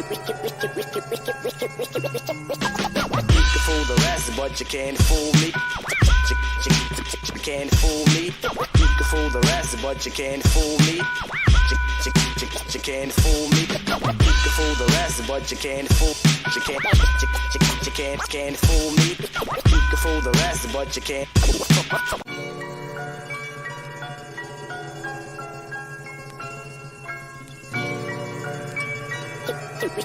can fool the rest, but you can't fool me. You can't fool me. You can fool the rest, but you can't fool me. You can't fool me. You can fool the rest, but you can't fool. You can't fool me. You can fool the rest, but you can't. You can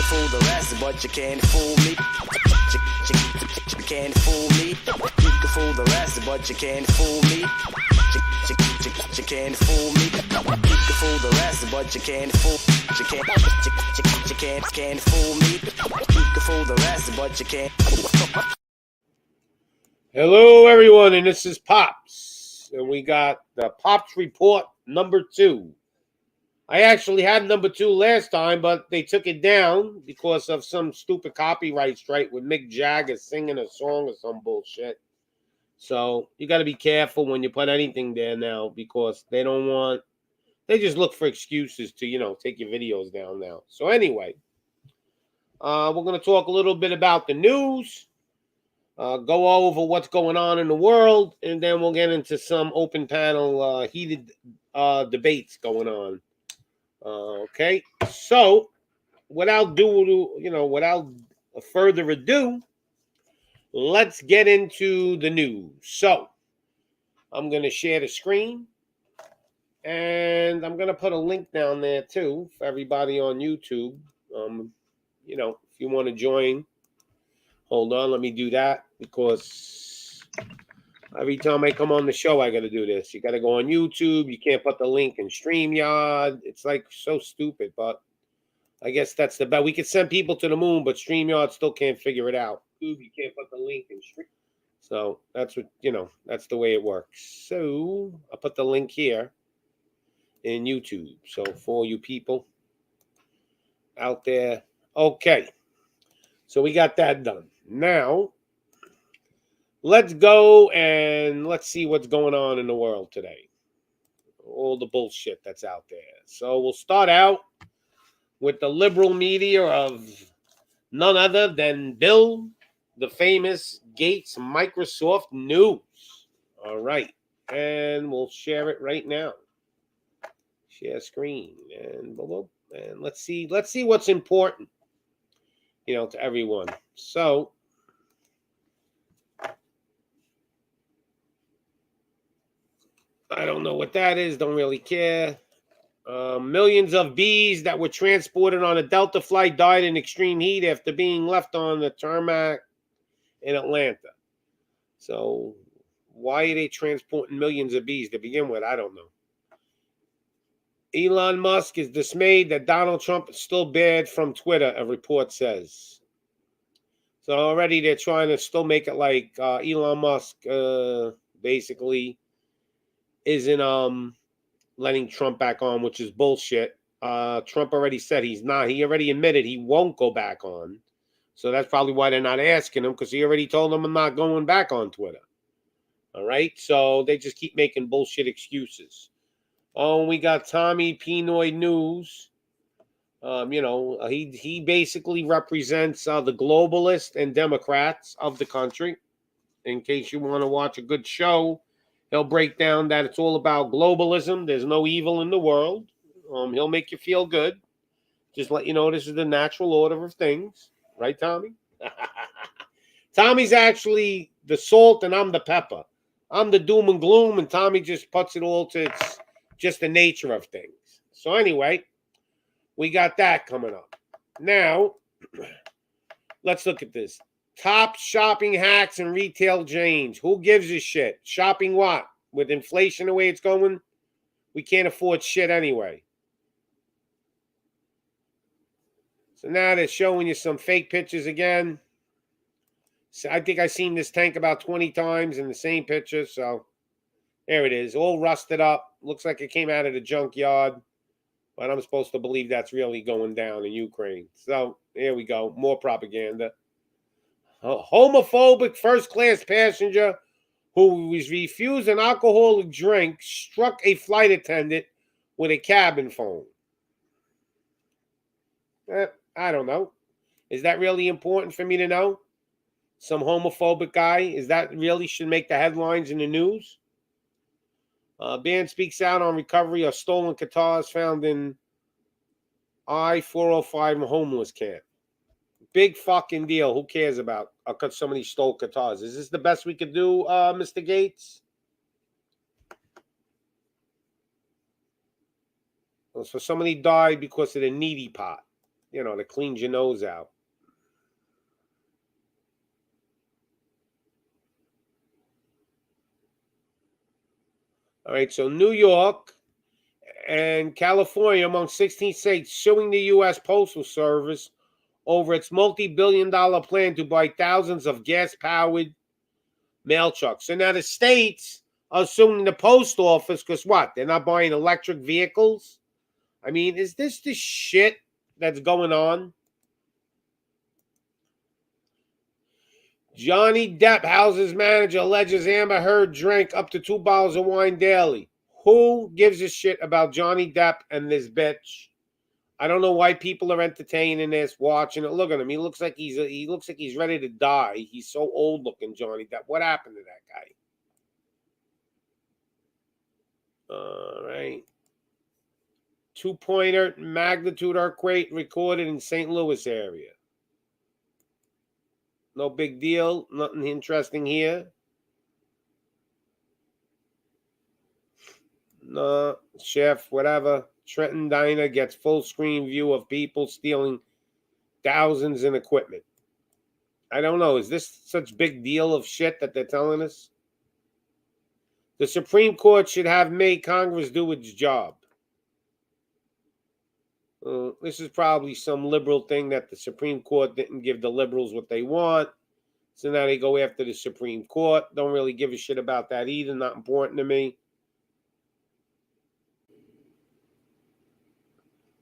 fool the rest, but you can't fool me. You can't fool me. You can fool the rest, but you can't fool me. You can't fool me. You can fool the rest, but you can't fool. You can't fool me. You can fool the rest, but you can't. Hello, everyone, and this is Pops, and we got the Pops Report number 2. I actually had number 2 last time, but they took it down because of some stupid copyright strike with Mick Jagger singing a song or some bullshit. So you got to be careful when you put anything there now because they just look for excuses to, take your videos down now. So anyway, we're going to talk a little bit about the news, go over what's going on in the world, and then we'll get into some open panel heated debates going on. Okay, so without further ado, let's get into the news. So I'm going to share the screen, and I'm going to put a link down there too for everybody on YouTube. If you want to join, hold on, let me do that because every time I come on the show, I got to do this. You got to go on YouTube. You can't put the link in StreamYard. It's like so stupid, but I guess that's the best. We could send people to the moon, but StreamYard still can't figure it out. You can't put the link in Stream. So that's what, that's the way it works. So I'll put the link here in YouTube. So for all you people out there. Okay. So we got that done. Now, let's go and let's see what's going on in the world today. All the bullshit that's out there. So we'll start out with the liberal media of none other than Bill, the famous Gates Microsoft News. All right. And we'll share it right now. Share screen. And let's see what's important, to everyone. So I don't know what that is. Don't really care. Millions of bees that were transported on a Delta flight died in extreme heat after being left on the tarmac in Atlanta. So why are they transporting millions of bees to begin with? I don't know. Elon Musk is dismayed that Donald Trump is still banned from Twitter, a report says. So already they're trying to still make it like Elon Musk basically isn't letting Trump back on, which is bullshit. Trump already said he's not. He already admitted he won't go back on. So that's probably why they're not asking him, because he already told them I'm not going back on Twitter. All right? So they just keep making bullshit excuses. Oh, we got Tommy Pinoy News. He basically represents the globalists and Democrats of the country. In case you want to watch a good show, he'll break down that it's all about globalism. There's no evil in the world. He'll make you feel good. Just let you know this is the natural order of things. Right, Tommy? Tommy's actually the salt and I'm the pepper. I'm the doom and gloom, and Tommy just puts it all to it's just the nature of things. So anyway, we got that coming up. Now, let's look at this. Top shopping hacks and retail chains. Who gives a shit? Shopping what? With inflation the way it's going, we can't afford shit anyway. So now they're showing you some fake pictures again. So I think I've seen this tank about 20 times in the same picture. So there it is, all rusted up. Looks like it came out of the junkyard. But I'm supposed to believe that's really going down in Ukraine. So here we go. More propaganda. A homophobic first-class passenger who was refused an alcoholic drink struck a flight attendant with a cabin phone. I don't know. Is that really important for me to know? Some homophobic guy? Is that really should make the headlines in the news? Band speaks out on recovery of stolen guitars found in I-405 homeless camp. Big fucking deal. Who cares about somebody stole guitars? Is this the best we could do, Mr. Gates? So somebody died because of the needy pot, that cleans your nose out. All right, so New York and California among 16 states suing the U.S. Postal Service over its multi-billion-dollar plan to buy thousands of gas-powered mail trucks. So now the states are suing the post office because what? They're not buying electric vehicles? I mean, is this the shit that's going on? Johnny Depp houses manager alleges Amber Heard drank up to 2 bottles of wine daily. Who gives a shit about Johnny Depp and this bitch? I don't know why people are entertaining this, watching it. Look at him. He looks like he's ready to die. He's so old looking, Johnny Depp. What happened to that guy? All right. 2-pointer magnitude earthquake recorded in St. Louis area. No big deal. Nothing interesting here. No, chef, whatever. Trenton Diner gets full screen view of people stealing thousands in equipment. I don't know. Is this such big deal of shit that they're telling us? The Supreme Court should have made Congress do its job. This is probably some liberal thing that the Supreme Court didn't give the liberals what they want. So now they go after the Supreme Court. Don't really give a shit about that either. Not important to me.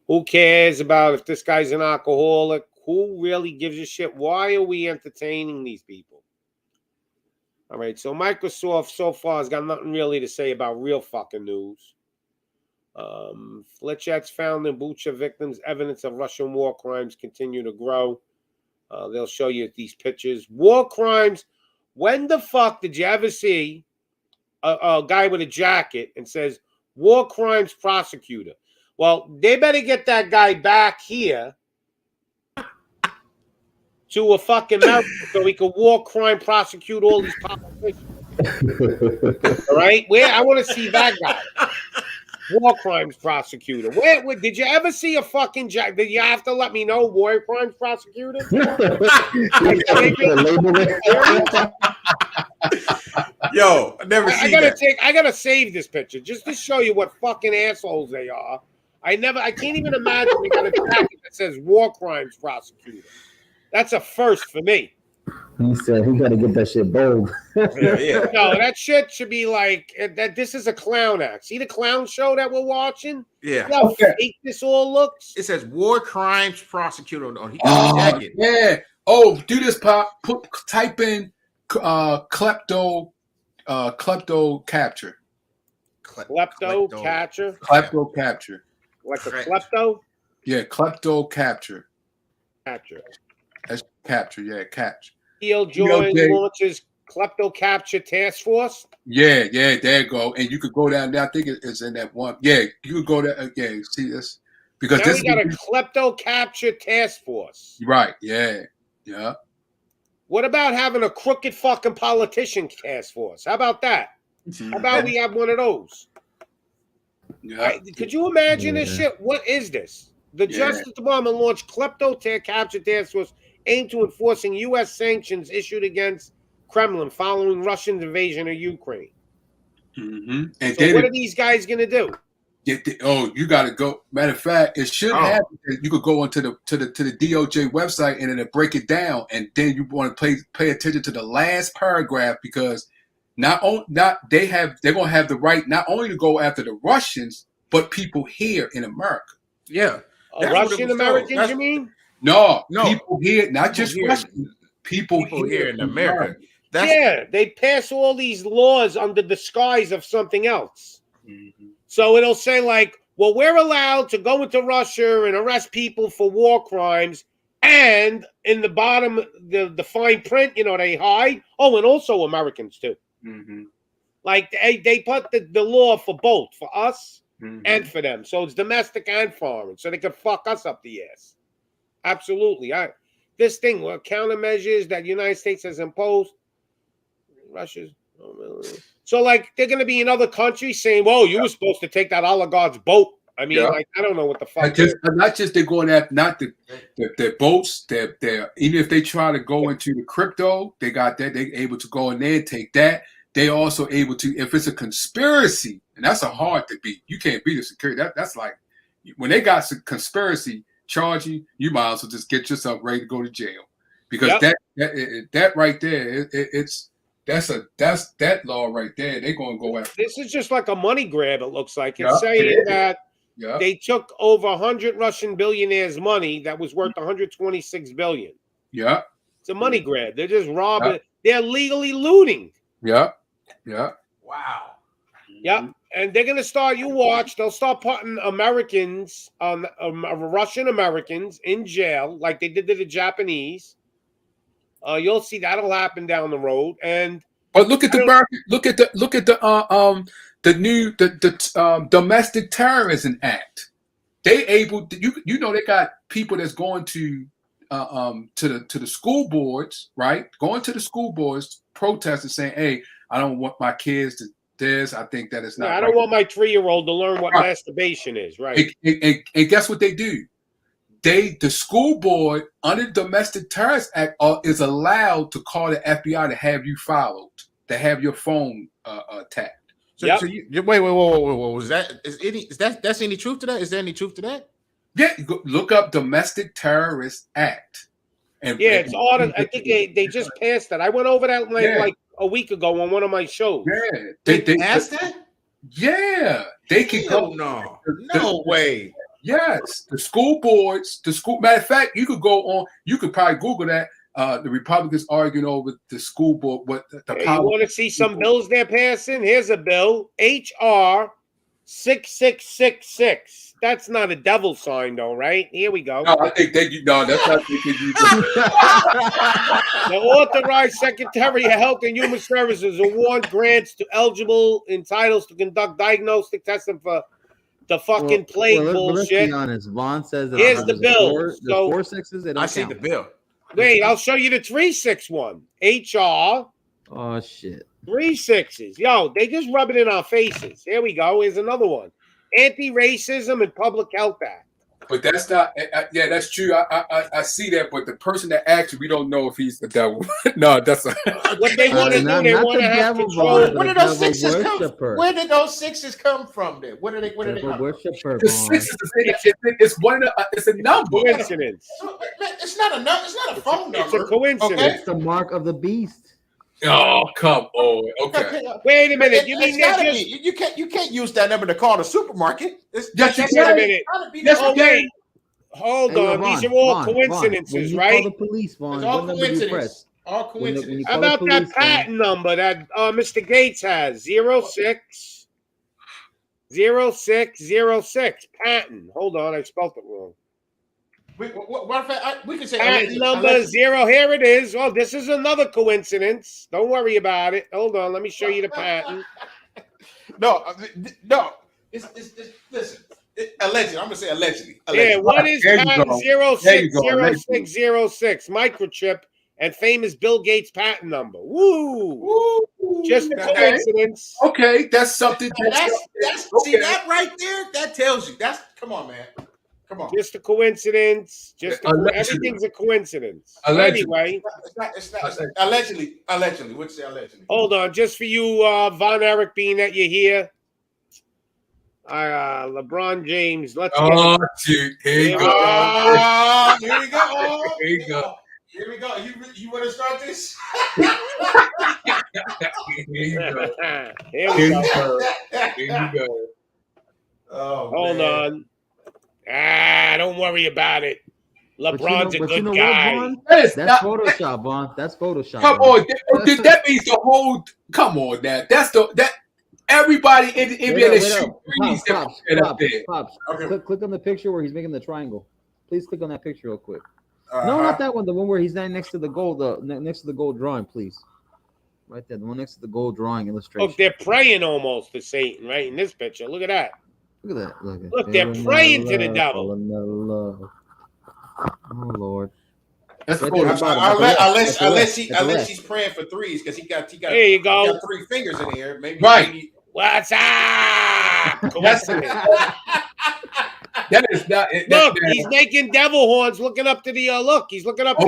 Who cares about if this guy's an alcoholic? Who really gives a shit? Why are we entertaining these people? All right, so Microsoft so far has got nothing really to say about real fucking news. Fletchettes found in Bucha victims. Evidence of Russian war crimes continue to grow. They'll show you these pictures. War crimes. When the fuck did you ever see a guy with a jacket and says, war crimes prosecutor? Well, they better get that guy back here to a fucking America so he could war crime prosecute all these politicians. All right? I want to see that guy. War crimes prosecutor. Where did you ever see a fucking jack? Did you have to let me know war crimes prosecutor? Yo, I never seen that. I gotta save this picture just to show you what fucking assholes they are. I can't even imagine they got a jacket that says war crimes prosecutor. That's a first for me. He said he got to get that shit bold. Yeah. No, that shit should be like that. This is a clown act. See the clown show that we're watching? Yeah. See how fake this all looks? It says war crimes prosecutor on. He got a jacket. Yeah. Oh, do this, Pop. Type in Klepto capture. Klepto catcher. Klepto capture. Like a klepto? Yeah, Klepto capture. Catcher. That's capture. Yeah, capture. Launches Klepto Capture Task Force. Yeah, there you go. And you could go down there. I think it's in that one. Yeah, you could go there. Yeah, see this? Because now this we got a Klepto Capture Task Force. Right, yeah. What about having a crooked fucking politician task force? How about that? How about we have one of those? Yeah. Could you imagine this shit? What is this? The Justice Department launched Klepto Capture Task Force aimed to enforcing U.S. sanctions issued against Kremlin following Russia's invasion of Ukraine. Mm-hmm. And so what are these guys going to do? You got to go. Matter of fact, it should happen. You could go onto the DOJ website and then break it down, and then you want to pay attention to the last paragraph because they're going to have the right not only to go after the Russians but people here in America. Yeah, Russian Americans, you mean? No, people here, not just Russians. People here in America. They pass all these laws under the disguise of something else. Mm-hmm. So it'll say like Well, we're allowed to go into Russia and arrest people for war crimes. And in the bottom, the fine print, they hide. Oh, and also Americans too. Mm-hmm. Like they put the law for both, for us Mm-hmm. and for them. So it's domestic and foreign. So they could fuck us up the ass. Absolutely. This thing, countermeasures that the United States has imposed, Russia's. So, like, they're going to be in other countries saying, "Whoa, you were supposed to take that oligarch's boat." I mean, like, I don't know what the fuck. Not just they're going after not their boats. They're even if they try to go into the crypto, they got that. They're able to go in there and take that. They also able to, if it's a conspiracy, and that's a hard to beat. You can't beat a security. That's like when they got some conspiracy charging, you might as well just get yourself ready to go to jail because that right there, that's that law right there. They're going to go after. This is just like a money grab. It looks like it's saying that they took over 100 Russian billionaires' money that was worth 126 billion. Yeah, it's a money grab. They're just robbing. They're legally looting. Yeah. Wow. Yep. And they're going to start, you watch, they'll start putting Americans, Russian Americans in jail like they did to the Japanese. You'll see that'll happen down the road. But look at the new Domestic Terrorism Act. They able to, they got people that's going to the school boards, right? Going to the school boards, protesting, saying, "Hey, I don't want my kids to this. I think that is not. I don't want my 3-year-old to learn what masturbation is." Right? And guess what they do? The school board under the Domestic Terrorist Act is allowed to call the FBI to have you followed, to have your phone tapped. So wait. Was that's any truth to that? Is there any truth to that? Yeah, look up Domestic Terrorist Act. It's ordered. I think they just passed that. I went over that like a week ago on one of my shows. Yeah, they passed that. Yeah, they can go. No way. Yes, the school boards. Matter of fact, you could go on. You could probably Google that. The Republicans arguing over the school board. What the you want to see some bills they're passing? Here's a bill, HR 6666. That's not a devil sign, though, right? Here we go. No, I think that's not. The authorized Secretary of Health and Human Services award grants to eligible entitles to conduct diagnostic testing for the fucking plague bullshit. Let's be honest. Vaughn says that here's the bill. So 4 6s. I see the bill. Wait, I'll show you the 361. HR. Oh shit. 3 6s. Yo, they just rub it in our faces. Here we go. Here's another one. Anti-Racism and Public Health Act. But that's not. Yeah, that's true. I see that. But the person that actually, we don't know if he's the devil. No, that's what they want to do. They want to have control. Where did those 6s come? Where did those 6s come from? Then where did they come? The 6 it's one of the. It's a number. Coincidence. It's not a number. It's not a phone number. It's a coincidence. Okay? It's the mark of the beast. Oh, come on. Okay. Wait a minute. You mean you can't use that number to call the supermarket. Yes, you can. Wait. Hold on. These are all coincidences, right? Call the police, Vaughn. It's all coincidence. All coincidence. How about that patent number that Mr. Gates has? 060606 patent. Hold on, I spelled it wrong. We can say patent number 0. Here it is. Oh, this is another coincidence. Don't worry about it. Hold on, let me show you the patent. No. Listen. Allegedly, I'm gonna say allegedly. Yeah, what is patent 060606? Microchip and famous Bill Gates patent number. Woo! Just a coincidence. Okay, that's something. See that right there? That tells you. Come on, man. Come on. Just a coincidence. Everything's a coincidence. Allegedly. Anyway, it's not allegedly. What'd you say allegedly? Hold on, just for you, Von Erich, being that you're here. LeBron James. Let's. Dude, here you go. Here we go. Here we go. You want to start this? Here we go. Oh, hold on. Don't worry about it. LeBron's a good guy. That's Photoshop, Vaughn. That's Photoshop. Come on, that means the whole. Come on, now. Everybody in the NBA that Wait shoot up. threes that put up there. Pops. Okay. Click on the picture where he's making the triangle. Please click on that picture real quick. Uh-huh. No, not that one. The one where he's standing next to the gold. Next to the gold drawing, please. Right there. The one next to the gold drawing illustration. Look, they're praying almost to Satan, right? In this picture. Look at that. Look at that. Look, they're praying to the devil. Oh Lord. That's Right cool. there. Unless she's praying for threes, because he got There you go. he got 3 fingers in here. Maybe Right. maybe- What's up? That's that is not. Look, he's making devil horns, looking up to the look. He's looking up to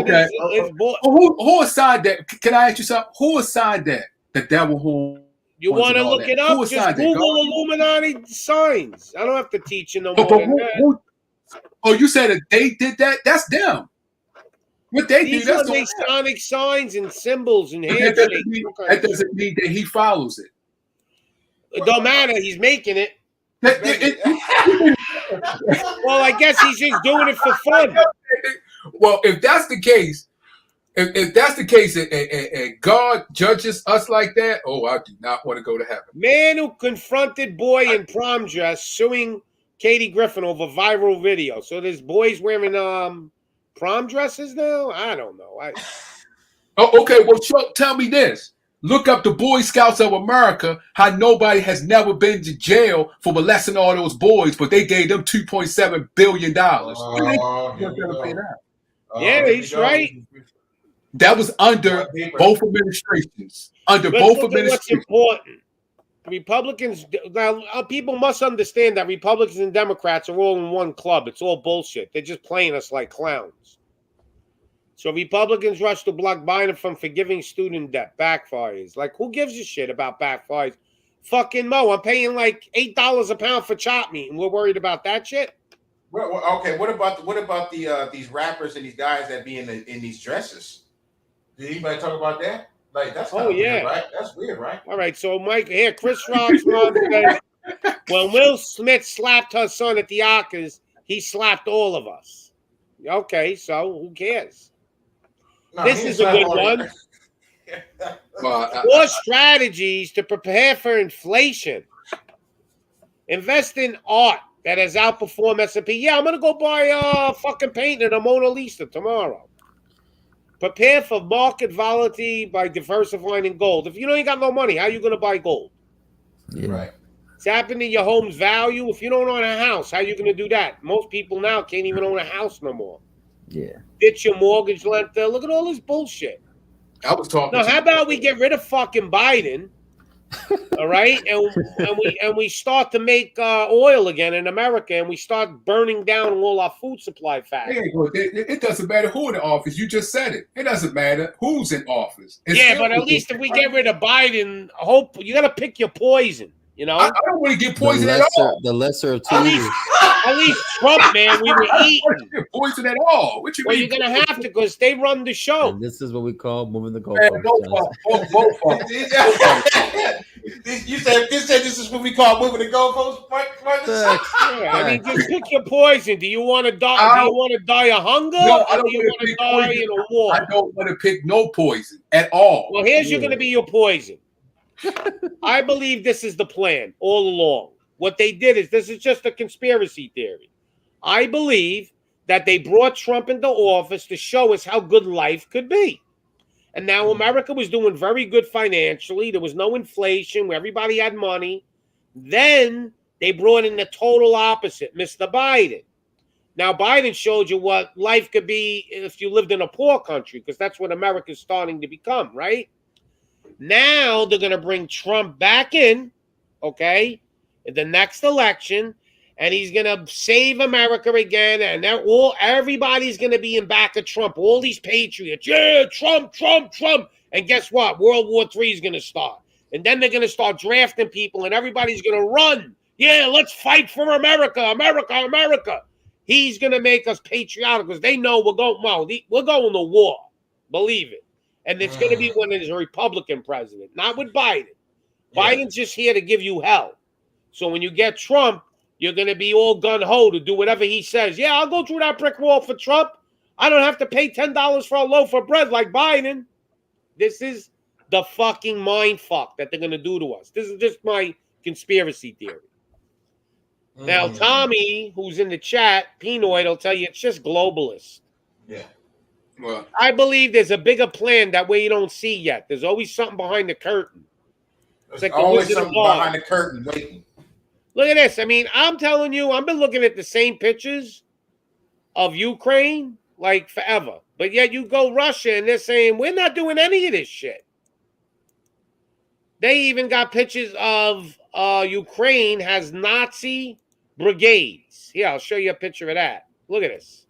his boy. Who assigned that? Can I ask you something? Who assigned that? The devil horn. You want to look that. it Who up? Just assigned that? Google Go. Illuminati signs. I don't have to teach you no But more than that. oh, you said that they did that? That's them. What they These do, are that's all. Masonic signs and symbols and That handshakes. doesn't mean that he follows it. It don't matter. He's making it. That- Well, I guess he's just doing it for fun. Well, if that's the case, if that's the case, and God judges us like that, oh, I do not want to go to heaven. Man who confronted boy in prom dress suing Katie Griffin over viral video. So there's boys wearing prom dresses now? I don't know. Oh, okay. Well, tell me this. Look up the Boy Scouts of America, how nobody has never been to jail for molesting all those boys, but they gave them $2.7 billion. Yeah, he's right. That was under both administrations. Under Let's both look at what's administrations. important. Republicans, now people must understand that Republicans and Democrats are all in one club. It's all bullshit. They're just playing us like clowns. So Republicans rush to block Biden from forgiving student debt. Backfires. Like, who gives a shit about backfires? Fucking Mo, I'm paying like $8 a pound for chop meat, and we're worried about that shit? Well, okay, what about these rappers and these guys that be in these dresses? Did anybody talk about that? Like, that's kind of weird, right? That's weird, right? All right, so Mike, here, Chris Rock's mom says, when Will Smith slapped her son at the Oscars, he slapped all of us. Okay, so who cares? No, This is a good one. Four strategies to prepare for inflation. Invest in art that has outperformed S&P. Yeah, I'm going to go buy a fucking painting of Mona Lisa tomorrow. Prepare for market volatility by diversifying in gold. If you know you got no money, how are you going to buy gold? Yeah. Right. It's happening your home's value. If you don't own a house, how are you going to do that? Most people now can't even own a house no more. Yeah. Ditch your mortgage lender. Look at all this bullshit. I was talking. Now, how about we get rid of fucking Biden, all right, and we start to make oil again in America, and we start burning down all our food supply factories. It doesn't matter who in the office. You just said it. It doesn't matter who's in office. Yeah, but at least if we get rid of Biden, hope you got to pick your poison. You know, I don't want to get poisoned at all. The lesser of two at evils. least Trump, man, we were I don't eating. want to get poisoned at all. What you Well, mean? you're gonna have to because they run the show. And this is what we call moving the Man, goalposts. both of them. You said this is what we call moving the goalposts, Marcus? Yeah, I mean, just pick your poison. Do you want to die? Do you want to die of hunger? No, I or don't do you wanna want to pick die poison. in a war? I don't want to pick no poison at all. Well, here's you're going to be your poison. I believe this is the plan all along. What they did is this is just a conspiracy theory. I believe that they brought Trump into office to show us how good life could be. And now America was doing very good financially. There was no inflation, where everybody had money. Then they brought in the total opposite, Mr. Biden. Now, Biden showed you what life could be if you lived in a poor country, because that's what America's starting to become, right? Now they're going to bring Trump back in, okay, in the next election, and he's going to save America again, and everybody's going to be in back of Trump, all these patriots. Yeah, Trump. And guess what? World War III is going to start. And then they're going to start drafting people, and everybody's going to run. Yeah, let's fight for America, America. He's going to make us patriotic because they know we're going to war. Believe it. And it's going to be when there's a Republican president, not with Biden. Yeah. Biden's just here to give you hell. So when you get Trump, you're going to be all gun-ho to do whatever he says. Yeah, I'll go through that brick wall for Trump. I don't have to pay $10 for a loaf of bread like Biden. This is the fucking mind fuck that they're going to do to us. This is just my conspiracy theory. Now, Tommy, who's in the chat, Pinoid, will tell you it's just globalist. Yeah. Well, I believe there's a bigger plan that way you don't see yet. There's always something behind the curtain. There's like always something behind the curtain waiting. Look at this. I mean, I'm telling you, I've been looking at the same pictures of Ukraine like forever. But yet you go Russia and they're saying, we're not doing any of this shit. They even got pictures of Ukraine has Nazi brigades. Here, I'll show you a picture of that. Look at this.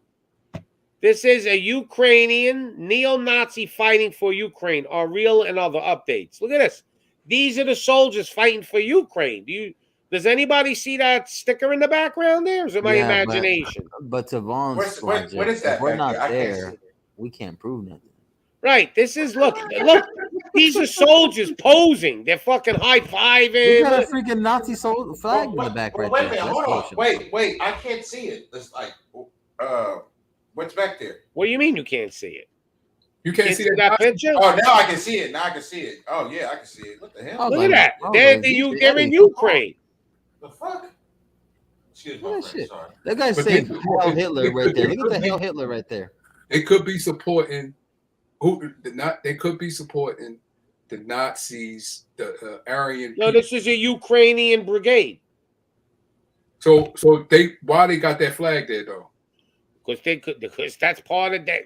This is a Ukrainian neo-Nazi fighting for Ukraine. Are real and other updates. Look at this. These are the soldiers fighting for Ukraine. Does anybody see that sticker in the background there? Or is it my imagination? But to Vaughn's what is that? if we're not there, we can't prove nothing. Right. This is look. These are soldiers posing. They're fucking high-fiving. You got a freaking Nazi flag in the back right there. Wait, hold on. Wait. I can't see it. It's like, what's back there? What do you mean you can't see it? You can't see that picture? Oh, now I can see it. Oh, yeah, I can see it. What the hell? Look at that. They're in Ukraine. The fuck? Excuse me. Sorry. That guy's saying Hail Hitler right there. Look at the Hail Hitler right there. They could be supporting they could be supporting the Nazis, the Aryan. No, this is a Ukrainian brigade. So why they got that flag there though? Because that's part of that.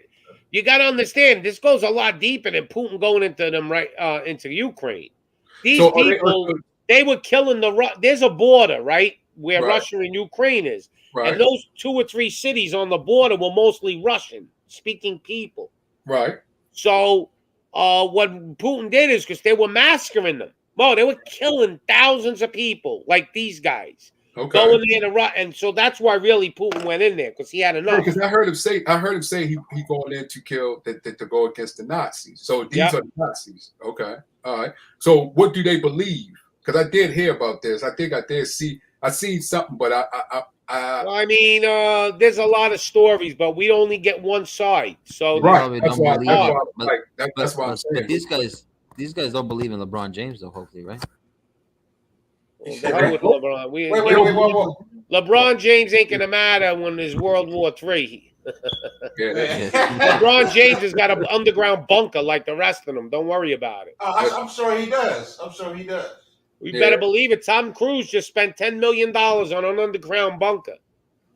You got to understand, this goes a lot deeper than Putin going into them into Ukraine. These people, they were killing there's a border, right, where Russia and Ukraine is. Right. And those 2 or 3 cities on the border were mostly Russian-speaking people. Right. So what Putin did is because they were massacring them. Well, they were killing thousands of people like these guys. Okay. Going there to and so that's why really Putin went in there because he had enough. Because I heard him say he going in to kill to go against the Nazis. So these are the Nazis. Okay. All right. So what do they believe? Because I did hear about this. I think I did see. I seen something, but I mean, there's a lot of stories, but we only get one side. So right. That's why I'm saying. These guys don't believe in LeBron James, though. Hopefully, right? Wait. LeBron James ain't gonna matter when there's World War III. LeBron James has got an underground bunker like the rest of them. Don't worry about it. I'm sure he does. We better believe it. Tom Cruise just spent $10 million on an underground bunker.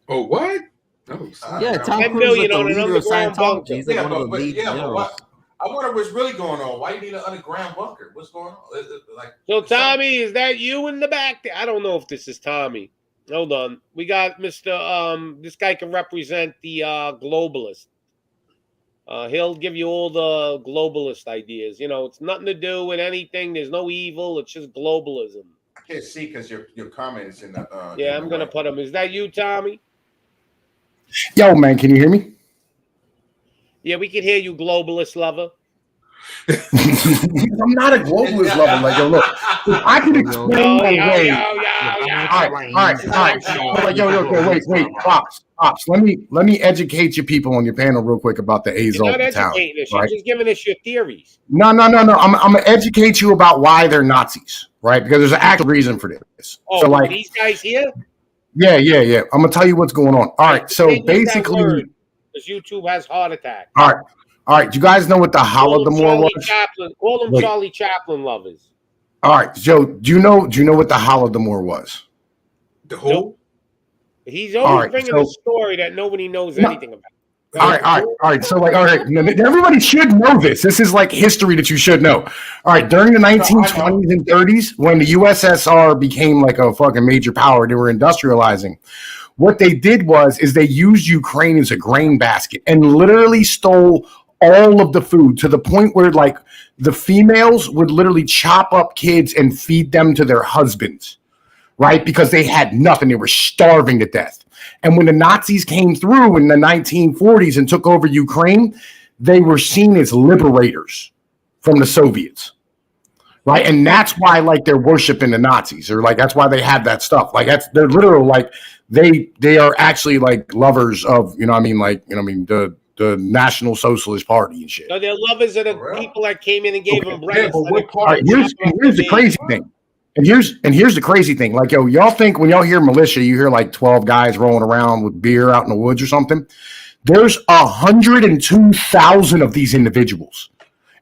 Oh, what? Tom Cruise $10 million on an underground bunker. He's like one of the lead generals. I wonder what's really going on. Why you need an underground bunker? What's going on? So, Tommy, is that you in the back there? I don't know if this is Tommy. Hold on. We got Mr. This guy can represent the globalist. He'll give you all the globalist ideas. You know, it's nothing to do with anything. There's no evil. It's just globalism. I can't see because your comment is in the. I'm going to put him. Is that you, Tommy? Yo, man, can you hear me? Yeah, we can hear you, globalist lover. I'm not a globalist lover. Like, yo, look, I can explain my way. All right. Wait, Pops. Let me educate you people on your panel real quick about the Azov You're not educating us. You're just giving us your theories. No. I'm gonna educate you about why they're Nazis, right? Because there's an actual reason for this. Oh, so like these guys here? Yeah. I'm gonna tell you what's going on. All right. So basically. Because YouTube has heart attack. All right. Do you guys know what the Holodomor was? Call them Charlie Chaplin lovers. All right, Joe. Do you know what the Holodomor was? The who? Nope. He's always bringing a story that nobody knows anything about. All right. So, everybody should know this. This is like history that you should know. All right, during the 1920s and 30s, when the USSR became like a fucking major power, they were industrializing. What they did is they used Ukraine as a grain basket and literally stole all of the food to the point where like the females would literally chop up kids and feed them to their husbands, right? Because they had nothing. They were starving to death. And when the Nazis came through in the 1940s and took over Ukraine, they were seen as liberators from the Soviets. Right. And that's why like they're worshiping the Nazis or like that's why they have that stuff. Like they're literal like they are actually like lovers of, the National Socialist Party and shit. So they're lovers of the people that came in and gave them bread. Here's the crazy thing. And here's the crazy thing. Like, yo, y'all think when y'all hear militia, you hear like 12 guys rolling around with beer out in the woods or something. There's 102,000 of these individuals,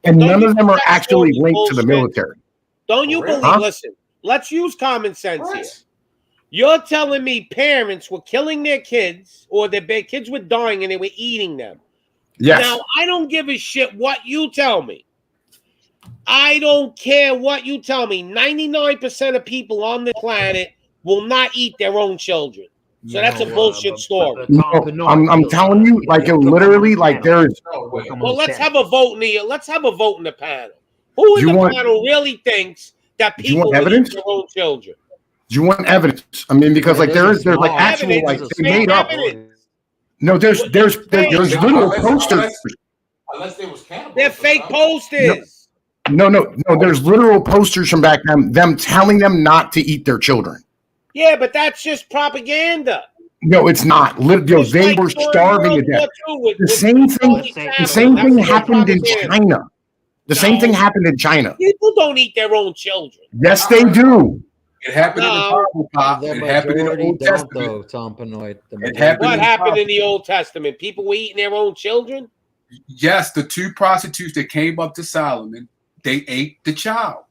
and none of them are actually linked to the military. Don't you believe? Listen, let's use common sense here. You're telling me parents were killing their kids, or their kids were dying and they were eating them. Yes. Now, I don't give a shit what you tell me. I don't care what you tell me. 99% of people on the planet will not eat their own children. So that's a bullshit story. No, I'm telling you, like, literally, like, there's. Well, let's have a vote in the panel. Who in the panel really thinks that people will eat their own children? Do you want evidence? I mean, because like there's like actual like they made up. No, there's little posters. Unless there was cannibals. They're fake posters. No. There's literal posters from back then, them telling them not to eat their children. Yeah, but that's just propaganda. No, it's not. They were starving to death. The same thing happened in China. The same thing happened in China. People don't eat their own children. Yes, they do. It happened in the Bible, Pop. It happened in the Old Testament. What happened in the Old Testament? People were eating their own children? Yes, the two prostitutes that came up to Solomon, they ate the child.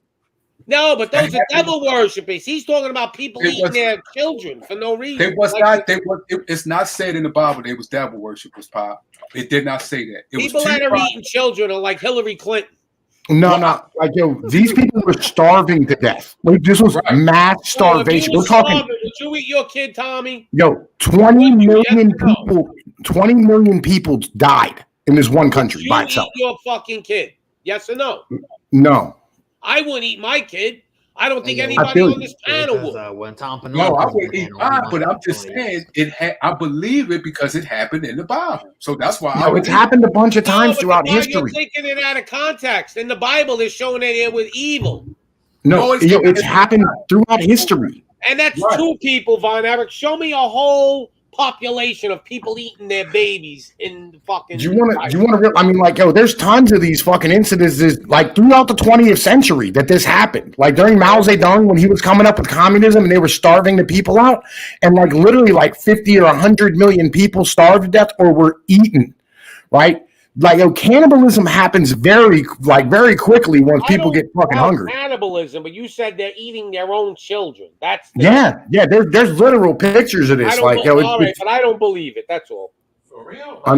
No, but those are devil worshippers. He's talking about people eating their children for no reason. It's not said in the Bible they was devil worshippers, Pop. It did not say that. People that are eating children are like Hillary Clinton. No, like, yo, these people were starving to death. Like, this was mass starvation. We're talking. Would you eat your kid, Tommy? Yo, 20 million people died in this one country by itself. Eat your fucking kid? Yes or no? No. I wouldn't eat my kid. I don't think anybody on this panel would. I wouldn't eat mine, but I'm just saying I believe it because it happened in the Bible. So that's why. No, it's happened a bunch of times throughout history. You're taking it out of context. In the Bible, they're showing that it was evil. No, it's happened throughout history. And that's two people, Von Erich. Show me a whole population of people eating their babies in the fucking. Do you want to? I mean, like, yo, there's tons of these fucking incidences, like throughout the 20th century, that this happened. Like during Mao Zedong, when he was coming up with communism, and they were starving the people out, and like literally, like 50 or 100 million people starved to death or were eaten, right? Like, yo, cannibalism happens very quickly once people get fucking hungry. Cannibalism, but you said they're eating their own children. That's yeah. There's literal pictures of this. But I don't believe it. That's all. For real? I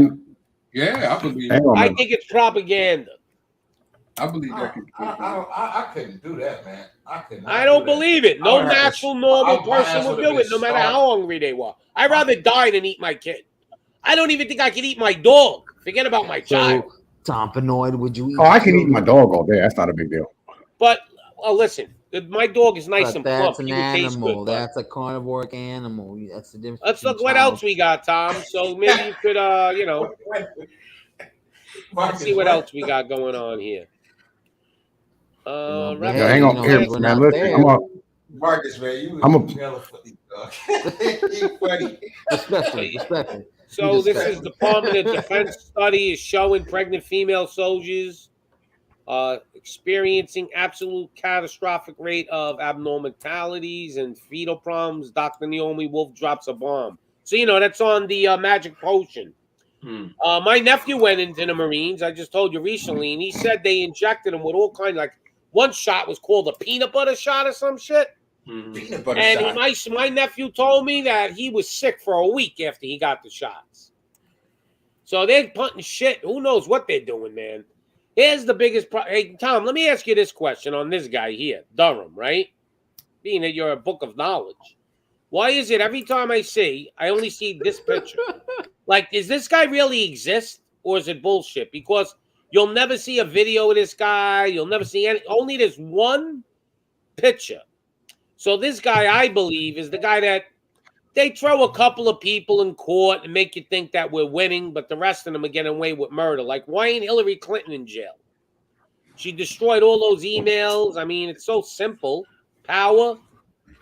believe it. I think it's propaganda. I believe that. I couldn't do that, man. I don't believe it. No natural, normal person will do it, no matter how hungry they were. I'd rather die than eat my kid. I don't even think I could eat my dog. Forget about my child. Tompanoid, would you eat? I can eat my dog all day. That's not a big deal. But listen, my dog is nice and plump. That's an animal. That's a carnivoric animal. That's the difference. Let's look what else we got, Tom. So maybe you could, let's see what else we got going on here. Hang on, here, man. Listen, Marcus, man, funny. Respectfully. So this is Department of Defense study is showing pregnant female soldiers experiencing absolute catastrophic rate of abnormalities and fetal problems. Dr. Naomi Wolf drops a bomb. So, that's on the magic potion. My nephew went into the Marines. I just told you recently, and he said they injected him with all kinds. Like one shot was called a peanut butter shot or some shit. And my nephew told me that he was sick for a week after he got the shots. So they're punting shit. Who knows what they're doing, man? Here's the biggest problem. Hey, Tom, let me ask you this question on this guy here, Durham, right? Being that you're a book of knowledge. Why is it every time I only see this picture? Like, does this guy really exist or is it bullshit? Because you'll never see a video of this guy. You'll never see only this one picture. So this guy, I believe, is the guy that they throw a couple of people in court and make you think that we're winning, but the rest of them are getting away with murder. Like, why ain't Hillary Clinton in jail? She destroyed all those emails. I mean, it's so simple. Power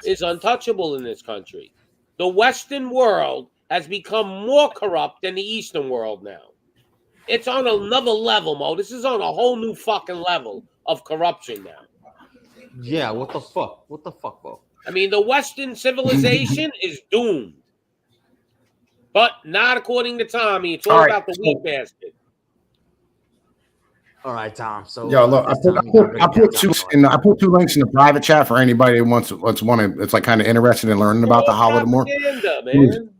is untouchable in this country. The Western world has become more corrupt than the Eastern world now. It's on another level, Mo. This is on a whole new fucking level of corruption now. Yeah, what the fuck? What the fuck, bro? I mean, the Western civilization is doomed. But not according to Tommy. It's all about the wheat basket. All right, Tom. So yo, look, I put two links in the private chat for anybody who wants it's like kind of interested in learning about the Holodomor. Man.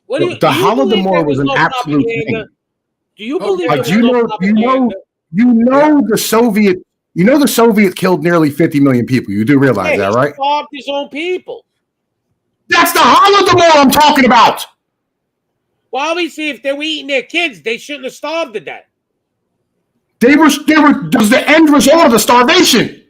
What do you, the Holodomor was an absolute thing. Do you believe the Soviet? You know the Soviets killed nearly 50 million people. You do realize that, right? He starved his own people. That's the Holodomor I'm talking about. Well, obviously, if they were eating their kids, they shouldn't have starved to death. They were the end result of the starvation.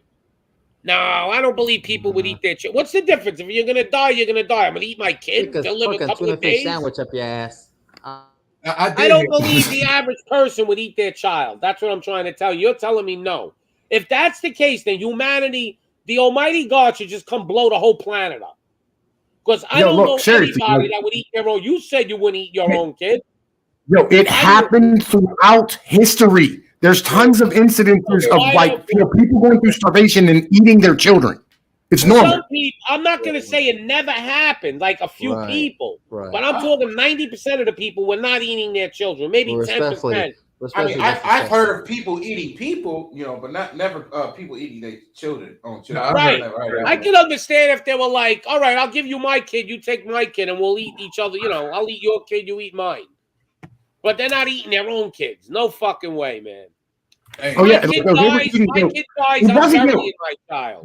No, I don't believe people would eat their children. What's the difference? If you're gonna die, you're gonna die. I'm gonna eat my kid. They'll live a couple of days. Sandwich up your ass. I don't believe the average person would eat their child. That's what I'm trying to tell you. You're telling me no. If that's the case, then humanity, the Almighty God, should just come blow the whole planet up. Because I don't know anybody that would eat their own. You said you wouldn't eat your own kid. Yo, it happened throughout history. There's tons of incidences of people going through starvation and eating their children. It's normal. I'm not going to say it never happened, like a few people. Right. But I'm talking 90% of the people were not eating their children. Maybe 10%. I mean, I've heard of people eating people, but never people eating their children. Right. I can understand if they were like, all right, I'll give you my kid, you take my kid, and we'll eat each other. I'll eat your kid, you eat mine. But they're not eating their own kids. No fucking way, man. Hey. My kid dies, I'm burying my child.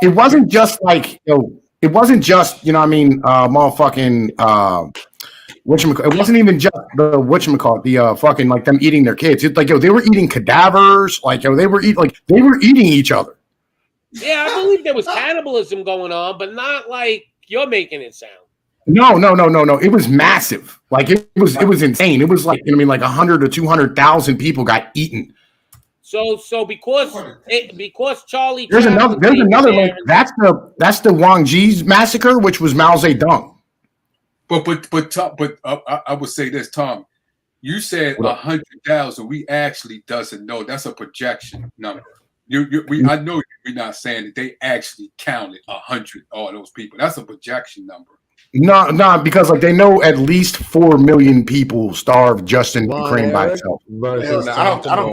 It wasn't just like, it wasn't just, motherfucking, it wasn't even just the fucking like them eating their kids. It's like, they were eating cadavers. Like, they were eating each other. Yeah, I believe there was cannibalism going on, but not like you're making it sound. No. It was massive. Like it was insane. It was like, like 100 to 200,000 people got eaten. So because Charlie, there's another like that's the Wang Ji's massacre, which was Mao Zedong. But I would say this, Tom. You said 100,000. We actually doesn't know. That's a projection number. I know we're not saying that they actually counted 100 all those people. That's a projection number. No, because like they know at least 4 million people starved just in Ukraine by itself. I don't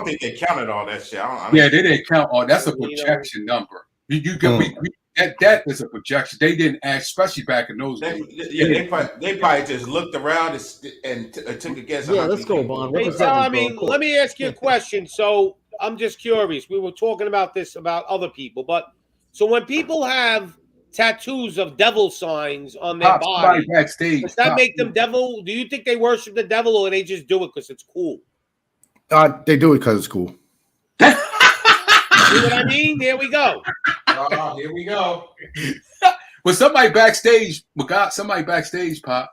think they counted all that shit. They didn't count all. That's a projection number. That is a projection. They didn't ask, especially back in those days. They probably just looked around and took a guess. Yeah, let's go, Vaughn. Let me ask you a question. So I'm just curious. We were talking about this about other people, but so when people have tattoos of devil signs on their body, does that make them devil? Do you think they worship the devil, or they just do it because it's cool? They do it because it's cool. See what I mean? Here we go. Here we go. Well, somebody backstage, Pop.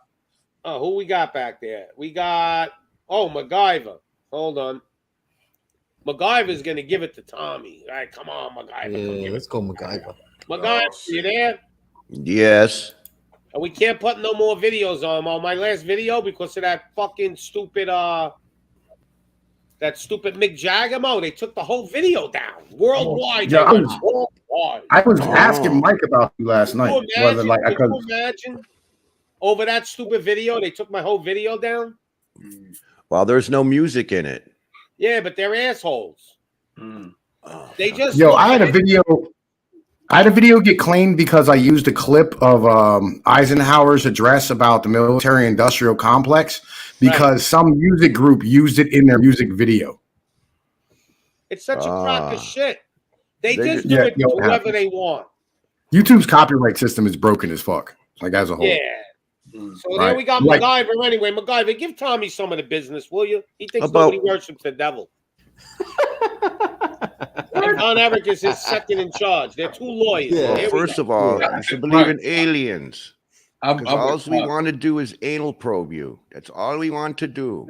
Oh, who we got back there? We got MacGyver. Hold on. MacGyver's gonna give it to Tommy. All right, come on, MacGyver. Yeah, let's go, MacGyver. MacGyver, you there? Yes. And we can't put no more videos on my last video because of that fucking stupid Mick Jagger mode. They took the whole video down worldwide. I was asking Mike about you last night. Could you imagine over that stupid video? They took my whole video down. Well, there's no music in it. Yeah, but they're assholes. They just I had a video get claimed because I used a clip of Eisenhower's address about the military-industrial complex because some music group used it in their music video. It's such a crock of shit. They just do it to whoever they want. YouTube's copyright system is broken as fuck, like as a whole. Yeah. So there we got MacGyver. Anyway, MacGyver, give Tommy some of the business, will you? He thinks nobody worships the devil. And Don Eric is his second in charge. They're two lawyers. Yeah. First of all, you should believe in aliens. All we want to do is anal probe you. That's all we want to do.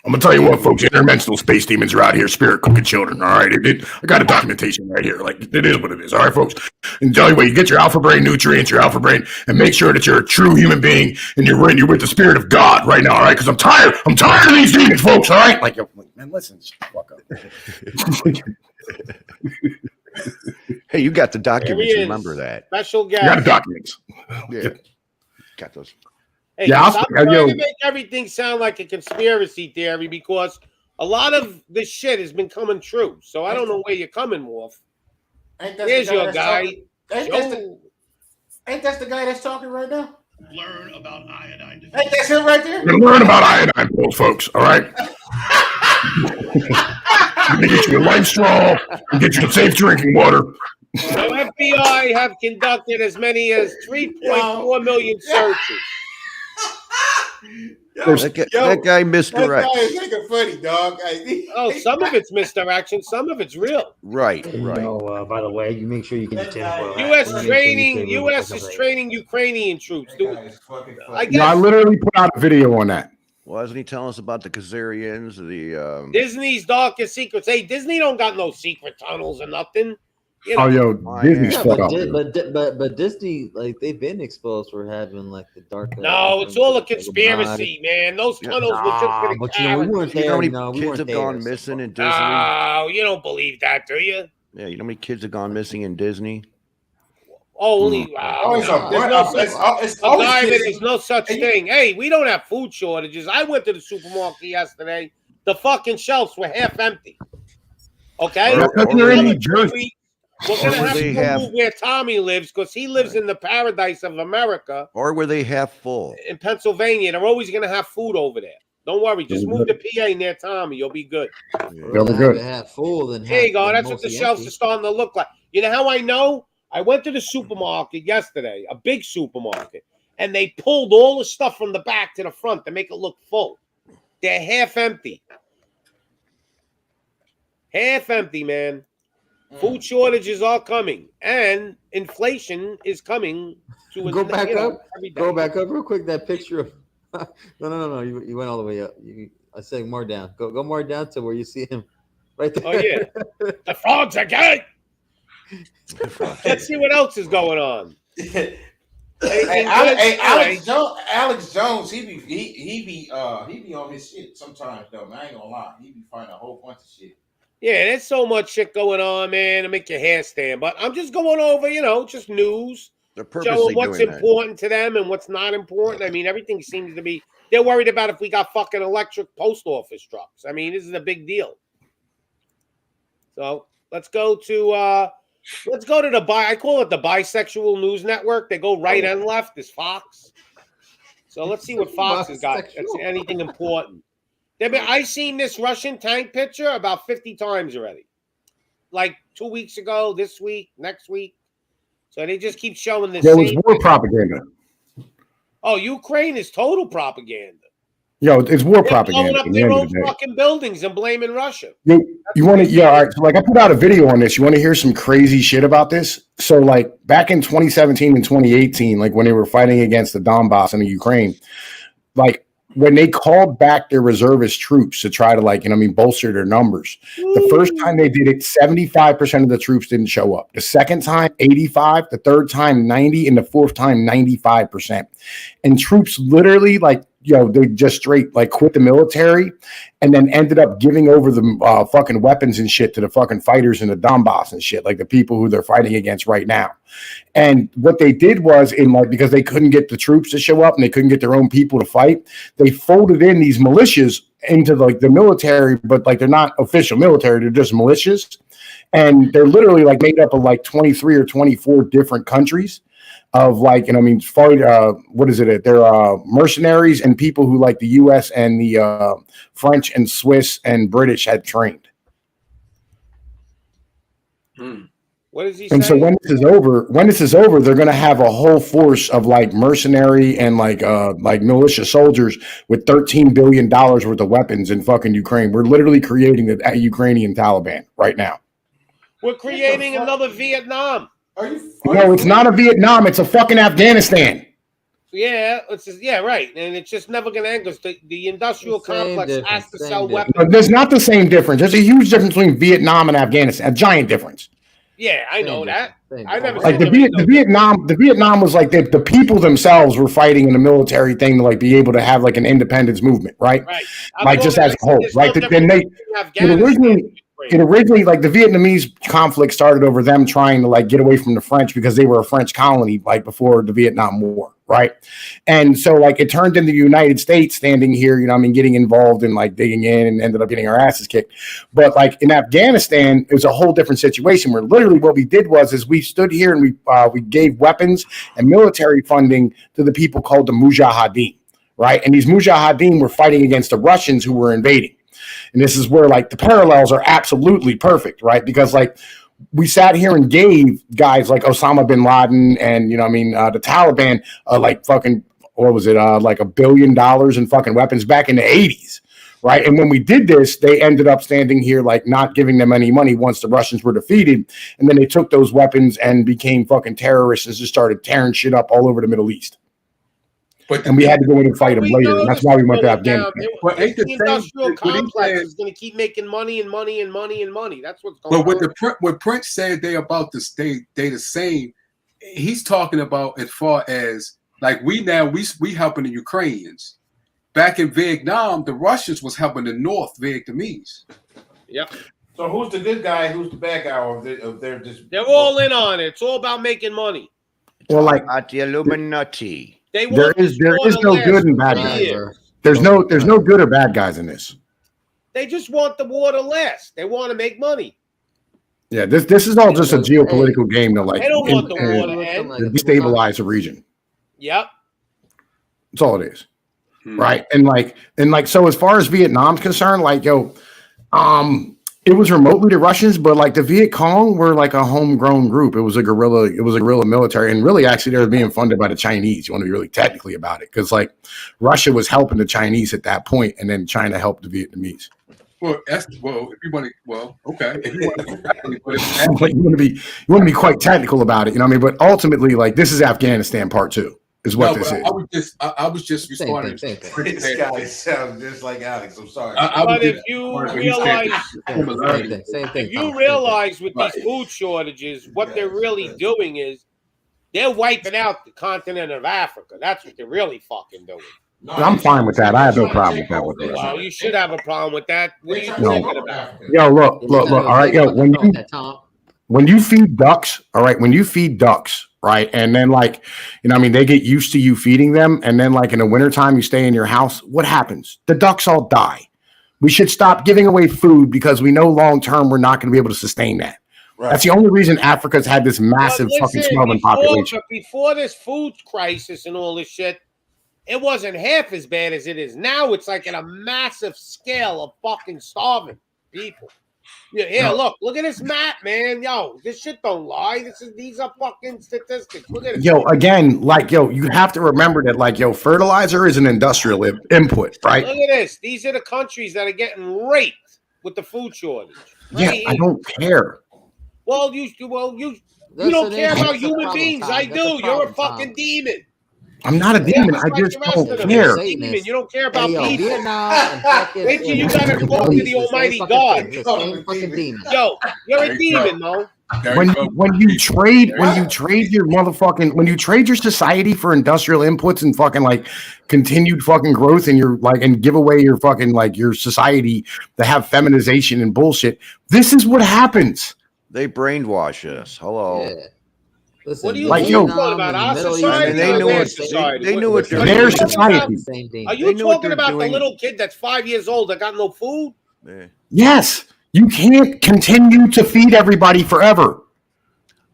I'm gonna tell you what, folks. Interdimensional space demons are out here, spirit cooking children. All right, I got a documentation right here. Like it is what it is. All right, folks. And tell you what, you get your alpha brain nutrients, your alpha brain, and make sure that you're a true human being and you're with the spirit of God right now. All right, because I'm tired of these demons, folks. All right, like Man, listen, fuck up. Hey, you got the documents. Remember that. Special guest. You got the documents. Yeah. Got those. Hey, yeah, stop trying to make everything sound like a conspiracy theory because a lot of this shit has been coming true. So I don't know where you're coming, Wolf. Here's your guy. Ain't that the guy that's talking right now? Learn about iodine deficiency. Ain't that him right there? We're gonna learn about iodine pills, folks. All right. I'm gonna get you a life straw and get you the safe drinking water. The FBI have conducted as many as 3.4 million searches. That guy misdirects. That guy is making funny, dog. Oh, some of it's misdirection, some of it's real. Right. No, by the way, you make sure you can U.S. training. U.S. is training Ukrainian troops. I literally put out a video on that. Well, doesn't he tell us about the Khazarians, the Disney's darkest secrets? Hey, Disney don't got no secret tunnels or nothing. You know, Disney's fucked up. But Disney, like, they've been exposed for having like the dark. No, it's all a conspiracy, man. Those tunnels were just for the we weren't there. You know how many kids have gone missing in Disney? Oh, you don't believe that, do you? Yeah, you know how many kids have gone missing in Disney? Only there's no such thing. Hey, we don't have food shortages. I went to the supermarket yesterday. The fucking shelves were half empty. Okay, you're in New Jersey. We're gonna have to move where Tommy lives because he lives in the paradise of America. Or where they half full. In Pennsylvania, they're always gonna have food over there. Don't worry, just move to PA near Tommy. You'll be good. Really good. Half full, then there you go. That's what the shelves are starting to look like. You know how I know? I went to the supermarket yesterday, a big supermarket, and they pulled all the stuff from the back to the front to make it look full. They're half empty. Half empty, man. Food shortages are coming, and inflation is coming to go back up. Go back up real quick. That picture of no. You went all the way up. I said more down. Go more down to where you see him right there. Oh yeah, the frogs are gay. Let's see what else is going on. Alex Jones, he be on his shit sometimes though. Man, I ain't gonna lie, he be finding a whole bunch of shit. Yeah, there's so much shit going on, man, to make your hair stand. But I'm just going over, just news. Showing what's important to them and what's not important. I mean, everything seems to be. They're worried about if we got fucking electric post office trucks. I mean, this is a big deal. So let's go to I call it the bisexual news network. They go right and left. Is Fox. So let's see what Fox has got. That's anything important. I seen this Russian tank picture about 50 times already. Like 2 weeks ago, this week, next week. So they just keep showing this. There was war propaganda. Oh, Ukraine is total propaganda. Yo, it's war propaganda. Blowing up their own fucking buildings and blaming Russia. You want to? Yeah, all right. So, like, I put out a video on this. You want to hear some crazy shit about this? So, like, back in 2017 and 2018, like when they were fighting against the Donbass and the Ukraine, like when they called back their reservist troops to try to, bolster their numbers. The first time they did it, 75% of the troops didn't show up. The second time, 85. The third time, 90. And the fourth time, 95%. And troops literally, they just straight quit the military and then ended up giving over the fucking weapons and shit to the fucking fighters in the Donbass and shit, like the people who they're fighting against right now. And what they did was because they couldn't get the troops to show up and they couldn't get their own people to fight, they folded in these militias into the military, but they're not official military, they're just militias. And they're literally made up of 23 or 24 different countries. Of what is it? They're mercenaries and people who the U.S. and the French and Swiss and British had trained. What is he saying? And so when this is over, they're going to have a whole force of mercenary and militia soldiers with $13 billion worth of weapons in fucking Ukraine. We're literally creating the Ukrainian Taliban right now. We're creating another Vietnam. No, it's not a Vietnam. It's a fucking Afghanistan. Yeah, right. And it's just never going to end because the industrial complex has to sell weapons. There's not the same difference. There's a huge difference between Vietnam and Afghanistan. A giant difference. Yeah, I know that. I never like the Vietnam was like the people themselves were fighting in a military thing to like be able to have like an independence movement, right? Right. Like just as a whole, right? Then it originally like the Vietnamese conflict started over them trying to like get away from the French because they were a French colony like before the Vietnam War, right? And so like it turned into the United States standing here, you know, I mean, getting involved in like digging in and ended up getting our asses kicked. But like in Afghanistan, it was a whole different situation where literally what we did is we stood here and we gave weapons and military funding to the people called the Mujahideen, right? And these Mujahideen were fighting against the Russians who were invading. And this is where like the parallels are absolutely perfect, right? Because like we sat here and gave guys like Osama bin Laden and, you know, I mean, the Taliban, like fucking, what was it? Like $1 billion in fucking weapons back in the 80s, right? And when we did this, they ended up standing here like not giving them any money once the Russians were defeated. And then they took those weapons and became fucking terrorists and just started tearing shit up all over the Middle East. And we had to go in and fight them later. And that's why we went to Afghanistan. The industrial complex is going to keep making money and money and money and money. That's what's going on. But what Prince said they about to stay the same, he's talking about as far as like we helping the Ukrainians. Back in Vietnam, the Russians was helping the North Vietnamese. Yep. So who's the good guy? Who's the bad guy of their? They're all in on it. It's all about making money. Well, like at the Illuminati. There is no good and bad guys. There's no good or bad guys in this. They just want the war to last. They want to make money. Yeah, this is all just a geopolitical game to like. They don't want the war to end. To destabilize the region. Yep. That's all it is, right? And like so as far as Vietnam's concerned, like it was remotely the Russians, but like the Viet Cong were like a homegrown group. It was a guerrilla military, and really actually they were being funded by the Chinese. You want to be really technically about it, because like Russia was helping the Chinese at that point, and then China helped the Vietnamese. Well, if you want to, okay. If you want to be quite technical about it, you know what I mean? But ultimately, like this is Afghanistan part 2. Is what this is. I was just responding. This guy sounds just like Alex. I'm sorry. But if you realize with these food shortages, what they're really doing is they're wiping out the continent of Africa. That's what they're really fucking doing. No, I'm fine with that. I have no problem with that. Well, you should have a problem with that. What are you talking about? Yo, look. All right, yo, when you feed ducks, all right, right? And then like, you know, I mean, they get used to you feeding them. And then like in the wintertime, you stay in your house. What happens? The ducks all die. We should stop giving away food because we know long-term we're not going to be able to sustain that. Right. That's the only reason Africa's had this massive fucking smothering population. Before this food crisis and all this shit, it wasn't half as bad as it is now. It's like at a massive scale of fucking starving people. Yeah, look at this map, man. Yo, this shit don't lie. These are fucking statistics. Look at it. Yo, again, like, you have to remember that, like, fertilizer is an industrial input, right? Look at this. These are the countries that are getting raped with the food shortage. Right? Yeah, I don't care. Well, you don't care about human beings. I do. You're a fucking demon. I'm not a demon. I just don't care. Demon. You don't care about people. Wait till you gotta talk to the Almighty God. Yo, you're a demon, though. When you trade your society for industrial inputs and fucking like continued fucking growth and and give away your fucking like your society to have feminization and bullshit, this is what happens. They brainwash us. Hello. Yeah. Listen, what are you talking about? Our society? They knew it. Their society. Are you talking about the little kid that's 5 years old that got no food? Yes. You can't continue to feed everybody forever.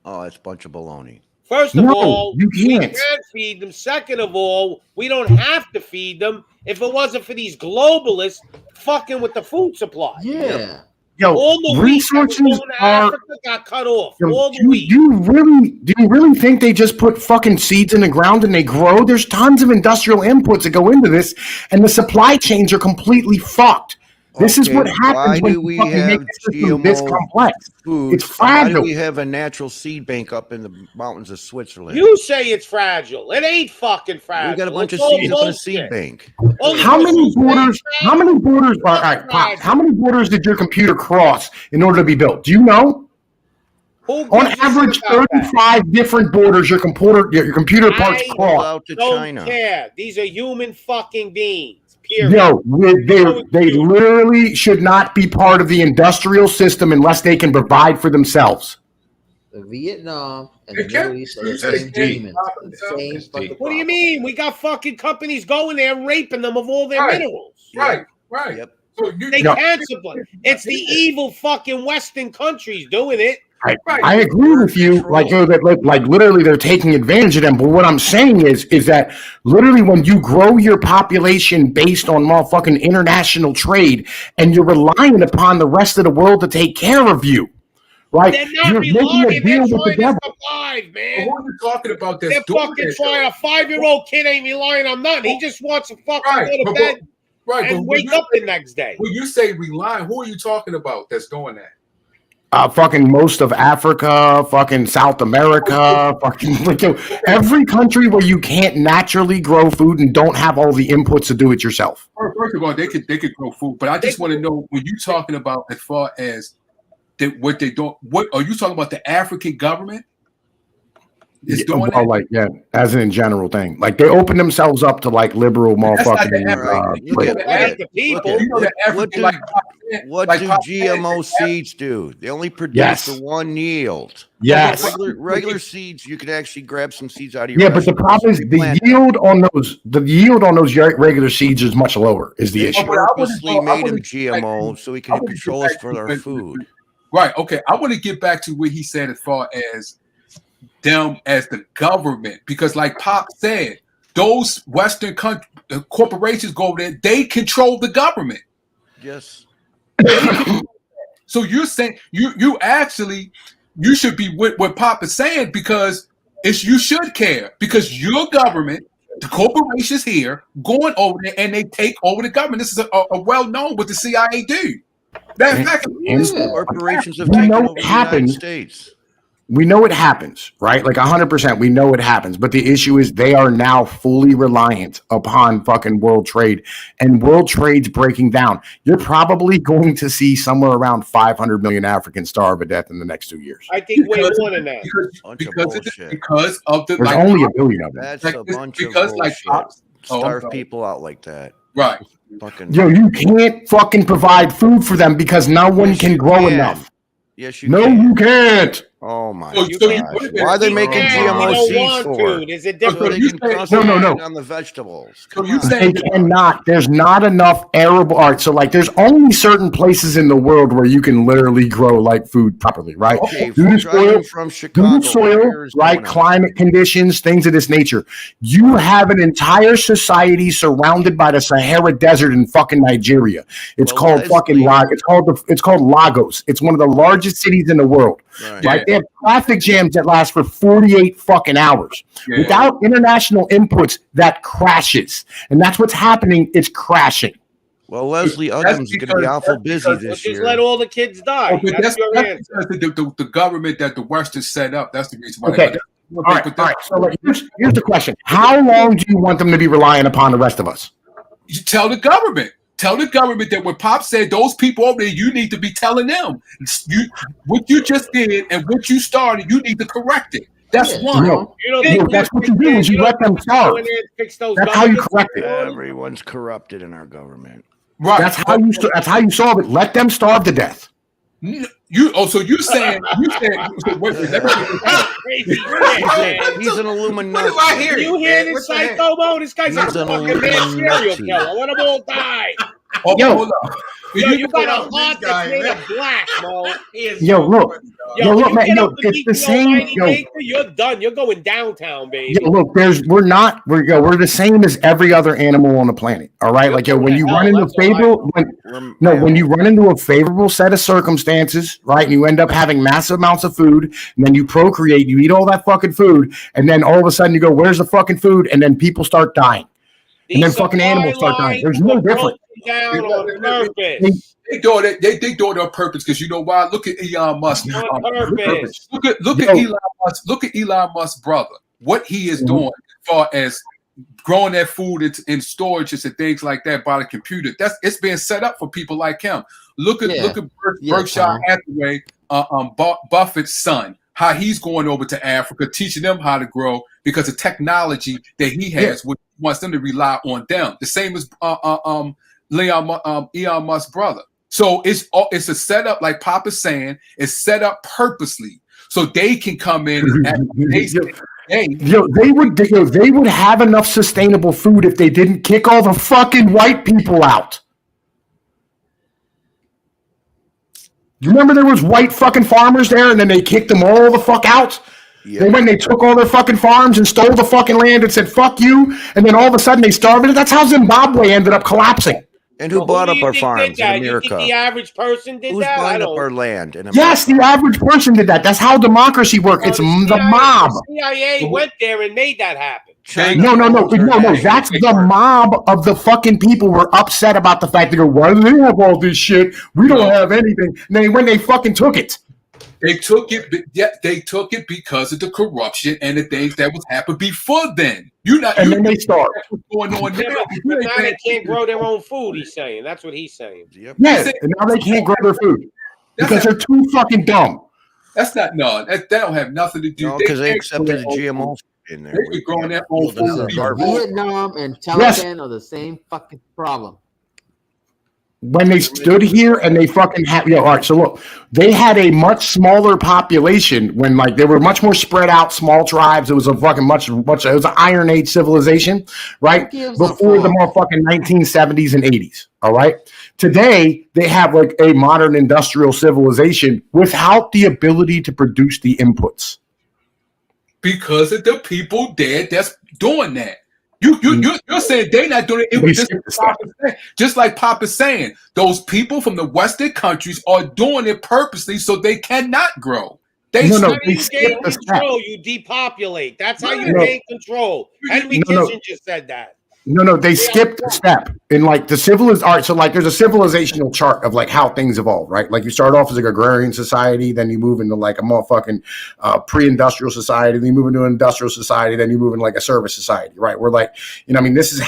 Oh, it's a bunch of baloney. First of all, we can't feed them. Second of all, we don't have to feed them if it wasn't for these globalists fucking with the food supply. Yeah. Yo, all the resources Africa got cut off. Do you really think they just put fucking seeds in the ground and they grow? There's tons of industrial inputs that go into this, and the supply chains are completely fucked. This is what happens when you fucking make a system this complex. It's fragile. Why do we have a natural seed bank up in the mountains of Switzerland? You say it's fragile. It ain't fucking fragile. We got a bunch of seeds up in a seed bank. How many borders did your computer cross in order to be built? Do you know? On average, 35 different borders your computer parts cross. Don't care. These are human fucking beings. Period. Yo, they literally should not be part of the industrial system unless they can provide for themselves. The Vietnam and the Middle East are the same demons. What do you mean? We got fucking companies going there and raping them of all their minerals. Right. Yep. So they can't supply. It's the evil fucking Western countries doing it. I agree with you. Like literally, they're taking advantage of them. But what I'm saying is that literally, when you grow your population based on motherfucking international trade, and you're relying upon the rest of the world to take care of you, right? They're not relying. They're trying to survive, man. What are you talking about? They're fucking trying. A 5-year-old kid ain't relying on nothing. He just wants to fucking go to bed and wake up the next day. When you say relying, who are you talking about that's doing that? Fucking most of Africa, fucking South America, fucking every country where you can't naturally grow food and don't have all the inputs to do it yourself. First of all, they could grow food, but I just want to know when you're talking about as far as what they don't. What are you talking about? The African government is doing that? Like as in general thing. Like they open themselves up to like liberal motherfucking. What do GMO seeds do? They only produce the one yield. Yes. Regular seeds, you can actually grab some seeds out of your. Yeah, but the problem is the yield on those regular seeds is much lower. Is the issue? Purposely made them GMO so we can control us for our food. Right. Okay. I want to get back to what he said as far as them as the government, because like Pop said, those Western corporations go over there, they control the government. Yes. So you're saying you actually should be with what Pop is saying, because you should care, because your government, the corporations here, going over there and they take over the government. This is a well known what the CIA do. That's corporations have taken over the United States. We know it happens, right? Like 100%. We know it happens. But the issue is they are now fully reliant upon fucking world trade, and world trade's breaking down. You're probably going to see somewhere around 500 million Africans starve to death in the next 2 years. I think way more than that. Because of the there's only a billion of them. That's a bunch of bullshit. Starve people out like that. Right. Yo, you can't fucking provide food for them because no one can grow enough. Yes, you can. You can't. Oh my God! Why are they making GMO seeds for? Is it different? So they can concentrate on the vegetables. They cannot. There's not enough arable art. So like, there's only certain places in the world where you can literally grow like food properly, right? Okay, due to soil, right? Climate conditions, things of this nature. You have an entire society surrounded by the Sahara Desert in fucking Nigeria. It's called It's called Lagos. It's one of the largest cities in the world. Right? They have traffic jams that last for 48 fucking hours. Without international inputs, that crashes. And that's what's happening. It's crashing. Well, Leslie Uggams is going to be awful busy this year. Just let all the kids die. That's your answer. The government that the West has set up. That's the reason why. Okay. All right. So here's the question. How long do you want them to be relying upon the rest of us? You tell the government. Tell the government that when Pop said those people over there, you need to be telling them what you just did and what you started. You need to correct it. That's one. That's what you do. Is you let them starve. That's how you correct it. Everyone's corrupted in our government. Right. That's how you solve it. Let them starve to death. So you're saying he's an Illuminati. What do I hear? You hear this psycho mode? This guy's a fucking serial killer. Let them all die. Yo, you got a heart that's made of black, bro. Look, man. It's the same. You're done. You're going downtown, baby. Look, we're the same as every other animal on the planet. All right, when you run into a favorable set of circumstances, right, and you end up having massive amounts of food, and then you procreate, you eat all that fucking food, and then all of a sudden you go, "Where's the fucking food?" And then people start dying, and then fucking animals start dying. There's no difference. Down on purpose. They do it on purpose, because you know why? Look at Elon Musk. On purpose. Look at Elon Musk. Look at Elon Musk's brother. What he is doing as far as growing that food in storages and things like that by the computer. It's being set up for people like him. Look at Berkshire Hathaway Buffett's son, how he's going over to Africa, teaching them how to grow because of technology that he has, which wants them to rely on them. The same as Elon Musk's brother. So it's a setup, like Pop is saying, it's set up purposely so they can come in and they would have enough sustainable food if they didn't kick all the fucking white people out. You remember there was white fucking farmers there, and then they kicked them all the fuck out? Yeah. They took all their fucking farms and stole the fucking land and said, fuck you, and then all of a sudden they starved it. That's how Zimbabwe ended up collapsing. And who bought up our farms in America? You think the average person did Who's that? buying up our land in America? Yes, the average person did that. That's how democracy works. It's the mob. The CIA went there and made that happen. No. That's the mob of the fucking people were upset about the fact they go, why do they have all this shit? We don't have anything. And when they fucking took it. They took it because of the corruption and the things that was happening before then. Then they starved. What's going on now? But now they can't grow their own food, he's saying. That's what he's saying. Yep. Yeah, and now they can't grow their food because they're too fucking dumb. That's not, that don't have nothing to do. No, because they accepted the GMOs in there. They're growing their own food. Vietnam and Taliban are the same fucking problem. When they stood here and they fucking had, all right, so look, they had a much smaller population when they were much more spread out, small tribes. It was a fucking much, it was an Iron Age civilization, right? Before the motherfucking 1970s and 80s, all right? Today, they have a modern industrial civilization without the ability to produce the inputs. Because of the people there that's doing that. You're saying they're not doing it. It was just like Pop is saying. Those people from the Western countries are doing it purposely so they cannot grow. They gain control. You depopulate. That's how you gain control. Henry Kissinger just said that. No, they skipped a step in the civilization. All right, so there's a civilizational chart of how things evolve, right? You start off as an agrarian society, then you move into a motherfucking pre-industrial society, then you move into an industrial society, then you move into a service society, right? We're this is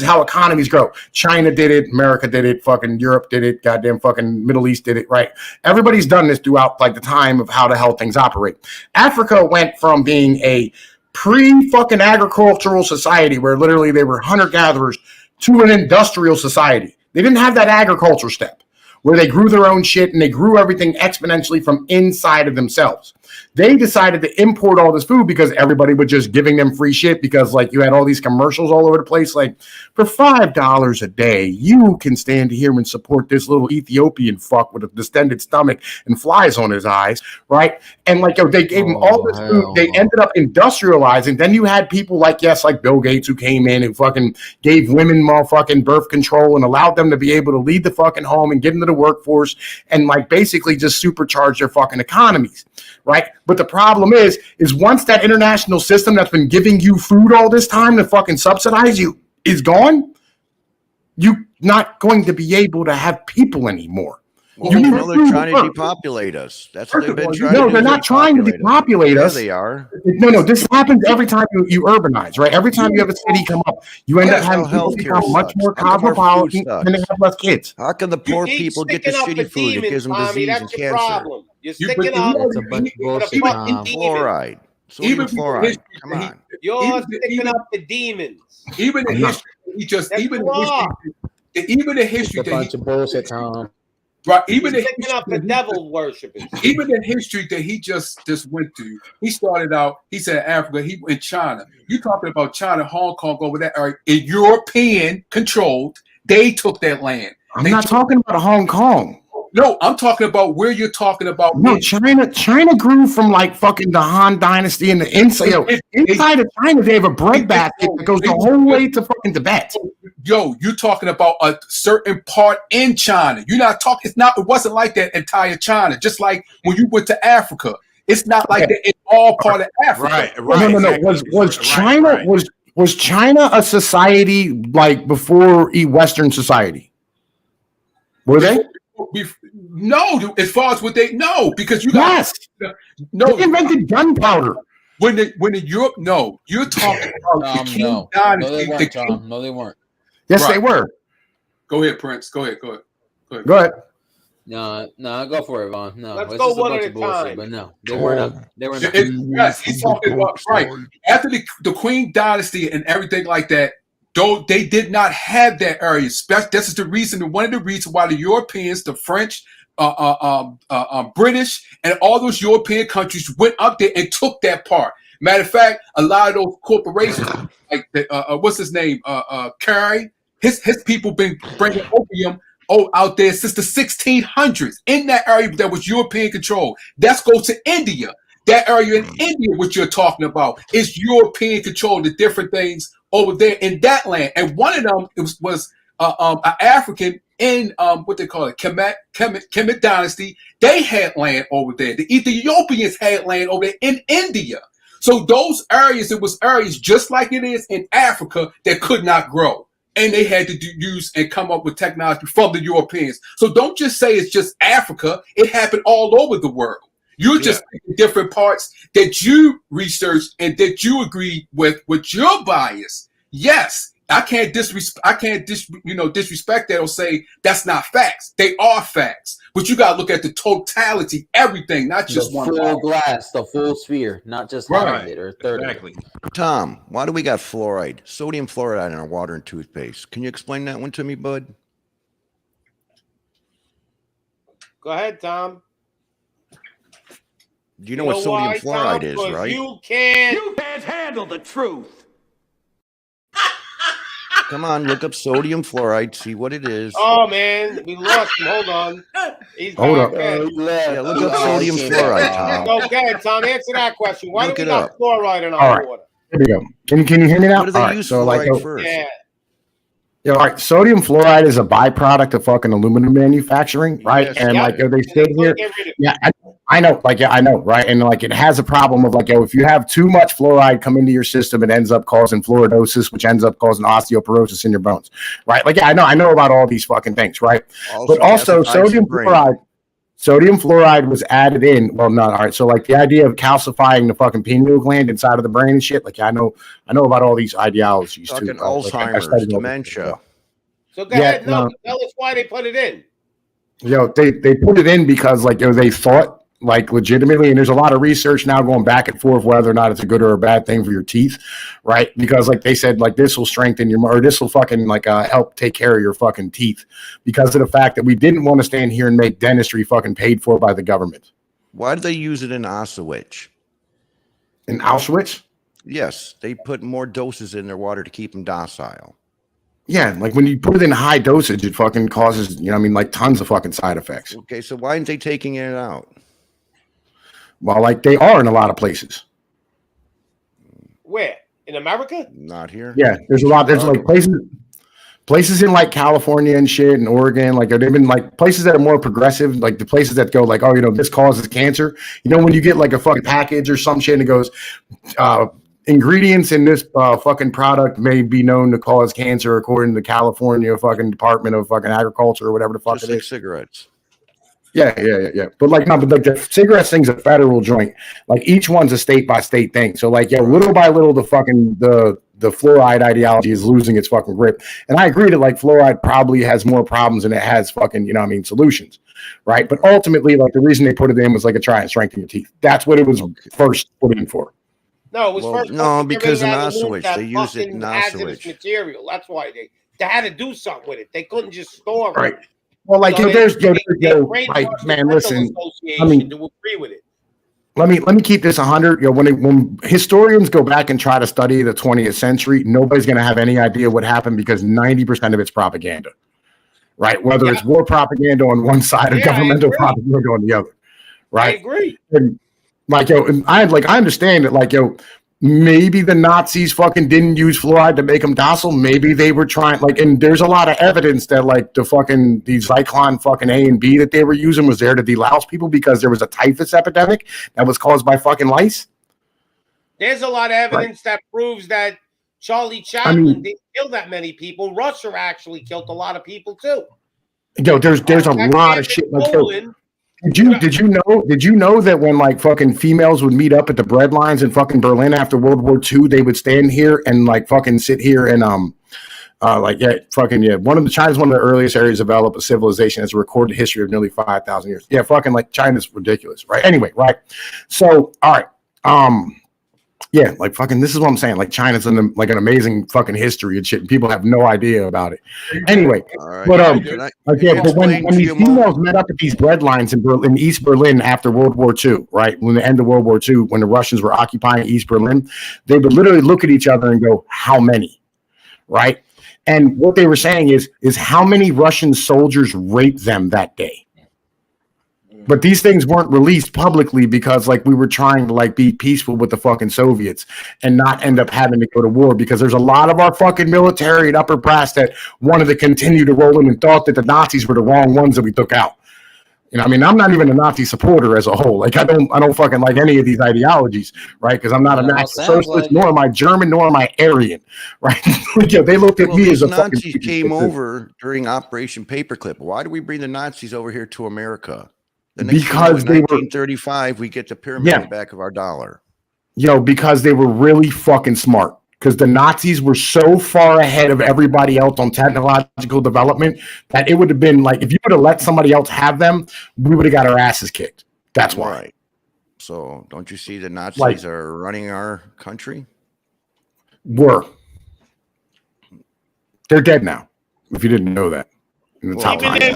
how economies grow. China did it, America did it, fucking Europe did it, goddamn fucking Middle East did it, right? Everybody's done this throughout the time of how the hell things operate. Africa went from being a pre-fucking agricultural society where literally they were hunter-gatherers to an industrial society. They didn't have that agriculture step where they grew their own shit and they grew everything exponentially from inside of themselves. They decided to import all this food because everybody was just giving them free shit because you had all these commercials all over the place. For $5 a day, you can stand here and support this little Ethiopian fuck with a distended stomach and flies on his eyes, right? And they gave him all this food. They ended up industrializing. Then you had people like Bill Gates who came in and fucking gave women motherfucking birth control and allowed them to be able to lead the fucking home and get into the workforce and basically just supercharge their fucking economies, right? But the problem is once that international system that's been giving you food all this time to fucking subsidize you is gone, you're not going to be able to have people anymore. Well, they're trying to depopulate us. That's what they've been trying to do. No, they're not trying to depopulate us. Yeah, they are. No, this happens every time you urbanize, right? Every time you have a city come up, you end up having people become much more cosmopolitan and they have less kids. How can the poor people get the shitty food? It gives them disease and cancer. You're sticking up. It's a bunch of bullshit. Fluoride. Sodium fluoride. Come on. You're sticking up the demons. Even the history It's a bunch of bullshit, Tom. Right, even the picking up the devil worshippers. Even the history that he just went to. He started out. He said Africa. He in China. You talking about China, Hong Kong over there? Are European controlled? They took that land. I'm not talking about Hong Kong. No, I'm talking about where you're talking about. No, China grew from fucking the Han Dynasty and the inside. Inside of China, they have a bread basket that goes the whole way to fucking Tibet. You're talking about a certain part in China. You're not talking. It wasn't like that entire China. Just like when you went to Africa, it's not like that in all part of Africa. Right. No. Was China a society before Western society? Were they? No, as far as what they know, because you got they invented gunpowder. When the Europe, no, you're talking about the King Dynasty. No, they weren't, Tom. No, they weren't. Yes, they were. Go ahead, Prince. Go ahead. No, go for it, Vaughn. No, let's it's go just one bunch at of a bullshit, time. but no, they were not. They were not. Yes, he's talking about right after the Queen Dynasty and everything like that. Though they did not have that area. This is the reason. One of the reasons why the Europeans, the French, British, and all those European countries went up there and took that part. Matter of fact, a lot of those corporations, like what's his name, Carey, his people been bringing opium out there since the 1600s in that area that was European control. Let's go to India. That area in India, what you're talking about, is European control. The different things over there in that land, and one of them was an African in what they call it, Kemet dynasty. They had land over there. The Ethiopians had land over there in India. So those areas, it was areas just like it is in Africa that could not grow. And they had to use and come up with technology from the Europeans. So don't just say it's just Africa. It happened all over the world. You're just picking different parts that you researched and that you agree with your bias. Yes, I can't disrespect that or say that's not facts. They are facts. But you got to look at the totality, everything, not just one full glass, the full sphere, not just half of it or a third of it. Tom, why do we got fluoride, sodium fluoride in our water and toothpaste? Can you explain that one to me, bud? Go ahead, Tom. You know what sodium fluoride is, right? You can't handle the truth. Come on, look up sodium fluoride, see what it is. Oh man, we lost him. Hold on. He's Hold up. Yeah, look up sodium fluoride, Tom. Go ahead, Tom. Answer that question. Why do we got fluoride in All our right. water? Here we go. Can you hear me now? What do they use fluoride first? Yeah. All right, sodium fluoride is a byproduct of fucking aluminum manufacturing, right? Yes. And like they said here, I know, right? And like it has a problem of like, if you have too much fluoride come into your system, it ends up causing fluoridosis, which ends up causing osteoporosis in your bones, right? Like, I know about all these fucking things, right? But also sodium fluoride was added in. Well, not all right. So like the idea of calcifying the fucking pineal gland inside of the brain and shit. Like I know about all these ideologies fucking too. Alzheimer's, dementia. So go ahead. No, tell us why they put it in. They put it in because like they thought like legitimately, and there's a lot of research now going back and forth whether or not it's a good or a bad thing for your teeth, right? Because like they said, like this will strengthen your, or this will fucking like help take care of your fucking teeth, because of the fact that we didn't want to stand here and make dentistry fucking paid for by the government. Why do they use it in Auschwitz? In Auschwitz? Yes, they put more doses in their water to keep them docile. Yeah, like when you put it in high dosage, it fucking causes, like tons of fucking side effects. Okay, so why aren't they taking it out? Well, like they are in a lot of places. Where? In America? Not here. Yeah, there's a lot. There's like places in like California and shit and Oregon. Like they've been like places that are more progressive, like the places that go like, oh, this causes cancer. When you get like a fucking package or some shit and it goes, ingredients in this fucking product may be known to cause cancer according to the California fucking Department of fucking Agriculture or whatever the fuck just it like is. Cigarettes. Yeah. But like the cigarette thing's a federal joint. Like each one's a state by state thing. So like, little by little, the fucking the fluoride ideology is losing its fucking grip. And I agree that like fluoride probably has more problems than it has fucking, solutions. Right. But ultimately, like the reason they put it in was like a try and strengthen your teeth. That's what it was first put in for. No, it was first. No, because in Auschwitz, they used it in Auschwitz. Material. That's why they had to do something with it. They couldn't just store it. Right. Well, like So there's like, man, listen. To agree with it. Let me keep this 100. When historians go back and try to study the 20th century, nobody's going to have any idea what happened because 90% of it's propaganda, right? Whether it's war propaganda on one side or governmental propaganda on the other, right? I agree. And I understand that maybe the Nazis fucking didn't use fluoride to make them docile. Maybe they were trying and there's a lot of evidence that the Zyklon fucking A and B that they were using was there to delouse people because there was a typhus epidemic that was caused by fucking lice. There's a lot of evidence that proves that Charlie Chaplin didn't kill that many people. Russia actually killed a lot of people too. There's a lot of shit Did you know that when fucking females would meet up at the bread lines in fucking Berlin after World War II, they would stand here and fucking sit here and China's one of the earliest areas developed a civilization has a recorded history of nearly 5,000 years. Yeah, fucking like China's ridiculous, right? Anyway, right. So, all right. Yeah, like fucking this is what I'm saying. Like China's an amazing fucking history and shit, and people have no idea about it. Anyway, right. but when these females met up at these breadlines in East Berlin after World War II, right? When the end of World War II, when the Russians were occupying East Berlin, they would literally look at each other and go, "How many?" Right? And what they were saying is how many Russian soldiers raped them that day. But these things weren't released publicly because like we were trying to like be peaceful with the fucking Soviets and not end up having to go to war, because there's a lot of our fucking military and upper brass that wanted to continue to roll in and thought that the Nazis were the wrong ones that we took out. You know, I mean, I'm not even a Nazi supporter as a whole. Like I don't fucking like any of these ideologies, right? Because I'm not a Nazi socialist, nor am I German, nor am I Aryan, right? They looked at me as a Nazis fucking came over during Operation Paperclip. Why do we bring the Nazis over here to America? Because they were 1935, we get the pyramid in the back of our dollar. Because they were really fucking smart. Because the Nazis were so far ahead of everybody else on technological development that it would have been like if you would have let somebody else have them, we would have got our asses kicked. That's why. Right. So don't you see the Nazis are running our country? They're dead now. If you didn't know that. There's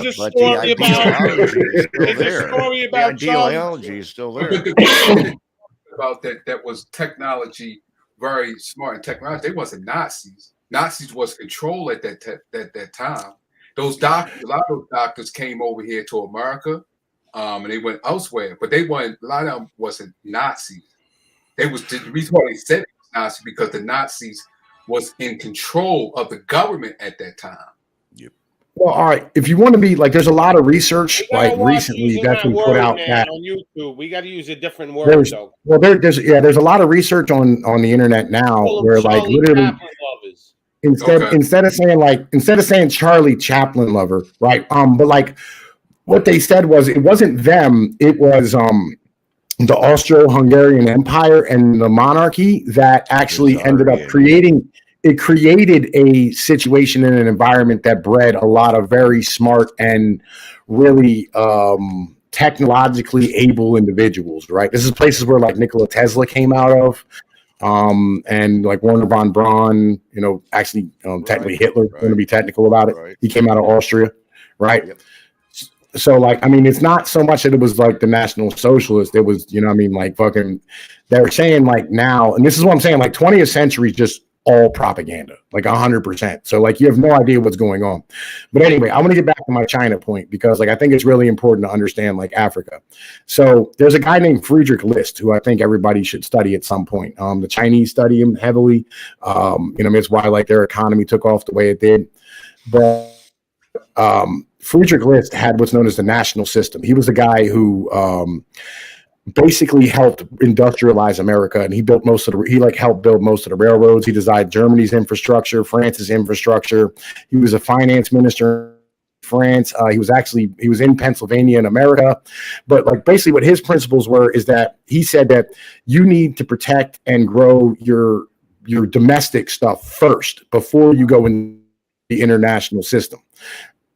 a story about ideology is still there. About that was technology, very smart in technology. They wasn't Nazis. Nazis was control at that time. Those doctors, a lot of those doctors came over here to America, and they went elsewhere. But they weren't. A lot of them wasn't Nazis. They was the reason why they said it was Nazi because the Nazis was in control of the government at that time. Well, all right. If you want to be like, there's a lot of research like recently that's been put out that on YouTube. We got to use a different word. There's a lot of research on the internet now where like literally instead of saying Charlie Chaplin lover, right? But like what they said was it wasn't them. It was the Austro-Hungarian Empire and the monarchy that actually ended up creating. It created a situation in an environment that bred a lot of very smart and really technologically able individuals, right? This is places where like Nikola Tesla came out of, and like Werner von Braun, actually technically Hitler, going to be technical about it. Right. He came out of Austria, right? Yep. So like, I mean, it's not so much that it was like the National Socialists. It was, like fucking, they're saying like now, and this is what I'm saying, like 20th century is just all propaganda, like 100%. So like you have no idea what's going on. But anyway, I want to get back to my China point because like I think it's really important to understand like Africa. So there's a guy named Friedrich List who I think everybody should study at some point. The Chinese study him heavily. It's why like their economy took off the way it did. But Friedrich List had what's known as the national system. He was the guy who basically helped industrialize America, and he helped build most of the railroads. He designed Germany's infrastructure, France's infrastructure. He was a finance minister in France. He was in Pennsylvania in America. But like basically what his principles were is that he said that you need to protect and grow your domestic stuff first before you go in the international system.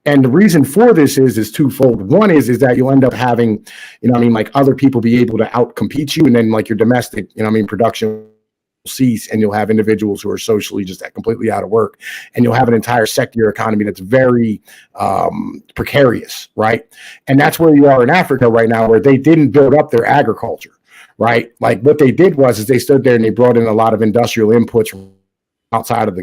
And the reason for this is twofold. One is that you'll end up having, like other people be able to outcompete you. And then like your domestic, production will cease, and you'll have individuals who are socially just completely out of work. And you'll have an entire sector of your economy that's very precarious, right? And that's where you are in Africa right now, where they didn't build up their agriculture, right? Like what they did was they stood there and they brought in a lot of industrial inputs from outside of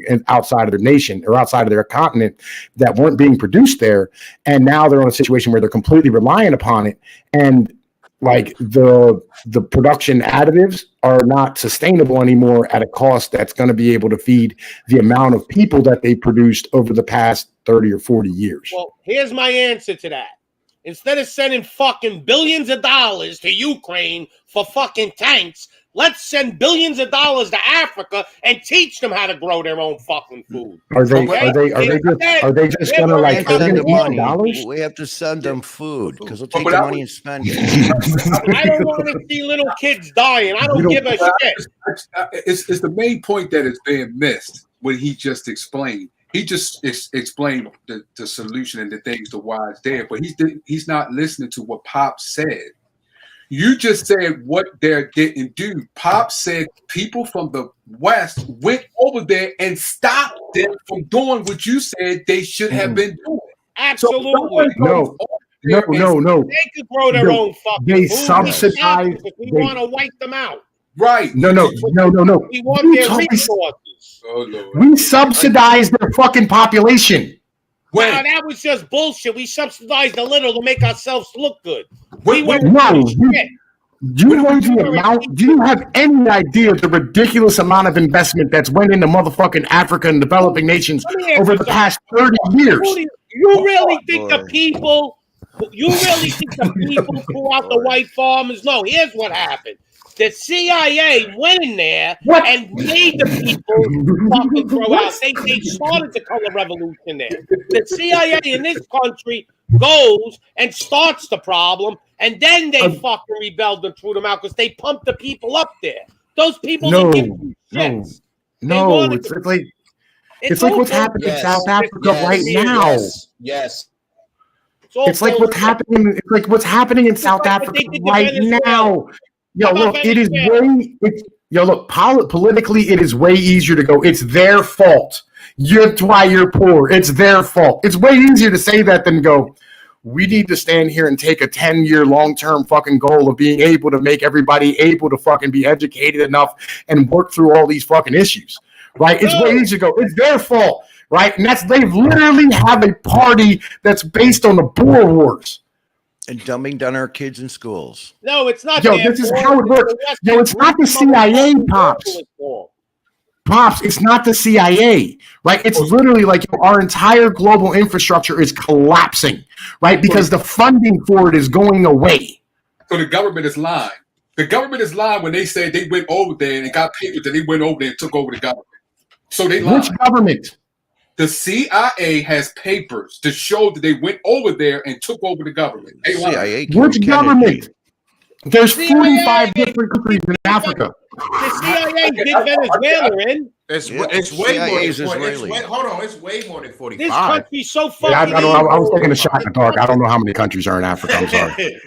their nation or outside of their continent that weren't being produced there, and now they're in a situation where they're completely reliant upon it, and like the production additives are not sustainable anymore at a cost that's going to be able to feed the amount of people that they produced over the past 30 or 40 years. Well, here's my answer to that. Instead of sending fucking billions of dollars to Ukraine for fucking tanks, let's send billions of dollars to Africa and teach them how to grow their own fucking food. Are they just gonna like send them money? We have to send them food because we'll take the money and spend it. I don't want to see little kids dying. I don't give a shit. It's the main point that is being missed what he just explained. he just explained the solution and the things, the whys there, but he's not listening to what Pop said. You just said what they didn't do. Pop said people from the West went over there and stopped them from doing what you said they should have been doing. Absolutely. No. They could grow their own fucking food. They subsidize. We want to wipe them out. Right. No. We want their resources. Oh, Lord. We subsidize their fucking population. Wow, that was just bullshit. We subsidized a little to make ourselves look good. Do you have any idea the ridiculous amount of investment that's went into motherfucking Africa and developing nations over the past 30 years? You really think the people threw out the white farmers? No, here's what happened. The CIA went in there and made the people fucking throw out. They started the color revolution there. The CIA in this country goes and starts the problem, and then they fucking rebelled and threw them out because they pumped the people up there. Those people didn't give two shits. It's like what's happening in South Africa right now. Yes. It's like what's happening. It's like what's happening in South Africa right now. Politically, it is way easier to go, it's their fault. That's why you're poor. It's their fault. It's way easier to say that than go, we need to stand here and take a 10-year long-term fucking goal of being able to make everybody able to fucking be educated enough and work through all these fucking issues. Right? It's way easier to go, it's their fault. Right? And they literally have a party that's based on the Boer Wars. And dumbing down our kids in schools. No, it's not. This is how it works. It's not the CIA, Pops. Pops, it's not the CIA, right? It's literally like our entire global infrastructure is collapsing, right? Because the funding for it is going away. So the government is lying. The government is lying when they said they went over there and got papers that they went over there and took over the government. So they lied. Which government? The CIA has papers to show that they went over there and took over the government. CIA Which government? There's 45 different countries in Africa. The CIA did Venezuela in. It's way more than 40. Hold on, it's way more than 45. This country's so fucking. Yeah, I was taking a shot in the dark. I don't know how many countries are in Africa. I'm sorry. The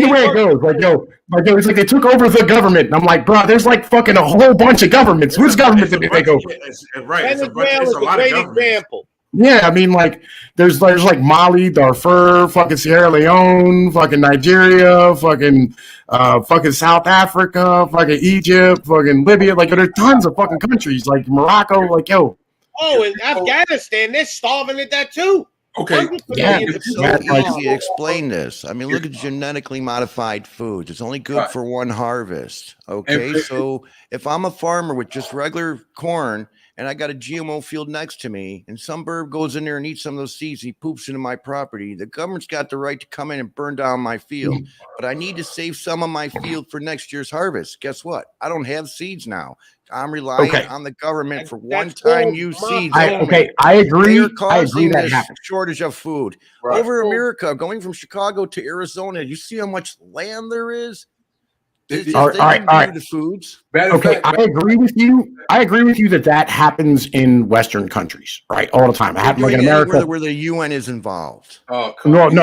way it goes, it's like they took over the government. And I'm like, bro, there's like fucking a whole bunch of governments. Which government did they take over? Venezuela is a great example. Yeah, I mean, like, there's like Mali, Darfur, fucking Sierra Leone, fucking Nigeria, fucking South Africa, fucking Egypt, fucking Libya. Like, there's tons of fucking countries, like Morocco, like, yo. Oh, and Afghanistan, they're starving at that too. Okay. Yeah, it's so easy to explain this. I mean, look at genetically modified foods. It's only good for one harvest. Okay, so if I'm a farmer with just regular corn, and I got a GMO field next to me, and some bird goes in there and eats some of those seeds, he poops into my property, the government's got the right to come in and burn down my field. But I need to save some of my field for next year's harvest. Guess what? I don't have seeds now. I'm relying on the government for one-time use seeds. I agree. They're causing this happen. shortage of food. Over America, going from Chicago to Arizona, you see how much land there is? All right. The foods. Okay, I agree with you. I agree with you that happens in Western countries, right? All the time. It happens like in America where the UN is involved. No,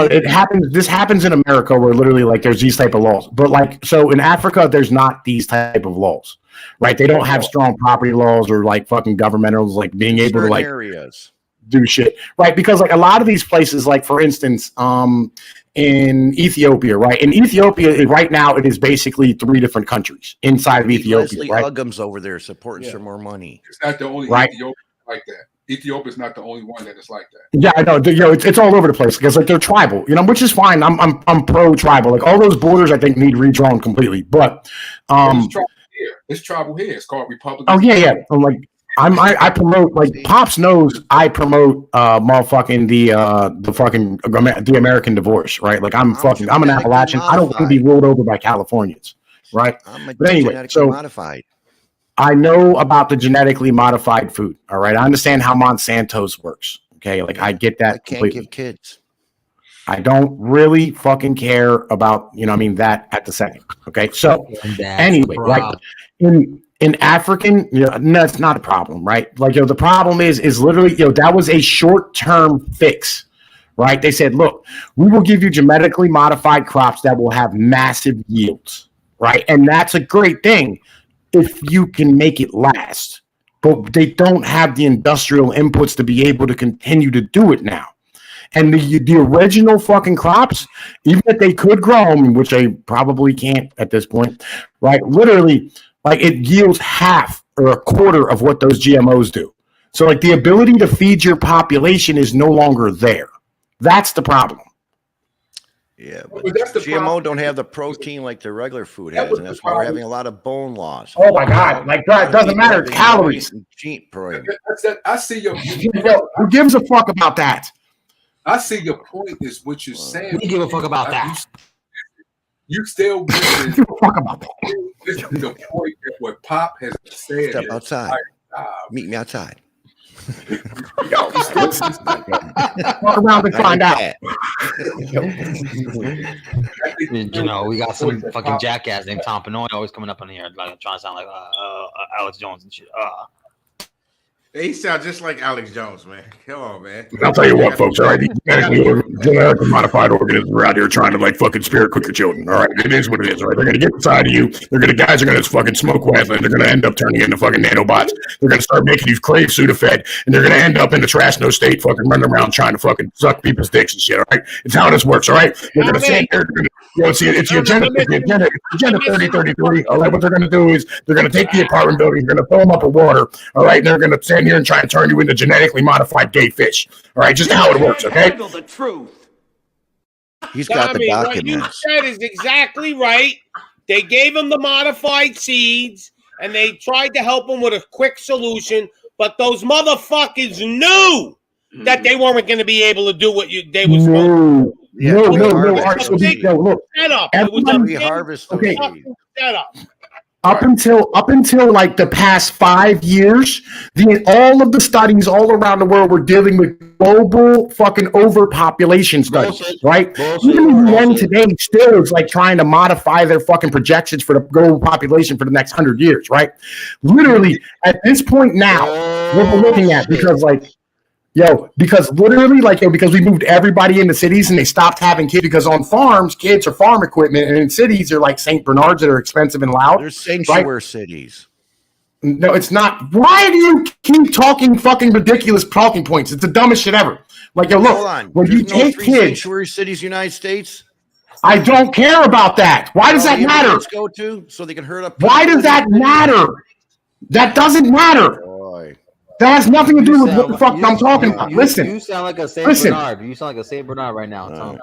it happens. This happens in America where literally like there's these type of laws. But like so in Africa, there's not these type of laws, right? They don't have strong property laws or like fucking governmentals like being able to like areas do shit, right? Because like a lot of these places, like for instance, in Ethiopia, right? In Ethiopia, right now, it is basically 3 different countries inside of Ethiopia. Leslie Uggams over there supporting some more money. It's not the only Ethiopia like that. Ethiopia is not the only one that is like that. Yeah, I know. It's all over the place because like they're tribal, which is fine. I'm pro tribal. Like all those borders, I think need redrawn completely. But it's tribal here. It's called Republic. Oh yeah. I'm like. I promote like Pops knows I promote motherfucking the American divorce, right? Like I'm an Appalachian. I don't want to be ruled over by Californians, right? But anyway, so modified. I know about the genetically modified food. All right, I understand how Monsanto's works. Okay, like I get that. I can't completely. give kids. I don't really fucking care about that at the second. Okay, so anyway, like in in African, that's not a problem, right? Like, the problem is literally, that was a short-term fix, right? They said, look, we will give you genetically modified crops that will have massive yields, right? And that's a great thing if you can make it last. But they don't have the industrial inputs to be able to continue to do it now. And the original fucking crops, even if they could grow them, which they probably can't at this point, right? Literally, like, it yields half or a quarter of what those GMOs do. So, like, the ability to feed your population is no longer there. That's the problem. Yeah, but GMO don't have the protein like the regular food has, and that's why we're having a lot of bone loss. Oh my God! Like, God, it doesn't matter. Calories. I see your. Who gives a fuck about that? I see your point. Is what you're saying. We give a fuck about that. You still give a fuck about that. This is the point that what Pop has said. Step outside. Meet me outside. Walk around and find out. We got some fucking jackass named Tom Pinoy always coming up in here, like trying to sound like Alex Jones and shit. He sound just like Alex Jones, man. Come on, man. I'll tell you what, folks. All right, these genetically modified organisms are out here trying to like fucking spirit cook your children. All right, it is what it is. All right, they're gonna get inside of you. Guys are gonna fucking smoke wet, and they're gonna end up turning into fucking nanobots. They're gonna start making you crave Sudafed, and they're gonna end up in the trash no state, fucking running around trying to fucking suck people's dicks and shit. All right, it's how this works. All right, they're gonna sit there. It's the agenda 3033. All right, what they're gonna do is they're gonna take the apartment buildings, they're gonna fill them up with water. All right, and they're gonna stand here and try and turn you into genetically modified gay fish. All right, just how it works, okay? Handle the truth. He's got the documents. What you said is exactly right. They gave him the modified seeds, and they tried to help him with a quick solution, but those motherfuckers knew that they weren't going to be able to do what they were supposed to do. No. Look. Setup. It was a big harvest. setup. Up until like the past 5 years, all of the studies all around the world were dealing with global fucking overpopulation studies, right? Even the UN today still is like trying to modify their fucking projections for the global population for the next 100 years, right? Literally, at this point now, what we're looking at, because we moved everybody into cities and they stopped having kids, because on farms, kids are farm equipment, and in cities they're like St. Bernards that are expensive and loud. They're sanctuary cities. No, it's not. Why do you keep talking fucking ridiculous talking points? It's the dumbest shit ever. Like, look, hold on. When you take kids, sanctuary cities, United States. I don't care about that. Why does that matter? Let's go to so they can hurt up. Why does that matter? That doesn't matter. Boy. That has nothing to do with what the fuck I'm talking about. Listen. You sound like a Saint Bernard. You sound like a Saint Bernard right now.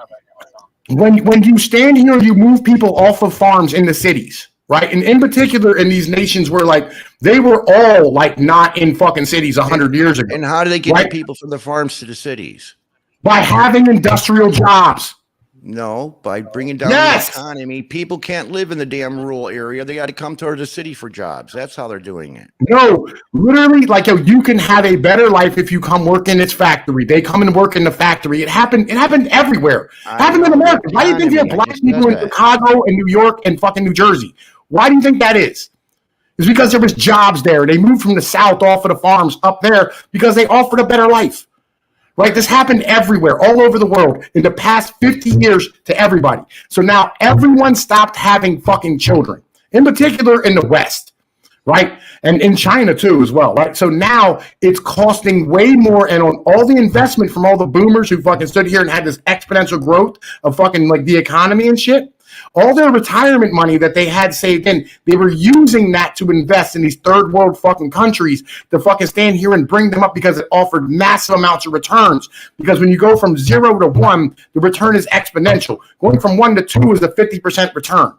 When you stand here, you move people off of farms into cities, right? And in particular, in these nations where like they were all like not in fucking cities 100 years ago. And how do they get the people from the farms to the cities? By having industrial jobs. No, by bringing down the economy. People can't live in the damn rural area. They got to come towards the city for jobs. That's how they're doing it. No, literally, like, you can have a better life if you come work in its factory. They come and work in the factory. It happened everywhere. It happened in America. Why do you think you have black people in Chicago and New York and fucking New Jersey? Why do you think that is? It's because there was jobs there. They moved from the South off of the farms up there because they offered a better life. Right? This happened everywhere, all over the world, in the past 50 years to everybody. So now everyone stopped having fucking children, in particular in the West, right? And in China too as well, right? So now it's costing way more, and on all the investment from all the boomers who fucking stood here and had this exponential growth of fucking like the economy and shit, all their retirement money that they had saved in, they were using that to invest in these third world fucking countries to fucking stand here and bring them up because it offered massive amounts of returns. Because when you go from 0 to 1, the return is exponential. Going from 1 to 2 is a 50% return.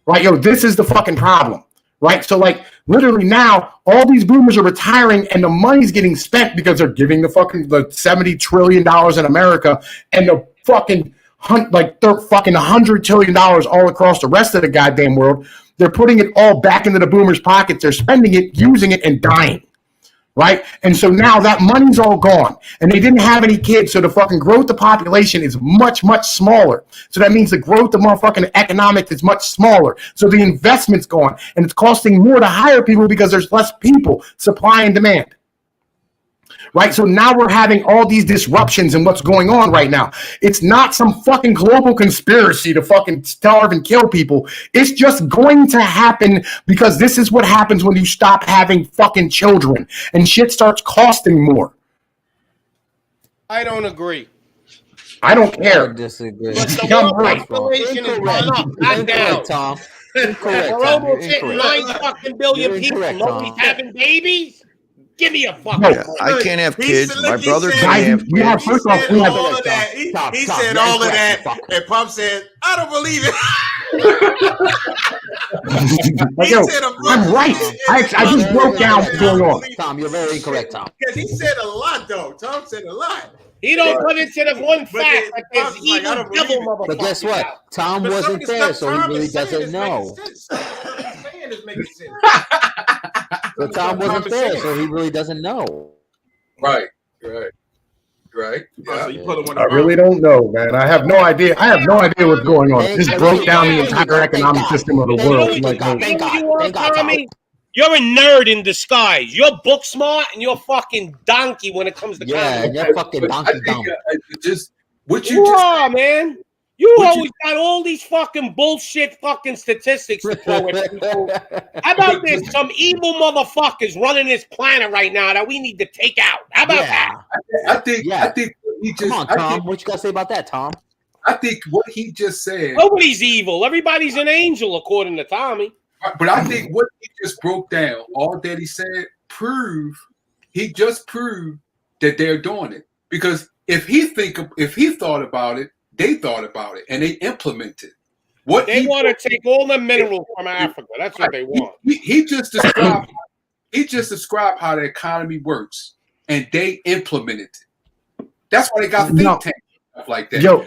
Right? This is the fucking problem. Right? So like literally now all these boomers are retiring and the money's getting spent because they're giving the $70 trillion in America and the fucking they're fucking $100 trillion all across the rest of the goddamn world. They're putting it all back into the boomers' pockets. They're spending it, using it, and dying. right? And so now that money's all gone, and they didn't have any kids, so the fucking growth of population is much, much smaller. So that means the growth of motherfucking economics is much smaller. So the investment's gone, and it's costing more to hire people because there's less people, supply and demand. Right, so now we're having all these disruptions in what's going on right now. It's not some fucking global conspiracy to fucking starve and kill people. It's just going to happen because this is what happens when you stop having fucking children and shit starts costing more. I don't agree. I don't care. I disagree. But the world population is gone up, not down. Tom. We're almost hitting 9 fucking billion people. Nobody's having babies. Give me a fucking break. I can't have kids. My brother can't have kids. He said all of that. He said all of that. And Pump said, I don't believe it. I'm right. I just broke down what's going on. Tom, you're very incorrect, Tom. Because he said a lot, though. Tom said a lot. He don't put into the one fact that there's evil devil motherfuckers. But guess what? Tom wasn't there, so he really doesn't know. But Tom wasn't there, so he really doesn't know. Right. Yeah. I really don't know, man. I have no idea. What's going on. This broke down the entire economic system of the world. Thank God, Tommy. You're a nerd in disguise. You're book smart and you're fucking donkey when it comes to comedy. You're fucking donkey dumb. Man. You always got all these fucking bullshit fucking statistics to throw at people. How about there's some evil motherfuckers running this planet right now that we need to take out? How about that? I think he just. Come on, Tom. What you got to say about that, Tom? I think what he just said. Nobody's evil. Everybody's an angel, according to Tommy. But I think what he just broke down, all that he said, he just proved that they're doing it. Because if he thought about it, they thought about it and they implemented what they want to take all the minerals from Africa. That's what they want. He just described how the economy works and they implemented it. That's why they got think tanks stuff like that. All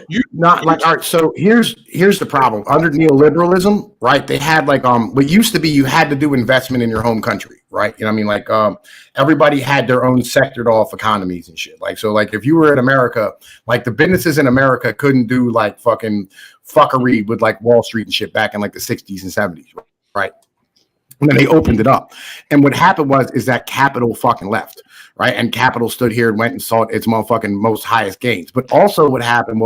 right. So here's the problem. Under neoliberalism, right? They had what used to be you had to do investment in your home country, right? You know what I mean? Everybody had their own sectored off economies and shit. If you were in America, the businesses in America couldn't do fucking fuckery with Wall Street and shit back in the 60s and 70s, right? And then they opened it up. And what happened is that capital fucking left, right? And capital stood here and went and sought its motherfucking most highest gains. But also what happened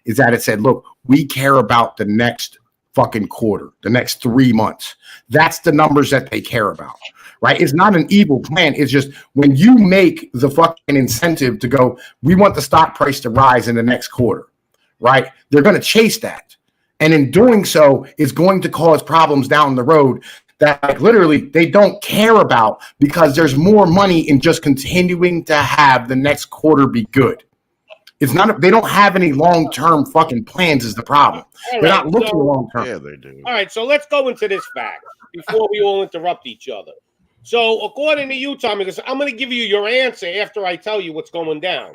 is that it said, look, we care about the next fucking quarter, the next 3 months. That's the numbers that they care about, right? It's not an evil plan. It's just when you make the fucking incentive to go, we want the stock price to rise in the next quarter, right? They're going to chase that. And in doing so, it's going to cause problems down the road that literally they don't care about because there's more money in just continuing to have the next quarter be good. It's not. They don't have any long-term fucking plans is the problem. They're not looking long-term. Yeah, they do. All right, so let's go into this fact before we all interrupt each other. So according to you, Tommy, because I'm going to give you your answer after I tell you what's going down.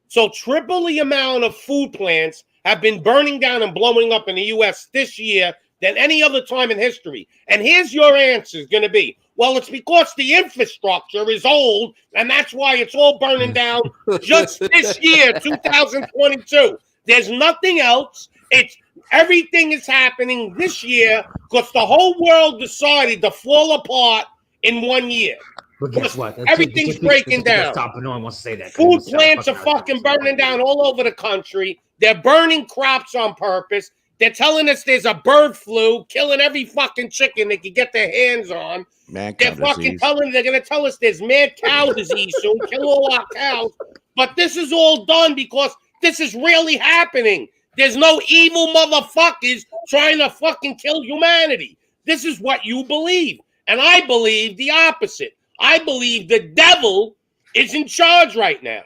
So triple the amount of food plants have been burning down and blowing up in the U.S. this year than any other time in history. And here's your answer is going to be, well, it's because the infrastructure is old, and that's why it's all burning down just this year, 2022. There's nothing else. It's everything is happening this year because the whole world decided to fall apart in 1 year. But guess what? Everything's breaking down. No one wants to say that. Food plants are fucking burning down all over the country. They're burning crops on purpose. They're telling us there's a bird flu killing every fucking chicken they can get their hands on. They're going to tell us there's mad cow disease soon, kill all our cows. But this is all done because this is really happening. There's no evil motherfuckers trying to fucking kill humanity. This is what you believe. And I believe the opposite. I believe the devil is in charge right now.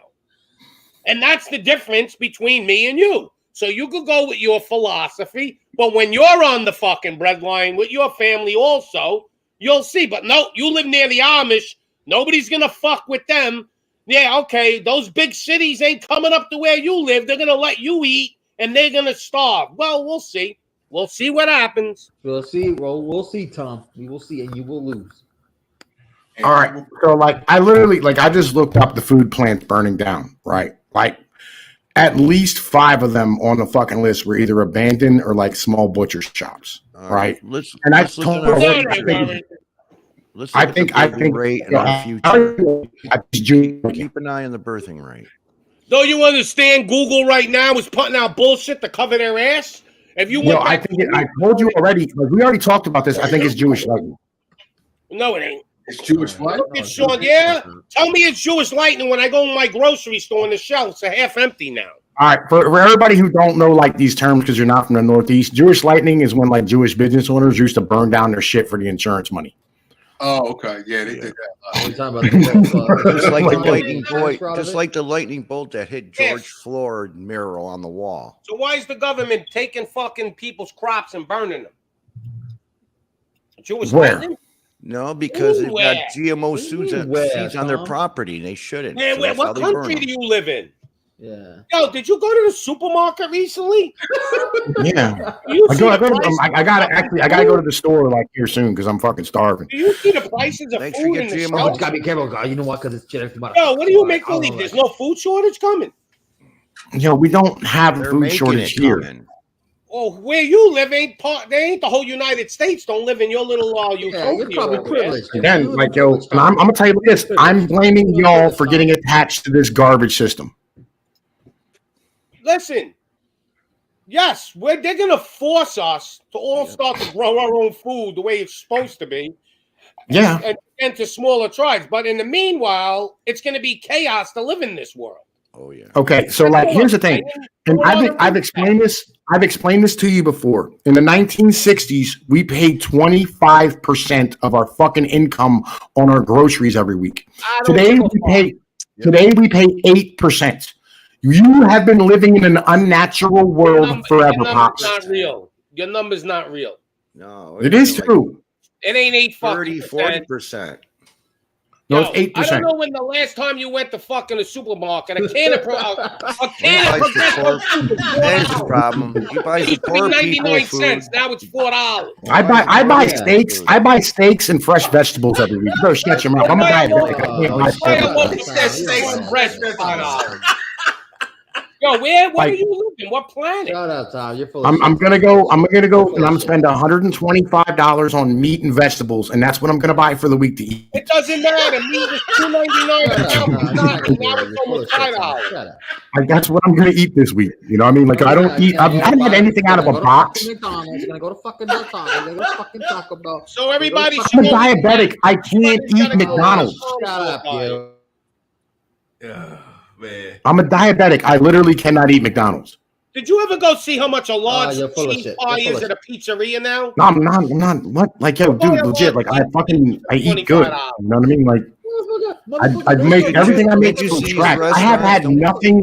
And that's the difference between me and you. So you could go with your philosophy, but when you're on the fucking breadline with your family also, you'll see. But no, you live near the Amish. Nobody's going to fuck with them. Yeah, okay, those big cities ain't coming up to where you live. They're going to let you eat, and they're going to starve. Well, we'll see. We'll see what happens. We'll see. Well, we'll see, Tom. We will see, and you will lose. All right. So like I literally like I just looked up the food plants burning down, right? Like at least 5 of them on the fucking list were either abandoned or like small butcher shops, right? Let's I listen told to our her future. Let's I look at think the global rate in our future. Keep an eye on the birthing rate. Don't you understand? Google right now is putting out bullshit to cover their ass. If you went I think I told you already. Like, we already talked about this. I think it's Jewish lightning. No, it ain't. It's Jewish what? It's Sean, yeah. Tell me it's Jewish lightning when I go in my grocery store and the shelves are half empty now. All right, for everybody who don't know like these terms because you're not from the Northeast, Jewish lightning is when like Jewish business owners used to burn down their shit for the insurance money. Oh, okay, yeah, they did that. Just like the lightning bolt, just like the lightning bolt that hit George Floyd mural on the wall. So why is the government taking fucking people's crops and burning them? Jewish lightning? No, because they've got GMO seeds on their property. They shouldn't. Man, so what country do you live in? Yeah. Yo, did you go to the supermarket recently? Yeah. I gotta go to the store like here soon because I'm fucking starving. Do you see the prices of food in the store? You gotta be careful, guy. You know what? Because it's shit. Yo, what do you make believe? There's no food shortage coming. Yo, we don't have a food shortage here. Oh, where you live ain't they ain't the whole United States. Don't live in your little you're probably privileged. Again, like yo, I'm gonna tell you this. I'm blaming y'all for getting attached to this garbage system. Listen, yes, they're going to force us to all start to grow our own food the way it's supposed to be. Yeah. And to smaller tribes. But in the meanwhile, it's going to be chaos to live in this world. Oh, yeah. Okay, so like here's the thing. And I've explained this. I've explained this to you before. In the 1960s, we paid 25% of our fucking income on our groceries every week. Today we pay 8%. You have been living in an unnatural world forever, Pops. Your number's not real. Your number's not real. No. It is true. It ain't 40%. No, it's 8%. I don't know when the last time you went to fucking a supermarket. A can of Progresso food was $4. There's the problem. You buy it used to be 99 cents. Now it's $4. I buy steaks. I buy steaks and fresh vegetables every week. You better shut your mouth. I'm a diabetic. I can't buy steaks and fresh $5. Yo, where are you living? What planet? Shut up, Tom. You're full of I'm gonna go and I'm gonna spend $125 on meat and vegetables, and that's what I'm gonna buy for the week to eat. It doesn't matter. Meat is $2.99 now it's almost $5. That's what I'm gonna eat this week. You know what I mean? Like I don't eat. I haven't had anything out of a box. McDonald's. Gonna go to fucking McDonald's. Gonna go to fucking Taco Bell. So everybody, I'm a diabetic. I can't eat McDonald's. Shut up, you. Yeah. Man. I'm a diabetic. I literally cannot eat McDonald's. Did you ever go see how much a large cheese pie is at a pizzeria now? No, I'm not. What? Like, yo, dude, legit. Like, I eat good. You know what I mean? Like, I make everything I make from scratch. I have had nothing.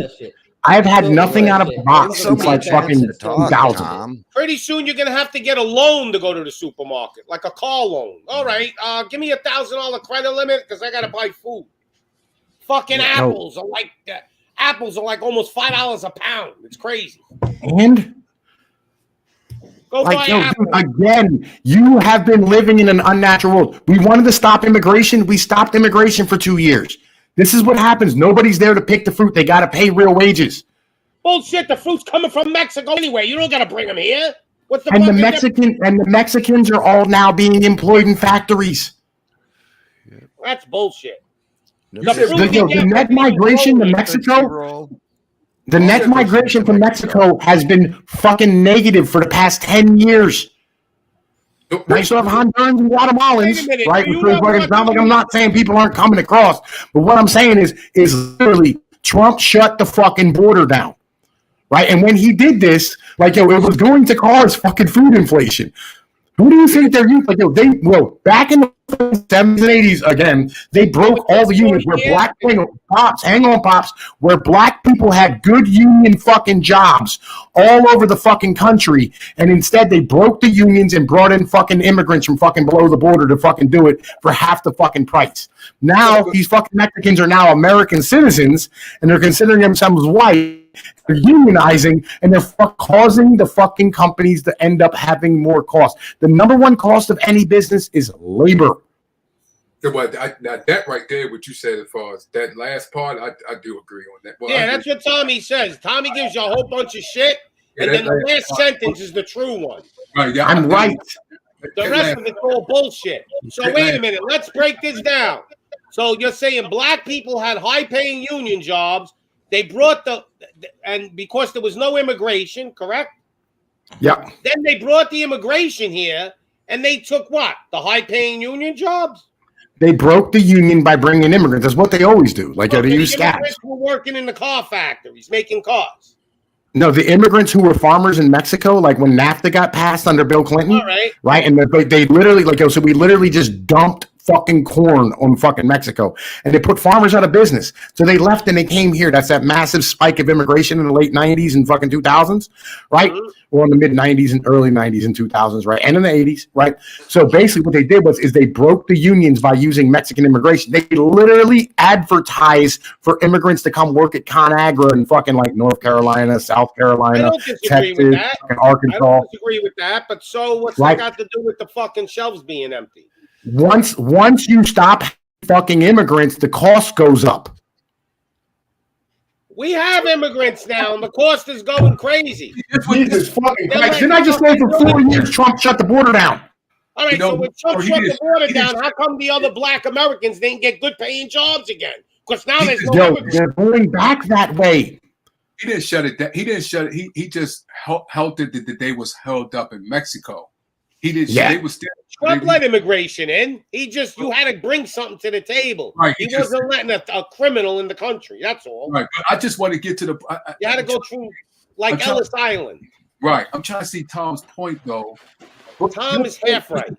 I have had nothing out of the box since like fucking 2000. Pretty soon you're gonna have to get a loan to go to the supermarket, like a car loan. All right, give me $1,000 credit limit because I gotta buy food. Fucking apples are like that. Apples are like almost $5 a pound. It's crazy. And go like, buy dude, again, you have been living in an unnatural world. We wanted to stop immigration. We stopped immigration for 2 years. This is what happens. Nobody's there to pick the fruit. They got to pay real wages. Bullshit. The fruit's coming from Mexico anyway. You don't got to bring them here. What's the and the Mexicans are all now being employed in factories. That's bullshit. The net migration to Mexico, the net migration from Mexico has been fucking negative for the past 10 years. I still have Hondurans and Guatemalans, right? It's not like I'm not saying people aren't coming across, but what I'm saying is literally Trump shut the fucking border down, right? And when he did this, like, yo, it was going to cause fucking food inflation. Who do you think they're using? Like, yo, back in the 70s and 80s, again, they broke all the unions where where black people had good union fucking jobs all over the fucking country. And instead they broke the unions and brought in fucking immigrants from fucking below the border to fucking do it for half the fucking price. Now these fucking Mexicans are now American citizens and they're considering themselves white. They're unionizing and they're causing the fucking companies to end up having more cost. The number one cost of any business is labor. But that right there, what you said as far as that last part, I do agree on that. Well, yeah, that's what Tommy says. Tommy gives you a whole bunch of shit, and then the last sentence is the true one. Right, yeah, I'm right. The rest of it's all bullshit. So wait a minute. Let's break this down. So you're saying black people had high-paying union jobs. They brought and because there was no immigration, correct? Yeah. Then they brought the immigration here, and they took what? The high-paying union jobs? They broke the union by bringing immigrants. That's what they always do. Like they use scabs. Who were working in the car factories, making cars. No, the immigrants who were farmers in Mexico, like when NAFTA got passed under Bill Clinton, right? And they literally, like, so we literally just dumped fucking corn on fucking Mexico, and they put farmers out of business. So they left and they came here. That's that massive spike of immigration in the late 90s and fucking 2000s, right? Or in the mid 90s and early 90s and 2000s, right? And in the 80s, right? So basically what they did is they broke the unions by using Mexican immigration. They literally advertised for immigrants to come work at ConAgra in fucking like North Carolina, South Carolina, Texas, Arkansas. I don't disagree with that, but so what's that got to do with the fucking shelves being empty? Once you stop fucking immigrants, the cost goes up. We have immigrants now, and the cost is going crazy. Jesus fucking Christ. Didn't I just say for 4 years Trump shut the border down? All right, so when Trump shut the border down, how come the other black Americans didn't get good paying jobs again? Because now there's no immigrants. They're going back that way. He didn't shut it down. He didn't shut it. He just held it that they was held up in Mexico. He didn't. Yeah. They was still. Trump let immigration in. You had to bring something to the table. Right. He wasn't letting a criminal in the country. That's all. Right. But I just want to get to the. You had to go through like Ellis Island. Right. I'm trying to see Tom's point though. Tom is half right.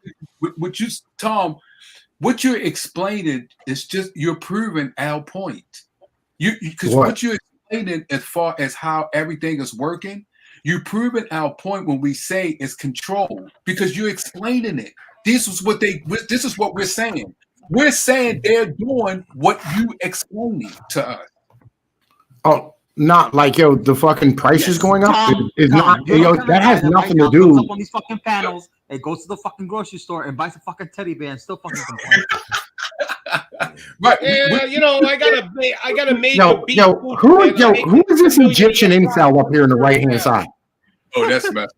Tom, what you're explaining is just you're proving our point. Because what you're explaining as far as how everything is working. You're proving our point when we say it's control because you're explaining it. This is what we're saying. We're saying they're doing what you explaining to us. Oh, not like the fucking price is going up. It's not that has nothing to do on these fucking panels. It goes to the fucking grocery store and buys a fucking teddy bear and still fucking complains. Right. Yeah, I gotta make who is this Egyptian incel up here in the right hand side? Oh, that's not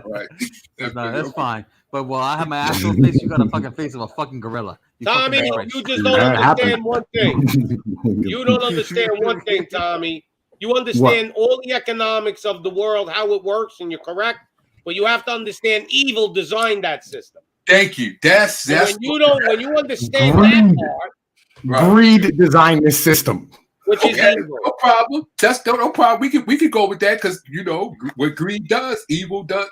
right. That's fine. But I have my actual face. You got a fucking face of a fucking gorilla. Tommy, you just don't understand one thing. You don't understand one thing, Tommy. You understand all the economics of the world, how it works, and you're correct. But you have to understand evil designed that system. Thank you. That's when you understand that part. Greed designed this system. Which is evil. No problem. That's no problem. We could go with that because what greed does, evil does.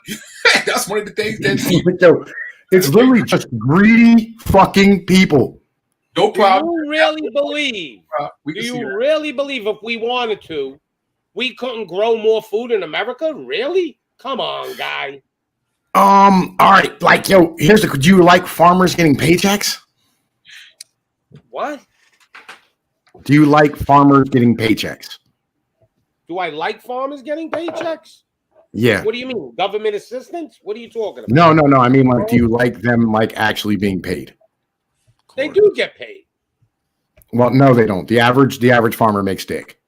That's one of the things that it's literally just greedy fucking people. No problem. Do you really believe? Really believe if we wanted to, we couldn't grow more food in America? Really? Come on, guy. All right. Do you like farmers getting paychecks? What? Do you like farmers getting paychecks? Do I like farmers getting paychecks? Yeah. What do you mean? Government assistance? What are you talking about? No. I mean, do you like them actually being paid? They do get paid. Well, no, they don't. The average farmer makes dick.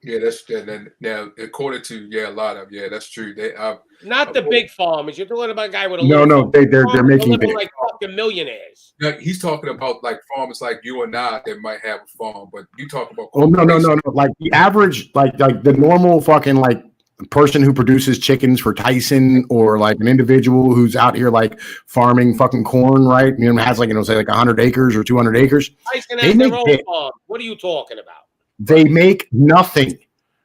Yeah, that's now according to a lot of that's true. Not the big farmers. You're talking about a guy with a they're making big. Like fucking millionaires. No, he's talking about like farmers like you and I that might have a farm, but you talk about. Oh no! Like the average, like the normal fucking like person who produces chickens for Tyson, or like an individual who's out here like farming fucking corn, right? Has say like 100 acres or 200 acres. Tyson has their own farm. What are you talking about? They make nothing,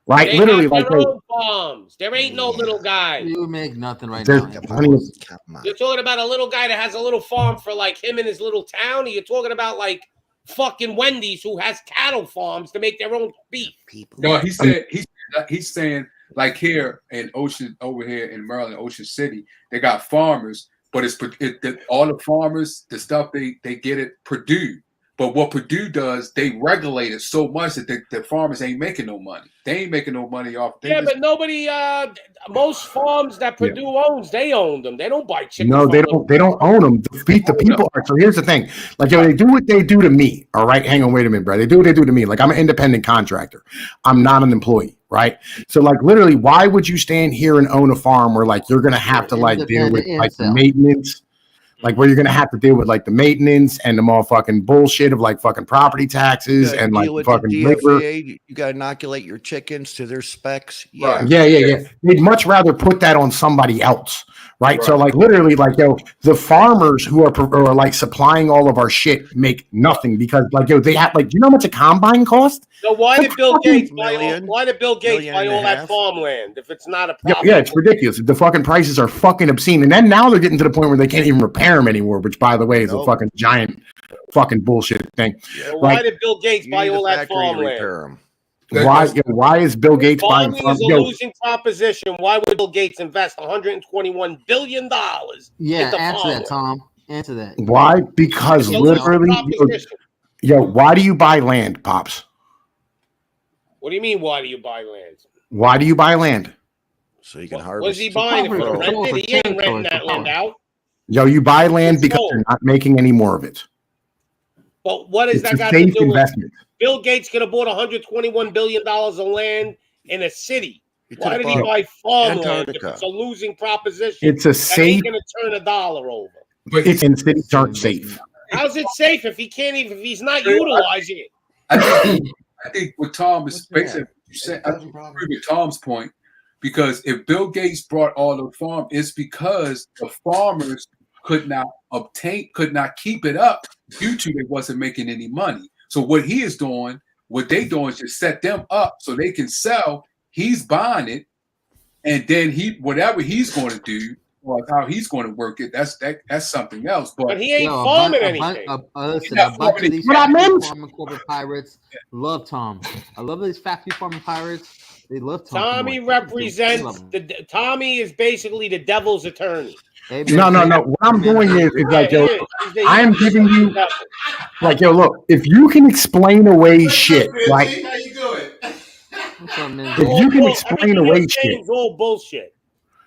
right? They literally, have their own farms. There ain't no little guy. You make nothing right now. You're talking about a little guy that has a little farm for like him in his little town. Or you're talking about like fucking Wendy's who has cattle farms to make their own beef. No, he's saying like here in over here in Maryland, Ocean City, they got farmers, but all the farmers, the stuff they get it Purdue. But what Purdue does, they regulate it so much that the farmers ain't making no money. They ain't making no money off. But nobody. Most farms that Purdue owns, they own them. They don't buy chicken. No, they don't. They don't own them. The people are. So here's the thing. Like, they do what they do to me. All right, hang on, wait a minute, bro. They do what they do to me. Like, I'm an independent contractor. I'm not an employee, right? So, like, literally, why would you stand here and own a farm where, like, you're gonna have to like deal with like the maintenance? Like, where you're gonna have to deal with like the maintenance and the motherfucking bullshit of like fucking property taxes and like fucking labor. You gotta inoculate your chickens to their specs. Yeah. They'd much rather put that on somebody else, right? So like literally, like the farmers who are like supplying all of our shit make nothing because like they have like, you know how much a combine cost? So why did Bill Gates buy all that farmland if it's not a problem? Yeah, it's ridiculous. The fucking prices are fucking obscene, and then now they're getting to the point where they can't even repair them anymore. Which, by the way, is a fucking giant fucking bullshit thing. So why did Bill Gates buy all that farmland? Why is Bill Gates buying farmland? Is a losing proposition. Why would Bill Gates invest $121 billion? Yeah, answer that, Tom. Answer that. Why? Because literally, why do you buy land, Pops? What do you mean? Why do you buy land? Why do you buy land? So you can harvest. Was he buying it for rented? He ain't renting that land out. You buy land because you're not making any more of it. But what is that got to do investment? With Bill Gates could have bought $121 billion of land in a city. Why did he buy farmland if it's a losing proposition? It's a safe. He's going to turn a dollar over. But it's in cities aren't safe. How's it safe if if he's not utilizing it? I think what Tom is basically saying, I agree with Tom's point, because if Bill Gates brought all the farm, it's because the farmers could not keep it up due to they wasn't making any money. So what they doing is just set them up so they can sell. He's buying it, and then whatever he's going to do, or how he's going to work it, that's something else. But he ain't farming anything. A bunch of these farming corporate pirates love Tom. I love these factory farming pirates. They love Tom. Tommy is basically the devil's attorney. No. What I'm doing is like, I am giving you, like, look, if you can explain away shit, right? How you doing? If you can explain away shit, it's all bullshit.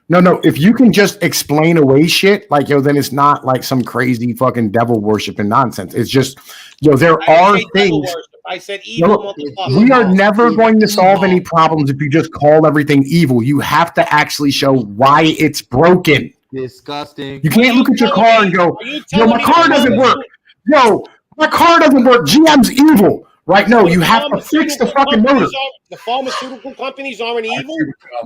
No. If you can just explain away shit, like, then it's not like some crazy fucking devil worshiping nonsense. It's just, there are things. I said evil. We are never going to solve any problems if you just call everything evil. You have to actually show why it's broken. Disgusting. You can't look at your car and go, my car doesn't work. My car doesn't work. GM's evil. Right? No, you have to fix the fucking motor. The pharmaceutical companies aren't evil?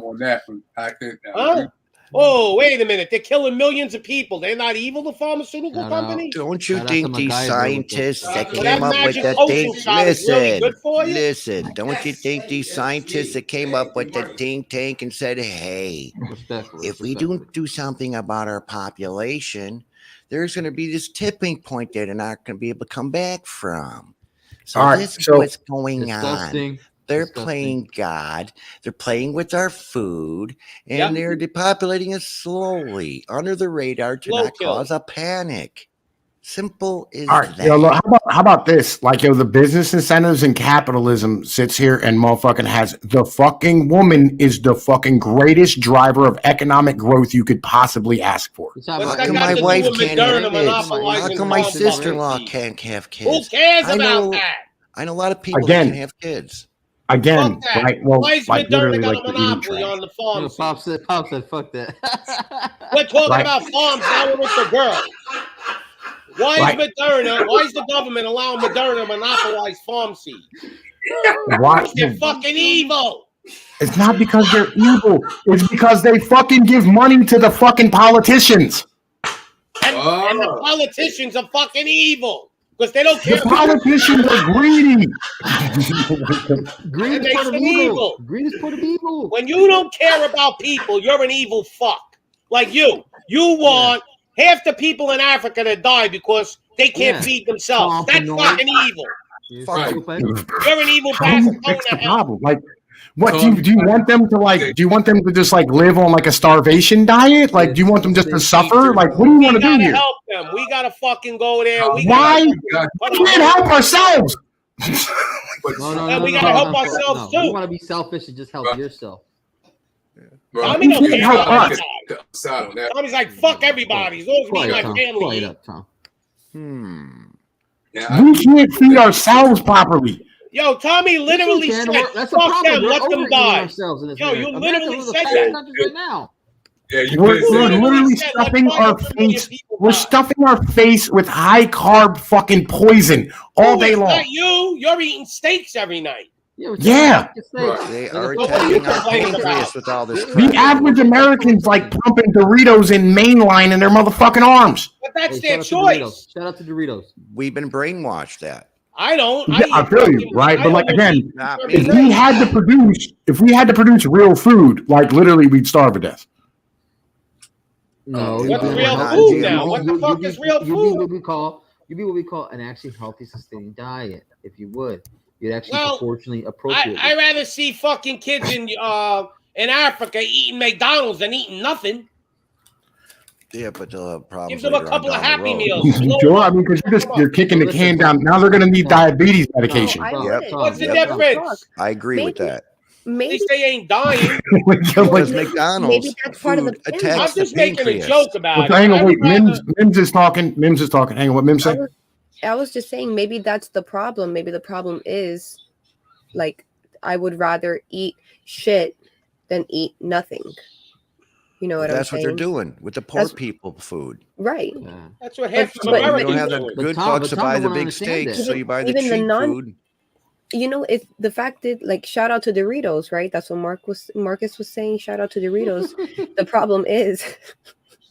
On that. Huh? Oh, wait a minute. They're killing millions of people. They're not evil, the pharmaceutical companies? Don't you think these scientists that came up with that thing... Listen. Don't you think these scientists that came up with the think tank and said, hey, if we don't do something about our population, there's going to be this tipping point that they're not going to be able to come back from. So this is what's going on. They're playing God. They're playing with our food, and they're depopulating us slowly under the radar to not cause a panic. Simple as that. How about this? Like, the business incentives and capitalism sits here and motherfucking has the fucking woman is the fucking greatest driver of economic growth you could possibly ask for. How come my wife can't have kids? How come my sister-in-law can't have kids? Who cares about that? I know a lot of people that can't have kids. Again, right? Well, why is Moderna got a monopoly on the farm? Pop said, fuck that. We're talking about farms, now we're with the girl. Why is the government allowing Moderna to monopolize farm seed? Why? They're fucking evil. It's not because they're evil. It's because they fucking give money to the fucking politicians. And the politicians are fucking evil. Because they don't care. The politicians are greedy. Greed is part of evil. Greed is part of evil. When you don't care about people, you're an evil fuck. Like you. You want half the people in Africa to die because they can't feed themselves. That's fucking evil. You're an evil bastard. Fix the problem. Like, What do you want them to like? Do you want them to just like live on like a starvation diet? Like, do you want them just to suffer? Like, what do you want to do here? We gotta help them. We gotta fucking go there. We can't help ourselves. No, we gotta help ourselves too. You want to be selfish and just help yourself. Tommy don't care about everybody. Tommy's like, fuck everybody. As long as me and my family eat. We can't feed ourselves properly. Yo, Tommy literally said, fuck them, let them die. Yo, you literally said that. Yeah, we're literally stuffing our face. We're stuffing our face with high carb fucking poison all day long. Not you. You're eating steaks every night. Yeah. They are attacking our pancreas with all this. The average American's like pumping Doritos in mainline in their motherfucking arms. But that's their choice. Shout out to Doritos. We've been brainwashed that. I don't. I feel you, right? But like again, if we had to produce real food, like literally, we'd starve to death. No, what's real food now? What the fuck is real food? You'd be what we call an actually healthy, sustaining diet. If you would, you'd actually proportionally appropriate. I'd rather see fucking kids in Africa eating McDonald's than eating nothing. Yeah, but probably give them a couple of Happy Meals. Sure, I mean, because you're kicking the can down. Now they're going to need diabetes medication. What's the difference? I agree with that. Maybe at least they ain't dying. Because McDonald's maybe that's part of the attacks I'm just making a joke about it. Hang on, wait. Mims is talking. Hang on, what Mims said? I was just saying maybe that's the problem. Maybe the problem is like I would rather eat shit than eat nothing. You know what I'm saying? That's what they're doing with the poor people food. Right. Yeah. That's what half of America. America You don't have the good bucks to buy the big steaks, so you buy the cheap food. You know, if the fact that, like, shout out to Doritos, right? That's what Marcus was saying. Shout out to Doritos. The problem is,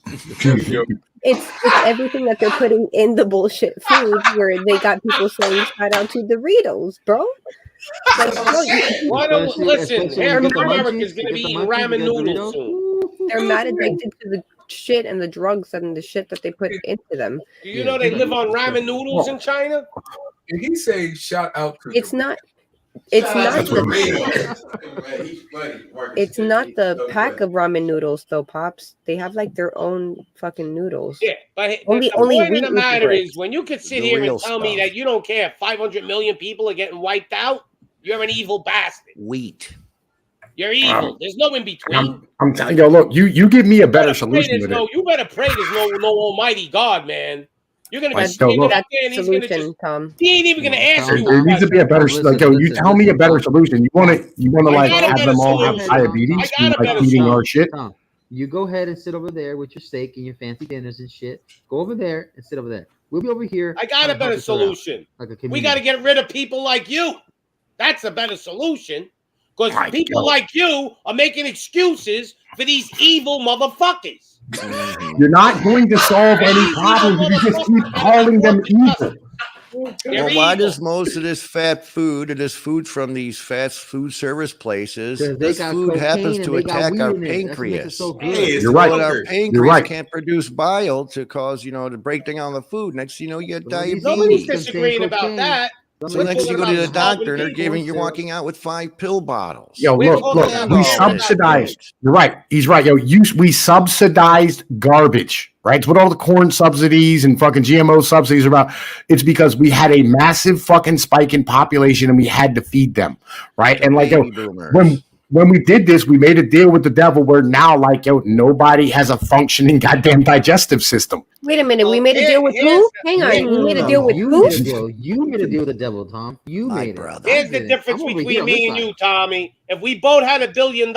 it's everything that they're putting in the bullshit food, where they got people saying shout out to Doritos, bro. Like, listen, half of America is going to be eating ramen noodles soon. They're mad addicted to the shit and the drugs and the shit that they put into them. Do you know they live on ramen noodles in China? Did he say shout out to? It's not the pack of ramen noodles though, Pops. They have like their own fucking noodles. Yeah, but the point of the matter is when you could sit here and tell me that you don't care 500 million people are getting wiped out, you're an evil bastard. Wheat. You're evil. There's no in between. I'm telling you, look, you give me a better solution with it. You better pray there's no almighty God, man. You're gonna just stand up there and he's gonna just Tom. He ain't even gonna ask you. There needs to be a better you tell me a better solution. You wanna like have them all have diabetes and like eating our shit? Tom, you go ahead and sit over there with your steak and your fancy dinners and shit. Go over there and sit over there. We'll be over here. I got a better solution. We gotta get rid of people like you. That's a better solution. Because people like you are making excuses for these evil motherfuckers. You're not going to solve any problems if you just keep calling them evil. Well, why does most of this fat food and this food from these fast food service places, this food happens to attack our pancreas? You're right. Our pancreas can't produce bile to cause, to break down the food. Next, you get diabetes. Nobody's disagreeing about that. So next you go to the doctor and you're walking out with 5 pill bottles. Yo, look, we subsidized. You're right. He's right. Yo, we subsidized garbage, right? It's what all the corn subsidies and fucking GMO subsidies are about. It's because we had a massive fucking spike in population and we had to feed them, right? And like, when we did this, we made a deal with the devil where now, like, nobody has a functioning goddamn digestive system. Wait a minute. We made a deal with who? Hang on. We made a deal with who? You made a deal with the devil, Tom. You made it. Here's the difference between me and you, Tommy. If we both had $1 billion,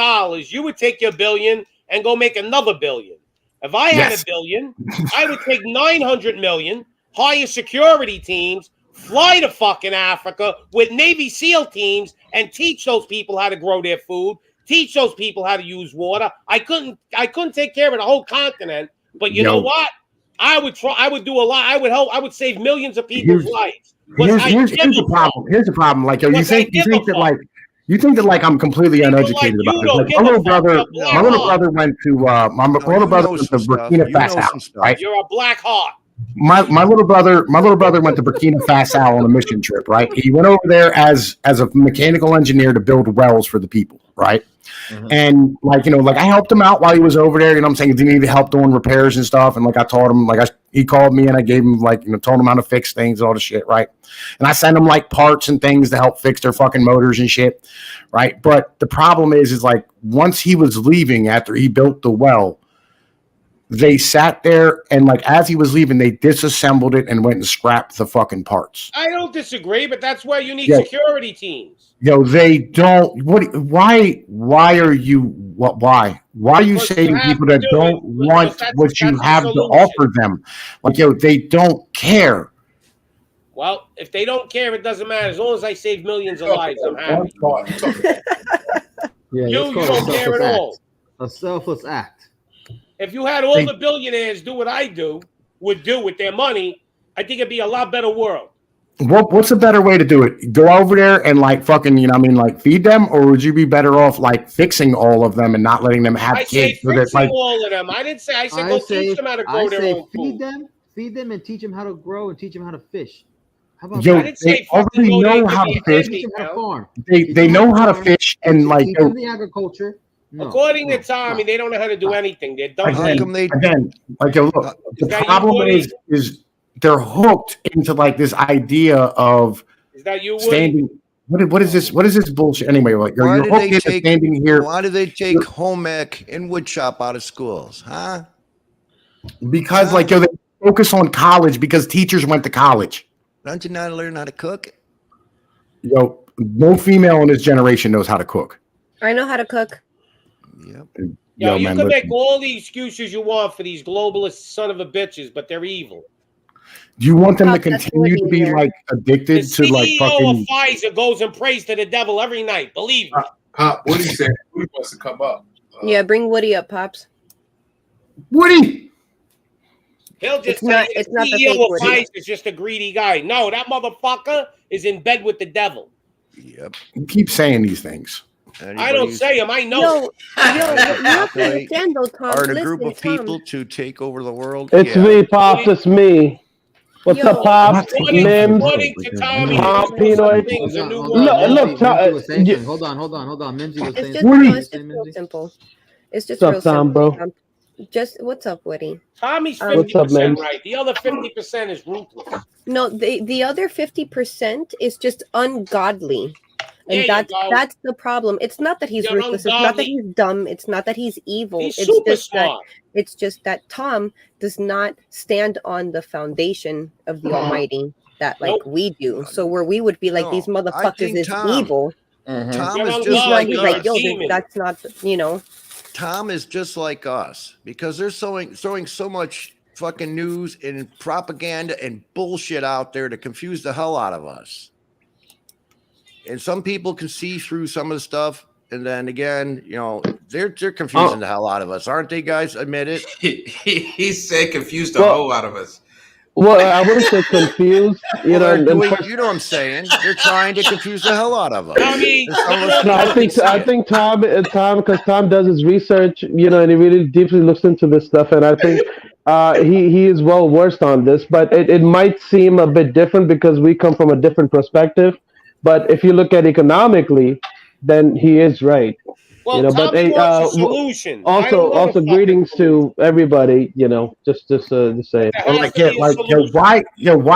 you would take your $1 billion and go make another $1 billion. If I had $1 billion, I would take $900 million, hire security teams, fly to fucking Africa with Navy SEAL teams and teach those people how to grow their food, teach those people how to use water. I couldn't take care of the whole continent, but you know what? I would do a lot. I would help. I would save millions of people's lives. Here's the problem. Here's the problem. Like, you think that I'm completely uneducated about this. Like, my little brother went to Burkina Faso, right? You're a black heart. my little brother went to Burkina Faso on a mission trip, right? He went over there as a mechanical engineer to build wells for the people, right? Mm-hmm. And like, you know, like I helped him out while he was over there, you know what I'm saying? Did he need help doing repairs and stuff? And like I taught him, like he called me and I gave him like, you know, told him how to fix things and all the shit, right? And I sent him like parts and things to help fix their fucking motors and shit, right? But the problem is like once he was leaving after he built the well, they sat there and like as he was leaving, they disassembled it and went and scrapped the fucking parts. I don't disagree, but that's why you need security teams. Yo, they don't. Why are you saying people that don't want what you have to offer them? Like, yo, they don't care. Well, if they don't care, it doesn't matter. As long as I save millions of lives, I'm happy. You don't care at all. A selfless act. If you had all the billionaires do what I would do with their money, I think it'd be a lot better world. What's a better way to do it? Go over there and like fucking, you know, I mean, like feed them, or would you be better off like fixing all of them and not letting them have kids? I say fixing all of them. I didn't say. I said go teach them how to grow their own food. Feed them and teach them how to grow and teach them how to fish. How about I didn't say already know how to fish. They know how to fish and like the agriculture. No, according to Tommy, they don't know how to do anything. They're dumb. Again, like look, the problem is they're hooked into like this idea of standing. What is this? What is this bullshit anyway? Like you're hooked into standing here. Why do they take home ec and woodshop out of schools? Huh? Because like they focus on college because teachers went to college. Don't you know how to learn how to cook? Yo, no female in this generation knows how to cook. I know how to cook. Yep. Yo, you can make all the excuses you want for these globalist son of a bitches, but they're evil. Do you want them to continue to be like addicted to like fucking? The CEO of Pfizer goes and prays to the devil every night. Believe me. Pop, Woody said Woody wants to come up. Yeah, bring Woody up, Pops. Woody. He'll just say the CEO of Pfizer is just a greedy guy. No, that motherfucker is in bed with the devil. Yep. You keep saying these things. I don't say them. I know. You have to understand though, Tom. Are a group of people to take over the world? It's me, Pops. It's me. What's up, Pops? Mims. Tom Pinoy. Look, hold on. Mimsy was saying it's just real simple. It's just real simple, bro. Just what's up, Woody? Tommy's 50% right. The other 50% is ruthless. No, the other 50% is just ungodly. And that's the problem. It's not that he's ruthless. It's not that he's dumb. It's not that he's evil. He's super smart. It's just that Tom does not stand on the foundation of the Almighty that like we do. So where we would be like these motherfuckers is evil. Tom is just like us. That's not, you know. Tom is just like us because they're throwing so much fucking news and propaganda and bullshit out there to confuse the hell out of us. And some people can see through some of the stuff, and then again, you know, they're confusing the hell out of us, aren't they, guys? Admit it. He said confused the whole out of us. Well, I wouldn't say confused. You know what I'm saying. They're trying to confuse the hell out of us. I think Tom, because Tom does his research, you know, and he really deeply looks into this stuff, and I think he is well versed on this. But it might seem a bit different because we come from a different perspective. But if you look at economically, then he is right. Well, you know, but solution. Also, greetings to everybody. You know, just to say, why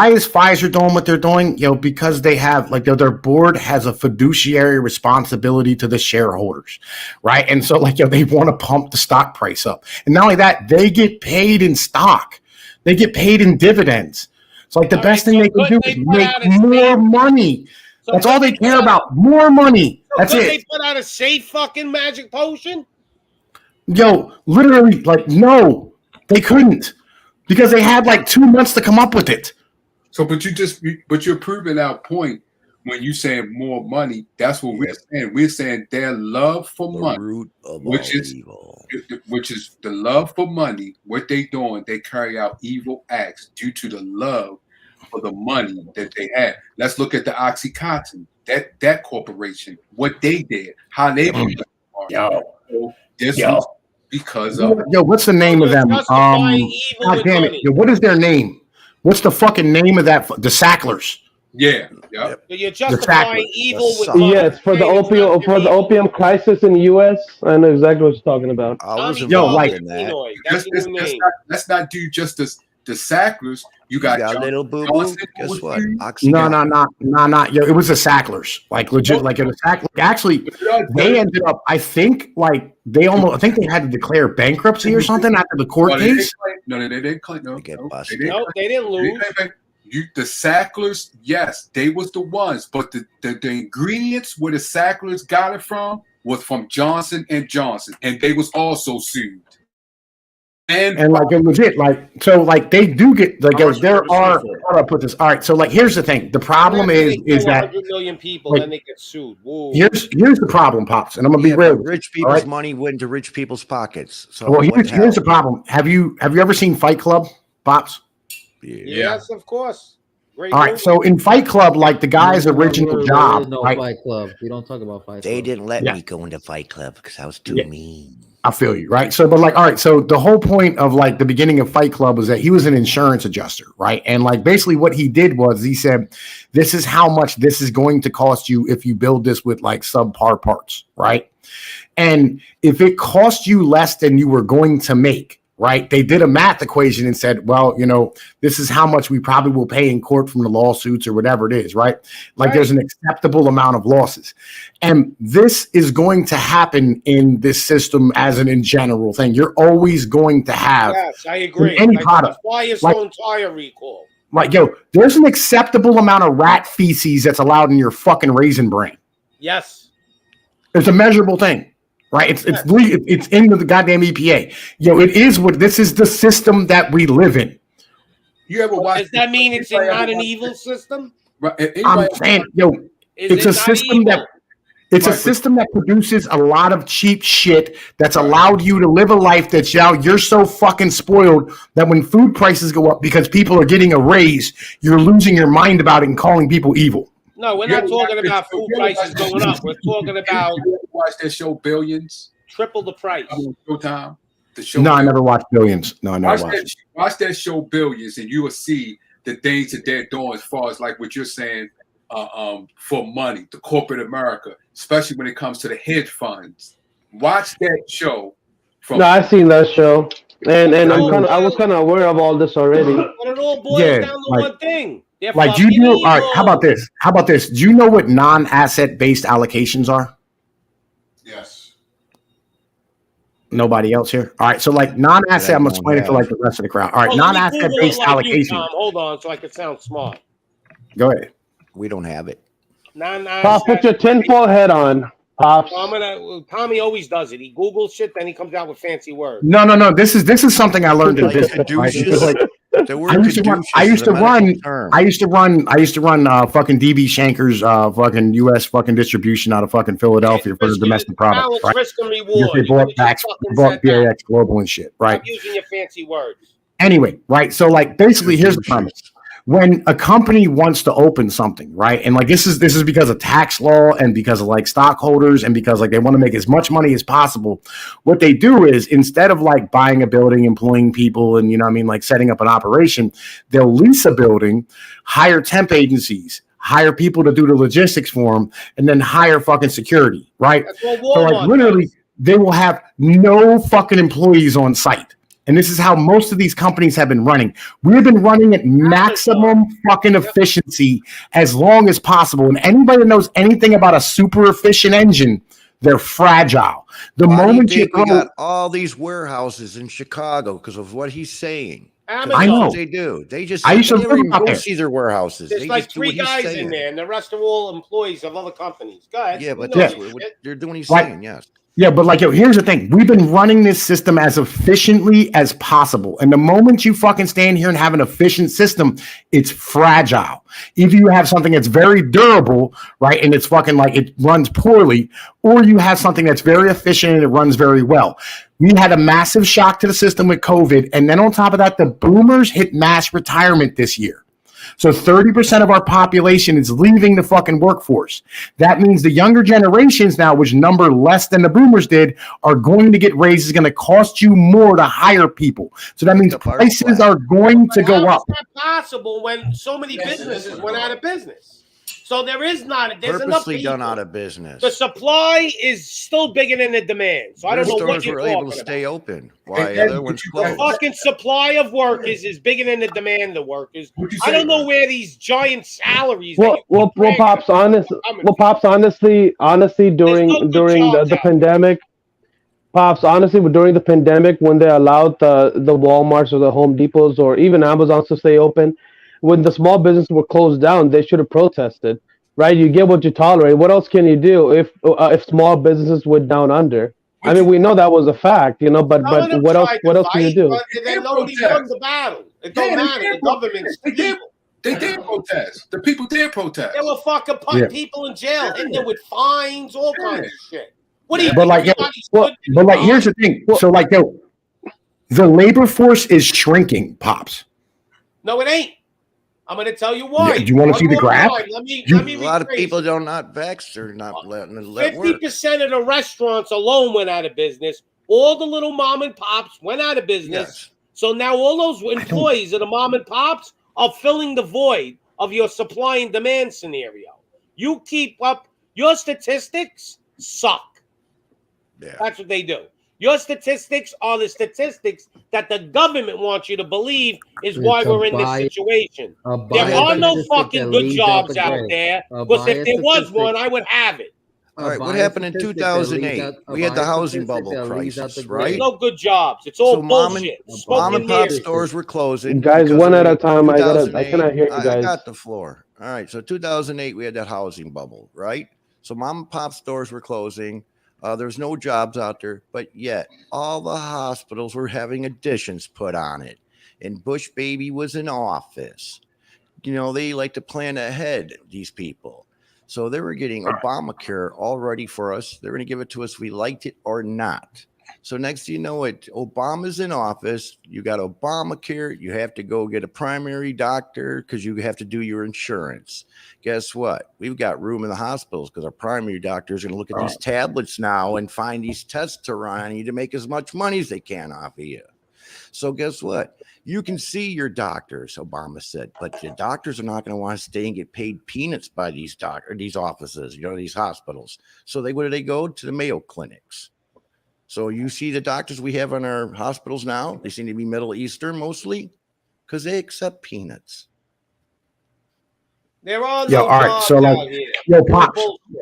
is Pfizer doing what they're doing? You know, because they have their board has a fiduciary responsibility to the shareholders, right? And so they want to pump the stock price up, and not only that, they get paid in stock, they get paid in dividends. So the best thing they can do is make more money. So that's all they care about. More money. That's it. They put out a safe fucking magic potion? Yo, literally, no, they couldn't because they had 2 months to come up with it. So, but you're proving our point when you saying more money. That's what we're saying. We're saying their love for money, which is the love for money. What they doing? They carry out evil acts due to the love for the money that they had. Let's look at the OxyContin, that corporation, what they did, how they because of what's the name of them? God damn it! What is their name? what's the fucking name of that? The Sacklers. Yeah. Yep. So you're justifying evil with yes, for the opium crisis in the U.S. I know exactly what you're talking about. I was involved in that. Let's not do just the Sacklers. You got little boo boo. Guess what? No. Yo, it was the Sacklers. Like legit. Like it was Sacklers. Actually, they ended up. I think like they almost. I think they had to declare bankruptcy or something after the court case. They didn't claim. No, they didn't lose. The Sacklers, yes, they was the ones, but the ingredients where the Sacklers got it from was from Johnson & Johnson, and they was also sued. And like legit, like so, like they do get like there are. How do I put this? All right, so like here's the thing. The problem is that 100 million people, like, then they get sued. Whoa. Here's the problem, Pops, and I'm gonna be real. Rich people's money went into rich people's pockets. So well, here's the problem. Have you ever seen Fight Club, Pops? Yes, of course. Great all right, movie. so in Fight Club, like the guy's original job, no right? Fight Club. We don't talk about Fight Club. They didn't let me go into Fight Club because I was too mean. I feel you, right? So, but like, all right, so the whole point of like the beginning of Fight Club was that he was an insurance adjuster, right? And like basically what he did was he said, this is how much this is going to cost you if you build this with like subpar parts, right? And if it cost you less than you were going to make, right? They did a math equation and said, well, you know, this is how much we probably will pay in court from the lawsuits or whatever it is, right? Like there's an acceptable amount of losses. And this is going to happen in this system as an in general thing. You're always going to have. Yes, I agree. Any product. That's why it's so entire recall. Like, yo, there's an acceptable amount of rat feces that's allowed in your fucking Raisin Bran. Yes. It's a measurable thing. Right, it's in the goddamn EPA. Yo, it is what this is the system that we live in. You ever watch? Does that mean it's not an evil system? I'm saying, yo, it's a system a system that produces a lot of cheap shit that's allowed you to live a life that's you're so fucking spoiled that when food prices go up because people are getting a raise, you're losing your mind about it and calling people evil. No, we're not talking about food prices going up. We're talking about. You ever watch that show Billions? Triple the price. Showtime. The show. No, I never watched Billions. No, I never watched. Watch that show Billions, and you will see the things that they're doing as far as like what you're saying for money, the corporate America, especially when it comes to the hedge funds. Watch that show. I've seen that show, and I was kind of aware of all this already. But it all boils down to one thing. Like, do you know? All right, how about this? Do you know what non-asset based allocations are? Yes. Nobody else here? All right, so like non-asset, I'm gonna explain it to like the rest of the crowd. All right, non-asset based allocations. Hold on, so I can sound smart. Go ahead. We don't have it. Pop, put your tinfoil head on. Pops. Tommy always does it. He Googles shit, then he comes out with fancy words. No. This is something I learned in business. Right? I used to run fucking DB Shanker's fucking US fucking distribution out of fucking Philadelphia for the domestic product. Right? Risk and reward. They bought BAX Global and shit. Right. Stop using your fancy words. Anyway, right. So like basically here's the premise. When a company wants to open something, right, and like this is because of tax law and because of like stockholders and because like they want to make as much money as possible, what they do is instead of like buying a building, employing people, and like setting up an operation, they'll lease a building, hire temp agencies, hire people to do the logistics for them, and then hire fucking security, right? So like literally, they will have no fucking employees on site. And this is how most of these companies have been running. We've been running at maximum fucking efficiency as long as possible. And anybody that knows anything about a super efficient engine, they're fragile. The moment you got all these warehouses in Chicago because of what he's saying. I know they do. They just see their warehouses. There's like 3 guys in there, and the rest are all employees of other companies. Go ahead. Yeah, but they're doing what he's saying. Yes. Yeah, but like, here's the thing. We've been running this system as efficiently as possible. And the moment you fucking stand here and have an efficient system, it's fragile. Either you have something that's very durable, right, and it's fucking like it runs poorly, or you have something that's very efficient and it runs very well. We had a massive shock to the system with COVID. And then on top of that, the boomers hit mass retirement this year. So 30% of our population is leaving the fucking workforce. That means the younger generations now, which number less than the boomers did, are going to get raises. It's going to cost you more to hire people. So that means prices are going to go up. How is that possible when so many businesses went out of business? So there's enough people done out of business. The supply is still bigger than the demand. So I don't know what you're talking about. Able to stay open. Why other ones closed? The fucking supply of workers is bigger than the demand of workers. I don't know where these giant salaries. Well, Pops, honestly, during the pandemic, Pops, honestly, during the pandemic, when they allowed the Walmarts or the Home Depots or even Amazons to stay open, when the small businesses were closed down, they should have protested, right? You get what you tolerate. What else can you do if small businesses went down under? I mean, we know that was a fact, you know. But what else? What else can you do? Then nobody won the battle. It don't matter. The government's people. They did protest. The people did protest. They were fucking putting people in jail, and there with fines, all kinds of shit. What do you? But here's the thing. So the labor force is shrinking, Pops. No, it ain't. I'm going to tell you why. Yeah, do you want to see the graph? Let me a lot of people don't vax or not letting it let 50% of the restaurants alone went out of business. All the little mom and pops went out of business. Yes. So now all those employees of the mom and pops are filling the void of your supply and demand scenario. You keep up. Your statistics suck. Yeah. That's what they do. Your statistics are the statistics that the government wants you to believe is why we're in this situation. There are no fucking good jobs out there. Because if there was one, I would have it. All right, what happened in 2008? We had the housing bubble crisis, right? There's no good jobs. It's all bullshit. Mom and pop stores were closing. Guys, one at a time. I cannot hear you guys. I got the floor. All right, so 2008, we had that housing bubble, right? So mom and pop stores were closing. There's no jobs out there, but yet all the hospitals were having additions put on it. And Bush baby was in office. You know, they like to plan ahead, these people. So they were getting Obamacare all ready for us. They're going to give it to us, we liked it or not. So next you know it, Obama's in office. You got Obamacare. You have to go get a primary doctor because you have to do your insurance. Guess what? We've got room in the hospitals because our primary doctors are going to look at these tablets now and find these tests to run on you to make as much money as they can off of you. So guess what? You can see your doctors, Obama said, but the doctors are not going to want to stay and get paid peanuts by these offices, these hospitals. So where do they go? To the Mayo clinics. So you see the doctors we have in our hospitals now, they seem to be Middle Eastern mostly because they accept peanuts. There are all right. So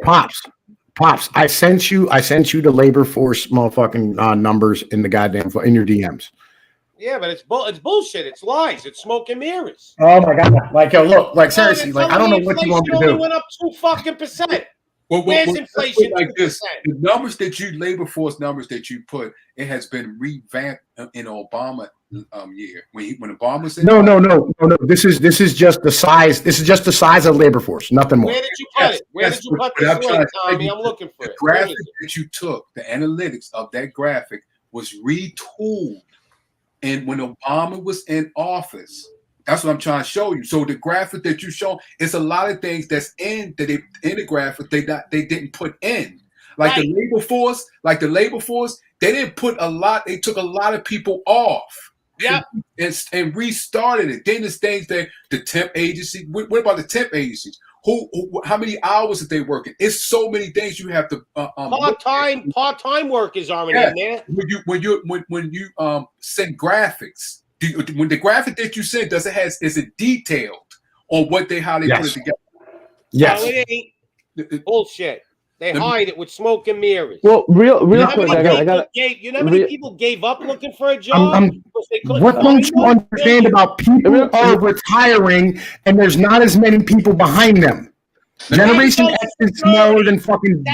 Pops, I sent you the labor force motherfucking numbers in the goddamn in your DMs. Yeah, but it's bullshit. It's lies. It's smoke and mirrors. Oh my god! Look, seriously, I don't know what you want me to do. Only went up 2%. Where's inflation? Like this, the numbers that labor force numbers that you put, it has been revamped in Obama year when Obama said no. This is just the size. This is just the size of labor force, nothing more. Where did you put it? Where did you put this link, Tommy? I'm looking for it. The graphic that you took, the analytics of that graphic was retooled, and when Obama was in office. That's what I'm trying to show you. So the graphic that you show, it's a lot of things that's in the graphic they didn't put in. Like the labor force, they didn't put a lot, they took a lot of people off. Yeah. And restarted it. Then there's things that the temp agency, what about the temp agencies? How many hours are they working? It's so many things you have to part-time workers aren't in there. When you send graphics. When the graphic that you sent is it detailed on how they put it together? Yes. No, it ain't. Bullshit. They hide it with smoke and mirrors. Well, real quick, I got. You know how many people gave up looking for a job? What don't you understand about people are retiring and there's not as many people behind them? Generation X is smaller than fucking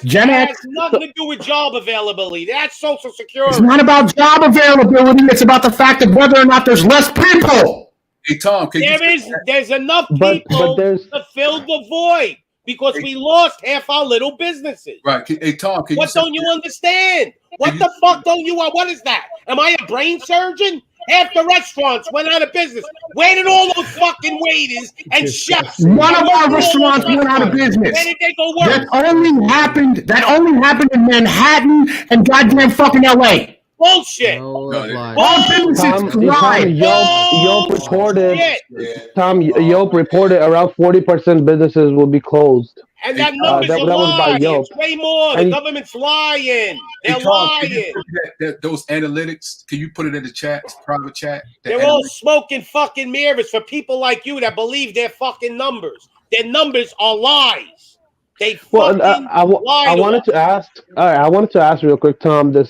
Gen X. Has nothing to do with job availability. That's Social Security. It's not about job availability. It's about the fact of whether or not there's less people. Hey Tom, there's enough people to fill the void because we lost half our little businesses. Right. Hey Tom, what don't you understand? What the fuck don't you want? What is that? Am I a brain surgeon? Half the restaurants went out of business. Where did all those fucking waiters and chefs? None of our restaurants went out of business. Where did they go work? That only happened in Manhattan and goddamn fucking LA. Bullshit. All businesses thrive. Yelp reported around 40% businesses will be closed. And that number's that was by Yelp. It's way more. The government's lying. They're lying. Those analytics, can you put it in the chat, private chat? They're all smoking fucking mirrors for people like you that believe their fucking numbers. Their numbers are lies. They fucking I wanted to ask. All right, I wanted to ask real quick, Tom. That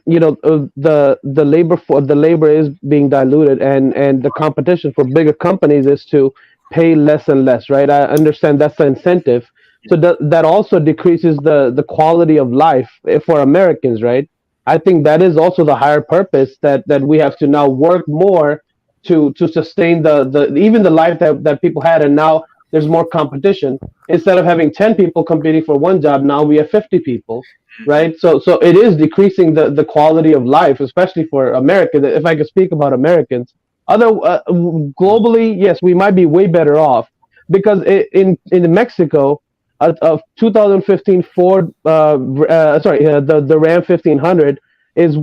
you know the labor is being diluted, and the competition for bigger companies is to pay less and less, right? I understand that's the incentive. So that also decreases the quality of life for Americans, right? I think that is also the higher purpose that we have to now work more to sustain the even the life that people had, and now there's more competition. Instead of having 10 people competing for one job, now we have 50 people, right? So it is decreasing the quality of life, especially for Americans. If I could speak about Americans, globally, yes, we might be way better off, because in Mexico, a 2015 Ford, the Ram 1500 is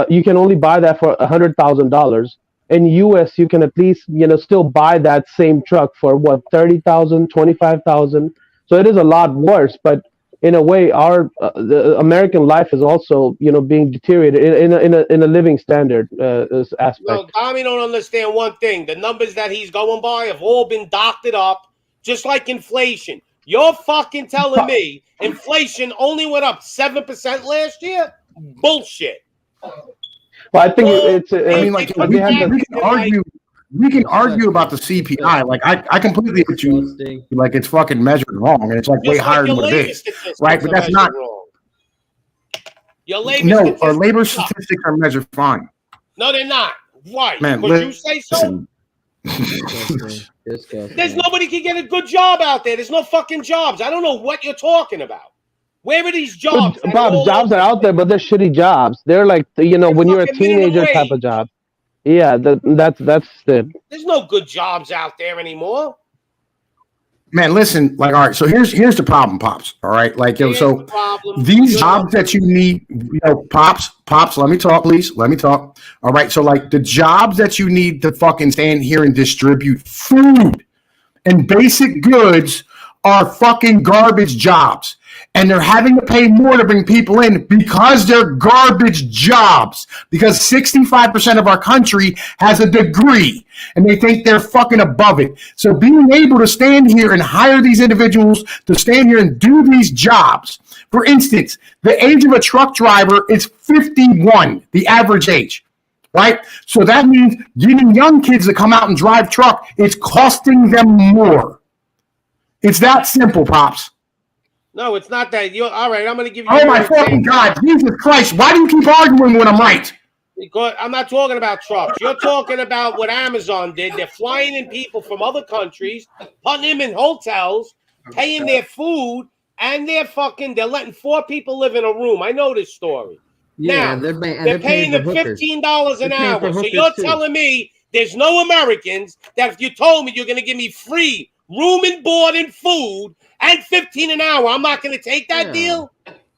you can only buy that for $100,000. In US, you can at least still buy that same truck for what, 30,000, 25,000. So it is a lot worse, but in a way, the American life is also, being deteriorated in a living standard aspect. No, Tommy don't understand one thing. The numbers that he's going by have all been doctored up, just like inflation. You're fucking telling me inflation only went up 7% last year? Bullshit. Well, I think we can argue about the CPI. Like I completely agree with you. Like it's fucking measured wrong, and it's like way higher than what it is, right? But that's not. Your labor our labor statistics are measured fine. No, they're not. Why? Man, Because you say so. There's nobody can get a good job out there. There's no fucking jobs. I don't know what you're talking about. Where are these jobs? Bob, jobs are out there, but they're shitty jobs. They're like when you're a teenager type of job. Yeah, that's it. There's no good jobs out there anymore. Man, listen, like, all right, so here's the problem, Pops. All right, like, so these jobs that you need, Pops, let me talk, please. Let me talk. All right, so like the jobs that you need to fucking stand here and distribute food and basic goods are fucking garbage jobs. And they're having to pay more to bring people in because they're garbage jobs. Because 65% of our country has a degree and they think they're fucking above it. So being able to stand here and hire these individuals to stand here and do these jobs. For instance, the age of a truck driver is 51, the average age. Right? So that means getting young kids to come out and drive truck is costing them more. It's that simple, Pops. No, it's not that. All right, I'm going to give you... Oh, my fucking God. Jesus Christ. Why do you keep arguing when I'm right? Because I'm not talking about trucks. You're talking about what Amazon did. They're flying in people from other countries, putting them in hotels, paying their food, and they're letting 4 people live in a room. I know this story. Yeah, now, they're paying them $15 an hour. So you're telling me there's no Americans that if you told me you're going to give me free room and board and food and $15 an hour, I'm not going to take that deal.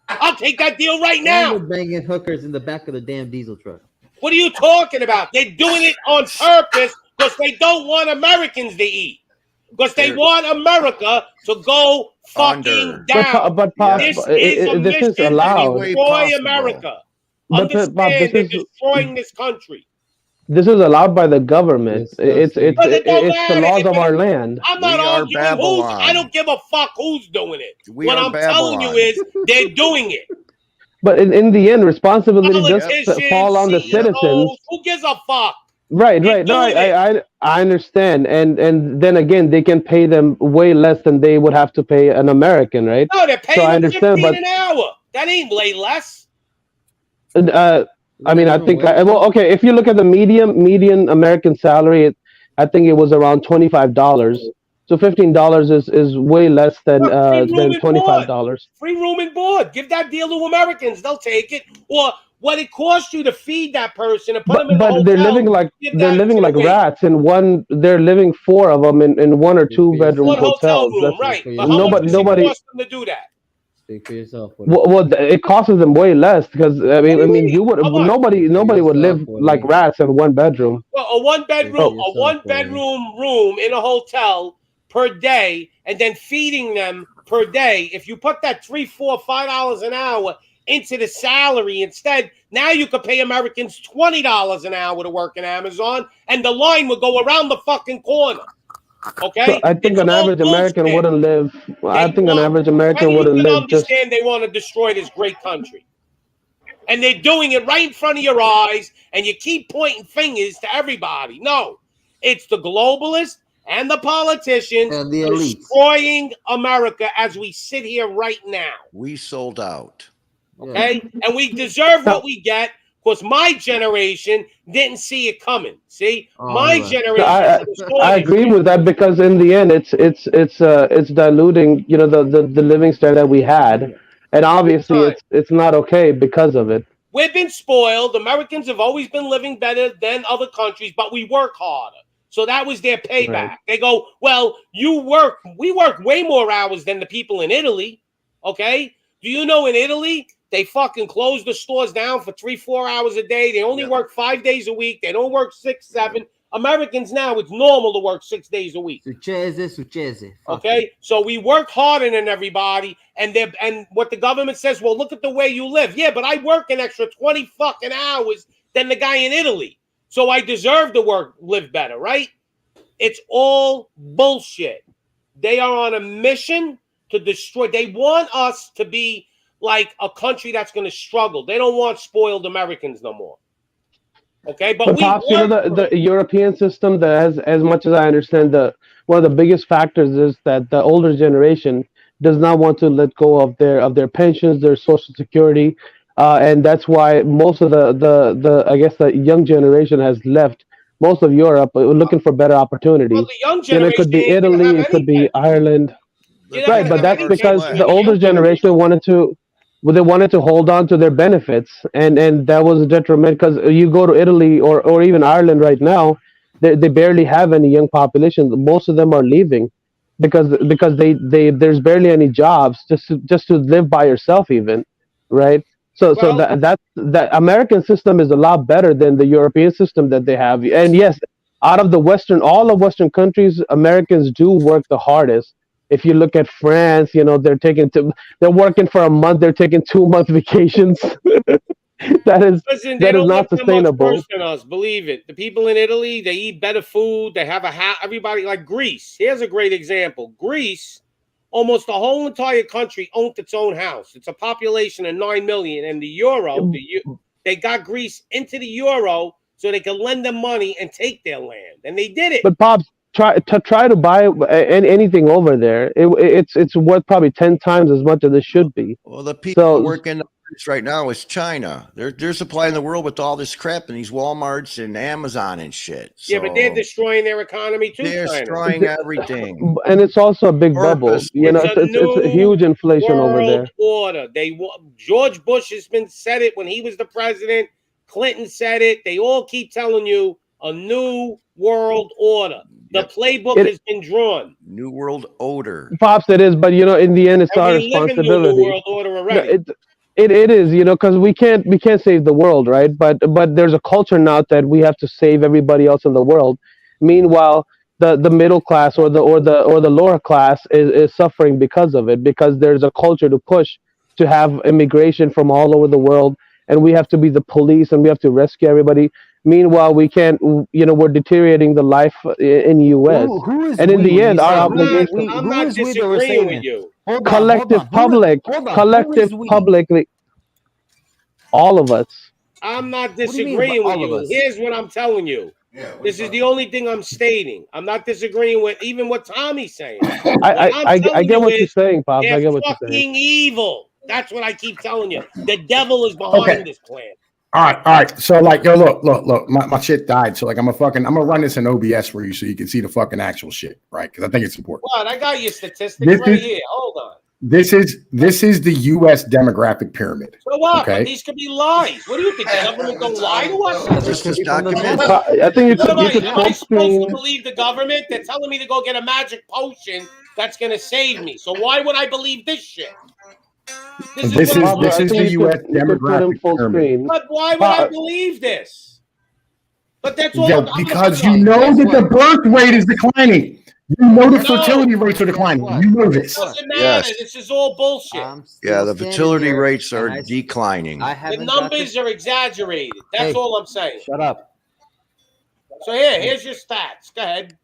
I'll take that deal right now. They're banging hookers in the back of the damn diesel truck. What are you talking about? They're doing it on purpose because they don't want Americans to eat. Because they want America to go fucking down. But this is allowed. To destroy America. Understand, they're destroying this country. This is allowed by the government. It's the laws of our land. I'm not arguing who's. I don't give a fuck who's doing it. What I'm telling you is they're doing it. But in the end, responsibility does fall on the citizens. Who gives a fuck? Right. No, I understand. And then again, they can pay them way less than they would have to pay an American, right? No, they're paying them $15 an hour. That ain't way less. I mean, I think, okay, if you look at the median American salary, I think it was around $25. So $15 is way less than $25. Free room and board. Give that deal to Americans. They'll take it. Or what it costs you to feed that person and put them in a hotel. But they're living like rats in one. They're living 4 of them in 1 or 2 bedroom hotels. Hotel room, right? But how much does it cost them to do that? Speak for yourself. Well, it costs them way less because you would nobody would live like rats in 1 bedroom. Well, a one bedroom room in a hotel per day, and then feeding them per day. If you put that $3, $4, $5 an hour into the salary instead, now you could pay Americans $20 an hour to work in Amazon, and the line would go around the fucking corner. Okay, so I think an average American wouldn't live. I think an average American wouldn't live. Understand they want to destroy this great country, and they're doing it right in front of your eyes. And you keep pointing fingers to everybody. No, it's the globalists and the politicians and the elites destroying America as we sit here right now. We sold out. Okay, and we deserve what we get. Because my generation didn't see it coming. See, my generation. I agree with that because in the end, it's diluting, the living standard that we had, and obviously it's not okay because of it. We've been spoiled. Americans have always been living better than other countries, but we work harder. So that was their payback. Right. They go, well, we work way more hours than the people in Italy. Okay, do you know in Italy? They fucking close the stores down for 3-4 hours a day. They only work 5 days a week. They don't work 6, 7. Americans now, it's normal to work 6 days a week. Succese. Okay, so we work harder than everybody, and what the government says, well, look at the way you live. Yeah, but I work an extra 20 fucking hours than the guy in Italy, so I deserve to live better, right? It's all bullshit. They are on a mission to destroy. They want us to be like a country that's going to struggle. They don't want spoiled Americans no more. Okay, but Pops, the European system, that has, as much as I understand, one of the biggest factors is that the older generation does not want to let go of their pensions, their social security, and that's why most of the young generation has left most of Europe looking for better opportunities. Well, the young generation, it could be Italy, it could be Ireland. Right, but that's because the older generation wanted to hold on to their benefits, and that was a detriment. Because you go to Italy or even Ireland right now, they barely have any young population. Most of them are leaving because there's barely any jobs just to live by yourself even, right? So that American system is a lot better than the European system that they have. And yes, out of all of Western countries, Americans do work the hardest. If you look at France, they're working for a month, they're taking 2-month vacations. that is not sustainable. Much than us, believe it. The people in Italy, they eat better food. They have everybody like Greece. Here's a great example. Greece, almost the whole entire country owned its own house. It's a population of 9 million, and the euro, they got Greece into the euro so they could lend them money and take their land, and they did it. But Pops, try to buy anything over there. It's worth probably 10 times as much as it should be. Well, the people working right now is China. They're supplying the world with all this crap and these Walmarts and Amazon and shit. So yeah, but they're destroying their economy too. They're destroying everything, and it's also a big bubble. It's a huge inflation over there. Order. George Bush has said it when he was the president. Clinton said it. They all keep telling you a new world order. The playbook has been drawn. New world order. Pops, it is, but in the end, it's our responsibility. New world order already. It is, because we can't save the world, right? But there's a culture now that we have to save everybody else in the world. Meanwhile, the middle class or the lower class is suffering because of it, because there's a culture to push to have immigration from all over the world, and we have to be the police and we have to rescue everybody. Meanwhile, we can't, we're deteriorating the life in U.S. And in the end, our obligation. I'm not disagreeing with you. Collective public, all of us. I'm not disagreeing with you. Here's what I'm telling you. This is the only thing I'm stating. I'm not disagreeing with even what Tommy's saying. I get what you're saying, Pops. I get what you're saying. Fucking evil. That's what I keep telling you. The devil is behind this plan. All right. So like, yo, look. My shit died. So like, I'm gonna run this in OBS for you so you can see the fucking actual shit, right? Because I think it's important. What? I got your statistics here. Hold on. This is the U.S. demographic pyramid. So what? Okay? But these could be lies. What do you think? The government don't lie to us? This is documented. I think it's am I supposed to believe the government? They're telling me to go get a magic potion that's gonna save me. So why would I believe this shit? This is the U.S. demographic pyramid. But why would I believe this? But that's all. Yeah, because you know that the birth rate is declining. You know the fertility rates are declining. You know this. Doesn't matter. This is all bullshit. Yeah, the fertility rates are declining. The numbers are exaggerated. That's all I'm saying. Shut up. So here's your stats. Go ahead.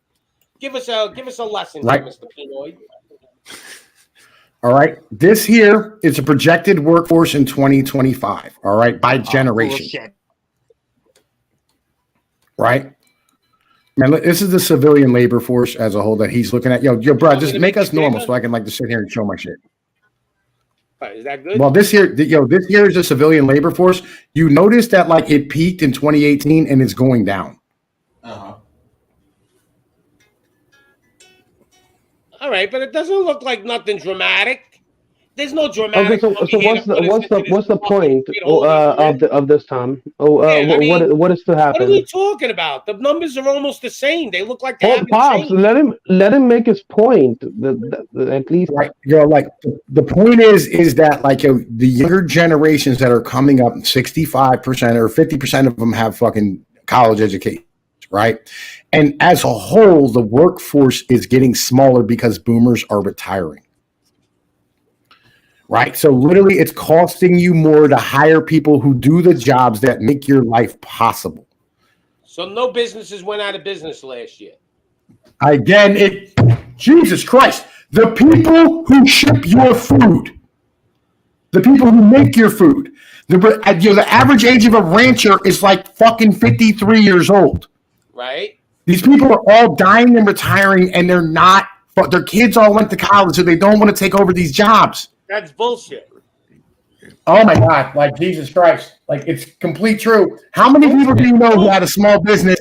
Give us a lesson, right, Mr. Pinoy. All right. This here is a projected workforce in 2025. All right, by generation. Right. Man, this is the civilian labor force as a whole that he's looking at. Yo, bro, just make us normal so I can like just sit here and show my shit. Is that good? Well, this year is a civilian labor force. You notice that like it peaked in 2018 and it's going down. All right, but it doesn't look like nothing dramatic. There's no dramatic. Okay, so what's the point of this, Tom? What is to happen? What are we talking about? The numbers are almost the same. They look like they haven't Pops, changed. let him make his point. At least, right? Like the point is that like the younger generations that are coming up, 65% or 50% of them have fucking college education, right? And as a whole, the workforce is getting smaller because boomers are retiring. Right. So literally it's costing you more to hire people who do the jobs that make your life possible. So no businesses went out of business last year. Again, Jesus Christ, the people who ship your food, the people who make your food, the average age of a rancher is like fucking 53 years old. Right. These people are all dying and retiring and their kids all went to college, so they don't want to take over these jobs. That's bullshit. Oh my God! Like Jesus Christ! Like it's complete true. How many people do you know who had a small business?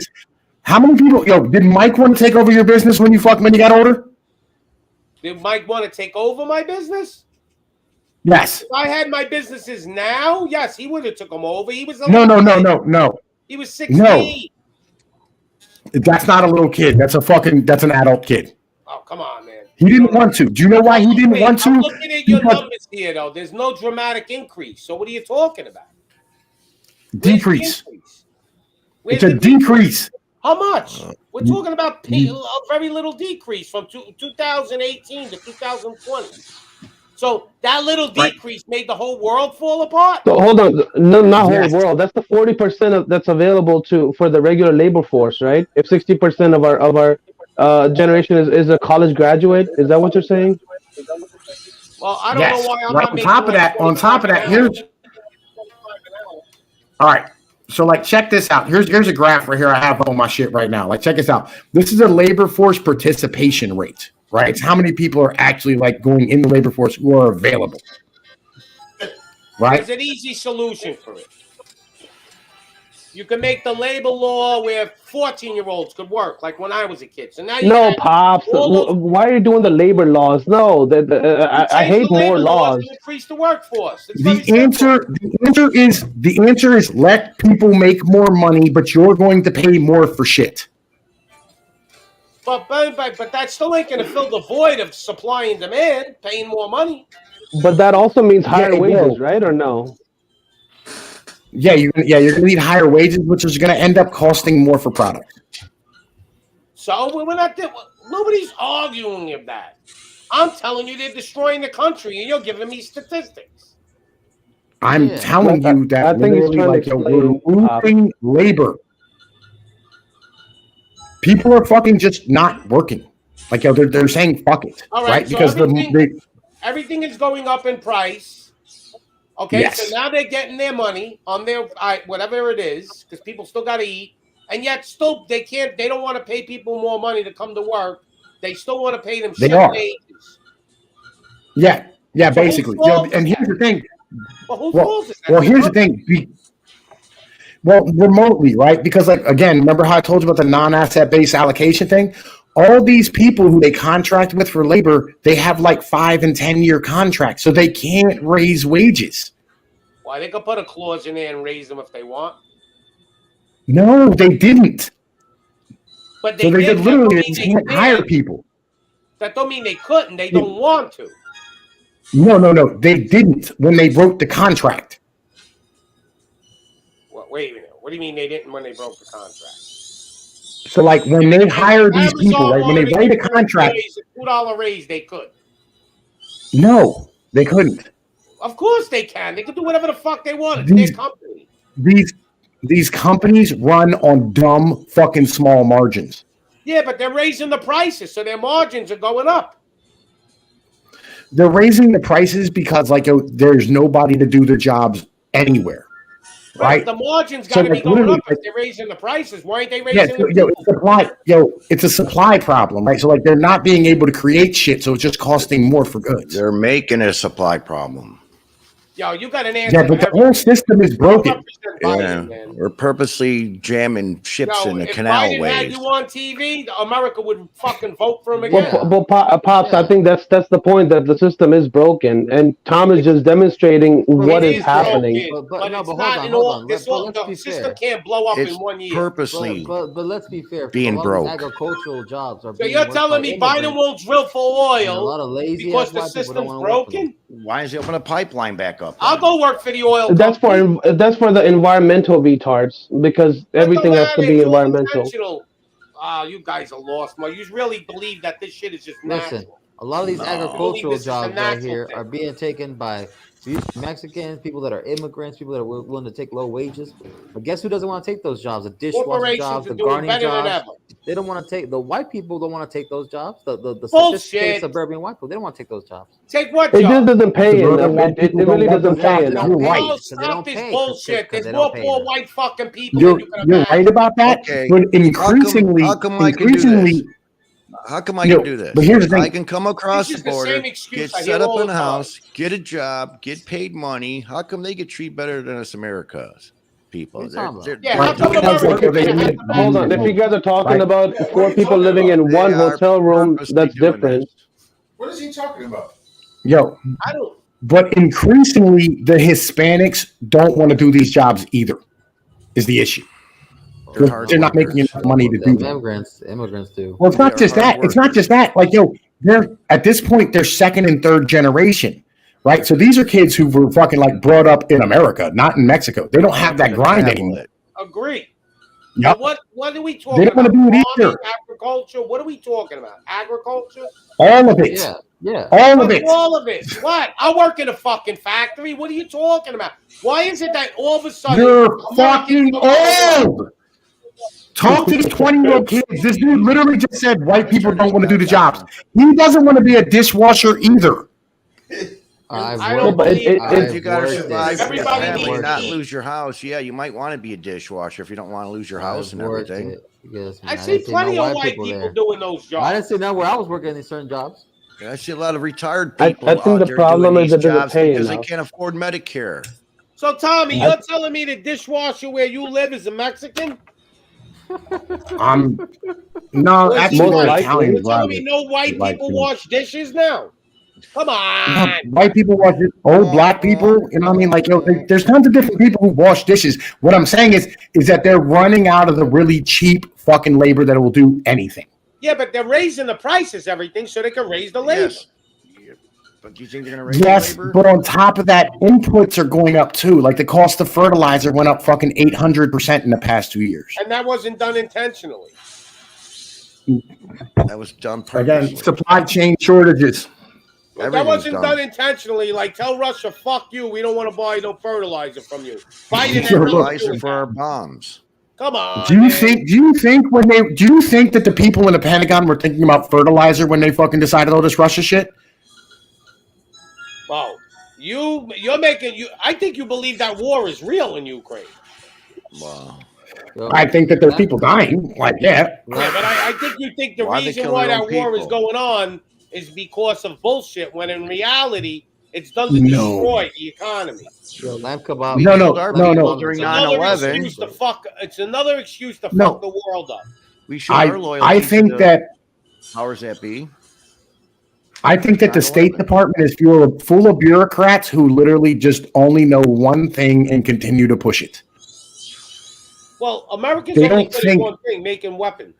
How many people? Did Mike want to take over your business when you got older? Did Mike want to take over my business? Yes. If I had my businesses now, yes, he would have took them over. He was no. He was 16. No. That's not a little kid. That's an adult kid. Oh, come on, man. He didn't want to. Do you know why he didn't want to? I'm looking at your numbers here, though. There's no dramatic increase. So what are you talking about? Decrease. It's a decrease. How much? We're talking about a very little decrease from 2018 to 2020. So that little decrease made the whole world fall apart? So hold on. No, not whole world. That's the 40% that's available for the regular labor force, right? If 60% of our generation is a college graduate, is that what you're saying? Well, I don't know why I'm not on top of that, here's all right. So like check this out. Here's a graph right here I have on my shit right now. Like check this out. This is a labor force participation rate, right? It's how many people are actually like going in the labor force who are available. Right? There's an easy solution for it. You can make the labor law where 14-year-olds could work, like when I was a kid. So now Pops. Why are you doing the labor laws? No, I hate more laws. Increase the workforce. The answer is let people make more money, but you're going to pay more for shit. But that still ain't going to fill the void of supply and demand, paying more money. But that also means higher wages, right? Or no? Yeah, you're going to need higher wages, which is going to end up costing more for product. So we're not. Nobody's arguing of that. I'm telling you, they're destroying the country, and you're giving me statistics. I'm telling you that I think literally, like, you're removing labor. People are fucking just not working. Like, they're saying fuck it, all right? So because everything is going up in price. Okay, yes. So now they're getting their money on their whatever it is, because people still got to eat, and yet still they don't want to pay people more money to come to work. They still want to pay them wages. Yeah, so basically. And here's the thing. Well, whose fault is that? Well, here's the thing. Well, remotely, right? Because, like, again, remember how I told you about the non-asset based allocation thing? All these people who they contract with for labor, they have like 5 and 10-year contracts, so they can't raise wages. Why, they could put a clause in there and raise them if they want. No, they didn't. But they did literally they can't hire people. That don't mean they couldn't. They don't want to. No. They didn't when they wrote the contract. Well, wait a minute. What do you mean they didn't when they broke the contract? So, like, when they hire these people, right? When they write a contract, a $2 raise, they could. No, they couldn't. Of course they can. They could do whatever the fuck they want. It's their company. These companies run on dumb fucking small margins. Yeah, but they're raising the prices, so their margins are going up. They're raising the prices because, like, there's nobody to do the jobs anywhere. Right? The margins got to be going up if they're raising the prices. Why ain't they raising it's a supply problem, right? So, like, they're not being able to create shit, so it's just costing more for goods. They're making a supply problem. Yo, you got an answer. Yeah, but the whole system is broken. Yeah, we're purposely jamming ships in the canal ways. If Biden had you on TV, America would fucking vote for him again. Well, Pops, I think that's the point, that the system is broken, and Tom is just demonstrating what is happening. But hold on. The system can't blow up in 1 year. Purposely, but let's be fair. Being broke. Agricultural jobs are. So you're telling me Biden won't drill for oil because the system's broken? Why is he opening a pipeline back up? I'll go work for the oil. That's for the environmental retards, because everything has to be environmental. You guys are lost. You really believe that this shit is just natural? Listen, a lot of these agricultural jobs right here are being taken by Mexicans, people that are immigrants, people that are willing to take low wages. But guess who doesn't want to take those jobs? The dishwasher jobs, the gardening jobs. They don't want to take. The white people don't want to take those jobs. The sophisticated suburban white people, they don't want to take those jobs. Take what job? It just doesn't pay enough. It really doesn't pay enough. You're right. Stop this bullshit. There's more poor white fucking people. You're right about that. Okay. But increasingly, how come I can do this? But here's the thing. I can come across the border, get set up in a house, get a job, get paid money. How come they get treated better than us America's people? Hold on. If you guys are talking about 4 people living in one hotel room, that's different. What is he talking about? Yo, I don't. But increasingly, the Hispanics don't want to do these jobs either, is the issue. They're not making enough money to do that. Immigrants do. Well, it's not just that. It's not just that. Like, yo, they're at this point, they're second and third generation, right? So these are kids who were fucking like brought up in America, not in Mexico. They don't have that grind anymore. Agree. Yep. What are we talking about? They don't want to do it either. Agriculture? What are we talking about? Agriculture? All of it. Yeah. All of it. All of it. What? I work in a fucking factory. What are you talking about? Why is it that all of a sudden you're fucking old? Talk to the 20-year-old kids. This dude literally just said white people don't want to do the jobs. He doesn't want to be a dishwasher either. I don't believe you got to survive for your family, not lose your house. Yeah, you might want to be a dishwasher if you don't want to lose your house and everything. Yes, I see plenty of white people doing those jobs. I didn't see that where I was working in certain jobs. I see a lot of retired people. I think the problem is that they're paying because they can't afford Medicare. So, Tommy, you're telling me the dishwasher where you live is a Mexican? No, actually, Italian. You're telling me no white people wash dishes now? Come on. White people wash dishes. Old black people. You know what I mean? Like, yo, there's tons of different people who wash dishes. What I'm saying is that they're running out of the really cheap fucking labor that will do anything. Yeah, but they're raising the prices, everything, so they can raise the labor. Yes. But do you think they're going to raise the labor? But on top of that, inputs are going up too. Like the cost of fertilizer went up fucking 800% in the past 2 years. And that wasn't done intentionally. That was done purposely. Again, supply chain shortages. That wasn't done intentionally. Like, tell Russia, fuck you. We don't want to buy no fertilizer from you. Biden fertilizer for our bombs. Come on. Do you think that the people in the Pentagon were thinking about fertilizer when they fucking decided all this Russia shit? Wow. I think you believe that war is real in Ukraine. Wow. I think that there's people dying. Like, yeah. Yeah, but I think you think the reason why that war is going on is because of bullshit, when in reality, It's done to destroy the economy. Yo, lamb kebab. No. During 9/11, it's another excuse to fuck the world up. We showed our loyalty. I think that powers that be. I think that the State Department is full of bureaucrats who literally just only know one thing and continue to push it. Well, Americans only good at one thing: making weapons.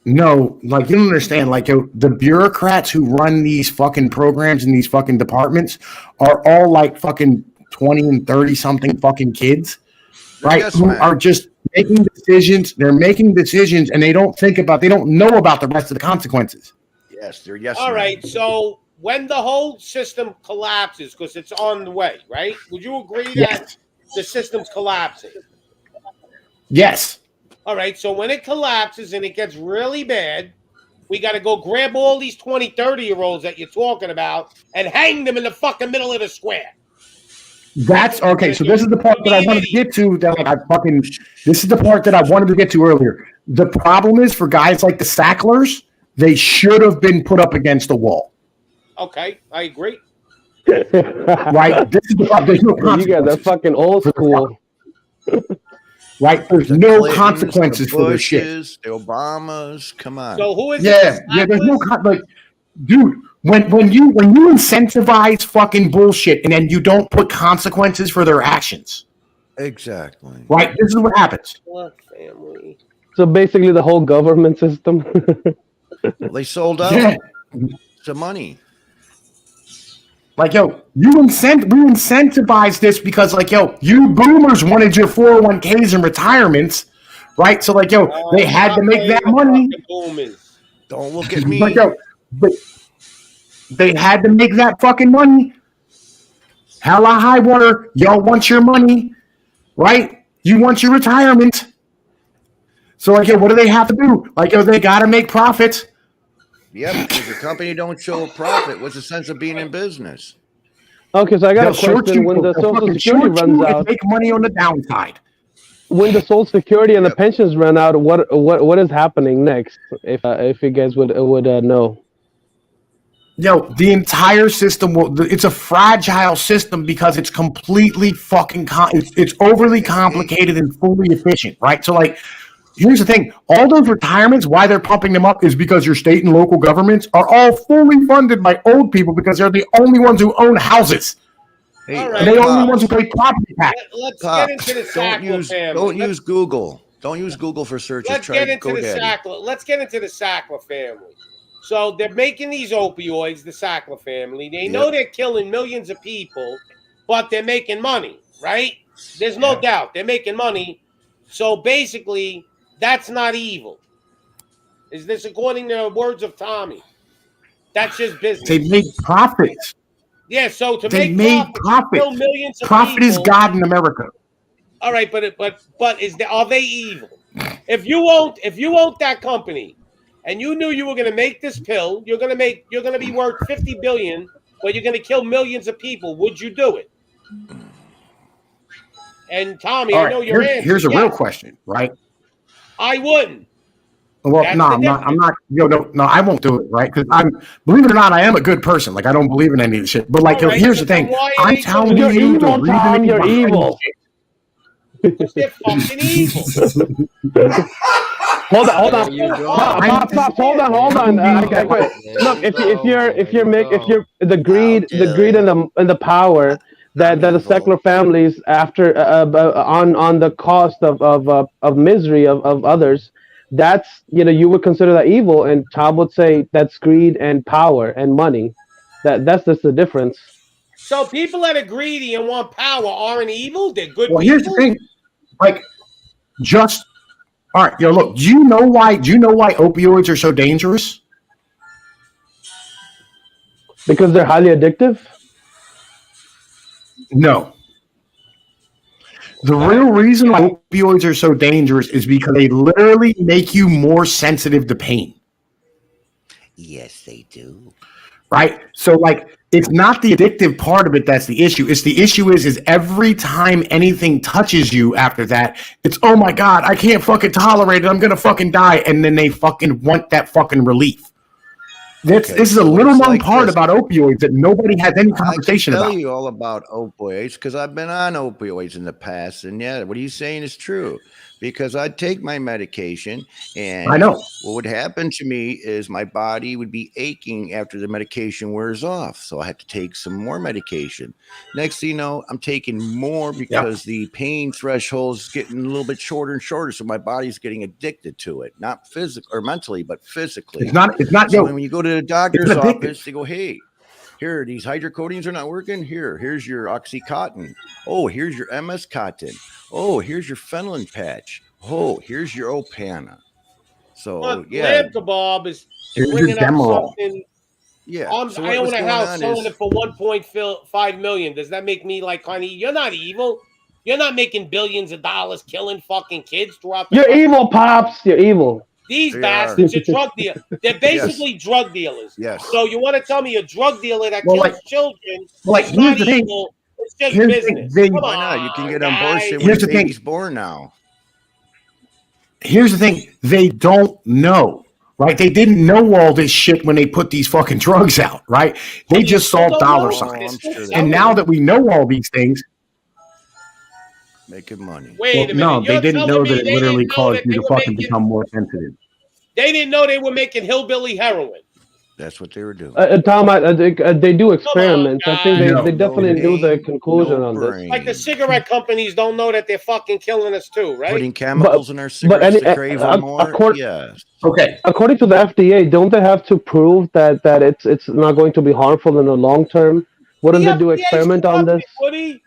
No, like, you don't understand. Like, the bureaucrats who run these fucking programs and these fucking departments are all like fucking 20 and 30 something fucking kids, right? Who are just making decisions. They're making decisions and they don't know about the rest of the consequences. Yes, they're All right. So when the whole system collapses, because it's on the way, right? Would you agree that the system's collapsing? Yes. All right, so when it collapses and it gets really bad, we got to go grab all these 20, 30-year-olds that you're talking about and hang them in the fucking middle of the square. That's okay. So this is the part that I wanted to get to. This is the part that I wanted to get to earlier. The problem is for guys like the Sacklers, they should have been put up against the wall. Okay, I agree. Right? This is the part. There's no consequences. You guys are fucking old school. Right, there's no consequences for this shit. The Obamas, come on. So who is there's no dude. When you incentivize fucking bullshit and then you don't put consequences for their actions. Exactly. Right, this is what happens. Family. So basically, the whole government system. They sold out to money. Like, yo, we incentivize this because, like, yo, you boomers wanted your 401ks and retirements, right? So, like, yo, they had to make that money. Don't look at me. Like, yo, but they had to make that fucking money. Hella high water. Y'all want your money, right? You want your retirement. So, like, yo, what do they have to do? Like, yo, they got to make profits. Yeah, because the company don't show a profit. What's the sense of being in business? Okay, so I got a question. When the Social Security runs out, make money on the downside. When the Social Security and the pensions run out, what is happening next? If you guys would know. Yo, the entire system it's a fragile system because it's completely fucking it's overly complicated and fully efficient, right? So, like, here's the thing. All those retirements, why they're pumping them up is because your state and local governments are all fully funded by old people because they're the only ones who own houses. Hey, they're the only ones who pay property tax. Let's get into the Sackler family. Don't use Google. Don't use Google for searches. Let's get into the Sackler family. So they're making these opioids, the Sackler family. They know they're killing millions of people, but they're making money, right? There's no doubt. They're making money. So basically, that's not evil. Is this according to the words of Tommy? That's just business. They make profits. Yeah, so they make profit. Millions of profit people, is God in America. All right, but are they evil? If you owned that company and you knew you were going to make this pill, you're going to be worth $50 billion, but you're going to kill millions of people, would you do it? And Tommy, I know your answer. Here's a real question, right? I wouldn't. Well, I'm not. No, I won't do it, right? Because believe it or not, I am a good person. Like, I don't believe in any of this shit. But, like, here's the thing. I'm telling you the reason you're evil. Because they're fucking evil. Hold on. Look, if you're the greed and the power that the secular families after on the cost of misery of others, that's, you would consider that evil, and Tom would say that's greed and power and money. That's just the difference. So people that are greedy and want power aren't evil. They're good people. Here's the thing, like, all right, look. Do you know why opioids are so dangerous? Because they're highly addictive? No. The real reason why opioids are so dangerous is because they literally make you more sensitive to pain. Yes, they do. Right? So, like, it's not the addictive part of it that's the issue. It's the issue is every time anything touches you after that, it's, oh my God, I can't fucking tolerate it. I'm going to fucking die. And then they fucking want that fucking relief. This is a little known part about opioids that nobody has any conversation about. I can tell you all about opioids because I've been on opioids in the past, and yeah, what he's saying is true. Because I'd take my medication, and I know what would happen to me is my body would be aching after the medication wears off, so I have to take some more medication. Next thing you know, I'm taking more because the pain threshold is getting a little bit shorter and shorter, so my body's getting addicted to it, not physically or mentally, but physically. It's not. So when you go to the doctor's office, they go, "Hey, here, these hydrocodons are not working. Here's your Oxycontin. Oh, here's your MS Cotton. Oh, here's your Phenolin patch. Oh, here's your Opana." So Lab Kebab is bringing up something. Yeah, I own a house selling it for 1.5 million. Does that make me like honey? You're not evil. You're not making billions of dollars killing fucking kids throughout the You're evil, Pops. You're evil. These bastards are drug dealers. They're basically drug dealers. Yes. So you want to tell me a drug dealer that kills children is here's not evil? It's just business. Why not? You can get an abortion when the baby's born now. Here's the thing. They don't know, right? They didn't know all this shit when they put these fucking drugs out, right? They just saw dollar signs. And now that we know all these things, making money. Wait a minute. No, they didn't know that it literally caused you to fucking become more sensitive. They didn't know they were making hillbilly heroin. That's what they were doing. Tom, they do experiments. I think they definitely do the conclusion on this. Like the cigarette companies don't know that they're fucking killing us too, right? Putting chemicals in our cigarettes to crave more. Yes. Okay. According to the FDA, don't they have to prove that it's not going to be harmful in the long term? Wouldn't they do experiment on this?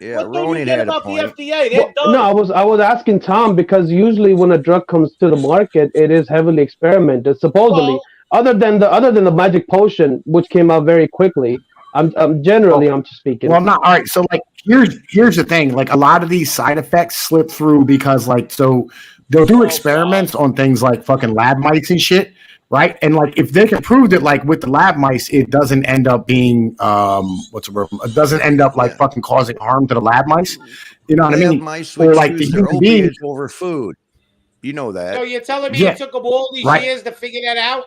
Yeah, Ronan had a point. The FDA? No, I was asking Tom because usually when a drug comes to the market, it is heavily experimented. Supposedly, other than the magic potion, which came out very quickly. I'm just speaking. Well, not all right. So like, here's the thing. Like a lot of these side effects slip through because they'll do experiments on things like fucking lab mice and shit. Right. And like if they can prove that like with the lab mice, it doesn't end up being it doesn't end up like fucking causing harm to the lab mice. You know what I mean? Mice or like the human beings over food. You know that. So you're telling me it took them all these years to figure that out?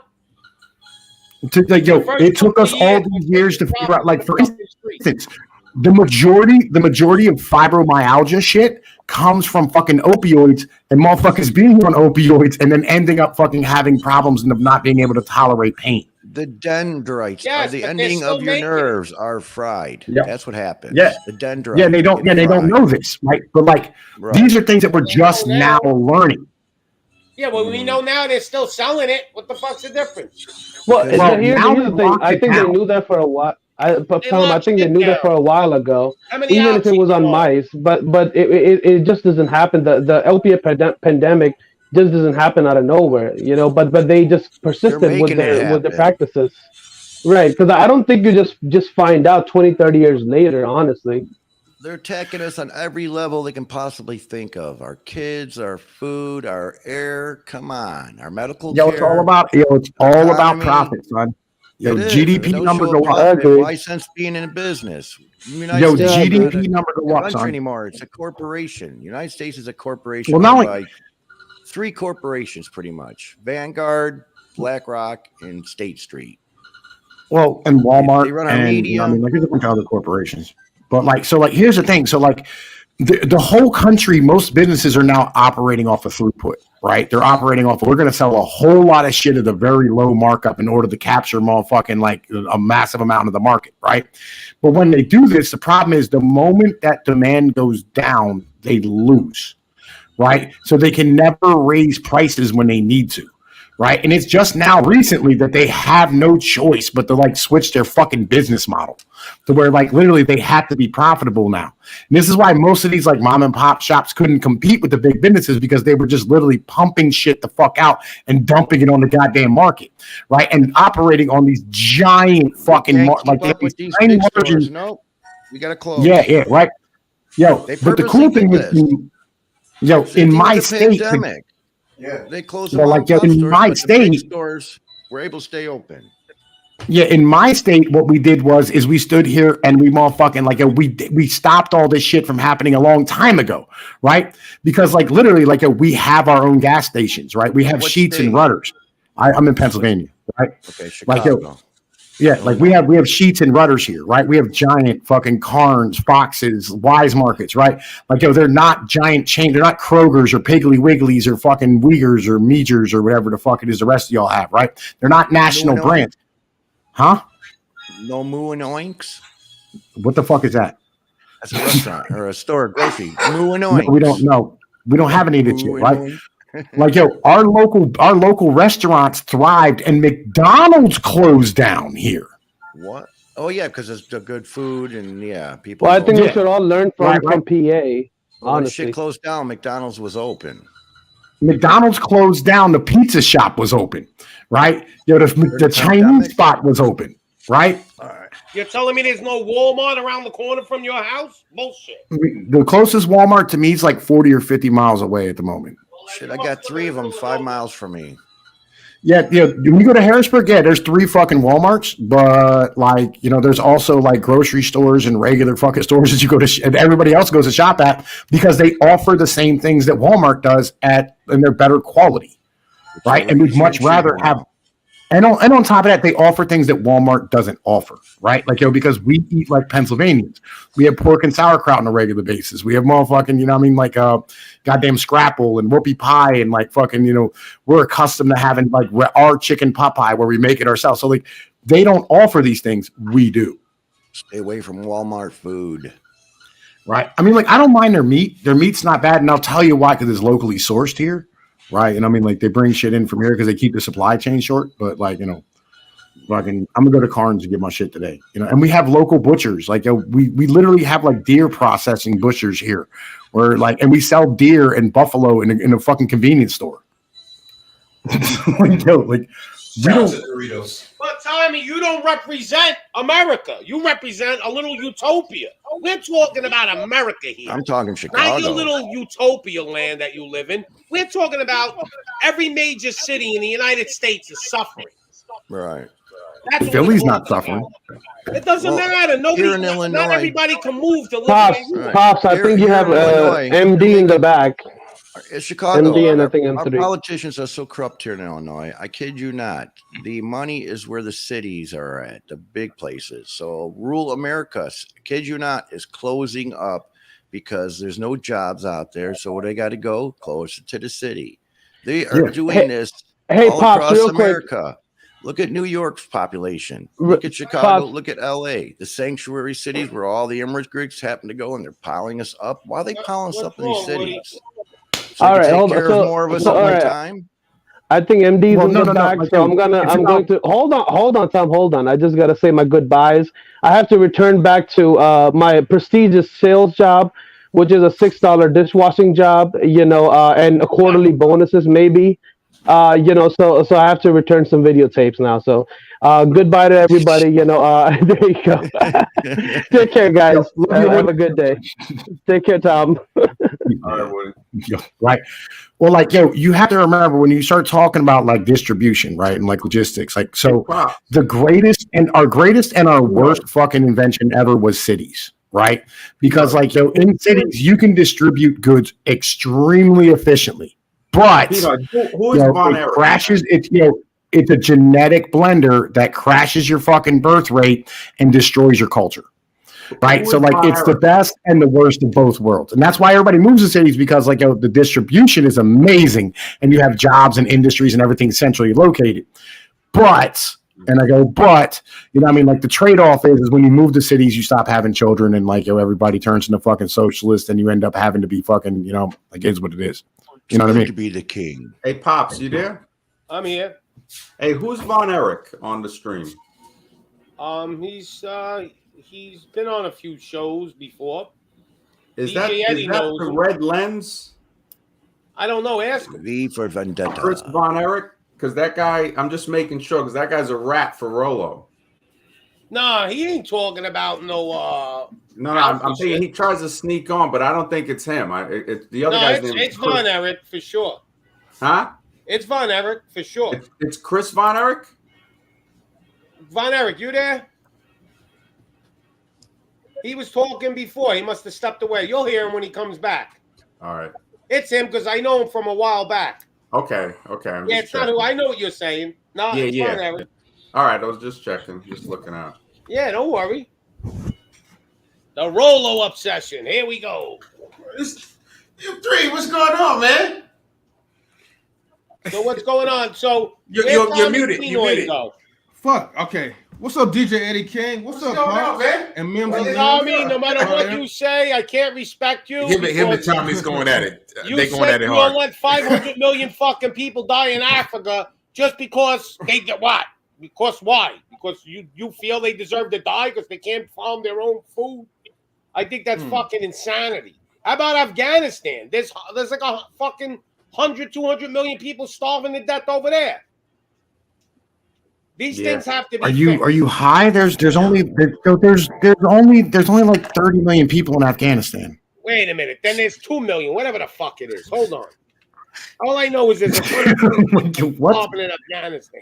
It took us all these years to figure out, like, for instance, the majority of fibromyalgia shit comes from fucking opioids and motherfuckers being on opioids and then ending up fucking having problems and of not being able to tolerate pain. The dendrites are the ending of your nerves are fried. Yep. That's what happens. Yeah. The dendrites. Yeah, they don't know this, right? But like these are things that we're just now learning. Yeah, well, we know now they're still selling it. What the fuck's the difference? Well, here's the thing. I think they knew that for a while. I think they knew that for a while ago. Even if it was on mice, but it just doesn't happen. The opiate pandemic just doesn't happen out of nowhere, you know. But they just persisted with their practices, right? Because I don't think you just find out 20, 30 years later. Honestly. They're attacking us on every level they can possibly think of. Our kids, our food, our air. Come on, our medical care. It's all about profit, son. GDP number go up. Why sense being in business? GDP number go up, son. Anymore. It's a corporation. United States is a corporation. Well, not like 3 corporations, pretty much: Vanguard, BlackRock, and State Street. Well, and Walmart. They run our media. I mean, there's a bunch of other corporations. But here's the thing. So like the whole country, most businesses are now operating off of throughput, right? They're operating off we're going to sell a whole lot of shit at a very low markup in order to capture motherfucking like a massive amount of the market, right? But when they do this, the problem is the moment that demand goes down, they lose, right? So they can never raise prices when they need to. Right. And it's just now recently that they have no choice but to like switch their fucking business model to where like literally they have to be profitable now. And this is why most of these like mom and pop shops couldn't compete with the big businesses because they were just literally pumping shit the fuck out and dumping it on the goddamn market. Right. And operating on these giant fucking these tiny margins. No, we got to close. Yeah. Right. But the cool thing is, in my state. Yeah, they closed in my state, stores were able to stay open. Yeah, in my state, what we did was we stood here and we motherfucking we stopped all this shit from happening a long time ago, right? Because literally we have our own gas stations, right? We have Sheets and Rudders. I'm in Pennsylvania, right? Okay, Chicago. Yeah, like we have Sheets and Rudders here, right? We have giant fucking Carnes, Foxes, Wise Markets, right? Like, they're not giant chain. They're not Kroger's or Piggly Wigglies or fucking Uyghurs or Meejers or whatever the fuck it is the rest of y'all have, right? They're not national brands. Huh? No Moo and Oinks? What the fuck is that? That's a restaurant or a store, grocery. Moo and Oinks. No, we don't know. We don't have any of this shit, right? Like, our local restaurants thrived, and McDonald's closed down here. What? Oh yeah, because it's the good food and people. Well, I think we should all learn from PA. When shit closed down, McDonald's was open. McDonald's closed down. The pizza shop was open, right? The Chinese spot was open, right? All right. You're telling me there's no Walmart around the corner from your house? Bullshit. The closest Walmart to me is like 40 or 50 miles away at the moment. Shit, I got 3 of them 5 miles from me. Yeah, when you go to Harrisburg, there's 3 fucking Walmarts, but like, there's also like grocery stores and regular fucking stores that you go to, and everybody else goes to shop at because they offer the same things that Walmart does and they're better quality, right? And we'd much rather have. And on top of that, they offer things that Walmart doesn't offer, right? Like, because we eat like Pennsylvanians. We have pork and sauerkraut on a regular basis. We have motherfucking, like goddamn scrapple and whoopie pie and like fucking, we're accustomed to having like our chicken pot pie where we make it ourselves. So like, they don't offer these things. We do. Stay away from Walmart food. Right. I mean, like, I don't mind their meat. Their meat's not bad. And I'll tell you why, because it's locally sourced here. Right. And I mean, like, they bring shit in from here because they keep the supply chain short. But like, fucking, I'm gonna go to Carnes to get my shit today. And we have local butchers. Like, we literally have like deer processing butchers here, where like, and we sell deer and buffalo in a fucking convenience store. Like, Doritos. But Tommy, you don't represent America. You represent a little utopia. We're talking about America here. I'm talking Chicago. Not your little utopia land that you live in. We're talking about every major city in the United States is suffering. Right. That's Philly's not suffering. It doesn't matter. Here in Illinois, not everybody can move to live. Pops, I think you have MD in the back. It's Chicago. MD and I think Our M3. politicians are so corrupt here in Illinois. I kid you not. The money is where the cities are at, the big places. So rural America, kid you not, is closing up because there's no jobs out there. So they got to go closer to the city. They are doing this all Pops, across real America. quick. Look at New York's population. Look at Chicago. Look at LA, the sanctuary cities where all the immigrants happen to go, and they're piling us up. Why are they piling us up in these cities? So all right, hold on. More of us at one time. I think MD's in the back, so I'm going to hold on, Tom. Hold on. I just gotta say my goodbyes. I have to return back to my prestigious sales job, which is a $6 dishwashing job, and a quarterly bonuses maybe. So I have to return some videotapes now. So goodbye to everybody. There you go. Take care, guys. Have a good day. Take care, Tom. Right. Well, like, you have to remember when you start talking about like distribution, right, and like logistics, like, so the greatest and our worst fucking invention ever was cities. Right. Because like, in cities, you can distribute goods extremely efficiently. But it crashes. It's a genetic blender that crashes your fucking birth rate and destroys your culture. Right. So like, it's the best and the worst of both worlds. And that's why everybody moves to cities, because like, the distribution is amazing and you have jobs and industries and everything centrally located. But like, the trade-off is when you move to cities, you stop having children, and like, everybody turns into fucking socialist, and you end up having to be fucking, like, it's what it is. You know what I mean? To be the king. Hey, Pops, you there? I'm here. Hey, who's Von Erich on the stream? He's been on a few shows before. Is that the Red Lens? I don't know. Ask him. V for Vendetta. Chris Von Erich? Because that guy, I'm just making sure, because that guy's a rat for Rolo. Nah, he ain't talking about no. I'm thinking he tries to sneak on, but I don't think it's him. The other guy's name. It's Von Erich for sure. Huh? It's Von Erich for sure. It's Chris Von Erich. Von Erich, you there? He was talking before. He must have stepped away. You'll hear him when he comes back. All right. It's him because I know him from a while back. Okay. It's not who I know what you're saying. No, it's Von Erich. All right, I was just checking, just looking out. Yeah, don't worry. The Rolo obsession. Here we go. M3, what's going on, man? So what's going on? So you're muted. You're muted. Fuck. Okay. What's up, DJ Eddie King? What's up, going on, man? And Mims and Tommy, no matter what you say, I can't respect you. Him and Tommy's going at it. They going at it hard. You don't let 500 million fucking people die in Africa just because they get what? Because why? Because you feel they deserve to die because they can't farm their own food? I think that's fucking insanity. How about Afghanistan? There's like a fucking 100, 200 million people starving to death over there. These things have to be. Are you high? There's only like 30 million people in Afghanistan. Wait a minute. Then there's 2 million, whatever the fuck it is. Hold on. All I know is there's a 20 million in Afghanistan.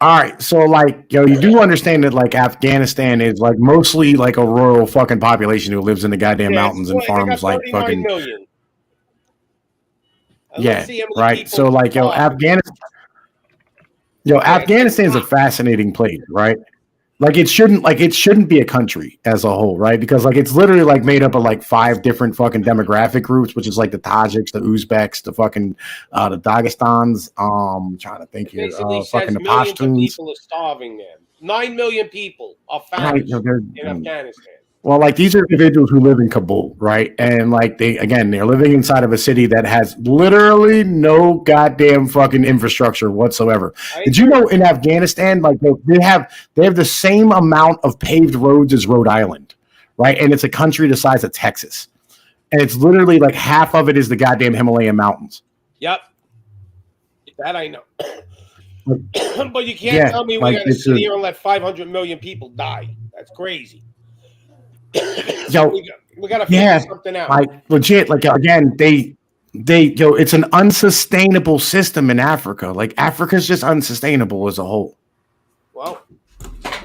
All right, so like, you do understand that like Afghanistan is like mostly like a rural fucking population who lives in the goddamn mountains and farms like fucking. Million. Yeah, right. So like, Afghanistan. Afghanistan is a fascinating place, right? Like it shouldn't be a country as a whole, right? Because like it's literally like made up of like 5 different fucking demographic groups, which is like the Tajiks, the Uzbeks, the fucking the Dagestans. I'm trying to think here. Fucking the Pashtuns. People are starving there. 9 million people are famished in Afghanistan. Well, like these are individuals who live in Kabul, right? And like they're living inside of a city that has literally no goddamn fucking infrastructure whatsoever. Did you know in Afghanistan, like they have the same amount of paved roads as Rhode Island, right? And it's a country the size of Texas. And it's literally like half of it is the goddamn Himalayan mountains. Yep. That I know. But you can't tell me we're going to sit here and let 500 million people die. That's crazy. We gotta figure something out. Like legit, like again, it's an unsustainable system in Africa. Like Africa's just unsustainable as a whole. Well,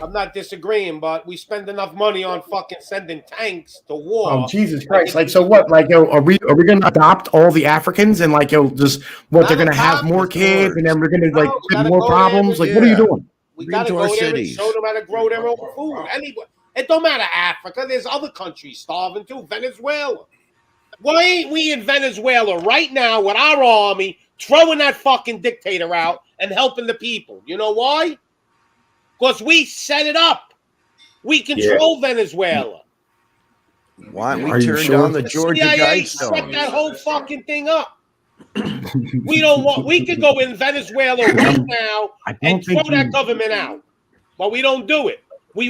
I'm not disagreeing, but we spend enough money on fucking sending tanks to war. Oh Jesus Christ! Like so, what? Like are we gonna adopt all the Africans and like just what they're gonna have more kids and then we're gonna like get more problems? Like what are you doing? We gotta go there and show them how to grow their own food. Anyway. It don't matter Africa. There's other countries starving too. Venezuela. Why ain't we in Venezuela right now with our army throwing that fucking dictator out and helping the people? You know why? Because we set it up. We control Venezuela. Why don't we turn down the Georgia Guidestones? Set that whole fucking thing up. We could go in Venezuela right now and throw that government out. But we don't do it. I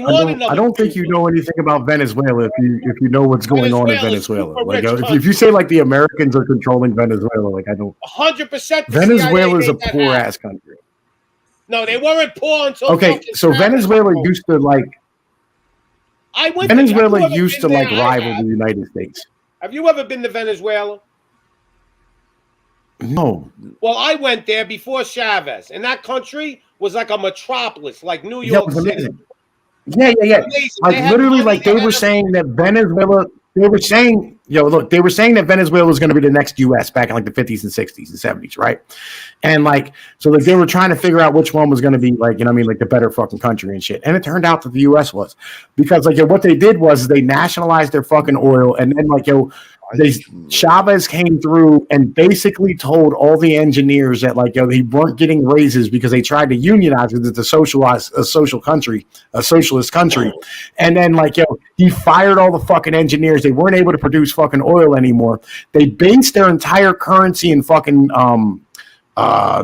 don't think you know anything about Venezuela if you know what's going on in Venezuela. Like if you say like the Americans are controlling Venezuela, like I don't. 100%. Venezuela is a poor ass country. No, they weren't poor until. Okay, so Venezuela used to like. Venezuela used to like rival the United States. Have you ever been to Venezuela? No. Well, I went there before Chavez, and that country was like a metropolis, like New York City. Yeah. Like literally, like they were saying that Venezuela. They were saying, they were saying that Venezuela was going to be the next U.S. back in like the 50s and 60s and 70s, right? And like, so like they were trying to figure out which one was going to be like, like the better fucking country and shit. And it turned out that the U.S. was, because like what they did was they nationalized their fucking oil, and then like Chavez came through and basically told all the engineers that like they weren't getting raises because they tried to unionize because it's a socialist country, and then like he fired all the fucking engineers. They weren't able to produce fucking oil anymore. They based their entire currency and fucking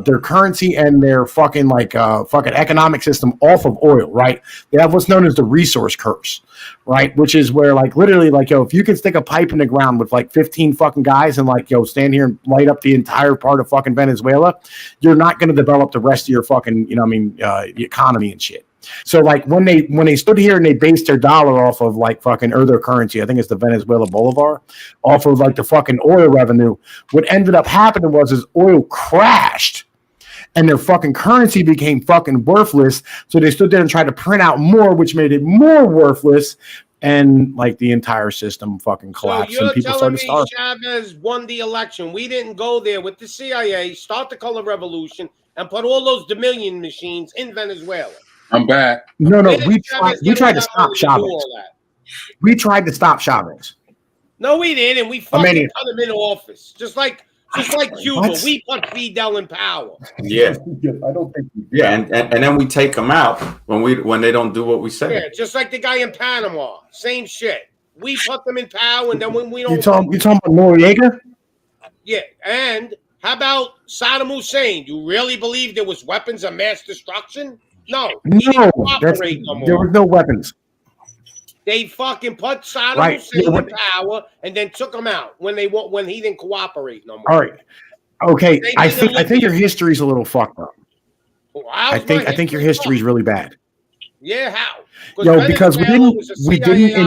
their currency and their fucking fucking economic system off of oil, right? They have what's known as the resource curse, right? Which is where like literally like if you can stick a pipe in the ground with like 15 fucking guys and like stand here and light up the entire part of fucking Venezuela, you're not going to develop the rest of your fucking the economy and shit. So like when they stood here and they based their dollar off of like fucking or their currency, I think it's the Venezuela Bolivar, off of like the fucking oil revenue, what ended up happening was oil crashed and their fucking currency became fucking worthless. So they stood there and tried to print out more, which made it more worthless. and like the entire system fucking collapsed, so and people started to starve. Chavez won the election. We didn't go there with the CIA, start the color revolution, and put all those Dominion machines in Venezuela. I'm back. No, we tried to stop Chavez. We tried to stop Chavez. No, we didn't. We fucking put him in office, just like Cuba. What? We put Fidel in power. Yeah, I don't think. And then we take them out when they don't do what we say. Yeah, just like the guy in Panama. Same shit. We put them in power, and then when we don't, you talking about Noriega? Yeah, and how about Saddam Hussein? You really believe there was weapons of mass destruction? No, there was no weapons. They fucking put Saddam Hussein in power and then took him out when he didn't cooperate no more. All right, okay. I think your history's a little fucked up. Well, I think your history's really bad. Yeah, how? Because we didn't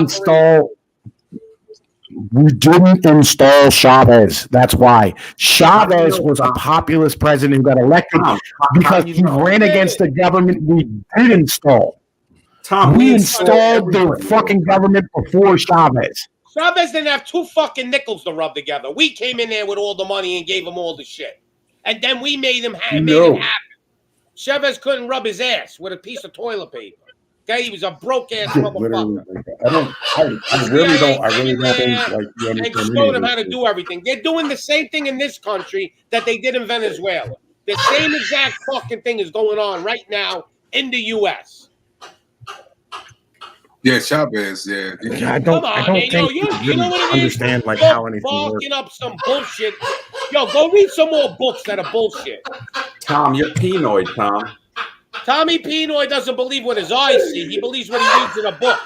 install Chavez. That's why Chavez was a populist president who got elected because he ran against the government we did install. We installed the fucking government before Chavez. Chavez didn't have 2 fucking nickels to rub together. We came in there with all the money and gave him all the shit. And then we made him happen. Chavez couldn't rub his ass with a piece of toilet paper. Okay, he was a broke ass motherfucker. I really don't think like you understand. And showed him how to do everything. They're doing the same thing in this country that they did in Venezuela. The same exact fucking thing is going on right now in the U.S. Yeah, Chavez. Yeah, I don't think you know what understand like how anything works. Up some bullshit. Yo, go read some more books that are bullshit. Tom, you're penoid, Tom. Tommy Pinoy doesn't believe what his eyes see. He believes what he reads in a book.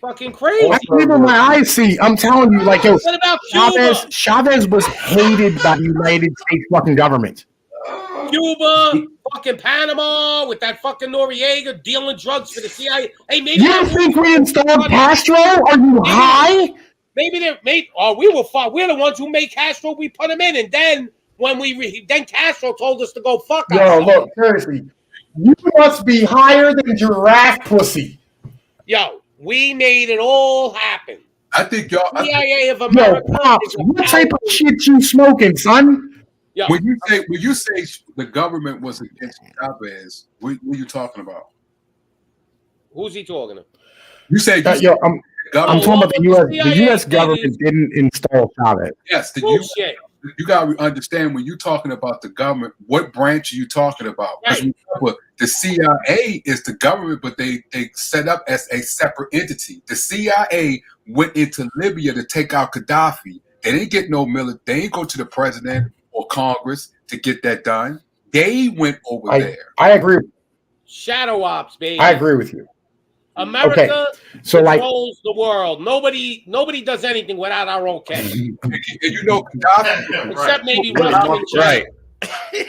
Fucking crazy. I believe what my eyes see. I'm telling you, like, yo, Chavez was hated by the United States fucking government. Cuba, fucking Panama, with that fucking Noriega dealing drugs for the CIA. Hey, maybe you think we installed Castro? Are you high? Maybe they're we were far. We're the ones who made Castro. We put him in, and then when then Castro told us to go fuck us. Yo, look, seriously, you must be higher than giraffe pussy. Yo, we made it all happen. I think y'all. CIA of America. Yo, Pops, what type of shit you smoking, son? Yo, when you say the government was against Chavez, what are you talking about? Who's he talking to? You say I'm talking about the U.S. The U.S. government didn't install Chavez. Yes, you got to understand when you're talking about the government, what branch are you talking about? Because the CIA is the government, but they set up as a separate entity. The CIA went into Libya to take out Gaddafi. They didn't get no military. They didn't go to the president or Congress to get that done. They went over there. I agree. Shadow ops, baby. I agree with you. America controls the world. Nobody does anything without our okay. You know, Gaddafi, except maybe Russia and China.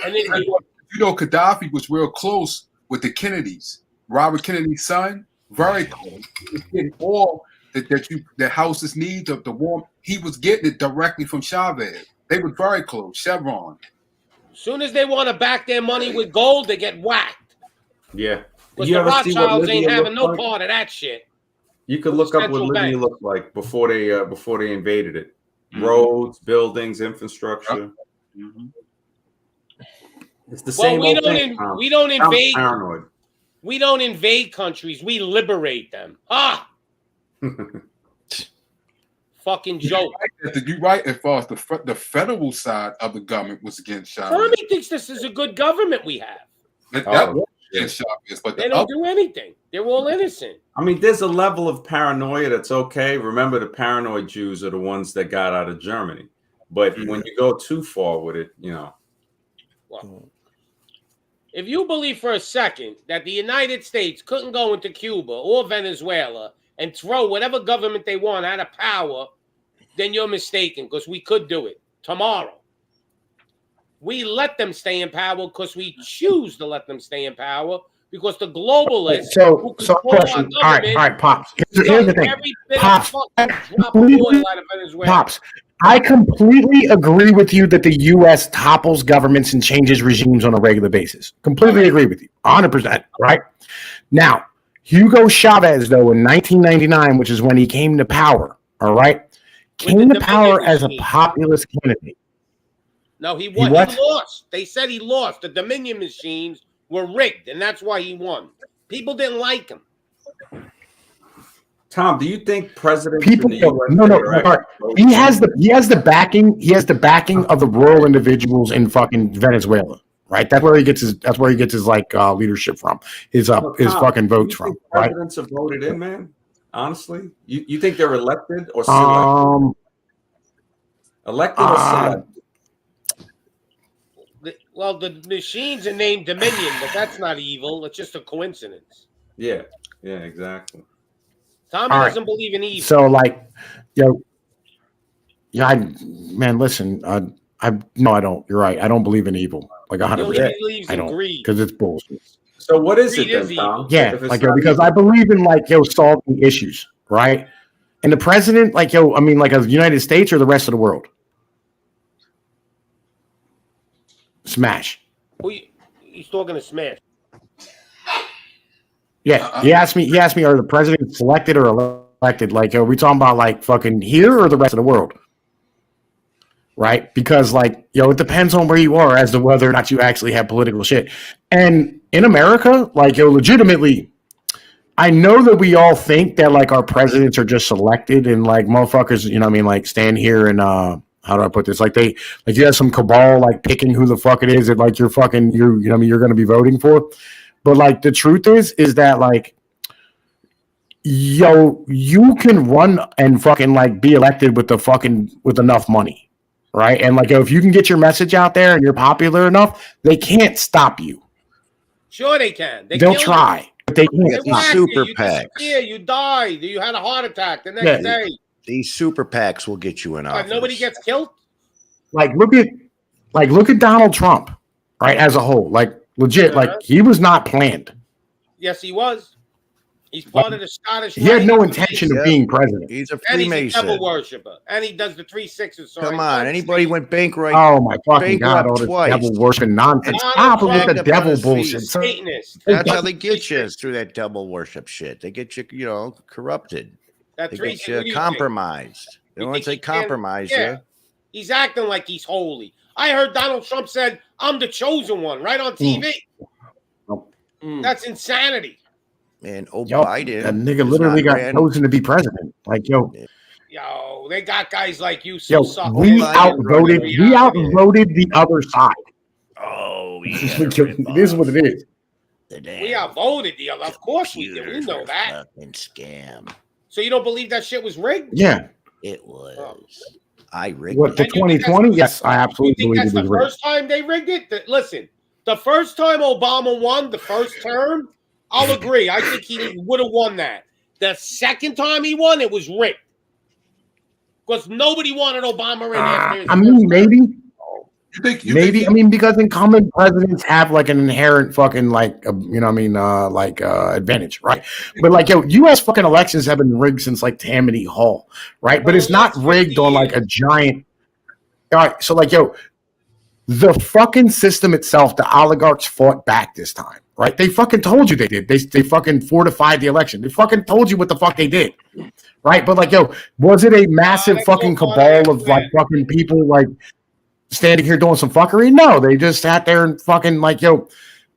And then, you know, Gaddafi was real close with the Kennedys. Robert Kennedy's son, very close. He was getting all the houses need, the warm. He was getting it directly from Chavez. They were very close. Chevron. As soon as they want to back their money with gold, they get whacked. Yeah. Because the Rothschilds ain't having no part of that shit. You could look up what Libya looked like before they invaded it. Roads, buildings, infrastructure. Mm-hmm. It's the same. We don't invade. Paranoid. We don't invade countries. We liberate them. Fucking joke. You're right as far as the federal side of the government was against Chavez. Somebody thinks this is a good government we have. That was against Chavez, but they don't do anything. They're all innocent. I mean, there's a level of paranoia that's okay. Remember, the paranoid Jews are the ones that got out of Germany. But when you go too far with it, you know. Well, if you believe for a second that the United States couldn't go into Cuba or Venezuela and throw whatever government they want out of power, then you're mistaken, because we could do it tomorrow. We let them stay in power because we choose to let them stay in power, because the globalists so question. All right, Pops. Here's the thing. Pops, I completely agree with you that the U.S. topples governments and changes regimes on a regular basis. Completely agree with you. 100%, right? Now, Hugo Chavez, though, in 1999, which is when he came to power, all right, came to power as a populist candidate. No, he won. He lost. They said he lost. The Dominion machines were rigged, and that's why he won. People didn't like him. Tom, do you think presidents People in the US no. He has the backing of the rural individuals in fucking Venezuela, right? That's where he gets his like leadership from. His fucking votes from. Right? Presidents are voted in, man. Honestly, you think they're elected or selected? Elected or selected? Well, the machines are named Dominion, but that's not evil. It's just a coincidence. Yeah, exactly. Tommy doesn't believe in evil. So, like, listen, no, I don't. You're right. I don't believe in evil. Like 100%. I don't, because it's bullshit. So, what is it then, Tom? Yeah, because I believe in solving issues, right? And the president, like the United States or the rest of the world. Smash. He's talking to Smash. Yeah, he asked me, are the presidents selected or elected? Like, are we talking about like fucking here or the rest of the world? Right? Because it depends on where you are as to whether or not you actually have political shit. And in America, legitimately, I know that we all think that like our presidents are just selected and like motherfuckers, stand here and how do I put this? You have some cabal picking who the fuck it is that you're going to be voting for. But the truth is that you can run and fucking be elected with enough money, right? And if you can get your message out there and you're popular enough, they can't stop you. Sure, they can. They'll try, but they can't. These super PACs. Yeah, you died. You had a heart attack the next day. These super PACs will get you in office. Nobody gets killed. Look at Donald Trump, right? As a whole, legit, he was not planned. Yes, he was. He's part of the Scottish. He had no intention of being president. He's a Freemason. And he's a devil worshiper. And he does the 3-6s. Come on, anybody went bankrupt? Oh my fucking god! All this devil worshiping nonsense. Stop it with the devil bullshit. That's how they get you through that devil worship shit. They get you, corrupted. They get you compromised. They don't want to say compromise you. He's acting like he's holy. I heard Donald Trump said, "I'm the chosen one," right on TV. That's insanity. And Biden, that nigga literally got chosen to be president. They got guys like you. We outvoted the other side. Oh, it is what it is. We outvoted the other. Of course we did. We know that. Scam. So you don't believe that shit was rigged? Yeah, it was. I rigged what, the 2020? Yes, I absolutely believe it was rigged. That's the first time they rigged it? Listen, the first time Obama won the first term, I'll agree. I think he would have won that. The second time he won, it was rigged. Because nobody wanted Obama in after I mean, maybe. Maybe. I mean, because incumbent presidents have an inherent fucking advantage, right? But U.S. fucking elections have been rigged since Tammany Hall, right? But it's not rigged on a giant. All right, so the fucking system itself, the oligarchs fought back this time, right? They fucking told you they did. They fucking fortified the election. They fucking told you what the fuck they did, right? But was it a massive fucking cabal of fucking people standing here doing some fuckery? No, they just sat there and fucking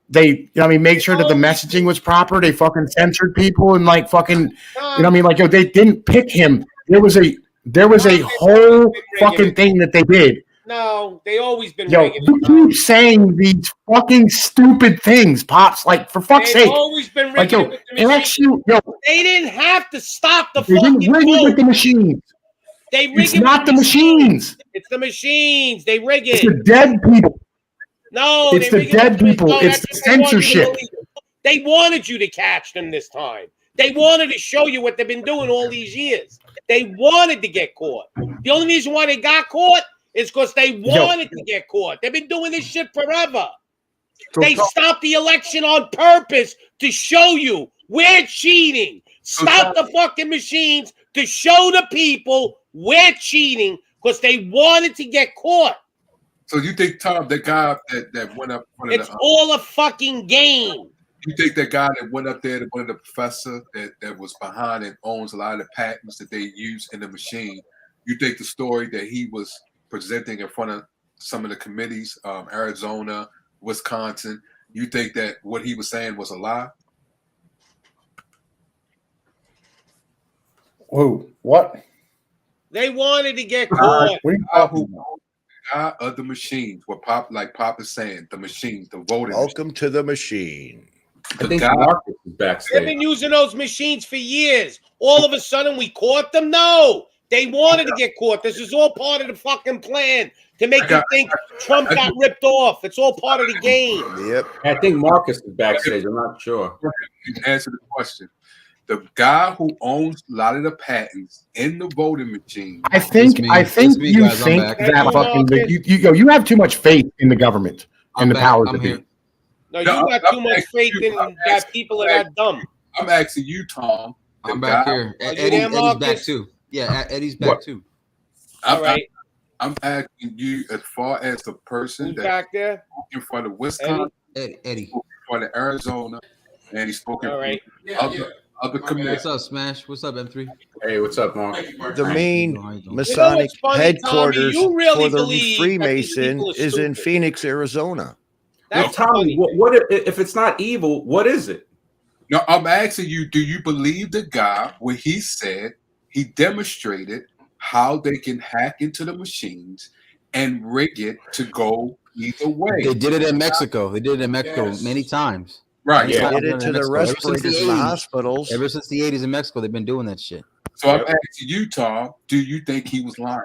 they made sure that the messaging was proper. They fucking censored people and they didn't pick him. There was a whole fucking thing that they did. No, they always been. You keep saying these fucking stupid things, Pops. For fuck's sake. Always been rigging with the machines. They didn't have to stop the fucking vote. With the machines. It's not the machines. It's the machines. They rig it. It's the dead people. No, it's the dead people. It's the censorship. They wanted you to catch them this time. They wanted to show you what they've been doing all these years. They wanted to get caught. The only reason why they got caught is because they wanted to get caught. They've been doing this shit forever. They stopped the election on purpose to show you we're cheating. Stop the fucking machines to show the people we're cheating because they wanted to get caught. So you think, Tom, the guy that went up? It's all a fucking game. You think that guy that went up there, one of the professor that was behind and owns a lot of the patents that they use in the machine, you think the story that he was presenting in front of some of the committees, Arizona, Wisconsin, you think that what he was saying was a lie? Who? What? They wanted to get caught. What are you talking about? Guy of the machines, what Pop is saying, the machines, the voting. Welcome to the machine. I think Marcus is backstage. They've been using those machines for years. All of a sudden, we caught them? No. They wanted to get caught. This is all part of the fucking plan to make you think Trump got ripped off. It's all part of the game. Yep. I think Marcus is backstage. I'm not sure. Answer the question. The guy who owns a lot of the patents in the voting machine. I think you think that fucking you have too much faith in the government and the powers that be. No, you got too much faith in that people are that dumb. I'm asking you, Tom. I'm back here. Eddie's back too. Yeah, Eddie's back too. All right. I'm asking you, as far as the person that's back there in front of Wisconsin, Eddie, in front of Arizona, and he's spoken. All right. Other committees. What's up, Smash? What's up, M3? Hey, what's up, Mark? The main Masonic headquarters for the Freemason is in Phoenix, Arizona. Well, Tommy, what if it's not evil? What is it? No, I'm asking you, do you believe the guy when he said he demonstrated how they can hack into the machines and rig it to go either way? They did it in Mexico. They did it in Mexico many times. Right. Yeah. They did it to the respirators in the hospitals. Ever since the 80s in Mexico, they've been doing that shit. So I'm asking you, Tom, do you think he was lying?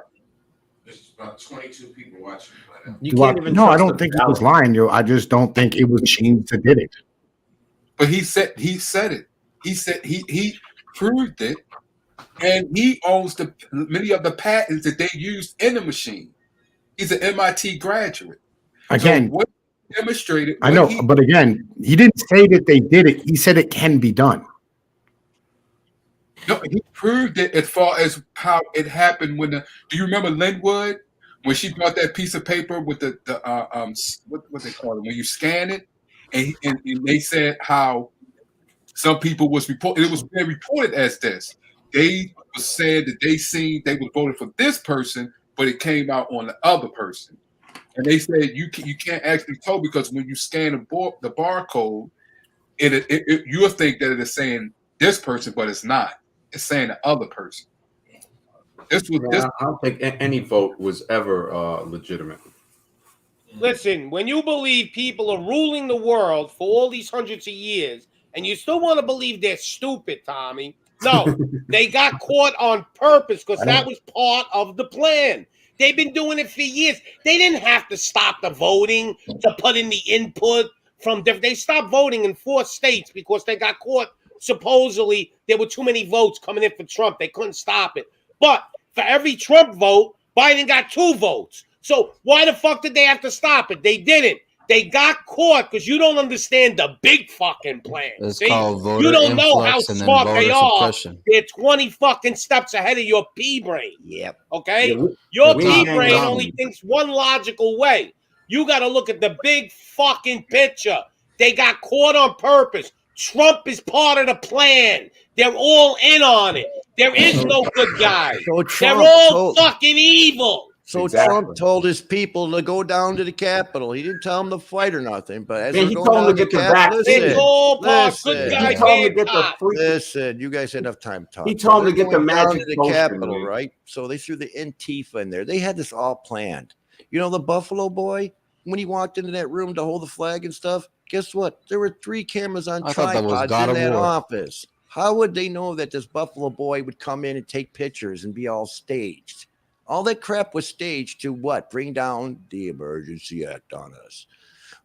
There's about 22 people watching. No, I don't think he was lying, yo. I just don't think it was machines that did it. But he said it. He said he proved it, and he owns many of the patents that they used in the machine. He's an MIT graduate. Again, so what he demonstrated. I know, but again, he didn't say that they did it. He said it can be done. No, he proved it as far as how it happened when do you remember Linwood when she brought that piece of paper with the what they call it when you scan it, and they said how some people was reported, it was being reported as this. They said that they were voting for this person, but it came out on the other person, and they said you can't actually tell because when you scan the barcode, you'll think that it is saying this person, but it's not. It's saying the other person. I don't think any vote was ever legitimate. Listen, when you believe people are ruling the world for all these hundreds of years, and you still want to believe they're stupid, Tommy, no, they got caught on purpose because that was part of the plan. They've been doing it for years. They didn't have to stop the voting to put in the input from different. They stopped voting in 4 states because they got caught. Supposedly, there were too many votes coming in for Trump. They couldn't stop it. But for every Trump vote, Biden got 2 votes. So why the fuck did they have to stop it? They didn't. They got caught because you don't understand the big fucking plan. It's called voter you don't know how influx and smart then they voter are. suppression. They're 20 fucking steps ahead of your pea brain. Yep. Okay? Yeah, Your pea brain only thinks one logical way. You got to look at the big fucking picture. They got caught on purpose. Trump is part of the plan. They're all in on it. There is no good guy. So they're all fucking evil. So Trump told his people to go down to the Capitol. He didn't tell them to fight or nothing. But as he told them to get the back. It's all part good guy. He told them to get the free. Listen, you guys had enough time to talk. He told them to get the magic to the Capitol, right? So they threw the Antifa in there. They had this all planned. You know, the Buffalo boy, when he walked into that room to hold the flag and stuff, guess what? There were 3 cameras on tripods in that office. How would they know that this Buffalo boy would come in and take pictures and be all staged? All that crap was staged to what? Bring down the Emergency Act on us.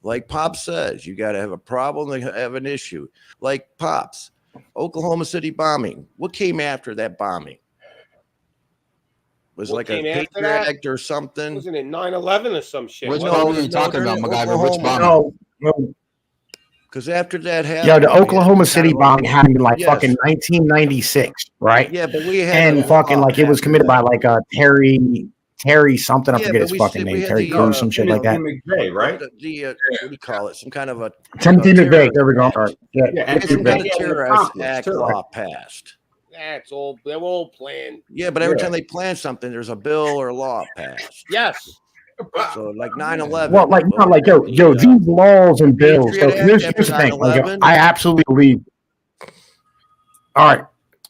Like Pops says, you got to have a problem to have an issue. Like Pops, Oklahoma City bombing. What came after that bombing? Was like a Patriot Act or something? Wasn't it 9/11 or some shit? Which bombing are you talking about, MacGyver? Which bombing? No. Because after that happened, yeah, the Oklahoma City bombing happened in like fucking 1996, right? Yeah, but we had and fucking like it was committed by like Terry Terry something. I forget his fucking name. Terry Crews, some shit like that. McVeigh, right? What do you call it? Some kind of a Timothy McVeigh. There we go. All right. Yeah, and some kind of terrorist act law passed. That's all. They're all planned. Yeah, but every time they plan something, there's a bill or a law passed. Yes. So like 9/11. Well, like these laws and bills. So here's the thing. Like, I absolutely believe. All right.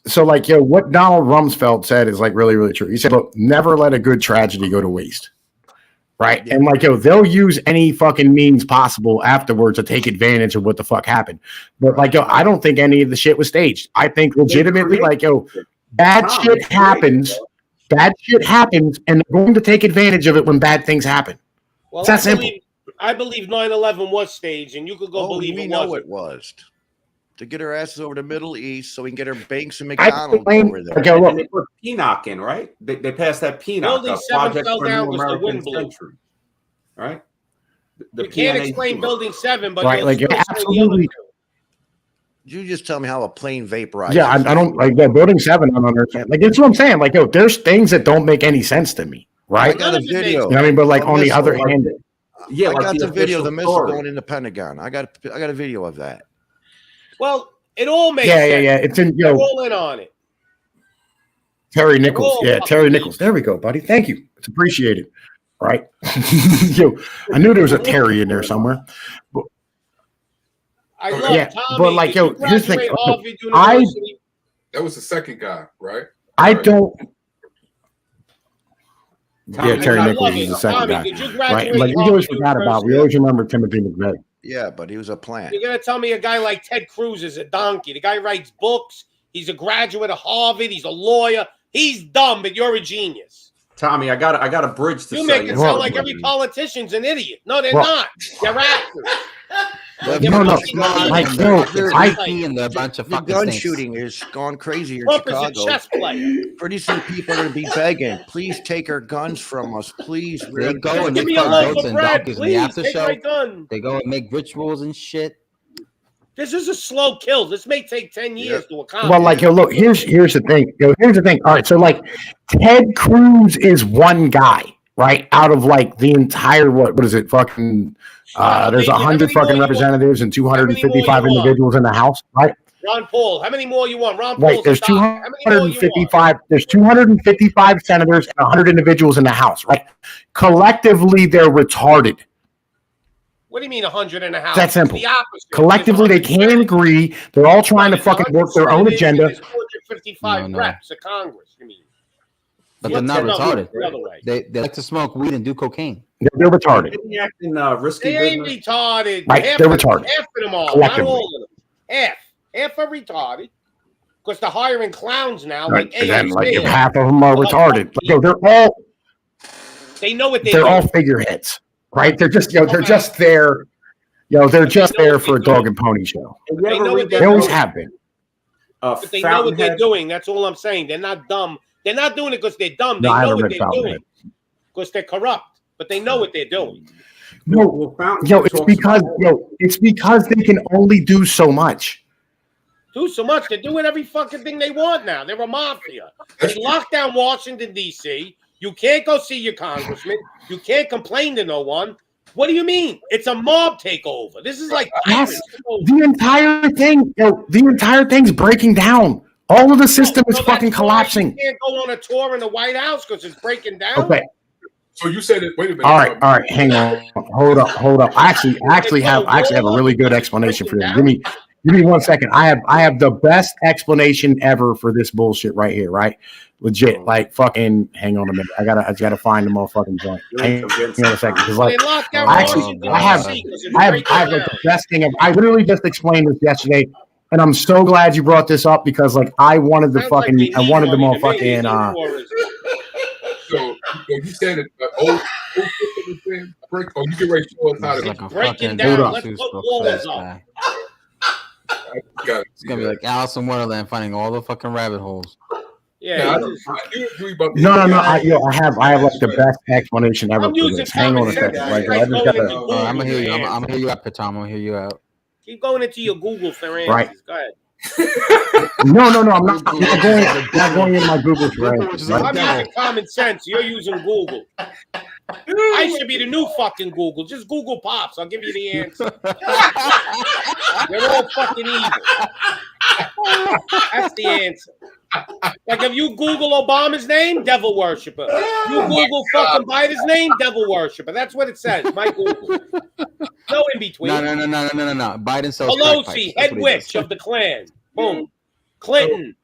So like what Donald Rumsfeld said is like really, really true. He said, "Look, never let a good tragedy go to waste." Right. Yeah. And like they'll use any fucking means possible afterwards to take advantage of what the fuck happened. But like I don't think any of the shit was staged. I think legitimately, like bad shit happens. Bad shit happens, and they're going to take advantage of it when bad things happen. Well, it's that simple. I believe 9/11 was staged, and you could go believe we it know wasn't. it was. To get her asses over the Middle East so we can get her banks and McDonald's over there. Okay, look, they put PNOC in, right? They passed that PNOC. Building 7 fell down because the wind blew. Right? You can't explain Building 7, but right, like absolutely. You just tell me how a plane vaporizes. Yeah, I don't like Building 7. I don't understand. Like that's what I'm saying. Like, there's things that don't make any sense to me, right? I got a video. You know what I mean, but like on the other hand, I got the video of the missile going in the Pentagon. I got a video of that. Well, it all makes sense. Yeah. It's in They're all in on it. Terry Nichols. Yeah, Terry Nichols. There we go, buddy. Thank you. It's appreciated. Right? I knew there was a Terry in there somewhere. But, I love Tommy. But like, here's the thing. That was the second guy, right? I don't. Yeah, Terry Nichols is the second guy. Right? Like we always forgot about. We always remember Timothy McVeigh. Yeah, but he was a plant. You're gonna tell me a guy like Ted Cruz is a donkey? The guy writes books. He's a graduate of Harvard. He's a lawyer. He's dumb, but you're a genius. Tommy, I got a bridge to say. You make it sound like every politician's an idiot. No, they're not. They're actors. No. Like, I see in the bunch of fucking gun shooting is gone crazy in Chicago. Is a chess player. Pretty soon people are going to be begging, please take our guns from us, please. They go and make goats and donkeys in the after show. They go and make rituals and shit. This is a slow kill. This may take 10 years to accomplish. Well, like, look, here's the thing. Here's the thing. All right, so like, Ted Cruz is one guy, right? Out of like the entire what is it? Fucking. There's 100 fucking representatives and 255 individuals in the House, right? Ron Paul, how many more you want? Ron Paul, right? There's 255. There's 255 senators and 100 individuals in the House, right? Collectively, they're retarded. What do you mean 100 in the House? That's simple. The collectively, they can't agree. They're all trying to fucking work their own agenda. There's 255 reps of Congress. You mean? But they're not retarded. They like to smoke weed and do cocaine. They're retarded. They ain't retarded. Right, they're retarded. Half of them all. Not all of them. Half are retarded. Because they're hiring clowns now. Right. And then, like, if half of them are retarded. Like, they're all. They know what they're all figureheads, right? They're just, they're just there. They're just there for a dog and pony show. They always have been. But they know what they're doing. That's all I'm saying. They're not dumb. They're not doing it because they're dumb. They know what they're doing because they're corrupt, but they know what they're doing. No, it's because they can only do so much. Do so much. They're doing every fucking thing they want now. They're a mafia. They locked down Washington, D.C. You can't go see your congressman. You can't complain to no one. What do you mean? It's a mob takeover. This is like the entire thing. The entire thing's breaking down. All of the system is fucking collapsing. You can't go on a tour in the White House because it's breaking down. Okay. So you said it. Wait a minute. All right. Hang on. Hold up. I actually have a really good explanation for this. Give me 1 second. I have the best explanation ever for this bullshit right here. Right. Legit. Like fucking. Hang on a minute. I gotta find the motherfucking joint. Hang on a second. Because like, I have like the best thing. I literally just explained this yesterday. And I'm so glad you brought this up because, like, I wanted the motherfucking. So you said it. Old system break. Oh, you get ready to show us how to breaking down. Let's put walls up. It's gonna be like Alice in Wonderland finding all the fucking rabbit holes. Yeah. No. I have like the best explanation ever for this. Hang on a second. Like, I just gotta. I'm gonna hear you. I'm gonna hear you out, Tom. I'm gonna hear you out. Keep going into your Google for answers. Right. Go ahead. No, I'm not going in my Google thread. I'm using common sense. You're using Google. I should be the new fucking Google. Just Google Pops. I'll give you the answer. They're all fucking evil. That's the answer. Like if you Google Obama's name, devil worshiper. You Google fucking Biden's name, devil worshiper. That's what it says. My Google. No in between. No. Biden sells Pelosi, head witch of the Klan. Boom. Clinton,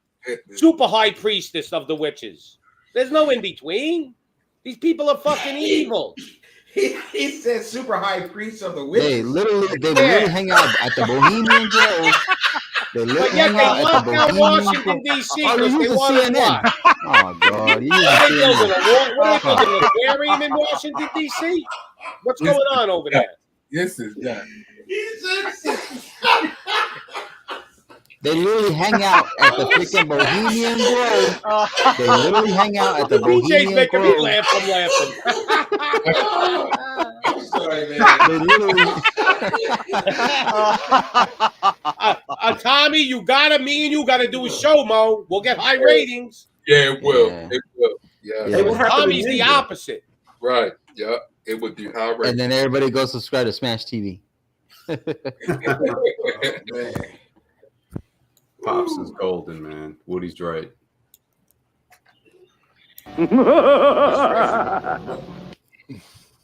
super high priestess of the witches. There's no in between. These people are fucking evil. He said super high priest of the witches. They literally hang out at the Bohemian Grove. They literally hang out at the Bohemian Washington D.C. because they want to watch. Oh God! What are they building? An aquarium in Washington D.C.? What's going on over there? This is that. They literally hang out at the freaking Bohemian Grove. They literally hang out at the Bohemian DJ's making Grove. me laugh. I'm laughing. I'm sorry, man. They literally. Tommy, me and you gotta do a show, Mo. We'll get high ratings. Yeah, it will. Yeah. It will. Yeah. Tommy's the opposite. Right. Yeah. It would do high ratings. And then everybody goes subscribe to Smash TV. Pops is golden, man. Woody's right.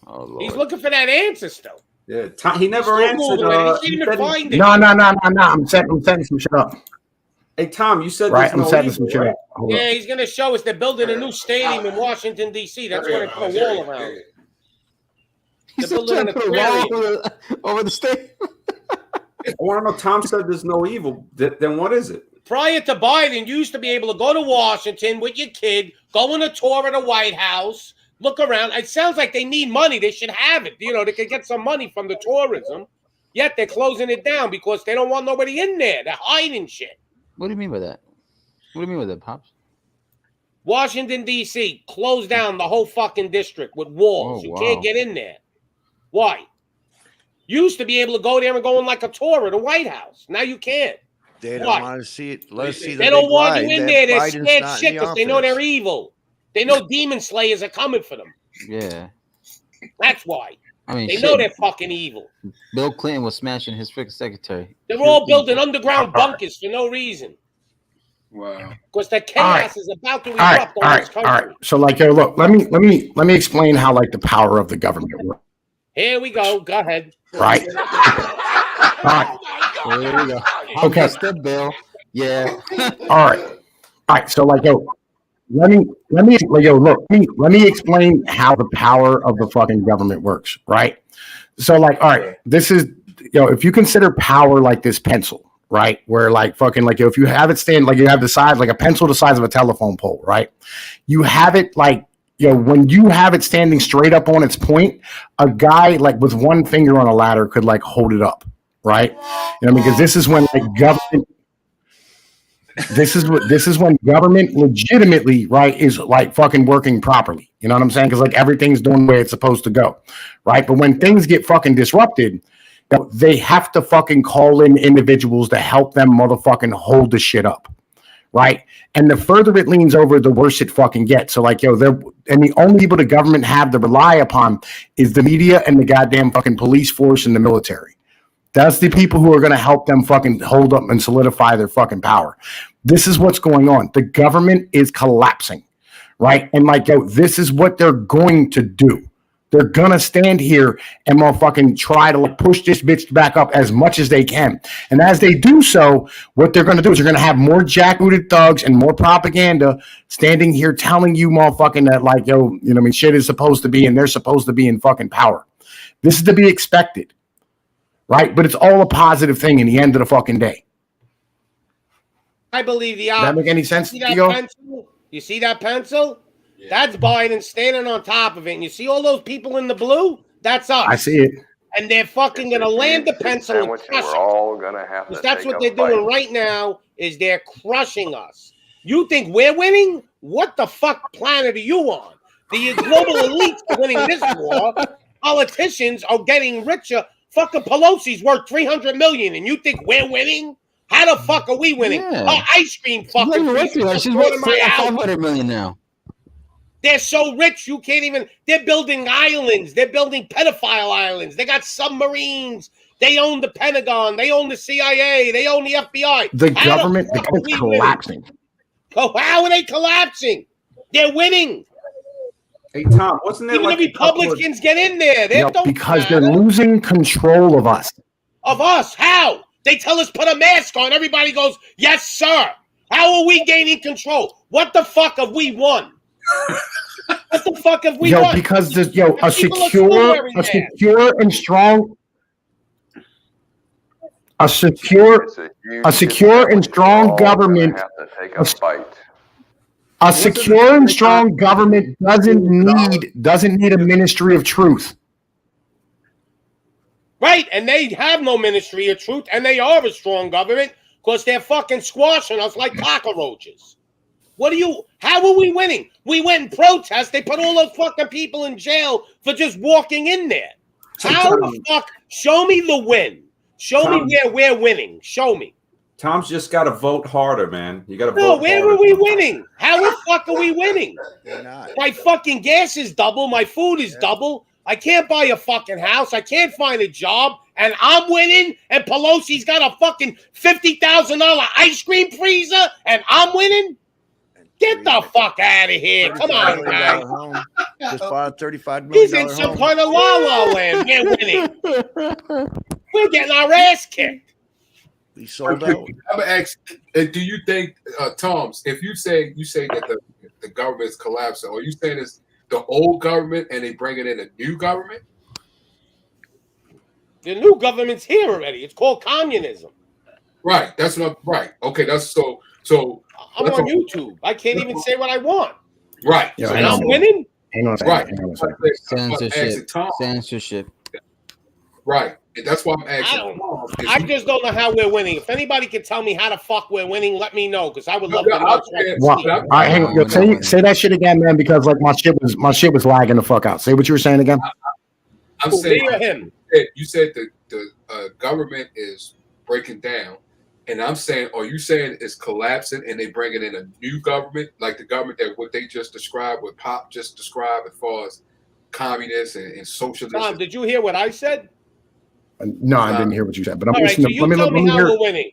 Oh, Lord. He's looking for that answer still. Yeah, he never answered. He can't even find it. No. I'm setting some shit up. Hey, Tom, you said right. I'm setting some shit up. Yeah, he's gonna show us they're building a new stadium in Washington D.C. That's why they put a wall around it. They're building an aquarium over the stadium. I want to know. Tom said there's no evil. Then what is it? Prior to Biden, you used to be able to go to Washington with your kid, go on a tour of the White House, look around. It sounds like they need money. They should have it. You know, they could get some money from the tourism. Yet they're closing it down because they don't want nobody in there. They're hiding shit. What do you mean by that? What do you mean with that, Pops? Washington, D.C. closed down the whole fucking district with walls. You can't get in there. Why? You used to be able to go there and go on like a tour of the White House. Now you can't. They don't want to see it. Let's see. They don't want you in there. They're scared shit because they know they're evil. They know demon slayers are coming for them. Yeah. That's why. I mean, they know they're fucking evil. Bill Clinton was smashing his freaking secretary. They're all building underground bunkers for no reason. Wow. Because the chaos is about to erupt on this country. All right. So, like, yo, look, let me explain how like the power of the government works. Here we go. Go ahead. Right. All right. Here we go. Okay. Step Bill. Yeah. All right. So, like, yo, let me explain how the power of the fucking government works. Right. So, like, all right, this is, if you consider power like this pencil, right, where like fucking like if you have it stand like you have the size like a pencil the size of a telephone pole, right, you have it like. When you have it standing straight up on its point, a guy like with one finger on a ladder could like hold it up, right? Because this is when like government, this is when government legitimately, right, is like fucking working properly. You know what I'm saying? Because like everything's doing the way it's supposed to go, right? But when things get fucking disrupted, they have to fucking call in individuals to help them motherfucking hold the shit up. Right. And the further it leans over, the worse it fucking gets. So like, and the only people the government have to rely upon is the media and the goddamn fucking police force and the military. That's the people who are going to help them fucking hold up and solidify their fucking power. This is what's going on. The government is collapsing. Right. And like, this is what they're going to do. They're going to stand here and motherfucking try to like push this bitch back up as much as they can. And as they do so, what they're going to do is they're going to have more jackbooted thugs and more propaganda standing here telling you motherfucking that like, shit is supposed to be and they're supposed to be in fucking power. This is to be expected. Right? But it's all a positive thing in the end of the fucking day. I believe the opposite. Does that make any sense? You see that pencil? That's Biden standing on top of it. And you see all those people in the blue? That's us. I see it. And they're fucking going to land the pencil and crush us. We're all going to have to that's what they're doing right now is they're crushing us. You think we're winning? What the fuck planet are you on? The global elites are winning this war. Politicians are getting richer. Fucking Pelosi's worth $300 million. And you think we're winning? How the fuck are we winning? Yeah. Oh, ice cream fucking. She's worth $500 million now. They're so rich, you can't even. They're building islands. They're building pedophile islands. They got submarines. They own the Pentagon. They own the CIA. They own the FBI. The government is collapsing. Oh, how are they collapsing? They're winning. Hey, Tom, wasn't there even like the Republicans get in there? They don't because they're losing control of us. Of us? How? They tell us put a mask on. Everybody goes, yes, sir. How are we gaining control? What the fuck have we won? What the fuck have we won? Because there's a secure and strong. A secure and strong government. A secure and strong government doesn't need a ministry of truth. Right, and they have no ministry of truth, and they are a strong government because they're fucking squashing us like cockroaches. How are we winning? We went and protest. They put all those fucking people in jail for just walking in there. How the fuck? Show me the win. Show me where we're winning. Show me. Tom's just got to vote harder, man. You got to vote. No, where are we winning? How the fuck are we winning? My fucking gas is double. My food is double. I can't buy a fucking house. I can't find a job. And I'm winning. And Pelosi's got a fucking $50,000 ice cream freezer. And I'm winning. Get the fuck out of here. Come on, guys. Just bought a $35 million He's in some kind of la-la land. We're winning. We're getting our ass kicked. We sold out. I'm gonna ask, do you think, Toms, if you say that the government is collapsing, are you saying it's the old government and they bringing in a new government? The new government's here already. It's called communism. Right. That's what I'm right. Okay, that's so I'm on YouTube. I can't even say what I want. Right. Yeah, and I'm winning. Hang on a second. Right. Censorship. Right. That's why I'm asking. I just don't know how we're winning. If anybody can tell me how the fuck we're winning, let me know, because I would love to know. Hang on. Say that shit again, man, because like my shit was lagging the fuck out. Say what you were saying again. I'm saying you said the government is breaking down, and I'm saying, are you saying it's collapsing and they bringing in a new government, like the government that what they just described, what Pop just described as far as communists and socialism? Tom, did you hear what I said? No, I didn't hear what you said, but I'm listening. So let me hear. We're winning.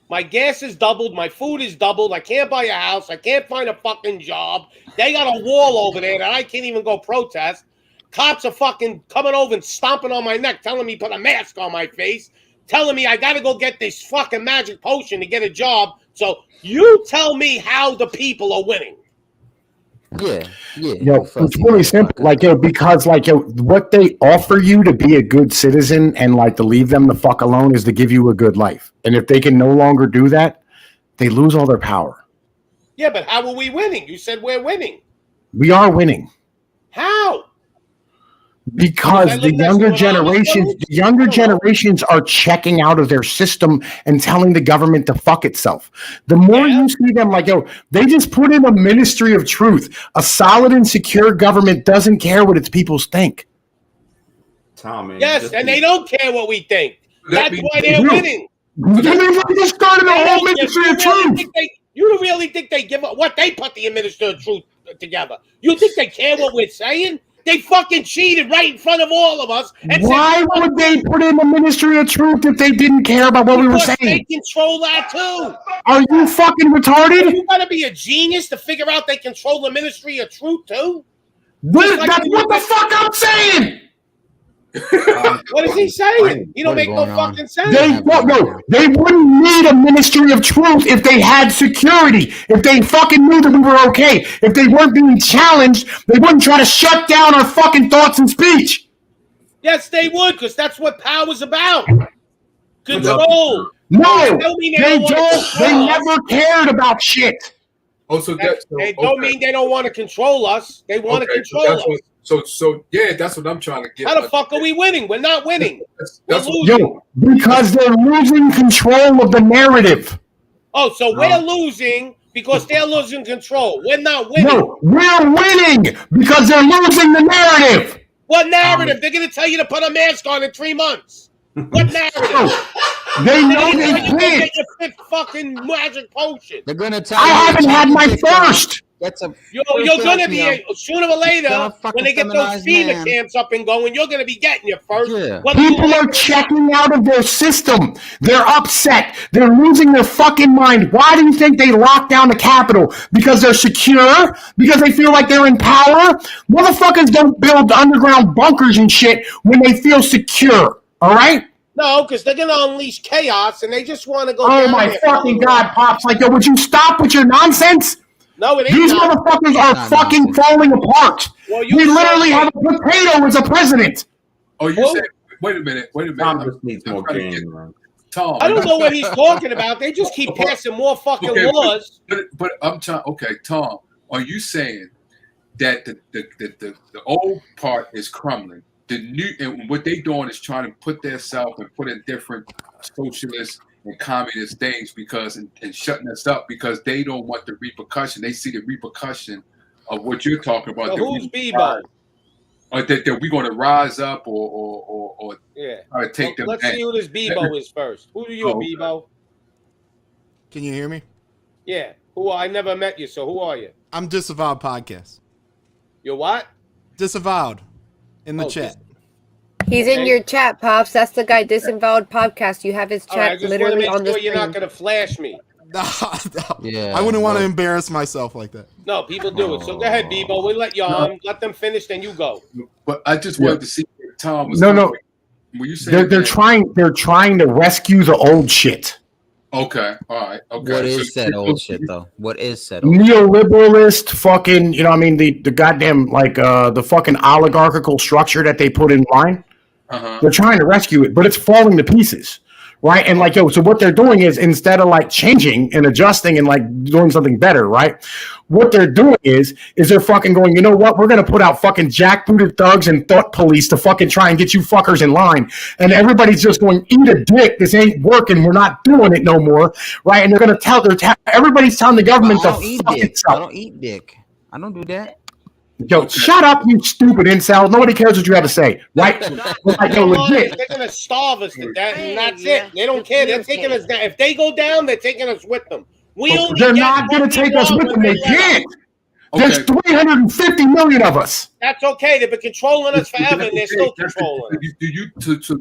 My gas is doubled. My food is doubled. I can't buy a house. I can't find a fucking job. They got a wall over there that I can't even go protest. Cops are fucking coming over and stomping on my neck, telling me put a mask on my face, telling me I got to go get this fucking magic potion to get a job. So you tell me how the people are winning. Yeah. It's really simple. Because what they offer you to be a good citizen and to leave them the fuck alone is to give you a good life. And if they can no longer do that, they lose all their power. Yeah, but how are we winning? You said we're winning. We are winning. How? Because the younger generations are checking out of their system and telling the government to fuck itself. The more you see them they just put in a ministry of truth. A solid and secure government doesn't care what its people think. Tommy. Yes, and they don't care what we think. That's why they're winning. They just started a whole ministry of truth. You really think they give up what they put the ministry of truth together? You think they care what we're saying? They fucking cheated right in front of all of us. And why would they put in the ministry of truth if they didn't care about what we were saying? They control that too. Are you fucking retarded? You gotta be a genius to figure out they control the ministry of truth too. That's what the fuck I'm saying. What is he saying? He don't make no fucking sense. They wouldn't need a ministry of truth if they had security. If they fucking knew that we were okay. If they weren't being challenged, they wouldn't try to shut down our fucking thoughts and speech. Yes, they would, because that's what power's about. Control. No, they don't. They never cared about shit. They don't mean they don't want to control us. They want to control us. So yeah, that's what I'm trying to get. How the fuck are we winning? We're not winning. We're losing. Because they're losing control of the narrative. Oh, so we're losing because they're losing control. We're not winning. No, we're winning because they're losing the narrative. What narrative? They're going to tell you to put a mask on in 3 months. What narrative? They know they can't. Get your fifth fucking magic potion. They're gonna tell I haven't had my first. You're gonna be sooner or later when they get those FEMA camps up and going. You're gonna be getting your first. Yeah. People are checking out of their system. They're upset. They're losing their fucking mind. Why do you think they locked down the Capitol? Because they're secure? Because they feel like they're in power? Motherfuckers don't build underground bunkers and shit when they feel secure. All right? No, because they're gonna unleash chaos and they just want to go. Oh my fucking God, Pops! Like, yo, would you stop with your nonsense? No, it ain't. These motherfuckers are fucking falling apart. Well, we literally have a potato as a president. Oh, you said? Wait a minute. Tom just needs more game, man. Tom, I don't know what he's talking about. They just keep passing more fucking laws. But I'm trying. Okay, Tom, are you saying that the old part is crumbling? The new and what they doing is trying to put themselves and put in different socialist and communist things because and shutting us up because they don't want the repercussion. They see the repercussion of what you're talking about. So who's Bebo? Or that we're going to rise up or try to take them. Let's see who this Bebo is first. Who are you, Bebo? Can you hear me? Yeah. Who? I never met you, so who are you? I'm Disavowed Podcast. You're what? Disavowed. In the chat. He's in your chat, Pops. That's the guy, Disavowed Podcast. You have his chat literally on the screen. You're not going to flash me. No. Yeah, I wouldn't want to embarrass myself like that. No, people do it. So go ahead, Bebo. We'll let you on. Let them finish, then you go. But I just wanted to see if Tom was. No. They're trying to rescue the old shit. Okay. All right. Okay. What is that old shit though? What is that? Neoliberalist fucking, the goddamn the fucking oligarchical structure that they put in line. They're trying to rescue it, but it's falling to pieces. Right. And so what they're doing is instead of changing and adjusting and doing something better, right? What they're doing is they're fucking going, you know what? We're going to put out fucking jackbooted thugs and thought police to fucking try and get you fuckers in line. And everybody's just going, eat a dick. This ain't working. We're not doing it no more. Right. And they're going to everybody's telling the government to fuck itself. I don't eat dick. I don't do that. Yo, shut up, you stupid incel. Nobody cares what you have to say, right? Legit. They're gonna starve us to death, and that's it. They don't care. They're taking us down. If they go down, they're taking us with them. They're not gonna take us with them. They can't. There's 350 million of us. That's okay. They've been controlling us forever, and they're still controlling us. Do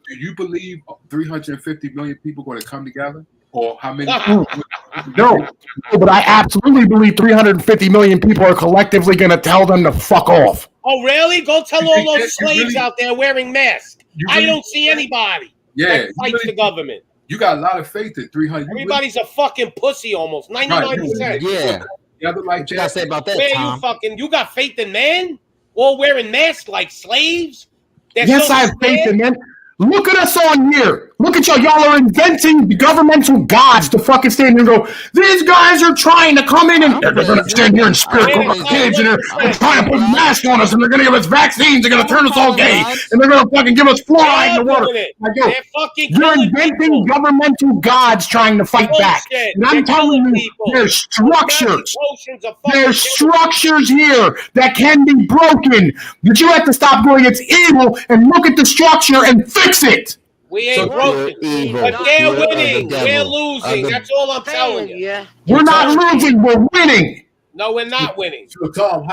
you believe 350 million people are going to come together? Or how many? No, but I absolutely believe 350 million people are collectively going to tell them to fuck off. Oh, really? Go tell all those slaves out there wearing masks. I don't see anybody that fights the government. You got a lot of faith in 300. Everybody's a fucking pussy almost. 99%. Yeah. What you got to say about that, Tom? You got faith in men? All wearing masks like slaves? Yes, I have faith in men. Look at us on here. Look at y'all. Y'all are inventing governmental gods to fucking stand here and go, these guys are trying to come in and they're going to stand here and spirit our kids and they're trying to put masks on us and they're going to give us vaccines. They're going to turn us all gay and they're going to fucking give us fluoride in the water. You're inventing governmental gods trying to fight back. And I'm telling you, there's structures. There's structures here that can be broken. But you have to stop going, it's evil, and look at the structure and fix it. We ain't broken, but they're winning. We're losing. That's all I'm telling you. We're not losing. We're winning. No, we're not winning. So, Tom,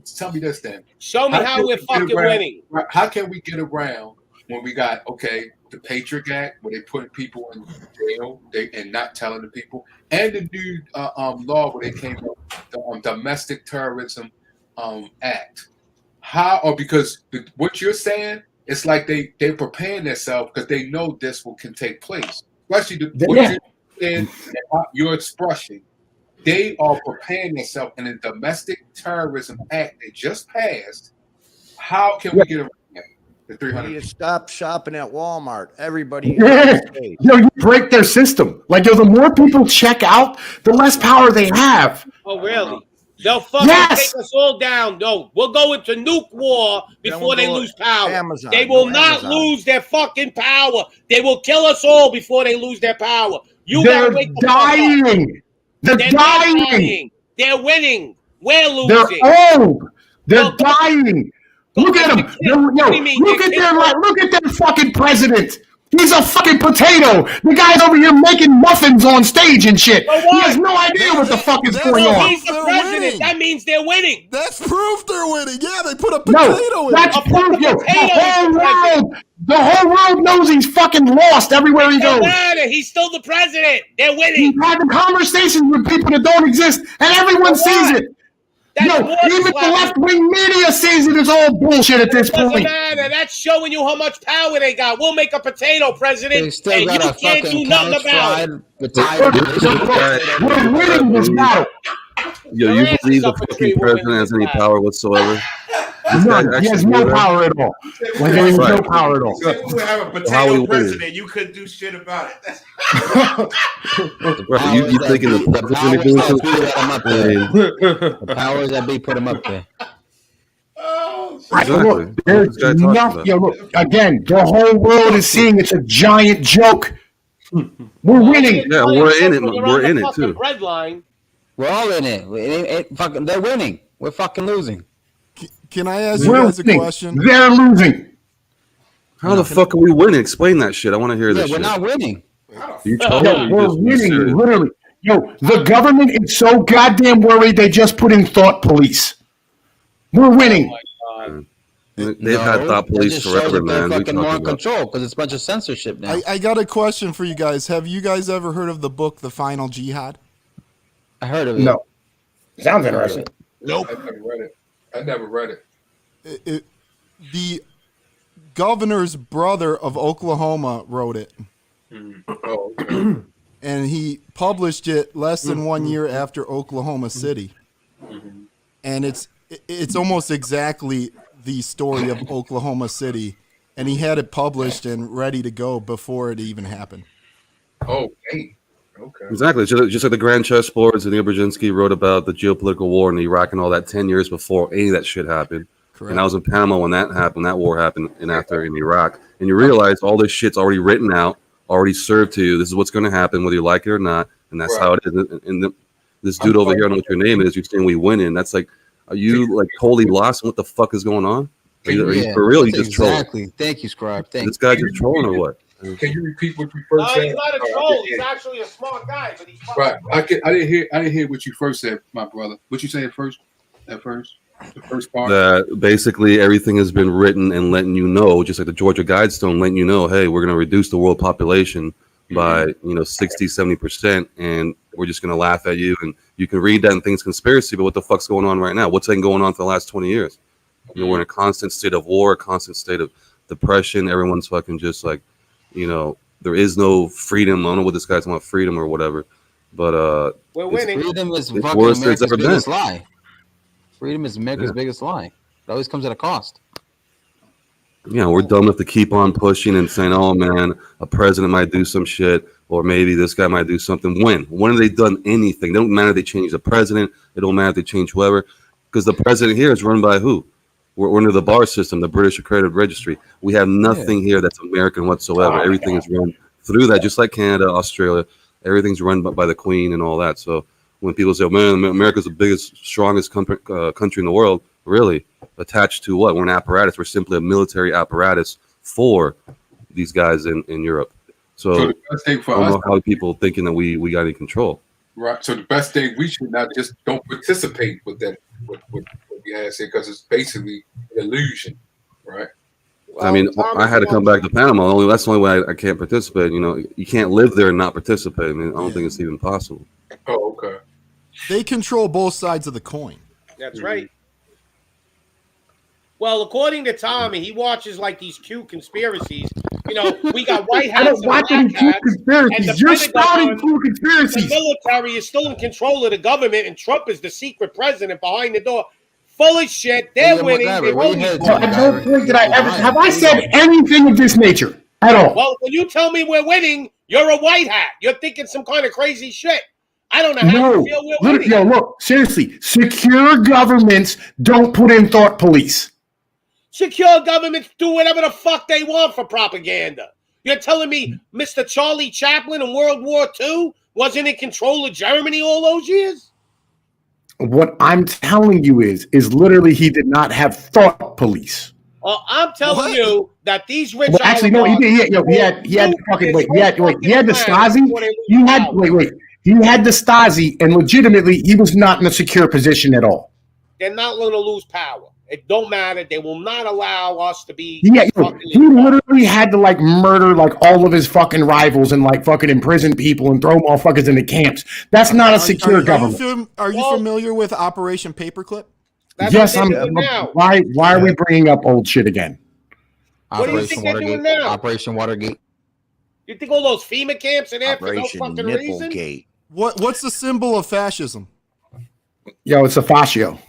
tell me this then? Show me how we're fucking winning. How can we get around when we got the Patriot Act where they put people in jail and not telling the people, and the new law where they came up the Domestic Terrorism Act? Because what you're saying. It's like they're preparing themselves because they know this can take place. Especially what your expression. They are preparing themselves in the Domestic Terrorism Act they just passed. How can we get around the 300? You stop shopping at Walmart. Everybody. You break their system. The more people check out, the less power they have. Oh, really? They'll fucking take us all down. No, we'll go into nuke war before they lose power. They will not lose their fucking power. They will kill us all before they lose their power. They're dying. They're dying. They're winning. We're losing. They're old. They're dying. Look at them. Look at their fucking president. He's a fucking potato. The guy's over here making muffins on stage and shit. He has no idea what the fuck is going on. He's the president. Winning. That means they're winning. That's proof they're winning. Yeah, they put a potato in. That's proof. The whole world knows he's fucking lost everywhere he goes. He's still the president. They're winning. He's having conversations with people that don't exist, and everyone sees it. Even the left-wing media sees it as all bullshit at this point. Doesn't matter. That's showing you how much power they got. We'll make a potato president, and you can't do nothing about it. We're winning this battle. Yo, you believe the fucking president has any power whatsoever? None. He has no power at all. Like, there is no power at all. If we have a potato president, you couldn't do shit about it. You thinking the president doing something? The powers that be put him up there. Look, there's nothing. Look, again, the whole world is seeing it's a giant joke. We're winning. Yeah, we're in it. We're in it too. Red line. We're all in it. They're winning. We're fucking losing. Can I ask you guys a question? They're losing. How the fuck are we winning? Explain that shit. I want to hear this. We're not winning. We're winning, literally. The government is so goddamn worried they just put in thought police. We're winning. They've had thought police forever, man. They're fucking more in control because it's a bunch of censorship now. I got a question for you guys. Have you guys ever heard of the book, The Final Jihad? I heard of it. No. Sounds interesting. Nope. I never read it. The governor's brother of Oklahoma wrote it. Oh, okay. And he published it less than 1 year after Oklahoma City. And it's almost exactly the story of Oklahoma City. And he had it published and ready to go before it even happened. Oh, hey. Okay. Exactly. Just like the Grand Chessboards and the Brzezinski wrote about the geopolitical war in Iraq and all that 10 years before any of that shit happened. Correct. And I was in Panama when that happened, that war happened, and after in Iraq. And you realize all this shit's already written out, already served to you. This is what's going to happen, whether you like it or not. And that's how it is. And this dude over here, I don't know what your name is, you're saying we win. And that's like, are you like totally lost? What the fuck is going on? Are you for real? You just trolling? Exactly. Thank you, Scribe. This guy just trolling or what? Can you repeat what you first said? He's not a troll. He's actually a smart guy, but he's right. I didn't hear what you first said, my brother. What you said first? The first part. That basically everything has been written and letting you know, just like the Georgia Guidestone, letting you know, hey, we're going to reduce the world population by 60-70%, and we're just going to laugh at you. And you can read that and think it's conspiracy, but what the fuck's going on right now? What's been going on for the last 20 years? We're in a constant state of war, a constant state of depression. Everyone's fucking just like. There is no freedom. I don't know what this guy's talking about, freedom or whatever. But we're winning. Freedom is fucking America's biggest lie. Freedom is America's biggest lie. It always comes at a cost. Yeah, we're dumb enough to keep on pushing and saying, "Oh man, a president might do some shit, or maybe this guy might do something." When have they done anything? It don't matter if they change the president. It don't matter if they change whoever, because the president here is run by who? We're under the bar system, the British Accredited Registry. We have nothing here that's American whatsoever. Everything is run through that, just like Canada, Australia. Everything's run by the Queen and all that. So when people say, oh, man, America's the biggest, strongest country in the world, really? Attached to what? We're an apparatus. We're simply a military apparatus for these guys in Europe. So the best thing for I don't us, know how people thinking that we got any control. Right. So the best thing we should not just don't participate with that. What you had to say, because it's basically an illusion, right? Well, I mean, I had to come back to Panama. That's the only way I can't participate. You can't live there and not participate. I mean, I don't think it's even possible. Oh, okay. They control both sides of the coin. That's right. Well, according to Tommy, he watches like these cute conspiracies. We got white hats. I don't watch any cute conspiracies. You're spouting cute conspiracies. The military is still in control of the government, and Trump is the secret president behind the door. Full of shit. They're winning. At no point did I ever have I said anything of this nature at all. Well, when you tell me we're winning, you're a white hat. You're thinking some kind of crazy shit. I don't know how you feel we're winning. Look, seriously, secure governments don't put in thought police. Secure governments do whatever the fuck they want for propaganda. You're telling me Mr. Charlie Chaplin in World War II wasn't in control of Germany all those years? What I'm telling you is literally he did not have thought police. I'm telling you that these rich actually, no, he did. He had fucking wait. He had the Stasi. He had the Stasi, and legitimately, he was not in a secure position at all. They're not going to lose power. It don't matter. They will not allow us to be. Yeah, he literally had to like murder like all of his fucking rivals and like fucking imprison people and throw motherfuckers into camps. That's not a secure government. Are you familiar with Operation Paperclip? Yes, I'm. Why are we bringing up old shit again? What do you think they're doing now? Operation Watergate. You think all those FEMA camps are there for no fucking Nipplegate. reason? What's the symbol of fascism? Yo, it's a fascio.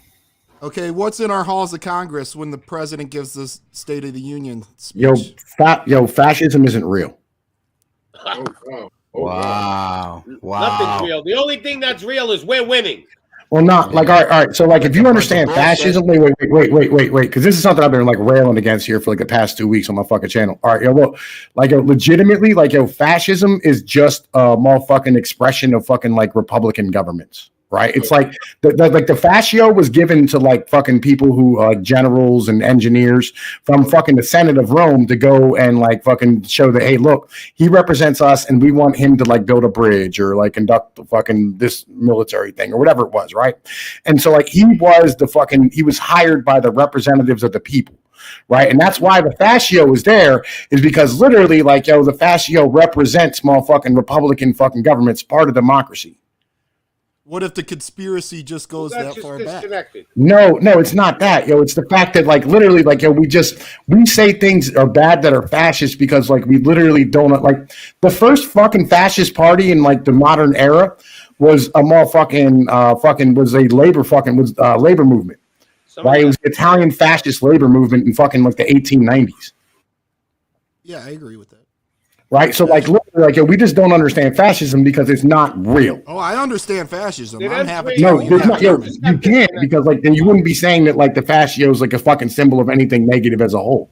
Okay, what's in our halls of Congress when the president gives the State of the Union speech? Fascism isn't real. Wow. Nothing's real. The only thing that's real is we're winning. Well, not like all right. So, like, if you understand fascism, wait, because this is something I've been like railing against here for like the past 2 weeks on my fucking channel. All right, legitimately, fascism is just a motherfucking expression of fucking like Republican governments. Right, it's like the fascio was given to like fucking people who generals and engineers from fucking the Senate of Rome to go and like fucking show that, hey, look, he represents us and we want him to like build a bridge or like conduct fucking this military thing or whatever it was, right? And so like he was hired by the representatives of the people. Right. And that's why the fascio is there, is because literally like the fascio represents motherfucking Republican fucking governments, part of democracy. What if the conspiracy just goes that far back? No, it's not that. It's the fact that like literally like we say things are bad that are fascist because like we literally don't like the first fucking fascist party in like the modern era was a motherfucking labor movement. Right? It was the Italian fascist labor movement in fucking like the 1890s. Yeah, I agree with that. Right, so like, we just don't understand fascism because it's not real. Oh, I understand fascism. I'm happy. No, you can't, because like then you wouldn't be saying that like the fascio is like a fucking symbol of anything negative as a whole.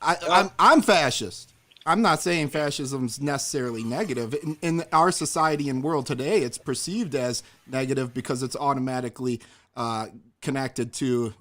I'm fascist. I'm not saying fascism is necessarily negative. In our society and world today, it's perceived as negative because it's automatically connected to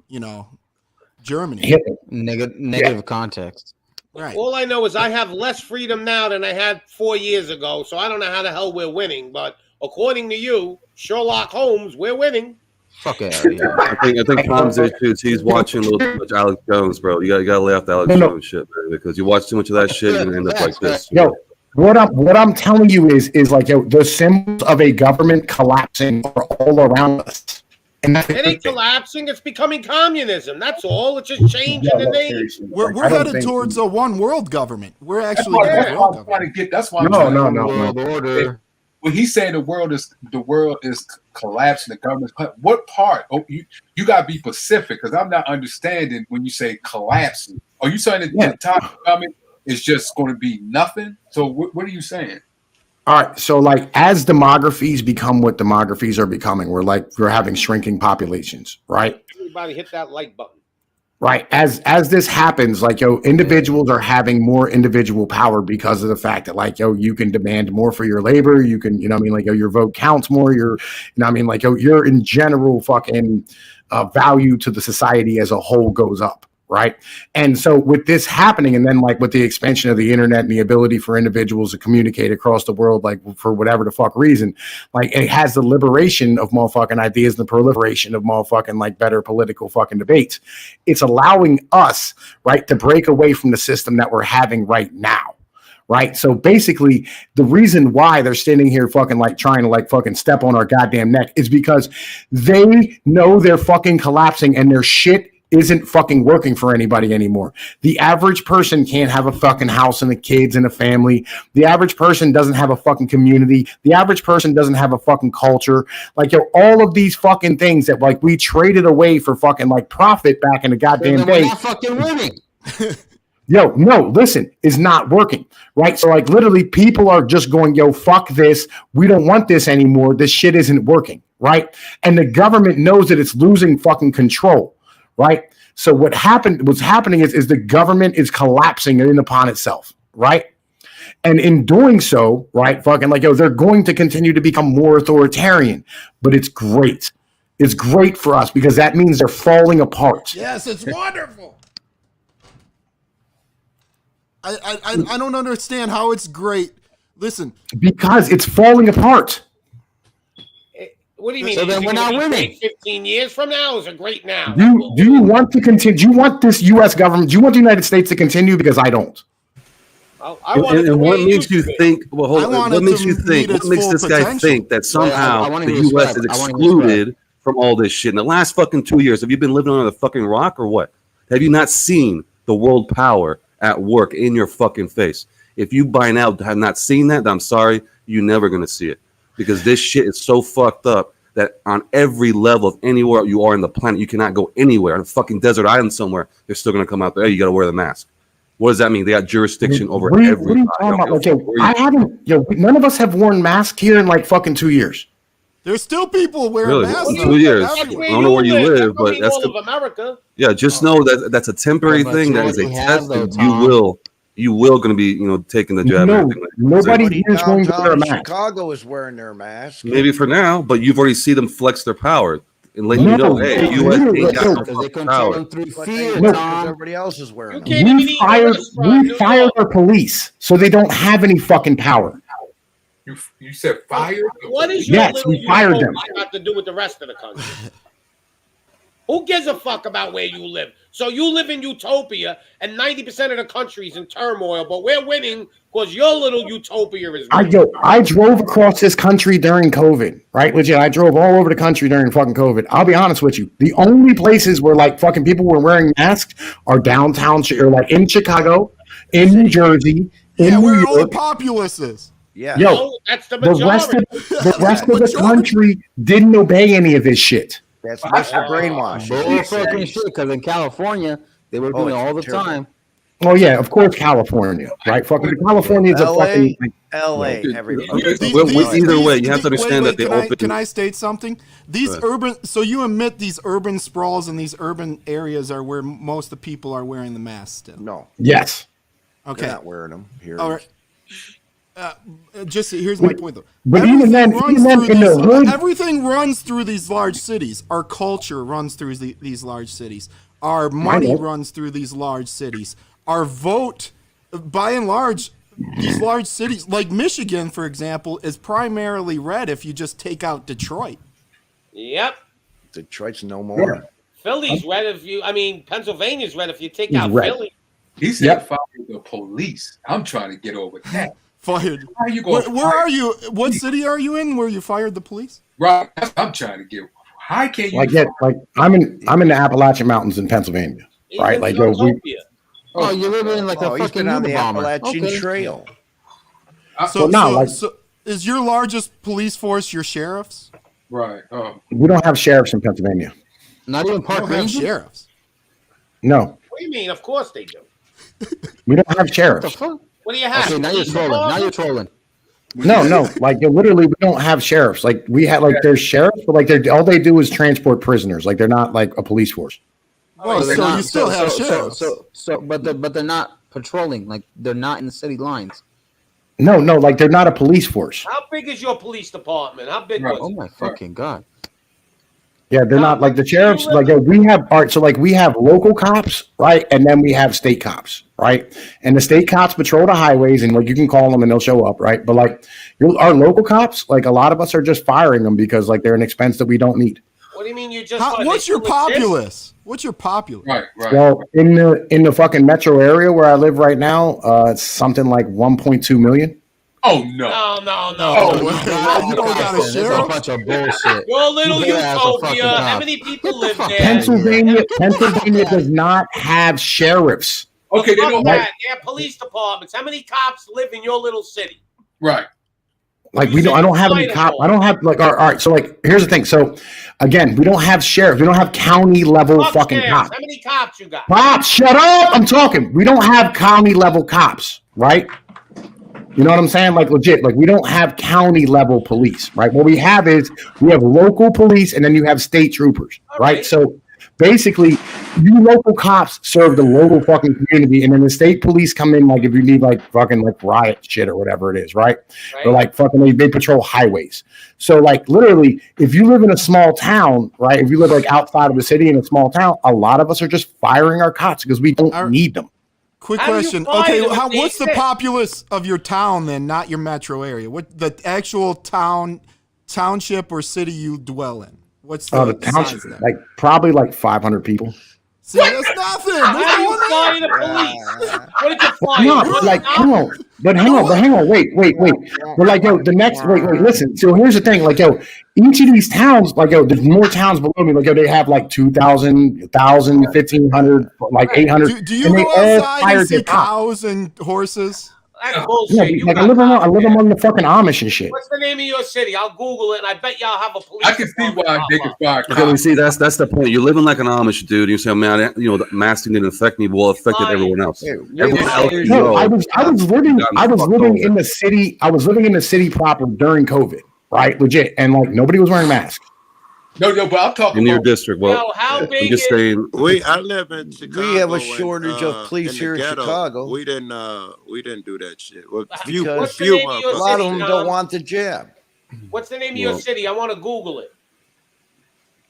Germany. Negative context. Right. All I know is I have less freedom now than I had 4 years ago, so I don't know how the hell we're winning. But according to you, Sherlock Holmes, we're winning. Fuck out of here. I think Tom's issue is he's watching a little too much Alex Jones, bro. You gotta lay off the Alex Jones shit, man, because you watch too much of that shit and end up like this. Yo, what I'm telling you is like the symbols of a government collapsing are all around us. It ain't collapsing. It's becoming communism. That's all. It's just changing the name. We're headed towards a one world government. We're actually That's why no. When he said the world is collapsing, the government, what part? Oh, you got to be specific, because I'm not understanding when you say collapsing. Are you saying that the top government is just going to be nothing? So what are you saying? All right, so like as demographies become what demographies are becoming, we're having shrinking populations, right? Everybody hit that like button. Right. As this happens, like individuals are having more individual power because of the fact that like you can demand more for your labor, you can, your vote counts more, your in general fucking value to the society as a whole goes up. Right. And so with this happening, and then like with the expansion of the internet and the ability for individuals to communicate across the world, like for whatever the fuck reason, like it has the liberation of motherfucking ideas and the proliferation of motherfucking like better political fucking debates. It's allowing us, right, to break away from the system that we're having right now. Right. So basically, the reason why they're standing here fucking like trying to like fucking step on our goddamn neck is because they know they're fucking collapsing and their shit isn't fucking working for anybody anymore. The average person can't have a fucking house and the kids and a family. The average person doesn't have a fucking community. The average person doesn't have a fucking culture. Like all of these fucking things that like we traded away for fucking like profit back in the goddamn day. We're not fucking winning. No, listen, is not working, right? So like literally people are just going, fuck this. We don't want this anymore. This shit isn't working, right? And the government knows that it's losing fucking control. Right. So what's happening is the government is collapsing in upon itself. Right. And in doing so, right, fucking like, they're going to continue to become more authoritarian. But it's great. It's great for us because that means they're falling apart. Yes, it's wonderful. I don't understand how it's great. Listen, because it's falling apart. What do you mean? So then we're not winning. 15 years from now is a great now. Do you want to continue? Do you want this U.S. government? Do you want the United States to continue? Because I don't. And what makes you think? Well, hold on. What makes you think? What makes this guy think that somehow the U.S. is excluded from all this shit? In the last fucking 2 years, have you been living under the fucking rock or what? Have you not seen the world power at work in your fucking face? If you by now have not seen that, then I'm sorry, you're never gonna see it. Because this shit is so fucked up that on every level of anywhere you are in the planet, you cannot go anywhere. On a fucking desert island somewhere, they're still going to come out there. Hey, you got to wear the mask. What does that mean? They got jurisdiction over everybody. None of us have worn masks here in like fucking 2 years. There's still people wearing masks. 2 years. I don't know where you live, but that's all of America. Yeah, just know that that's a temporary thing. That is a test. You will going to be, taking the jab. Nobody here is going to wear a mask. Chicago is wearing their mask. Maybe for now, but you've already seen them flex their power and let you know, hey, U.S. ain't got no power. Everybody else is wearing them. We fired our police, so they don't have any fucking power. You said fired? What is we fired them. Got to do with the rest of the country? Who gives a fuck about where you live? So you live in utopia, and 90% of the country's in turmoil, but we're winning because your little utopia is winning. I drove across this country during COVID, right? Legit, I drove all over the country during fucking COVID. I'll be honest with you. The only places where like fucking people were wearing masks are downtown, or like in Chicago, in New Jersey, in New where York. all the populace is. Yeah. Yo, that's the majority. The rest of the country didn't obey any of this shit. That's Mr. Brainwash. Fucking shit, because in California, they were doing it all the time. Oh yeah, of course, California, right? Fucking California is a fucking LA. Either way, you have to understand that they open. Can I state something? These so you admit these urban sprawls and these urban areas are where most of the people are wearing the masks still? No. Yes. Okay. They're not wearing them here. All right. Just here's my point though. But even then in the hood, everything runs through these large cities. Our culture runs through these large cities. Our money runs through these large cities. Our vote, by and large, these large cities, like Michigan, for example, is primarily red if you just take out Detroit. Yep. Detroit's no more. Yeah. Philly's red Pennsylvania's red if you take out Philly. He said fire the police. I'm trying to get over that. Fired. How are you going? Where are you? What city are you in where you fired the police? Right. I'm trying to get. How can you? I'm in the Appalachian Mountains in Pennsylvania, right? Like you live in like a fucking on the Appalachian Trail. So is your largest police force your sheriffs? Right. We don't have sheriffs in Pennsylvania. Not even park rangers? Sheriffs. No. What do you mean? Of course they do. We don't have sheriffs. What do you have? Okay, now you're trolling. No. Like literally, we don't have sheriffs. Like we have, like there's sheriffs, but like all they do is transport prisoners. Like they're not like a police force. Oh, so you still have sheriffs. But they're not patrolling. Like they're not in the city lines. No. Like they're not a police force. How big is your police department? How big was it? Oh my fucking god. Yeah, they're not like the sheriffs. Like we have so like we have local cops, right, and then we have state cops, right. And the state cops patrol the highways, and like you can call them and they'll show up, right. But like our local cops, like a lot of us are just firing them because like they're an expense that we don't need. What do you mean you just? What's your populace? What's your populace? Right. Well, in the fucking metro area where I live right now, it's something like 1.2 million. Oh no! You don't got a sheriff? That's a bunch of bullshit. Your little utopia. How many people live there? Pennsylvania does not have sheriffs. Okay, they don't have. They have police departments. How many cops live in your little city? Right. Like I don't have any cop. I don't have like all right. So like here's the thing. So again, we don't have sheriffs. We don't have county level fucking cops. How many cops you got? Cops, shut up! I'm talking. We don't have county level cops, right? You know what I'm saying? Like legit, like we don't have county level police, right? What we have local police and then you have state troopers, right? So basically, you local cops serve the local fucking community, and then the state police come in like if you need like fucking like riot shit or whatever it is, right? Or like fucking they patrol highways. So like literally, if you live in a small town, right? If you live like outside of the city in a small town, a lot of us are just firing our cops because we don't need them. Quick question. Okay, what's the populace of your town then, not your metro area? What the actual township or city you dwell in? What's the township? Like probably like 500 people. See, that's nothing. How do you fire the police? What did you fire? No, like, hang on, wait. But like, yo, listen. So here's the thing, like, yo, each of these towns, like, yo, there's more towns below me. Like, yo, they have like 2,000, 1,000, 1,500, like 800. Do you go outside and see cows and horses? That's bullshit. Yeah, like I live among the fucking Amish and shit. What's the name of your city? I'll Google it, and I bet y'all have a police. I can see why they can fire. Okay, we see that's the point. You're living like an Amish dude. You say, man, you know, the masking didn't affect me. Well, it affected everyone else. I was living in the city. I was living in the city proper during COVID, right? Legit, and like nobody was wearing masks. No, but I'm talking in your district. Well, how big I'm just saying. I live in Chicago. We have a shortage of police here in Chicago. We didn't do that shit. Well, a lot of them don't want the jab. What's the name of your city? I want to Google it.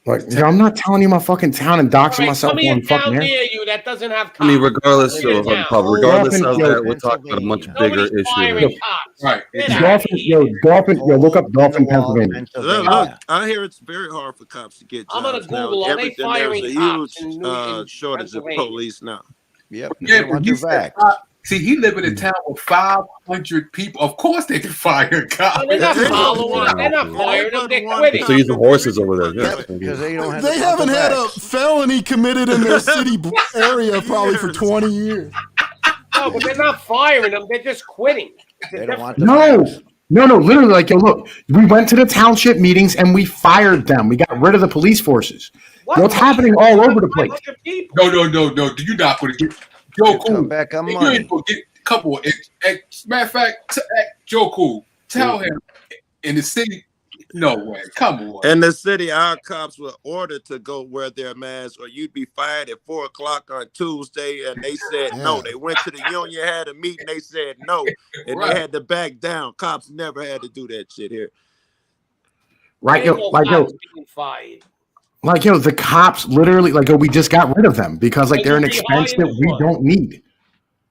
Like, I'm not telling you my fucking town and doxing myself on fucking air. Near you that doesn't have cops. I mean, regardless of that, we're talking about a much bigger issue. Right. Dolphin, look up Dolphin, Pennsylvania. Look, I hear it's very hard for cops to get jobs. I'm gonna Google. Are they firing cops? There's a huge shortage of police now. Yep. Yeah, but you said, see, he live in a town with 500 people. Of course, they can fire cops. They're not following. They're not firing them. They're quitting. So using horses over there. Yeah. Because they don't have. They haven't had a felony committed in their city area probably for 20 years. No, but they're not firing them. They're just quitting. They don't want the No, literally, like, yo, look, we went to the township meetings and we fired them. We got rid of the police forces. What's happening all over the place? No. Do you not going to get Joe Cool? Come back on money. You ain't going to get a couple. Matter of fact, Joe Cool, tell him in the city. No way. Come on. In the city, our cops were ordered to go wear their masks or you'd be fired at 4:00 on Tuesday. And they said no. They went to the union, had a meeting. They said no. And they had to back down. Cops never had to do that shit here. Right, yo, the cops literally, like, yo, we just got rid of them because, like, they're an expense that we don't need.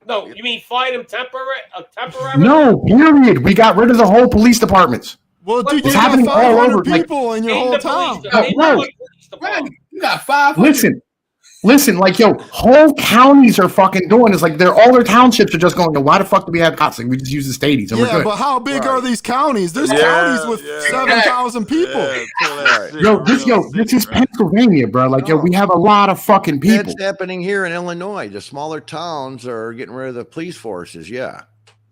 No, you mean fired them temporarily? No, period. We got rid of the whole police departments. Well, dude, it's you got happening all over. People in your whole town. Right. You got 500. Listen, like, yo, whole counties are fucking doing this. Like, all their townships are just going, why the fuck do we have cops? Like, we just use the stadiums and we're good. But how big are these counties? There's counties with 7,000 people. This is Pennsylvania, bro. Like, yo, we have a lot of fucking people. That's happening here in Illinois. The smaller towns are getting rid of the police forces. Yeah.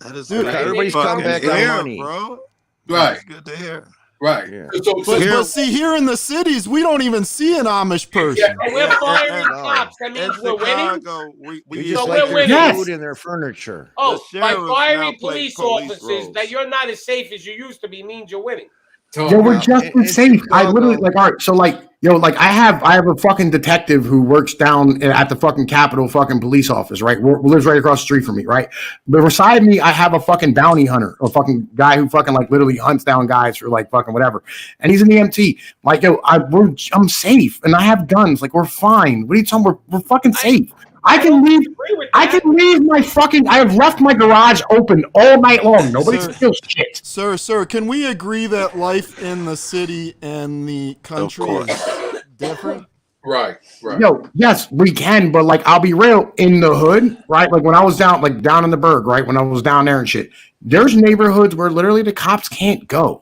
That is everybody's come back on money. Bro. Right. That's good to hear. Right. Yeah. But see, here in the cities, we don't even see an Amish person. Yeah. We're firing cops. That means we're winning. We just like their food and their furniture. Oh, by firing police officers that you're not as safe as you used to be means you're winning. Yo, we're just as safe. I literally, like, all right, so, like, yo, like, I have a fucking detective who works down at the fucking Capitol fucking police office, right? Lives right across the street from me, right? But beside me, I have a fucking bounty hunter, a fucking guy who fucking, like, literally hunts down guys for, like, fucking whatever. And he's an EMT. Like, yo, I'm safe, and I have guns. Like, we're fine. What are you talking about? We're fucking safe. I can leave my fucking. I have left my garage open all night long. Nobody steals shit. Sir, can we agree that life in the city and the country is different? Right. Yo, yes, we can, but, like, I'll be real, in the hood, right? Like, when I was down in the Berg, right? When I was down there and shit, there's neighborhoods where literally the cops can't go.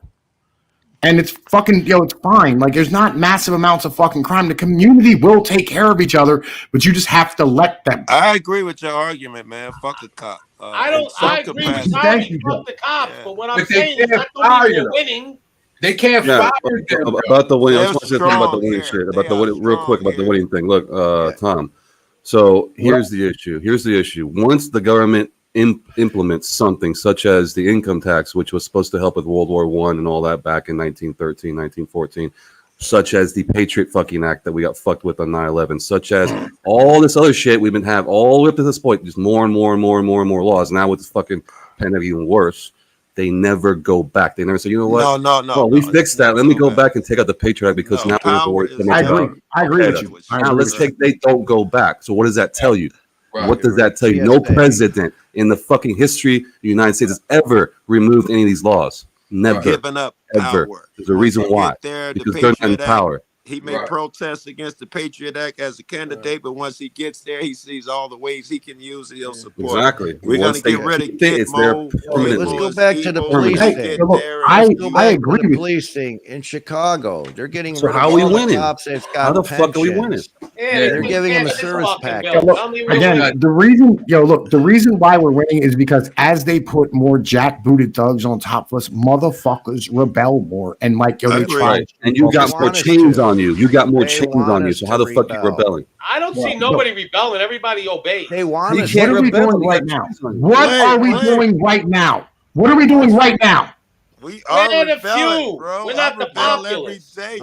And it's fucking, it's fine. Like, there's not massive amounts of fucking crime. The community will take care of each other, but you just have to let them. I agree with your argument, man. Fuck a cop. I agree with fuck the cops, but what I'm saying is not we're winning. They can't fire them. About the winning. I just want to say something about the winning shit. About the winning, real quick about the winning thing. Look, Tom. So here's the issue. Once the government implements something such as the income tax, which was supposed to help with World War I and all that back in 1913, 1914, such as the Patriot fucking Act that we got fucked with on 9/11, such as all this other shit we've been having all the way up to this point, just more and more laws. Now with this fucking pandemic even worse, they never go back. They never say, you know what? No. We fixed that. Let me go back and take out the Patriot Act because now we have to worry. I agree with you. Now they don't go back. So what does that tell you? Right. What does that tell you? No president in the fucking history of the United States has ever removed any of these laws. Never. Giving up ever. power. There's a reason why. Because they're not in power. He may protest against the Patriot Act as a candidate, but once he gets there, he sees all the ways he can use it. He'll support. Exactly. We're going to get rid of Gitmo. Let's go back to the police thing. I agree with the police thing in Chicago. They're getting so rid how of are we all winning? The cops that's got how the fuck are we winning? They're giving them a service package. Again, the reason why we're winning is because as they put more jackbooted thugs on top of us, motherfuckers rebel more. And like, they try. And you got more chains on you. You got more chains on you. So how the fuck are you rebelling? I don't see nobody rebelling. Everybody obeys. They want us. What are we doing right now? What are we doing right now? What are we doing right now? We are the few. Bro. We're not the populace. Every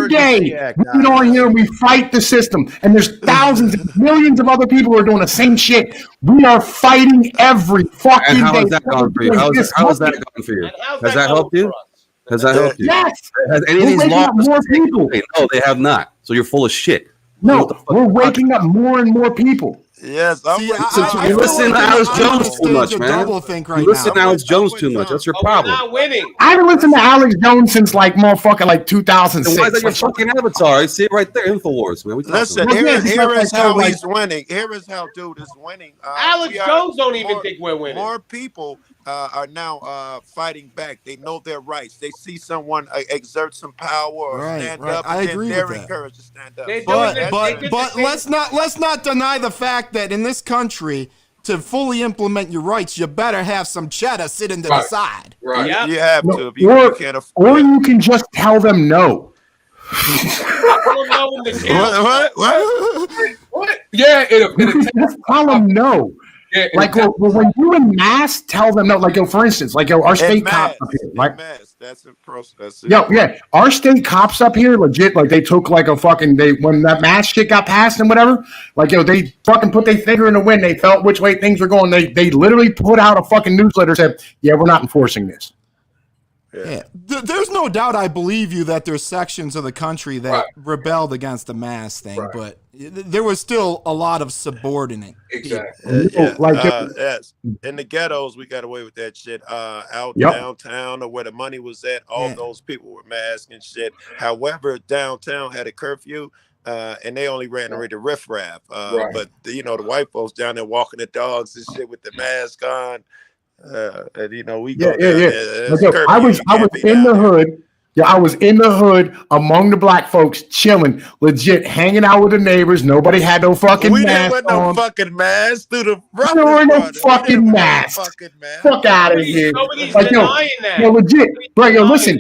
day, we get on here and we fight the system. And there's thousands and millions of other people who are doing the same shit. We are fighting every fucking day. And how has that gone for you? How has that gone for you? Has that helped you? Has that helped you? Yes. Has any of these laws? More people. No, they have not. So you're full of shit. No, we're waking up more and more people. Yes, you listen to Alex Jones too much, man. You listen to Alex Jones too much. That's your problem. We're not winning. I haven't listened to Alex Jones since like 2006. Why is that your fucking avatar? I see it right there. Infowars, man. Listen, here is how he's winning. Here is how dude is winning. Alex Jones don't even think we're winning. More people are now fighting back. They know their rights. They see someone exert some power or stand up. I agree they're with that. encouraged to stand up. But let's not deny the fact that in this country, to fully implement your rights, you better have some cheddar sitting to the side. Right. Yep. You have to. If you can't afford or you can just tell them no. What? Yeah, just tell them no. Yeah, like when you in mass, tell them no. Like for instance, like our state cops up here, right? That's a process. Yeah. Our state cops up here, legit, like they took like a fucking when that mass shit got passed and whatever, like they fucking put their finger in the wind. They felt which way things were going. They literally put out a fucking newsletter said, "Yeah, we're not enforcing this." Yeah. There's no doubt I believe you that there's sections of the country that rebelled against the mass thing, but there was still a lot of subordinate. Exactly. Yes. In the ghettos, we got away with that shit. Out downtown or where the money was at, all those people were masked and shit. However, downtown had a curfew. And they only ran away to riffraff. But the white folks down there walking the dogs and shit with the mask on. And we go down I was in the hood. Yeah, I was in the hood among the black folks, chilling, legit, hanging out with the neighbors. Nobody had no fucking mask. We didn't wear no fucking mask through the. There were no fucking masks. Fuck out of here! Like, legit, bro. Listen,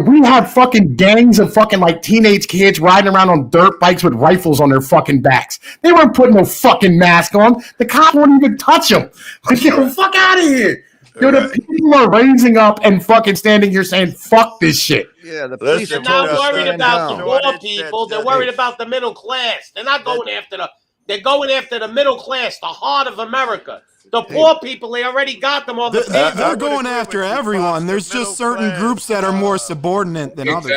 we have fucking gangs of fucking like teenage kids riding around on dirt bikes with rifles on their fucking backs. They weren't putting no fucking mask on. The cops wouldn't even touch them. Like, fuck out of here. The people are raising up and fucking standing here saying, fuck this shit. Yeah, the police are not worried about the poor people. They're worried about the middle class. They're not going after they're going after the middle class, the heart of America. The poor people, they already got them on the pavement. They're going after everyone. There's just certain groups that are more subordinate than others.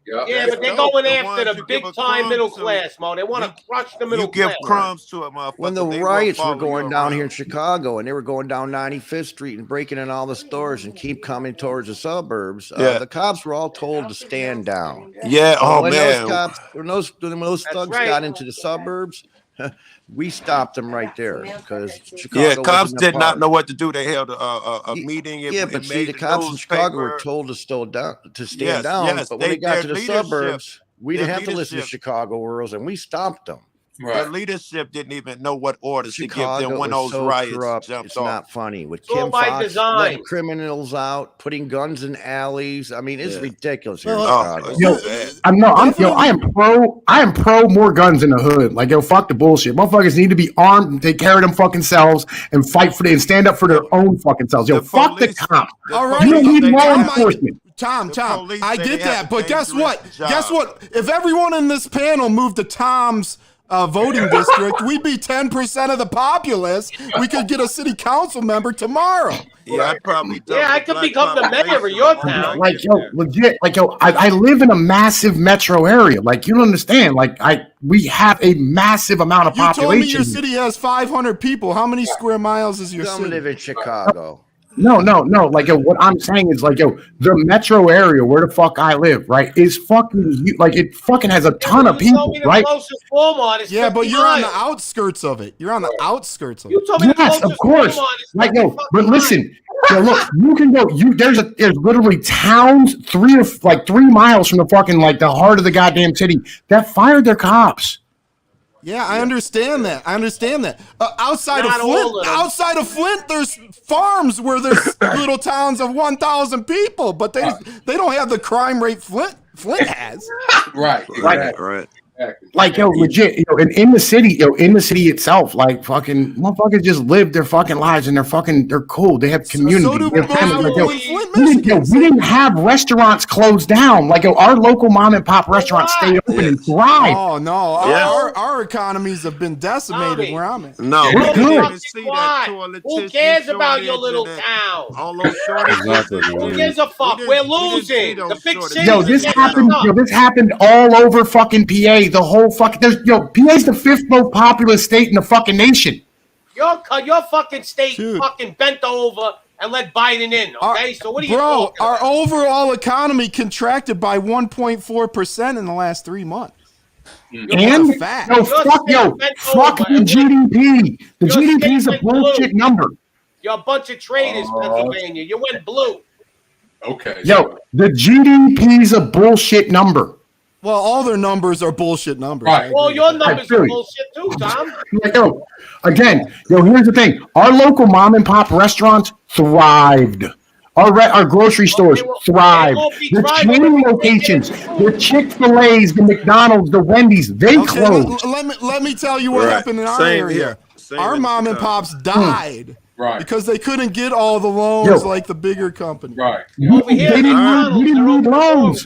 Yeah, but they're going after the big-time middle class, Mo. They want to crush the middle class. You give crumbs to a motherfucker. When the riots were going down here in Chicago, and they were going down 95th Street and breaking in all the stores and keep coming towards the suburbs, the cops were all told to stand down. Yeah, man. When those thugs got into the suburbs, we stopped them right there because Chicago. Cops did not know what to do. They held a meeting. But see, the cops in Chicago were told to stand down. But when they got to the suburbs, we didn't have to listen to Chicago rules, and we stopped them. The leadership didn't even know what orders to give them when those riots jumped It's off. Not funny. With Kim Foxx letting criminals out, putting guns in alleys. I mean, it's ridiculous here in Chicago. I am pro more guns in the hood. Like, fuck the bullshit. Motherfuckers need to be armed and take care of them fucking selves and fight for and stand up for their own fucking selves. Fuck the cops. All right, you don't need law enforcement. Tom, I get that, but guess what? If everyone in this panel moved to Tom's voting district, we'd be 10% of the populace. We could get a city council member tomorrow. Yeah, I'd probably. I could become the mayor of your town. Like, yo, legit. Like, yo, I live in a massive metro area. Like, you don't understand. Like, we have a massive amount of population. You told me your city has 500 people. How many square miles is your city? Some live in Chicago. No. Like, yo, what I'm saying is, like, yo, the metro area where the fuck I live, right, is fucking, like, it fucking has a ton of people, right? Yeah, but you're on the outskirts of it. You're on the outskirts of it. Yes, of course. Like, yo, but listen, yo, look, you can go. There's literally towns 3 miles from the fucking, like, the heart of the goddamn city that fired their cops. Yeah, I understand that. Outside of Flint, there's farms where there's little towns of 1,000 people, but they don't have the crime rate Flint has. Right. Like, yo, legit, yo, and in the city itself, like, fucking motherfuckers just live their fucking lives and they're cool. They have community. So do we didn't have restaurants closed down. Like, yo, our local mom and pop restaurants stayed open and thrived. Oh no, our economies have been decimated where I'm at. No, we're good. Who cares about your little town? Who gives a fuck? We're losing. The big city. Yo, this happened all over fucking PA. The whole fucking PA's the 5th most populous state in the fucking nation. Your fucking state fucking bent over and let Biden in. Okay, so what are you talking about? Our overall economy contracted by 1.4% in the last 3 months. And fuck the GDP. The GDP is a bullshit number. You're a bunch of traitors, Pennsylvania. You went blue. Okay. Yo, the GDP is a bullshit number. Well, all their numbers are bullshit numbers. Right. Well, your numbers are bullshit too, Tom. Yo, again, here's the thing. Our local mom and pop restaurants thrived. Our grocery stores thrived. The chain locations, the Chick-fil-A's, the McDonald's, the Wendy's, they closed. Let me tell you what happened in our area. Our mom and pops died. Right. Because they couldn't get all the loans like the bigger companies. Right. We didn't need loans.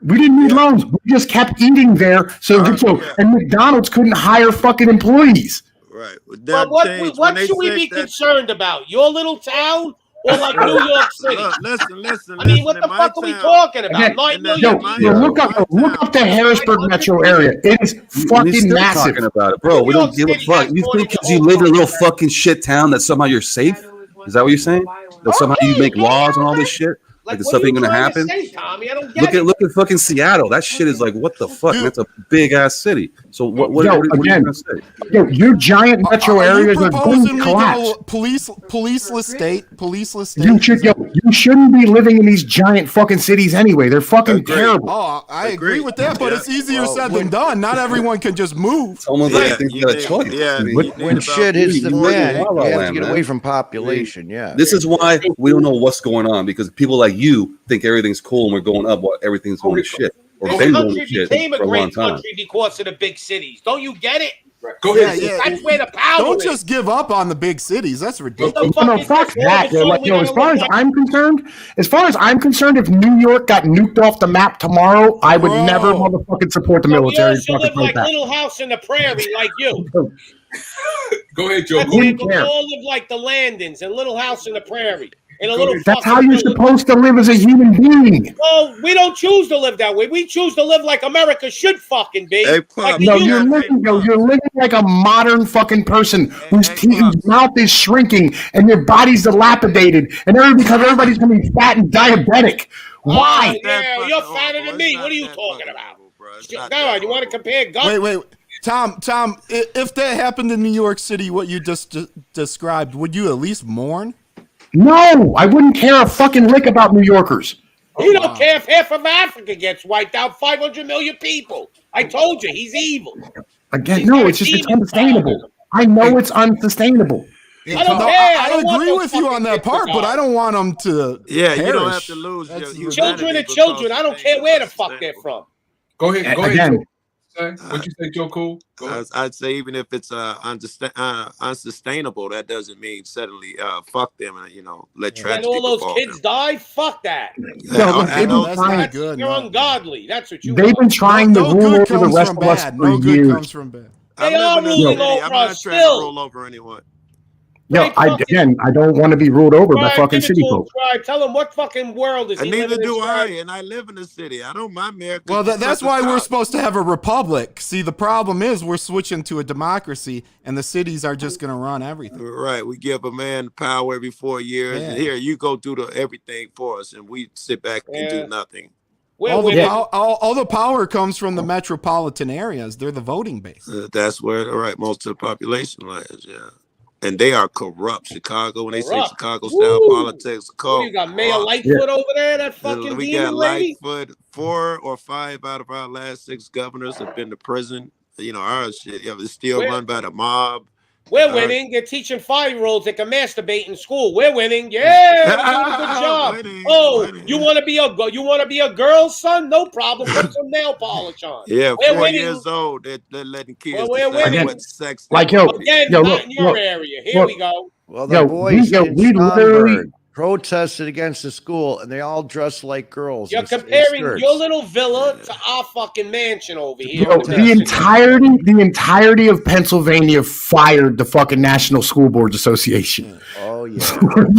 We didn't need loans. We just kept eating there. And McDonald's couldn't hire fucking employees. Right. But what should we be concerned about? Your little town or like New York City? Listen. I mean, what the fuck are we talking about? Look up the Harrisburg metro area. It is fucking massive. Talking about it, bro. We don't give a fuck. You think because you live in a little fucking shit town that somehow you're safe? Is that what you're saying? That somehow you make laws and all this shit? Like the stuff ain't gonna happen. Look at fucking Seattle. That shit is like, what the fuck? That's a big ass city. So what are you gonna say? Yo, your giant metro areas are going to collapse. Policeless state. You shouldn't be living in these giant fucking cities anyway. They're fucking terrible. Oh, I agree with that, but it's easier said than done. Not everyone can just move. It's almost like they got a choice. When shit hits the fan, you have to get away from population. Yeah. This is why we don't know what's going on, because people like you think everything's cool and we're going up while everything's going to shit. Or the country became a great country because of the big cities. Don't you get it? Go ahead. That's where the power Don't just give up on the big cities. That's ridiculous. No, fuck that. As far as I'm concerned, if New York got nuked off the map tomorrow, I would never motherfucking support the military. You live like Little House in the Prairie, like you. Go ahead, Joe. We all live like the Landons and Little House in the Prairie. That's how you're supposed to live as a human being. Well, we don't choose to live that way. We choose to live like America should fucking be. You're living like a modern fucking person whose mouth is shrinking and your body's dilapidated, and because everybody's gonna be fat and diabetic. Why? Yeah, you're fatter than me. What are you talking about? Go on, you want to compare guns? Wait. Tom, if that happened in New York City, what you just described, would you at least mourn? No, I wouldn't care a fucking lick about New Yorkers. He don't care if half of Africa gets wiped out, 500 million people. I told you, he's evil. Again, no, it's unsustainable. I know it's unsustainable. I don't care. I agree with you on that part, but I don't want them to perish. You don't have to lose your children are children. I don't care where the fuck they're from. Go ahead. Again, what'd you say, Joe Cool? I'd say even if it's unsustainable, that doesn't mean suddenly fuck them and let tragedy. Let all those kids die. Fuck that. That's not good. You're ungodly. That's what you. They've been trying to rule over the rest of us for years. No good comes from bad. They are ruling over us still. I'm not trying to roll over anyone. Yo, I don't want to be ruled over by fucking city folk. Tell them what fucking world is he living in. Neither do I, and I live in the city. I don't mind America. Well, that's why we're supposed to have a republic. See, the problem is we're switching to a democracy, and the cities are just going to run everything. Right. We give a man power every 4 years. Yeah. And here, you go do everything for us, and we sit back and do nothing. All the power comes from the metropolitan areas. They're the voting base. That's where, most of the population lies, yeah. And they are corrupt. Chicago, when they say Chicago-style politics, you got Mayor Lightfoot over there, that fucking we got Lightfoot. 4 or 5 out of our last 6 governors have been to prison. Our shit is still run by the mob. We're winning. They're teaching 5-year-olds they can masturbate in school. We're winning. Yeah, we're doing a good job. Winning. You want to be a girl's son? No problem. Put some nail polish on. Yeah, we're 4 years old. They're letting kids decide what sex. Not in your area. Here we go. Well, the boys in Schaumburg protested against the school, and they all dressed like girls. You're comparing your little villa to our fucking mansion over here. The entirety of Pennsylvania fired the fucking National School Boards Association. Oh yeah,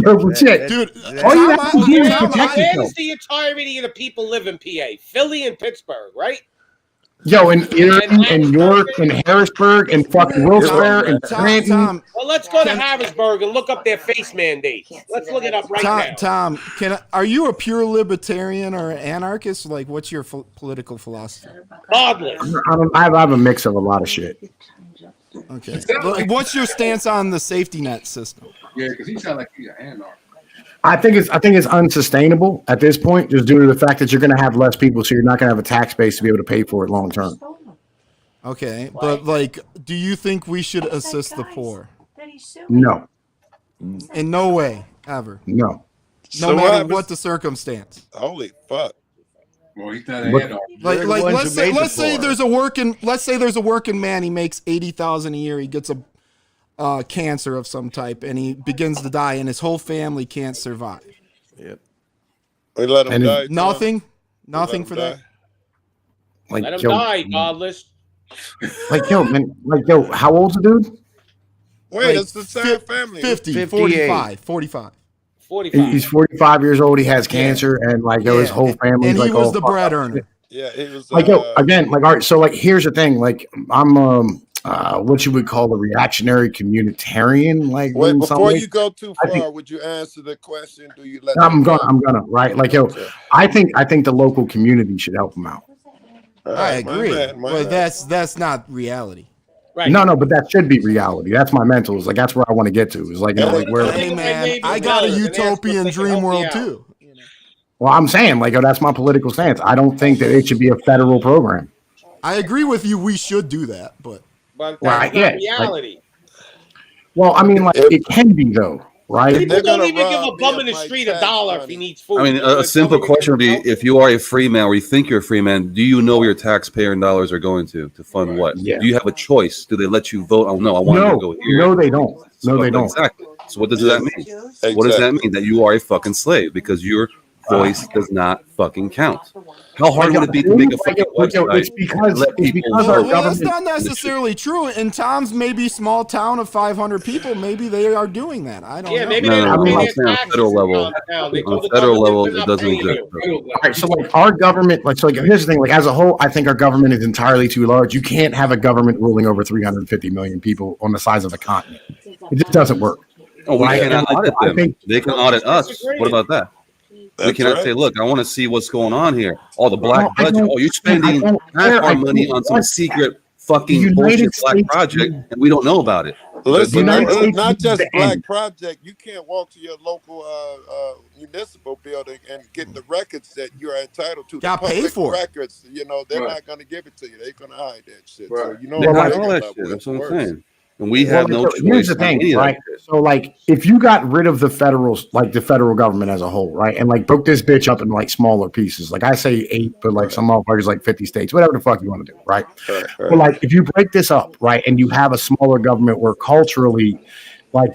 legit, dude. All you have to do is protect yourself. Where's the entirety of the people live in PA? Philly and Pittsburgh, right? Yo, in Erie, in York, in Harrisburg, in fucking Wilkes-Barre, in Scranton. Well, let's go to Harrisburg and look up their face mandates. Let's look it up right now. Tom, are you a pure libertarian or anarchist? Like, what's your political philosophy? Godless. I have a mix of a lot of shit. Okay. What's your stance on the safety net system? Yeah, because he sounds like he's an anarchist. I think it's unsustainable at this point, just due to the fact that you're going to have less people, so you're not going to have a tax base to be able to pay for it long term. Okay, but do you think we should assist the poor? No. In no way, ever. No. No matter what the circumstance. Holy fuck. Well, he's not an anarchist. Let's say there's a working man. He makes $80,000 a year. He gets a cancer of some type, and he begins to die, and his whole family can't survive. Yep. We let him die. Nothing for that. Let him die, godless. How old's the dude? Wait, it's the same family. 50, 45. 45. He's 45 years old. He has cancer, and his whole family. And he was the bread earner. Yeah, it was. All right. So, here's the thing. I'm what you would call a reactionary communitarian. Wait, before you go too far, would you answer the question? Do you let? I'm gonna. Right. I think the local community should help him out. I agree, but that's not reality. Right. No, but that should be reality. That's my mental. Is that's where I want to get to. Is where. Hey man, I got a utopian dream world too. Well, I'm saying that's my political stance. I don't think that it should be a federal program. I agree with you. We should do that, but that's not reality. It can be though. Right? People don't even give a bum in the street $1 if he needs food. A simple question would be: if you are a free man, or you think you're a free man, do you know where your taxpayer dollars are going to fund what? Yeah. Do you have a choice? Do they let you vote? Oh no, I want to go here. No, they don't. No, they don't. Exactly. So what does that mean? Exactly. What does that mean? That you are a fucking slave because your voice does not fucking count. How hard would it be to make a fucking website? It's because our government. That's not necessarily true. In Tom's maybe small town of 500 people, maybe they are doing that. I don't know. Maybe they don't pay their taxes. Federal level. On the federal level, it doesn't exist. All right, so our government, here's the thing. As a whole, I think our government is entirely too large. You can't have a government ruling over 350 million people on the size of a continent. It just doesn't work. Oh, we cannot audit them. They can audit us. What about that? We cannot say, look, I want to see what's going on here. Oh, the black budget. Oh, you're spending half our money on some secret fucking bullshit black project, and we don't know about it. Listen, not just black project. You can't walk to your local municipal building and get the records that you're entitled to. Got pay for records. They're not going to give it to you. They're going to hide that shit. Right. So they hide all that shit. That's what I'm saying. And we have no choice. Here's the thing, right? So, if you got rid of the federal government as a whole, right, and broke this bitch up in smaller pieces, I say 8, but some motherfuckers 50 states, whatever the fuck you want to do, right? But if you break this up, right, and you have a smaller government where culturally,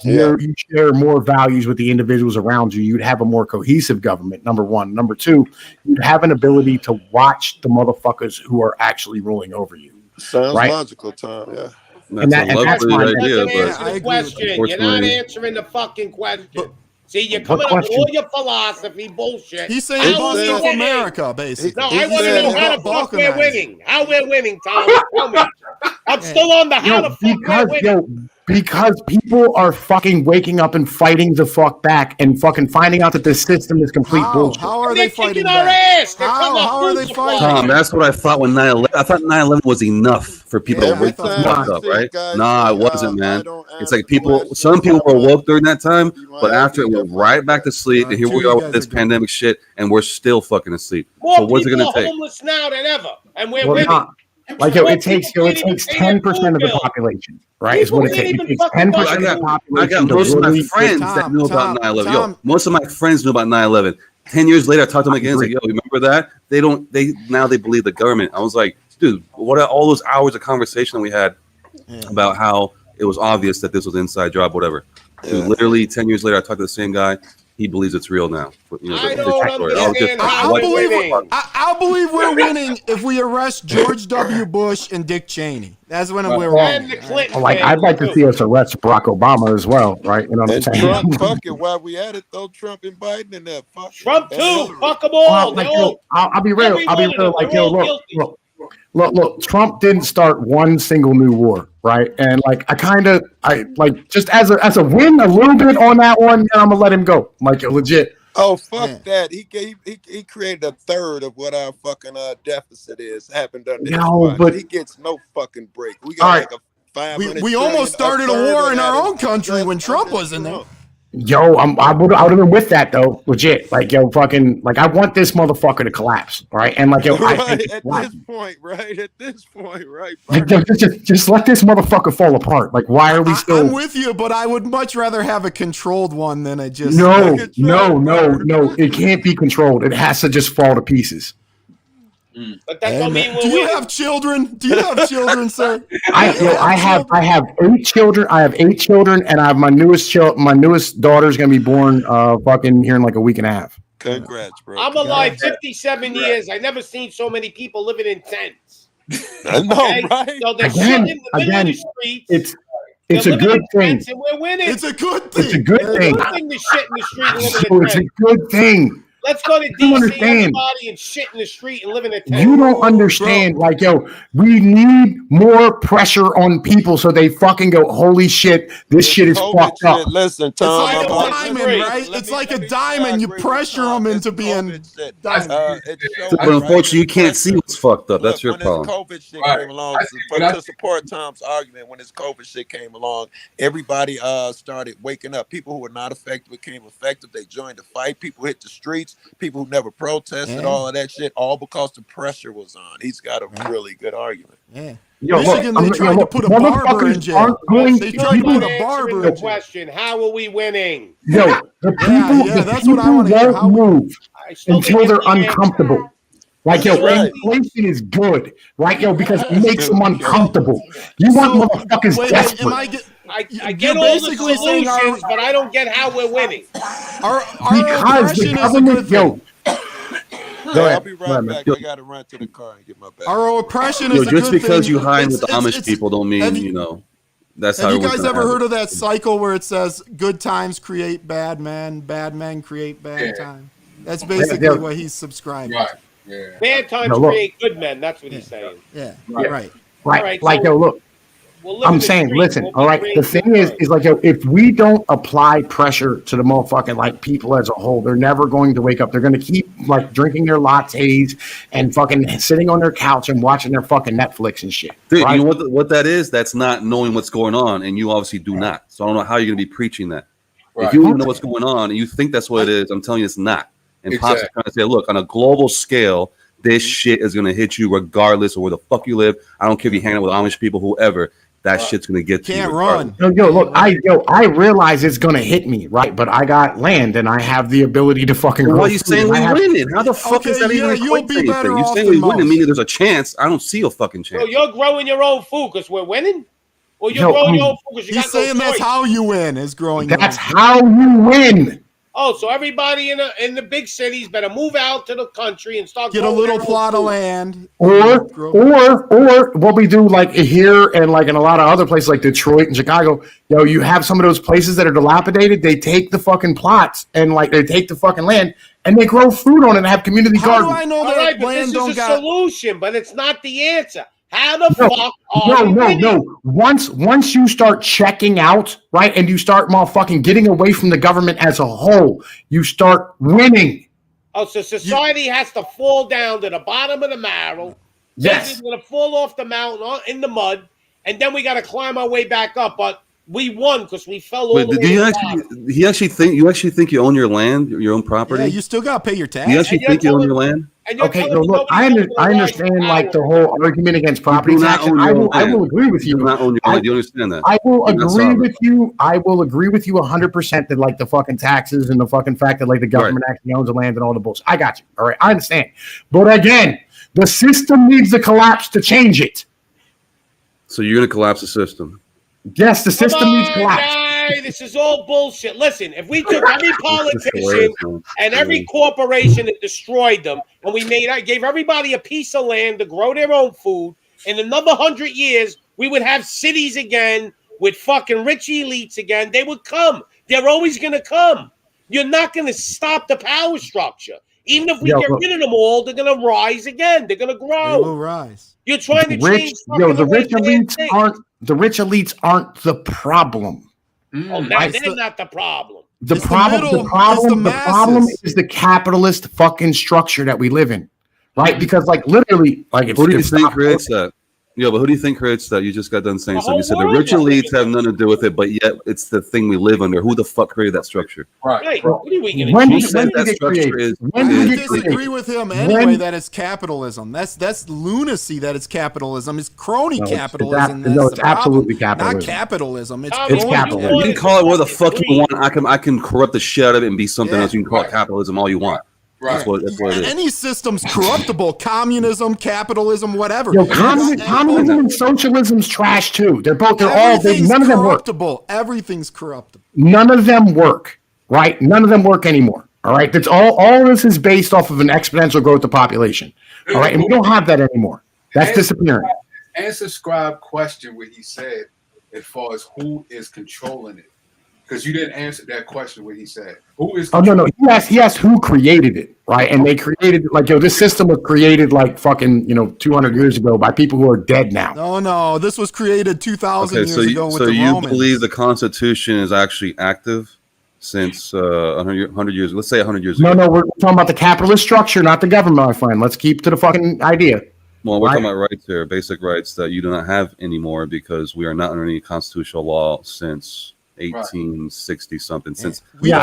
you share more values with the individuals around you, you'd have a more cohesive government. Number one. Number two, you'd have an ability to watch the motherfuckers who are actually ruling over you. Sounds logical, Tom. Yeah. That's a lovely idea, but I question. You're not answering the fucking question. See, you're coming up with all your philosophy bullshit. He's saying bust off America, basically. No, I want to know how the fuck we're winning. How we're winning, Tom. Tell me. I'm still on the how the fuck we're winning. Because people are fucking waking up and fighting the fuck back and fucking finding out that this system is complete bullshit. How are they fighting our ass? How are they fighting? Tom, that's what I thought when 9/11. I thought 9/11 was enough for people to wake the fuck up, right? Nah, it wasn't, man. It's like some people were woke during that time, but after it went right back to sleep, and here we are with this pandemic shit, and we're still fucking asleep. So what's it gonna take? Homeless now than ever, and we're winning. Like it takes 10% of the population, right? Is what it takes. It takes 10% of the population. I got most of my friends that knew about 9/11. Yo, most of my friends knew about 9/11. 10 years later, I talked to them again. It's like, yo, remember that? Now they believe the government. I was like, dude, what are all those hours of conversation that we had about how it was obvious that this was an inside job, whatever. Dude, literally 10 years later, I talked to the same guy. He believes it's real now. I don't understand how we're winning. I'll believe we're winning if we arrest George W. Bush and Dick Cheney. That's when we're winning. I'd like to see us arrest Barack Obama as well, right? You know what I'm saying? Trump, fuck it. While we at it, though, Trump and Biden and that. Fuck Trump too. Fuck them all. I'll be real. Like, yo, look. Trump didn't start one single new war, right? And like, I just as a win a little bit on that one, and I'm gonna let him go. Like, legit. Oh, fuck that. He created a third of what our fucking deficit is. Happened under but he gets no fucking break. We got like a 500. We almost started a war in our own country when Trump was in there. Yo, I would have been with that though, legit. Like, yo, fucking, like, I want this motherfucker to collapse, right? And like, yo, at this point, right? Like, just let this motherfucker fall apart. Like, why are we still? I'm with you, but I would much rather have a controlled one than a just. No. It can't be controlled. It has to just fall to pieces. But that don't mean Do you have children? Do you have children, sir? I have 8 children. I have 8 children, and I have my newest daughter's gonna be born fucking here in like a week and a half. Congrats, bro. I'm alive 57 years. I never seen so many people living in tents. I know, right? So they're shitting in the middle of the streets. It's a good thing. And we're winning. It's a good thing. It's a good thing. It's a good thing to shit in the street and live in a tent. It's a good thing. Let's go to DC, everybody, and shit in the street and live in a tent. You don't understand. Bro. Like, yo, we need more pressure on people so they fucking go, holy shit, this shit is fucked up. Listen, Tom. It's like a diamond, right? It's like a diamond. You pressure them into being diamond. But unfortunately, you can't see what's fucked up. That's your problem. When this COVID shit came along, to support Tom's argument, when this COVID shit came along, everybody started waking up. People who were not affected became effective. They joined the fight. People hit the streets. People who never protested, all of that shit, all because the pressure was on. He's got a really good argument. Yeah. Michigan, they tried to put a barber in jail. They tried to put a barber in jail. Question: how are we winning? Yo, the people, that's what I want to hear. Won't move until they're uncomfortable. Like, yo, inflation is good, right, yo, because it makes them uncomfortable. You want motherfuckers desperate. I get all the solutions, but I don't get how we're winning. Because the government, yo. I'll be right back. I got to run to the car and get my bag. Our oppression is a just good because thing. you hide with the Amish people don't mean, that's how. Have you guys ever heard of that cycle where it says good times create bad men create bad times? That's basically what he's subscribing to. Yeah. Bad times create good men. That's what he's saying. Yeah. Right. Right. Like, yo, look. I'm saying, listen, all right. The thing is like, yo, if we don't apply pressure to the motherfucking like people as a whole, they're never going to wake up. They're going to keep like drinking their lattes and fucking sitting on their couch and watching their fucking Netflix and shit. Dude, right? you know what that is? That's not knowing what's going on, and you obviously do not. So I don't know how you're going to be preaching that. Right. If you don't know what's going on and you think that's what it is, I'm telling you, it's not. And Pops is trying to say, look, on a global scale, this shit is going to hit you regardless of where the fuck you live. I don't care if you hang out with Amish people, whoever. That shit's gonna get to you. Can't run. Yo, look, I realize it's gonna hit me, right? But I got land and I have the ability to fucking. Why are you saying we're winning? How the fuck is that even you'll be better off. You saying we're winning, meaning there's a chance. I don't see a fucking chance. So you're growing your own food because we're winning, or you're growing your own food because you got no choice? He's saying that's how you win is growing. That's how you win. Oh, so everybody in the big cities better move out to the country and start get a little plot of land. Or what we do like here and like in a lot of other places like Detroit and Chicago, you have some of those places that are dilapidated. They take the fucking plots and like they take the fucking land and they grow fruit on it and have community gardens. How do I know that land don't got... solution, but it's not the answer. How the fuck are we winning? No. Once you start checking out, right, and you start motherfucking getting away from the government as a whole, you start winning. Oh, so society has to fall down to the bottom of the marrow. Yes. It's going to fall off the mountain in the mud, and then we got to climb our way back up. But we won because we fell over. Do you actually think you own your land, your own property? Yeah, you still got to pay your tax. Do you actually think you own your land? Okay, no, look, I understand like the whole argument against property tax. I will agree with you. You do not own your land. Do you understand that? I will agree with you. I will agree with you 100% that like the fucking taxes and the fucking fact that like the government actually owns the land and all the bullshit. I got you. All right, I understand. But again, the system needs to collapse to change it. So you're going to collapse the system? Yes, the system needs to collapse. This is all bullshit. Listen, if we took every politician and every corporation and destroyed them, and we gave everybody a piece of land to grow their own food, in another 100 years, we would have cities again with fucking rich elites again. They would come. They're always going to come. You're not going to stop the power structure. Even if we get rid of them all, they're going to rise again. They're going to grow. They will rise. You're trying to change. The rich elites aren't the problem. Oh, man, they're not the problem. The problem is the capitalist fucking structure that we live in, right? Because like literally, like who do you think creates that? Yeah, but who do you think creates that? You just got done saying something. You said the rich elites have nothing to do with it, but yet it's the thing we live under. Who the fuck created that structure? Right. What are we going to do? I disagree with him anyway that it's capitalism. That's lunacy that it's capitalism. It's crony capitalism. It's absolutely capitalism. Not capitalism. It's capitalism. You can call it what the fuck you want. I can corrupt the shit out of it and be something else. You can call it capitalism all you want. Right. That's what it is. Any system's corruptible. Communism, capitalism, whatever. Communism and socialism's trash too. None of them work. Everything's corruptible. None of them work. Right? None of them work anymore. All right. That's all this is based off of an exponential growth of population. All right. And we don't have that anymore. That's disappearing. Answer Scribe question what he said as far as who is controlling it. Because you didn't answer that question what he said. Who is no. He asked who created it, right? And they created this system was created like fucking 200 years ago by people who are dead now. No, this was created 2,000 years ago with the Romans. So you believe the Constitution is actually active since 100 years? Let's say 100 years ago. No, we're talking about the capitalist structure, not the government, my friend. Let's keep to the fucking idea. Well, we're talking about rights here, basic rights that you do not have anymore because we are not under any constitutional law since 1860 something. Since I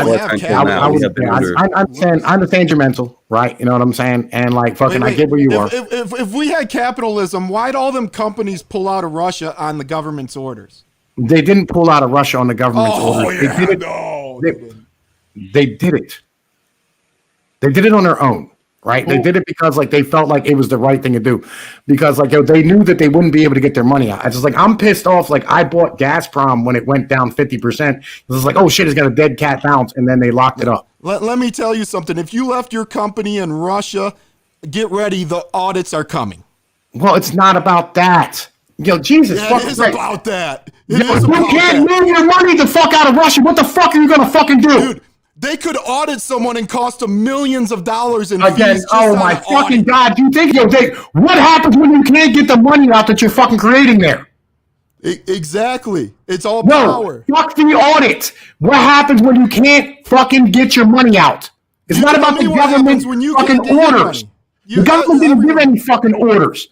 understand your mental, right? You know what I'm saying? And like fucking, I get where you are. If we had capitalism, why'd all them companies pull out of Russia on the government's orders? They didn't pull out of Russia on the government's orders. Yeah, they did it. They did it on their own. Right, they did it because like they felt like it was the right thing to do, because like they knew that they wouldn't be able to get their money out. It's just like I'm pissed off. Like I bought Gazprom when it went down 50%. It was like, oh shit, it's got a dead cat bounce, and then they locked it up. Let me tell you something. If you left your company in Russia, get ready. The audits are coming. Well, it's not about that. Jesus, it is about that. You can't move your money the fuck out of Russia. What the fuck are you gonna fucking do? Dude, they could audit someone and cost them millions of dollars in fees. Oh my fucking God. Do you think what happens when you can't get the money out that you're fucking creating there? Exactly. It's all power. Fuck the audit. What happens when you can't fucking get your money out? It's not about the government fucking orders. The government didn't give any fucking orders.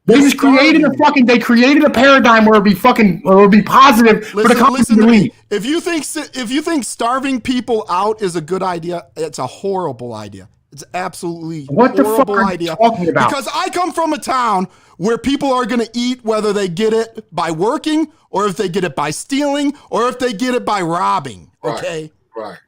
They just created a paradigm where it would be positive for the company to leave. If you think starving people out is a good idea, it's a horrible idea. It's absolutely horrible idea. Talking about? Because I come from a town where people are going to eat whether they get it by working or if they get it by stealing or if they get it by robbing. Okay. Right.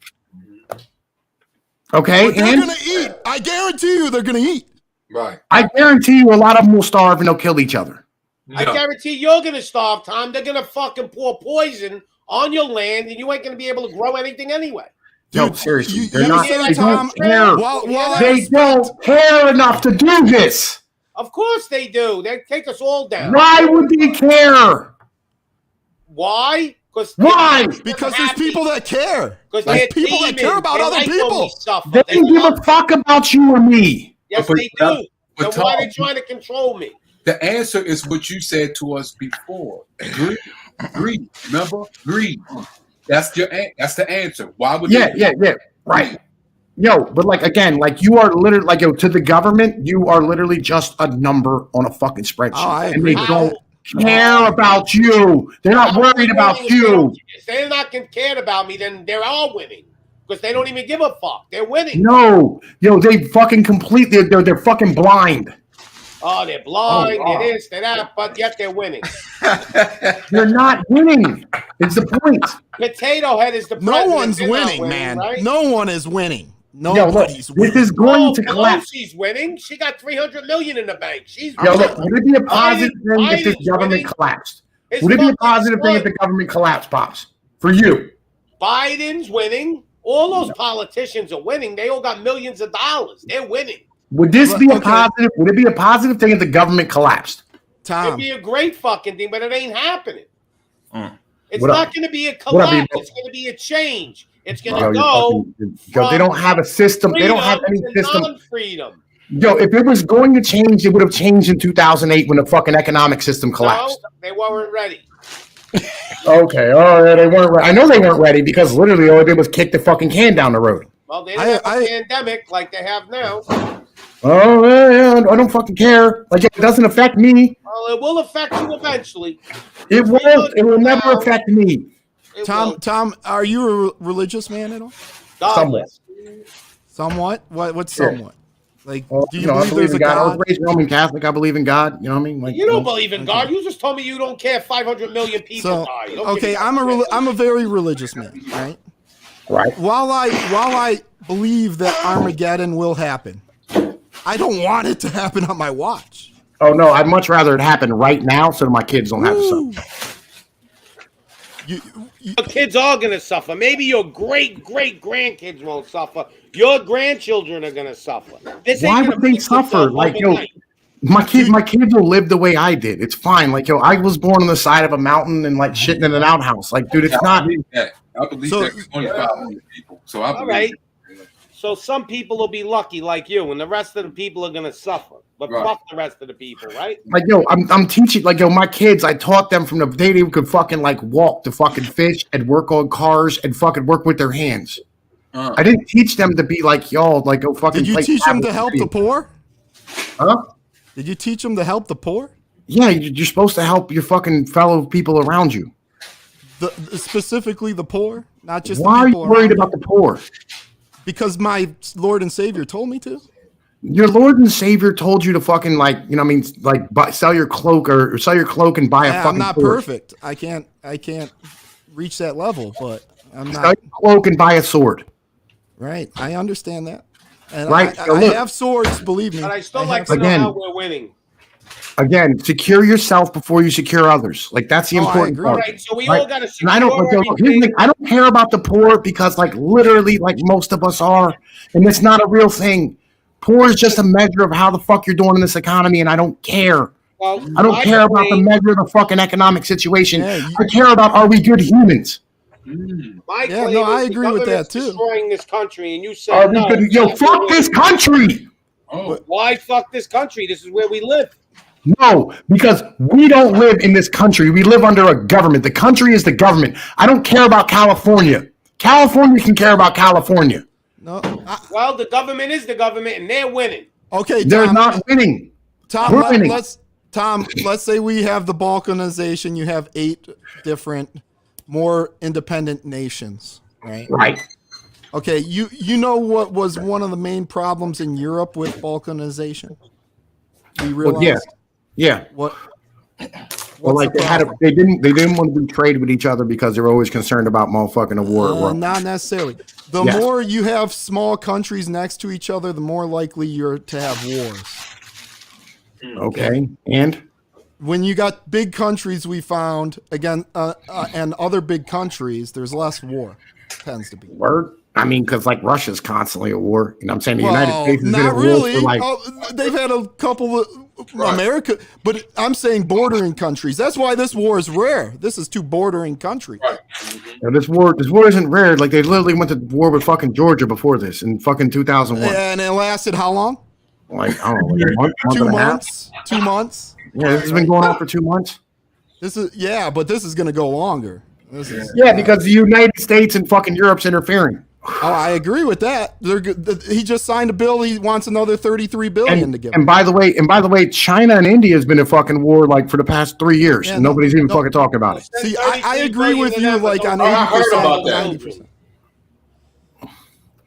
Okay. But they're going to eat. I guarantee you, they're going to eat. Right. I guarantee you a lot of them will starve and they'll kill each other. No. I guarantee you're going to starve, Tom. They're going to fucking pour poison on your land and you ain't going to be able to grow anything anyway. No, Dude, seriously, they don't care. They don't care enough to do this. Of course they do. They take us all down. Why would they care? Why? Why? Because there's people that care. Because there's people that care about other people. They don't give a fuck about you or me. Yes, they do. So why are they trying to control me? The answer is what you said to us before. Greed. Remember? Greed. That's the answer. Why would yeah, right. Yo, but like again, like you are literally like to the government, you are literally just a number on a fucking spreadsheet. Oh, I and agree. they don't care about you. They're not worried about you. If they're not cared about me, then they're all winning. Because they don't even give a fuck. They're winning. No. Yo, they fucking completely they're fucking blind. Oh, they're blind, they're this, they're that, but yet they're winning. They're not winning. It's the point. Potato Head is the president. No one's winning, man. Right? No one is winning. Nobody's winning. This is going to collapse. Pelosi's winning. She got $300 million in the bank. She's winning. Look, would it be a positive thing if this government collapsed? Would it be a positive thing if the government collapsed, Pops? For you? Biden's winning. All those politicians are winning. They all got millions of dollars. They're winning. Would this be a positive? Would it be a positive thing if the government collapsed? It'd be a great fucking thing, but it ain't happening. It's What not up? going to be a What up, collapse. people? It's going to be a change. It's going Yo, to go. yo, they don't have a system. They don't have any system. Non-freedom. Yo, if it was going to change, it would have changed in 2008 when the fucking economic system collapsed. No, they weren't ready. Okay, oh, yeah, they weren't. I know they weren't ready because literally all they did was kick the fucking can down the road. Well, they didn't have a pandemic like they have now. Oh yeah, I don't fucking care. Like it doesn't affect me. Well, it will affect you eventually. It won't. It will never affect me. Tom, are you a religious man at all? Somewhat. What's somewhat? Like, do you believe there's a God? I was raised Roman Catholic. I believe in God. You know what I mean? Like, you don't believe in God. You just told me you don't care. 500 million people die. Okay, I'm a very religious man, right? Right. While I believe that Armageddon will happen, I don't want it to happen on my watch. Oh no, I'd much rather it happen right now so that my kids don't have to suffer. Your kids are going to suffer. Maybe your great-great-grandkids won't suffer. Your grandchildren are going to suffer. Why would they suffer? Like, yo, my kids will live the way I did. It's fine. Like, yo, I was born on the side of a mountain and like shitting in an outhouse. Like, dude, it's not. I believe that. There's only 500 people. So I believe all right. So some people will be lucky like you, and the rest of the people are going to suffer. But fuck the rest of the people, right? Like, yo, I'm teaching, like, yo, my kids, I taught them from the day they could fucking, like, walk to fucking fish and work on cars and fucking work with their hands. I didn't teach them to be like, y'all, like, go fucking Did you teach them to help the poor? Huh? Did you teach them to help the poor? Yeah, you're supposed to help your fucking fellow people around you. Specifically the poor? Not just Why the people are you worried about the poor? Because my Lord and Savior told me to. Your Lord and Savior told you to fucking, like, you know what I mean, like, sell your cloak or sell your cloak and buy a fucking I'm not sword. perfect. I can't reach that level, but I'm not. Sell your cloak and buy a sword. Right. I understand that. And right. I have swords, believe me. But I still like to know how we're winning. Again, secure yourself before you secure others. Like, that's the important part. Right, so we all got to secure. And I don't care about the poor because, like, literally, like most of us are, and it's not a real thing. Poor is just a measure of how the fuck you're doing in this economy, and I don't care. Well, I don't care about the measure of the fucking economic situation. I care about, are we good humans? My claim I is agree with that too. Destroying this country, and you said are we good? Yo, fuck this country. Oh, why fuck this country? This is where we live. No, because we don't live in this country. We live under a government. The country is the government. I don't care about California. California can care about California. No. Well, the government is the government, and they're winning. Okay, Tom, they're not winning. Tom, we're winning. Let's say we have the balkanization. You have 8 different, more independent nations, right? Right. Okay, you know what was one of the main problems in Europe with balkanization? You realized? Well, yeah. What? Well, like they didn't want to be trade with each other because they were always concerned about motherfucking a war. Not necessarily. The more you have small countries next to each other, the more likely you're to have wars. Okay, and when you got big countries, we found again, and other big countries, there's less war. Tends to be. Word. I mean, because like Russia's constantly at war. You know what I'm saying? The United States is not in a really. war for like They've had a couple of America, but I'm saying bordering countries. That's why this war is rare. This is two bordering countries. You know, this war isn't rare. Like they literally went to war with fucking Georgia before this in fucking 2001. And it lasted how long? Like I don't know, like a month 2 and a half. months. 2 months. Yeah, this has been going on for 2 months. But this is going to go longer. Because the United States and fucking Europe's interfering. Oh, I agree with that. He just signed a bill. He wants another $33 billion to give. And by the way, China and India has been in fucking war like for the past 3 years. Yeah, and nobody's even fucking talking about it. See, I agree with you like on 80%, I heard about that. 90%.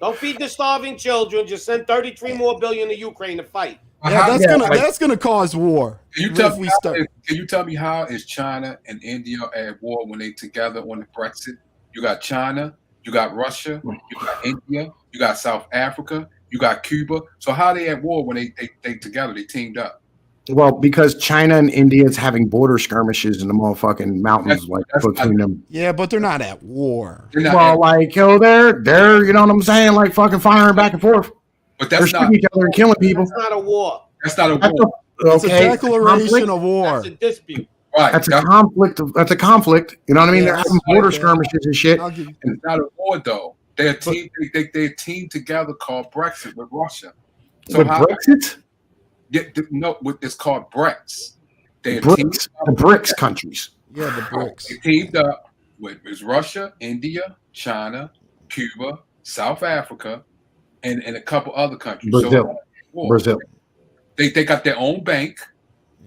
Don't feed the starving children. Just send 33 more billion to Ukraine to fight. Yeah, that's gonna cause war. Can you tell me how is China and India at war when they together on the Brexit? You got China, you got Russia, you got India, you got South Africa, you got Cuba. So how are they at war when they together? They teamed up. Well, because China and India is having border skirmishes in the motherfucking mountains between them. Yeah, but they're not at war. They're you know what I'm saying? Like fucking firing back and forth. But they're shooting each other and killing people. That's not a war. That's not a war. It's a declaration of war. That's a dispute. Right. That's a conflict. That's a conflict. You know what I mean? Yeah, they're having border skirmishes and shit. And it's not a war though. They're a team. They're a team together called Brexit with Russia. So Brexit? It's called BRICS. The BRICS countries. Yeah, the BRICS. They teamed up with Russia, India, China, Cuba, South Africa, and a couple other countries. Brazil. They got their own bank,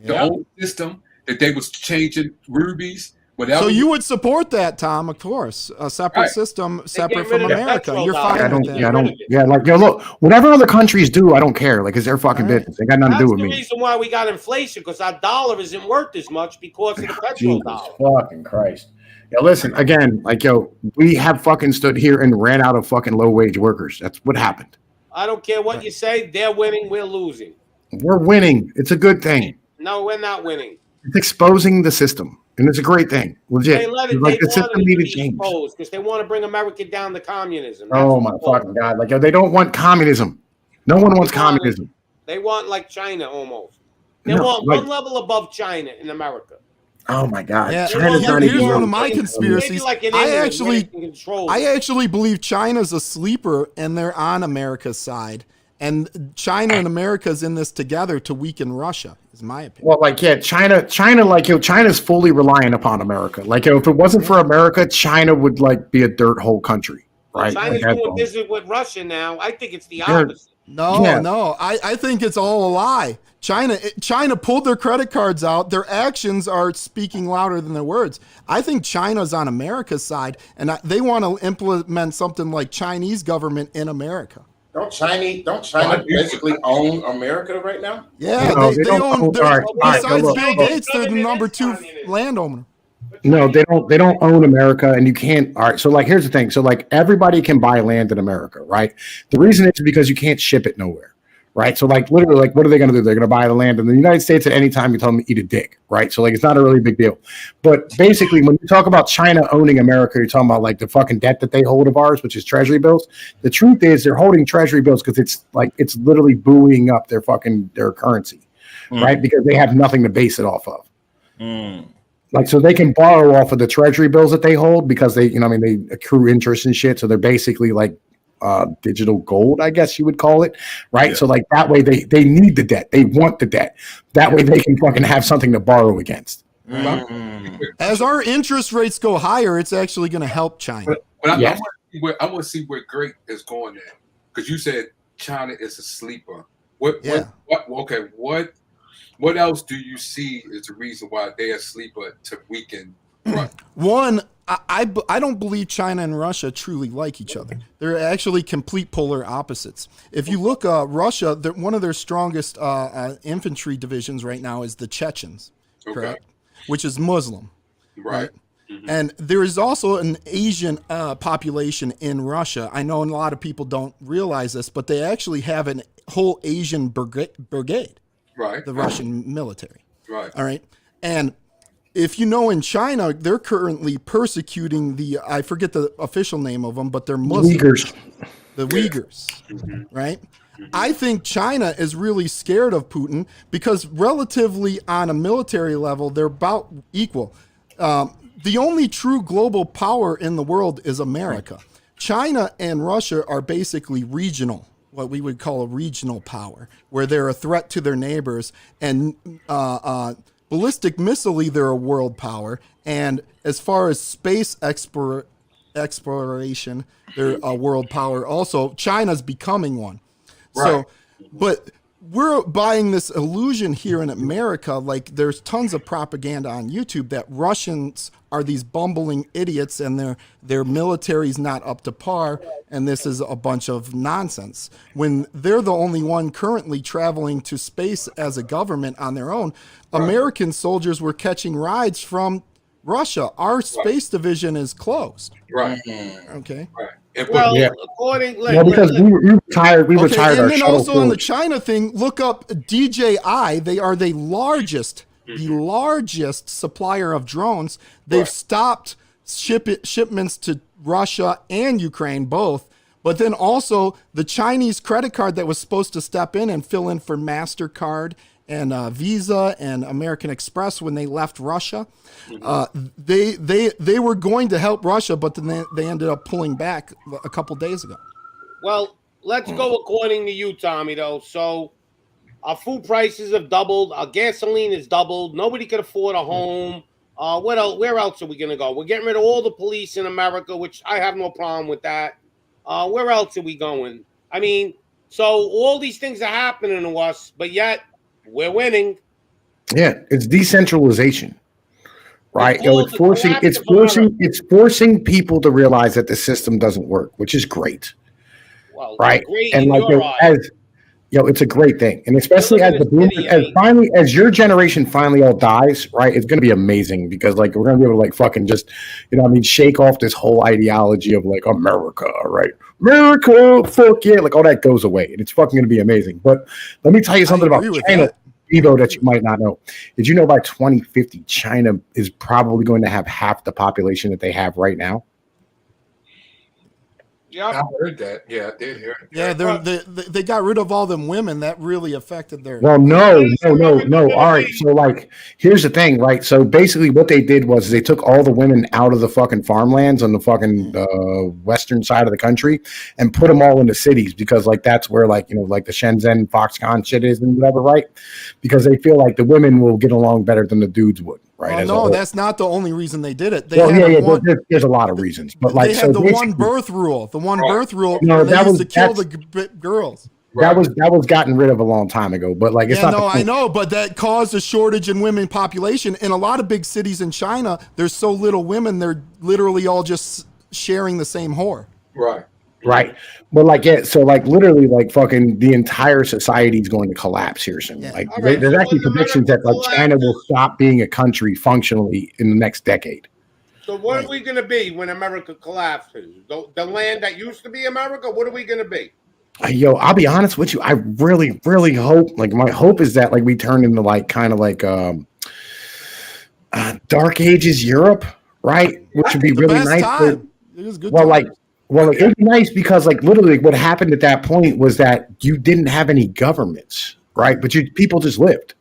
their own system that they was changing rubies. Whatever. So you would support that, Tom? Of course, a separate system, separate from America. You're fine with that. Look, whatever other countries do, I don't care. Like, it's their fucking business. They got nothing to do with me. That's the reason why we got inflation, because our dollar isn't worth as much because of the petrol dollar. Fucking Christ. Yeah, listen, again, we have fucking stood here and ran out of fucking low wage workers. That's what happened. I don't care what you say. They're winning. We're losing. We're winning. It's a good thing. No, we're not winning. It's exposing the system. And it's a great thing. Legit. They let it, the system needed change. Because they want to bring America down to communism. That's my fucking God. They don't want communism. No one wants communism. They want like China almost. They want one level above China in America. Oh my God. Yeah, China's here's one of my conspiracies. I actually believe China's a sleeper and they're on America's side. And China and America is in this together to weaken Russia, is my opinion. Well, China's fully reliant upon America. If it wasn't for America, China would be a dirt hole country, right? China's doing business with Russia now. I think it's the opposite. No. I think it's all a lie. China pulled their credit cards out. Their actions are speaking louder than their words. I think China's on America's side, and they want to implement something like Chinese government in America. Don't China basically own America right now? Yeah, they own. Besides Bill Gates, they're the number 2 landowner. No, they don't own America, and you can't. All right, so here's the thing. So everybody can buy land in America, right? The reason is because you can't ship it nowhere, right? So literally, what are they going to do? They're going to buy the land in the United States at any time you tell them to eat a dick, right? So it's not a really big deal. But basically, when you talk about China owning America, you're talking about the fucking debt that they hold of ours, which is treasury bills. The truth is they're holding treasury bills because it's literally buoying up their currency, right? Because they have nothing to base it off of. So they can borrow off of the treasury bills that they hold because they accrue interest and shit. So they're basically digital gold, I guess you would call it, right? Yeah. So that way they need the debt. They want the debt. That way they can fucking have something to borrow against. As our interest rates go higher, it's actually going to help China. But I want to see where Great is going at, because you said China is a sleeper. What else do you see is the reason why they're a sleeper to weaken Russia? One, I don't believe China and Russia truly like each other. They're actually complete polar opposites. If you look, Russia, one of their strongest infantry divisions right now is the Chechens, correct? Which is Muslim, right? Mm-hmm. And there is also an Asian population in Russia. I know a lot of people don't realize this, but they actually have a whole Asian brigade. Right. The Russian military. Right. All right. And if you know, in China, they're currently persecuting I forget the official name of them, but they're Muslims. Uyghurs. The Uyghurs, right? I think China is really scared of Putin because relatively on a military level, they're about equal. The only true global power in the world is America. China and Russia are basically regional, what we would call a regional power, where they're a threat to their neighbors. And ballistic missile, they're a world power. And as far as space exploration, they're a world power. Also, China's becoming one. Right. So, but we're buying this illusion here in America. Like, there's tons of propaganda on YouTube that Russians are these bumbling idiots and their military's not up to par, and this is a bunch of nonsense. When they're the only one currently traveling to space as a government on their own. Right. American soldiers were catching rides from Russia. Our space division is closed. Right. Okay. Right. Well, according, because we retired. We retired and our then also forward. on the China thing, look up DJI. They are the largest supplier of drones. They've stopped shipments to Russia and Ukraine both. But then also the Chinese credit card that was supposed to step in and fill in for MasterCard and Visa and American Express when they left Russia, they were going to help Russia, but then they ended up pulling back a couple days ago. Well, let's go according to you, Tommy, though. So our food prices have doubled. Our gasoline has doubled. Nobody can afford a home. What else? Where else are we going to go? We're getting rid of all the police in America, which I have no problem with that. Where else are we going? I mean, so all these things are happening to us, but yet we're winning. Yeah, it's decentralization, right? It's forcing people to realize that the system doesn't work, which is great, right? And like it's a great thing, and especially as as your generation finally all dies, right? It's gonna be amazing because like we're gonna be able to like fucking just, shake off this whole ideology of like America, right? America, fuck yeah, like all that goes away, and it's fucking gonna be amazing. But let me tell you something about China, Evo, that you might not know. Did you know by 2050, China is probably going to have half the population that they have right now? Yeah, I heard that. Yeah, I did hear it. Yeah, they got rid of all them women. That really affected their. Well, no. All right, so like, here's the thing, right? So basically, what they did was they took all the women out of the fucking farmlands on the fucking western side of the country and put them all into cities because like that's where like like the Shenzhen, Foxconn shit is and whatever, right? Because they feel like the women will get along better than the dudes would. Right, no, that's not the only reason they did it. There's a lot of reasons, but like they had the one birth rule. The one birth rule. No, that was to kill the girls. That was gotten rid of a long time ago. But like, it's not. No, I know, but that caused a shortage in women population in a lot of big cities in China. There's so little women; they're literally all just sharing the same whore. Right. But like, so like literally like fucking the entire society is going to collapse here soon. Yeah. Like there's actually predictions that like China will stop being a country functionally in the next decade. So what are we going to be when America collapses? The land that used to be America, what are we going to be? Yo, I'll be honest with you. I really, really hope, like my hope is that like we turn into like kind of like Dark Ages Europe, right? Which would be really nice. It is good time. Well, it'd be nice because, like, literally, what happened at that point was that you didn't have any governments, right? But people just lived,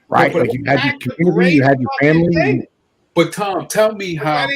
right? Like, you had your community, you had your family. But Tom, tell me how.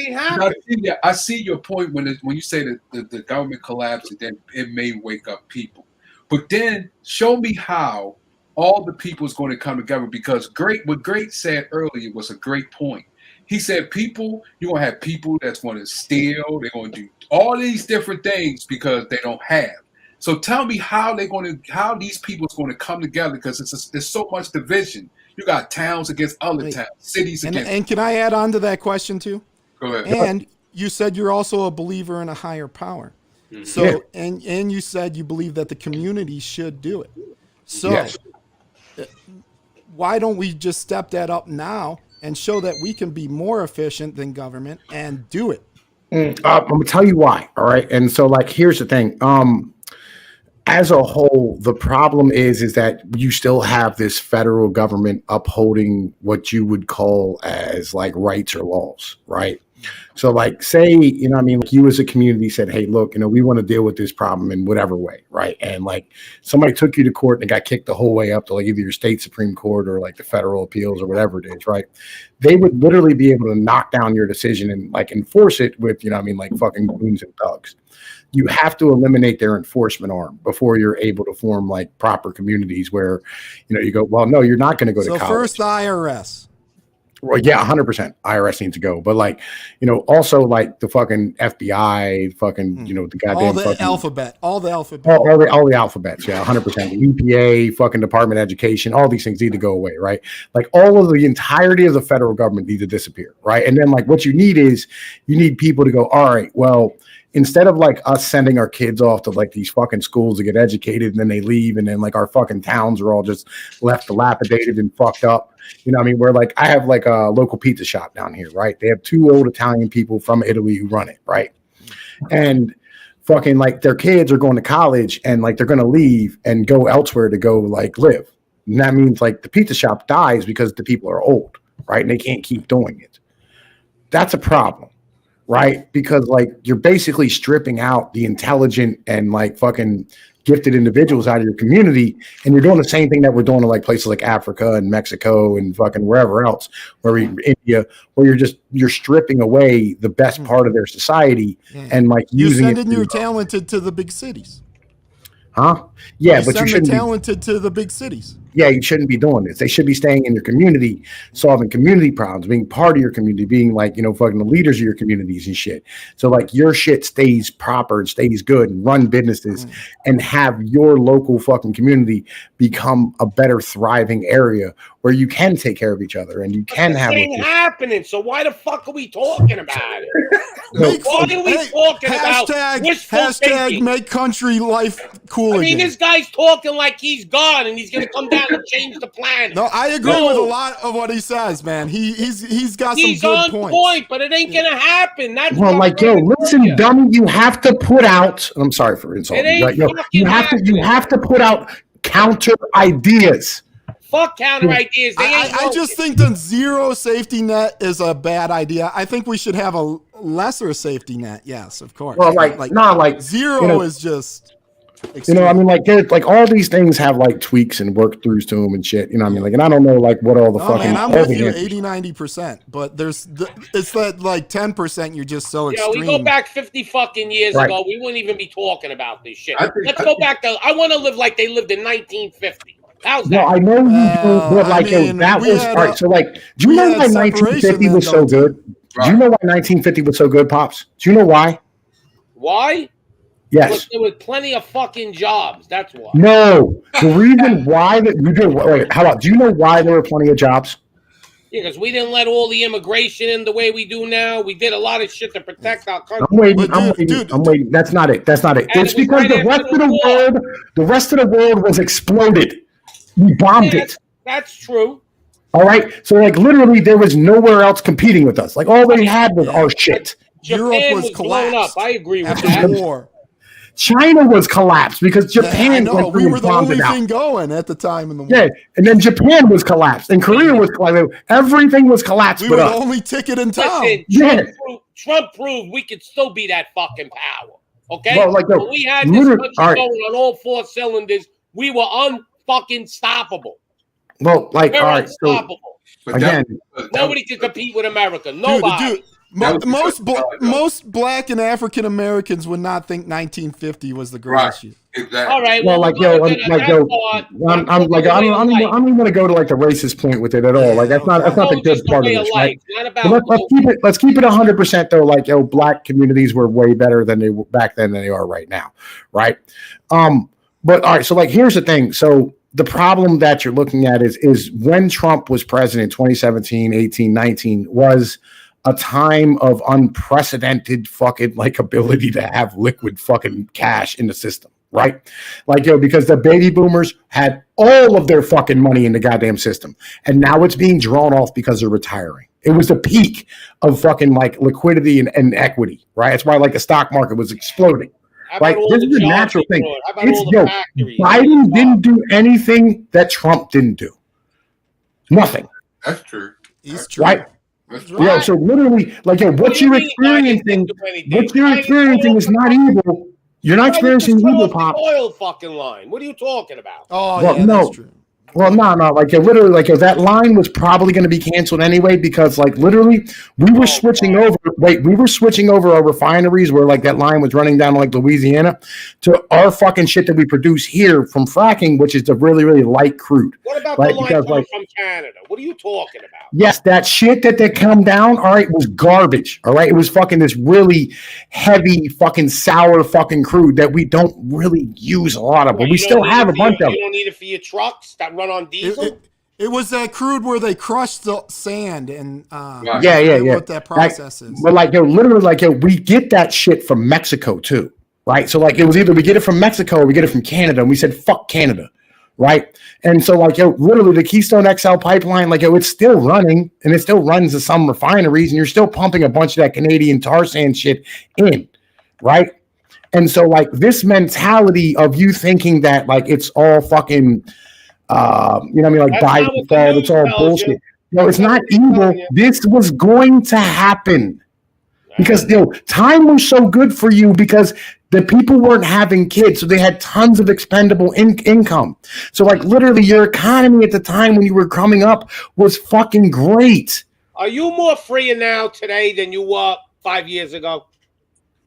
I see your point when you say that the government collapsed, and then it may wake up people. But then show me how all the people is going to come together, because what Great said earlier was a great point. He said you're going to have people that's going to steal. They're going to do all these different things because they don't have. So tell me how these people is going to come together, because there's so much division. You got towns against other towns, cities against. And can I add on to that question too? Go ahead. And you said you're also a believer in a higher power. Mm-hmm. So and you said you believe that the community should do it. So why don't we just step that up now and show that we can be more efficient than government and do it? I'm gonna tell you why. All right. And so like, here's the thing. as a whole, the problem is that you still have this federal government upholding what you would call as like rights or laws, right? So like say, you know what I mean, like you as a community said, hey, look, you know, we want to deal with this problem in whatever way, right? And like somebody took you to court and it got kicked the whole way up to like either your state Supreme Court or like the federal appeals or whatever it is, right? They would literally be able to knock down your decision and like enforce it with, you know what I mean, like fucking goons and thugs. You have to eliminate their enforcement arm before you're able to form like proper communities where, you know, you go, well, no, you're not going to go to college. So first the IRS. Well, yeah, 100%. IRS needs to go, but like, you know, also like the fucking FBI, fucking, you know, the goddamn all the fucking, alphabet, all the alphabets, yeah, 100%. The EPA, fucking Department of Education, all these things need to go away, right? Like all of the entirety of the federal government need to disappear, right? And then like what you need is you need people to go, all right, well, instead of like us sending our kids off to like these fucking schools to get educated and then they leave and then like our fucking towns are all just left dilapidated and fucked up. You know what I mean? Where like I have like a local pizza shop down here, right? They have 2 old Italian people from Italy who run it, right? And fucking like their kids are going to college and like they're going to leave and go elsewhere to go like live. And that means like the pizza shop dies because the people are old, right? And they can't keep doing it. That's a problem. Right? Because like you're basically stripping out the intelligent and like fucking gifted individuals out of your community, and you're doing the same thing that we're doing in like places like Africa and Mexico and fucking wherever else, India, where you're stripping away the best part of their society and like using it. You're sending your talented to the big cities. Huh? Yeah, but you shouldn't be talented to the big cities. Yeah, you shouldn't be doing this. They should be staying in your community, solving community problems, being part of your community, being like, you know, fucking the leaders of your communities and shit. So like your shit stays proper and stays good and run businesses and have your local fucking community become a better thriving area where you can take care of each other and you can have it ain't happening. So why the fuck are we talking about it? Why are we talking about hashtag make country life cool I mean, again. this guy's talking like he's God and he's gonna come down and change the planet. No, I agree with a lot of what he says, man. He's got some good points. Point, but it ain't gonna happen. That's well, like, yo, listen, dummy, you have to put out. I'm sorry for insulting. Right? Yo, you have to put out counter ideas. Fuck counter ideas. I just think the zero safety net is a bad idea. I think we should have a lesser safety net. Yes, of course. Well, like zero, you know, is just. Extreme. You know, I mean, like all these things have like tweaks and work throughs to them and shit. You know what I mean? Like, and I don't know like what all the fucking. Man, I'm with you 80-90%, but it's that like 10% you're just so extreme. We go back 50 fucking years ago. We wouldn't even be talking about this shit. Let's go back to. I want to live like they lived in 1950. How's that? No, I know you do, but like that was all right. So like, do you know why 1950 was so good? Do you know why 1950 was so good, Pops? Do you know why? Why? Yes. There was plenty of fucking jobs. That's why. No. The reason why that you did. Wait, how about? Do you know why there were plenty of jobs? Yeah, because we didn't let all the immigration in the way we do now. We did a lot of shit to protect our country. I'm waiting. That's not it. It's because the rest of the world was exploded. We bombed it. That's true. All right. So like literally, there was nowhere else competing with us. Like all they had was our shit. Japan was blown up. I agree with that. War. China was collapsed because Japan. Yeah, we were the only thing going at the time in the world. Yeah, and then Japan was collapsed, and Korea was collapsed. Everything was collapsed. We were the only ticket in town. Listen, Trump proved we could still be that fucking power. Okay, well, like, when we had this country going on all 4 cylinders. We were unfucking stoppable. Well, like, all right, unstoppable. So again, nobody could compete with America. Nobody. Dude. Most black and African Americans would not think 1950 was the greatest year. Exactly. All right. Well, I'm not going to go to like the racist point with it at all. Like that's not the good part of this. Right? Let's keep it 100% though. Like black communities were way better than they were back then than they are right now, right? But all right. So like here's the thing. So the problem that you're looking at is when Trump was president, 2017, 18, 19 was a time of unprecedented fucking like ability to have liquid fucking cash in the system, right? Like, because the baby boomers had all of their fucking money in the goddamn system. And now it's being drawn off because they're retiring. It was the peak of fucking like liquidity and equity, right? That's why like the stock market was exploding, Like, this is a natural thing. Biden didn't do anything that Trump didn't do. Nothing. That's true. He's true. Right? Yeah, so literally, like, what you're experiencing is not evil. You're not experiencing evil, Pop. Oil fucking line. What are you talking about? Oh, well, yeah, no. that's true. Well, no, like literally, like that line was probably going to be canceled anyway because, like, literally, we were switching over. Wait, we were switching over our refineries where like that line was running down to like Louisiana to our fucking shit that we produce here from fracking, which is the really, really light crude. What about right? the line coming from Canada? What are you talking about? Yes, that shit that they come down, all right, was garbage. All right, it was fucking this really heavy, fucking sour, fucking crude that we don't really use a lot of, but we still have a bunch of. You don't need it for your trucks that run on diesel. It was that crude where they crushed the sand and yeah. what that process is. But like, literally, like, we get that shit from Mexico too, right? So like, it was either we get it from Mexico or we get it from Canada, and we said fuck Canada, right? And so like, literally, the Keystone XL pipeline, like, it's still running, and it still runs to some refineries, and you're still pumping a bunch of that Canadian tar sand shit in, right? And so like, this mentality of you thinking that like it's all fucking. You know what I mean? Like Biden's fault. It's all bullshit. No, it's not evil. This was going to happen because time was so good for you because the people weren't having kids, so they had tons of expendable income. So, like, literally, your economy at the time when you were coming up was fucking great. Are you more freer now today than you were 5 years ago?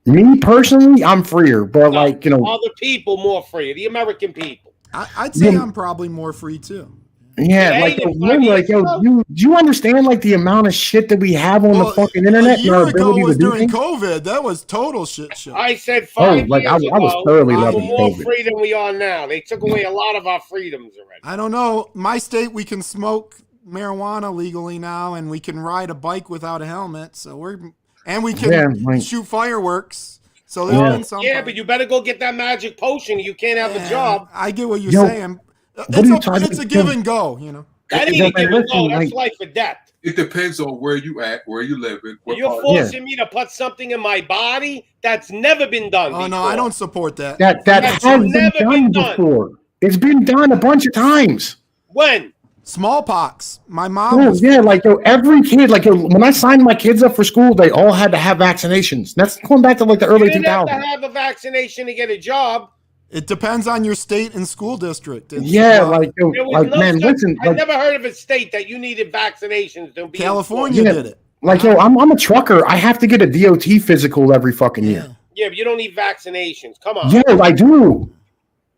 Me personally, I'm freer, but like, other people more freer. The American people. I'd say I'm probably more free too. Yeah, do you understand like the amount of shit that we have on the fucking internet? A year ago was during COVID. That was total shit show. I said 5 years I was thoroughly loving more COVID. free than we are now. They took away a lot of our freedoms already. I don't know. My state, we can smoke marijuana legally now, and we can ride a bike without a helmet. So we can shoot fireworks. So yeah, but you better go get that magic potion. You can't have a job. I get what you're saying. It's a give and go, you know. That ain't a give and go. That's life or death. It depends on where you at, where you live. You're forcing me to put something in my body that's never been done before. Oh, no, I don't support that. That has been done before. It's been done a bunch of times. When? Smallpox. My mom. Every kid, when I signed my kids up for school, they all had to have vaccinations. That's going back to like the early 2000s. You didn't have to have a vaccination to get a job. It depends on your state and school district. Man, listen. I never heard of a state that you needed vaccinations to be. California did it. I'm a trucker. I have to get a DOT physical every fucking year. Yeah, but you don't need vaccinations. Come on. Yeah, I do.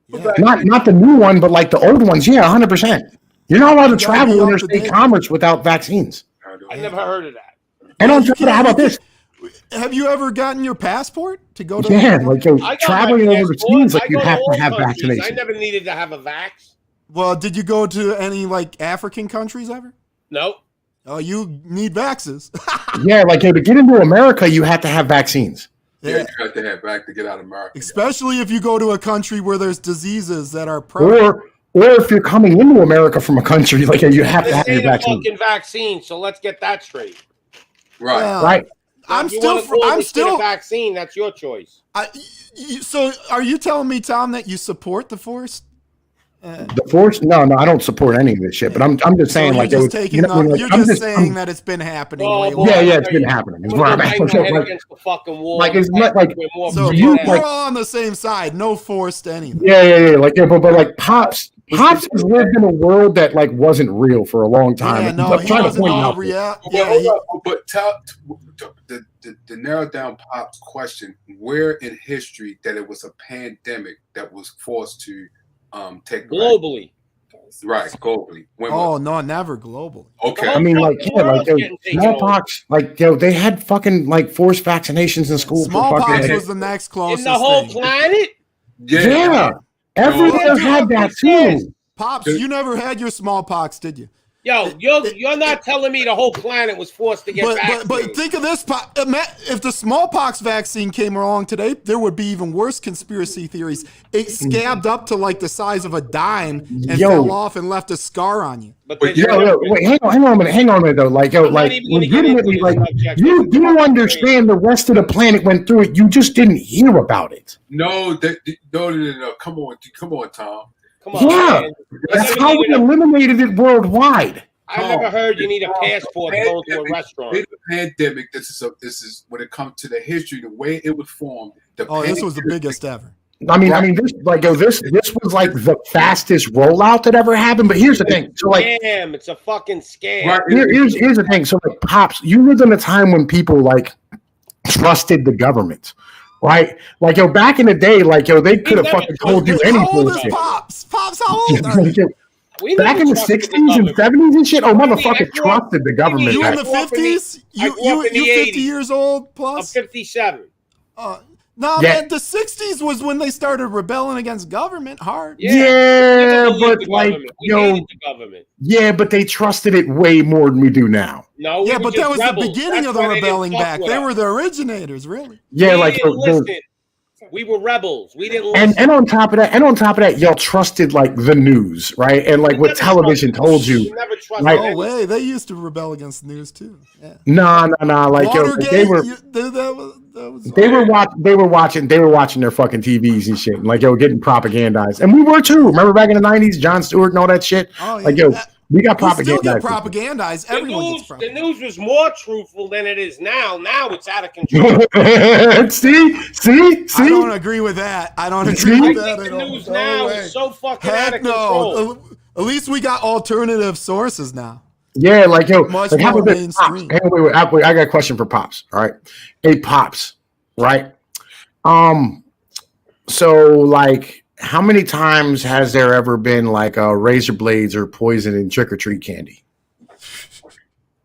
Yeah. Not the new one, but like the old ones. Yeah, 100%. You're not allowed to travel interstate commerce without vaccines. I never heard of that. And how about this? Have you ever gotten your passport to go to? Yeah, traveling overseas, you have to have vaccinations. I never needed to have a vax. Well, did you go to any African countries ever? No. Oh, you need vaxes. Yeah, to get into America, you have to have vaccines. Yeah, you have to have back to get out of America. Especially if you go to a country where there's diseases that are prevalent. Or if you're coming into America from a country, you have to have your vaccine. Fucking vaccine. So let's get that straight. Right. Right. I'm still a vaccine. That's your choice. So are you telling me, Tom, that you support the force? The force? No, I don't support any of this shit. But I'm just saying, you're just saying that it's been happening. It's been happening. It's where I'm at. Against the fucking wall. We're all on the same side. No force to anything. Yeah. But Pops has lived in a world that wasn't real for a long time. Yeah, no, he wasn't all real. But to narrow down Pop's question, where in history that it was a pandemic that was forced to take globally? Right, globally. No, never globally. Okay. I mean, smallpox, they had fucking forced vaccinations in school. Smallpox was the next closest in the whole planet. Yeah. Everywhere had that too. Pops, you never had your smallpox, did you? Yo, you're not telling me the whole planet was forced to get vaccinated. But think of this. If the smallpox vaccine came along today, there would be even worse conspiracy theories. It scabbed up to like the size of a dime and fell off and left a scar on you. But wait, hang on a minute though. Like, legitimately, like, you do understand the rest of the planet went through it. You just didn't hear about it. No. Come on, Tom. Come on, yeah, man. that's how we eliminated it worldwide. I never heard you need a passport to go to a restaurant. In the pandemic, this is when it comes to the history, the way it was formed. This was the biggest ever. I mean, this was like the fastest rollout that ever happened. But here's the thing. So, like, scam. It's a fucking scam. Right, here's the thing. So, like, Pops, you lived in a time when people like trusted the government. Right? Like, back in the day, like, they could have fucking told you anything. How old is Pops? Pops, how old are you? Back in the 60s and 70s and shit, motherfucker trusted the government. You in the 50s? You 50 years old plus? I'm 57. Man, the 60s was when they started rebelling against government hard. Yeah, but like, yeah, but they trusted it way more than we do now. No, yeah, but that was the beginning of the rebelling back. They were the originators, really. Yeah, like we were rebels. We didn't listen. And on top of that, y'all trusted like the news, right? And like what television told you. Right? No way, they used to rebel against the news too. Yeah. Nah. Like they were watching their fucking TVs and shit, and like getting propagandized, and we were too. Remember back in the 90s, Jon Stewart and all that shit. Oh, yeah. Like we got propagandized. Everyone gets propagandized. The news was more truthful than it is now. Now it's out of control. See. I don't agree with that. I don't agree with that at all. The news now is so fucking out of control. At least we got alternative sources now. Yeah, like much like, more mainstream. Wait, I got a question for Pops. All right, hey Pops, right? So like, how many times has there ever been like razor blades or poison in trick or treat candy?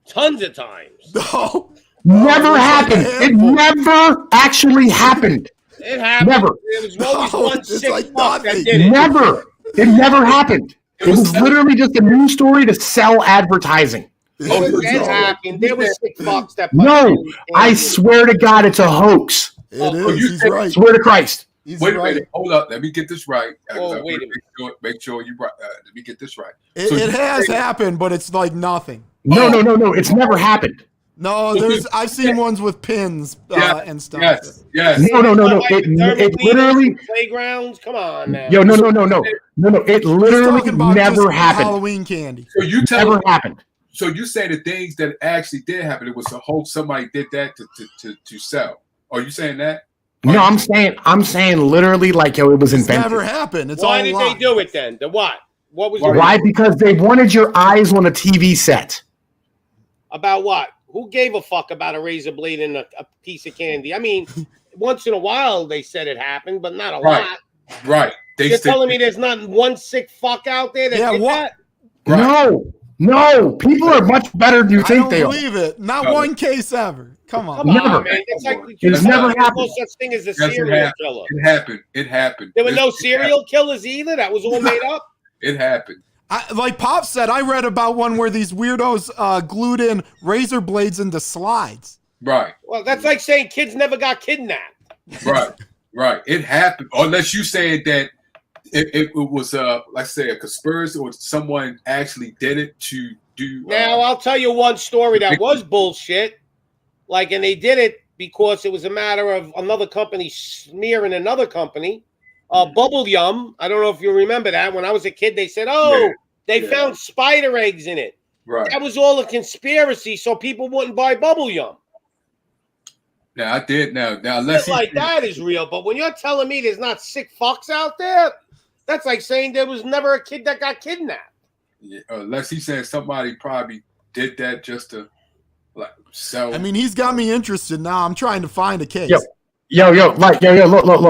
Tons of times. No, never happened. It never actually happened. It happened. Never. It was always one sick fuck that did it. Never. It never happened. It was literally just a news story to sell advertising. It happened. There were sick fucks that. No, I swear to God, it's a hoax. It is. He's right. Swear to Christ. Wait a minute. Hold up. Let me get this right. Oh, wait a minute. Make sure you right. Let me get this right. It has happened, but it's like nothing. No. It's never happened. No, I've seen ones with pins and stuff. Yes. No. It literally playgrounds. Come on, man. Yo, no. It literally never happened. Halloween candy. So you never happened. So you say the things that actually did happen, it was a hoax. Somebody did that to sell. Are you saying that? No, I'm saying literally like it was invented. It's never happened. It's Why all did lies. they do it then? The what? What was why? Because they wanted your eyes on a TV set. About what? Who gave a fuck about a razor blade and a piece of candy? I mean, once in a while they said it happened, but not a lot. Right. You're telling me there's not one sick fuck out there that did that? Right. No. People are much better than you think they are. I don't believe it. Not one case ever. Come on. Never. Man. It's like it's never happened. No such thing as a serial killer. It happened. There were no serial killers either. That was all made up. It happened. Like Pop said, I read about one where these weirdos glued in razor blades into slides. Right. Well, that's like saying kids never got kidnapped. Right. It happened. Unless you say that it was let's say a conspiracy or someone actually did it to do. Now I'll tell you one story that was bullshit. Like, and they did it because it was a matter of another company smearing another company. Bubble Yum. I don't know if you remember that. When I was a kid, they said, they found spider eggs in it. Right. That was all a conspiracy so people wouldn't buy Bubble Yum. Now, I did. Now unless like that is real. But when you're telling me there's not sick fucks out there, that's like saying there was never a kid that got kidnapped. Yeah, unless he said somebody probably did that just to like sell. I mean, he's got me interested now. I'm trying to find a case. Yo, look.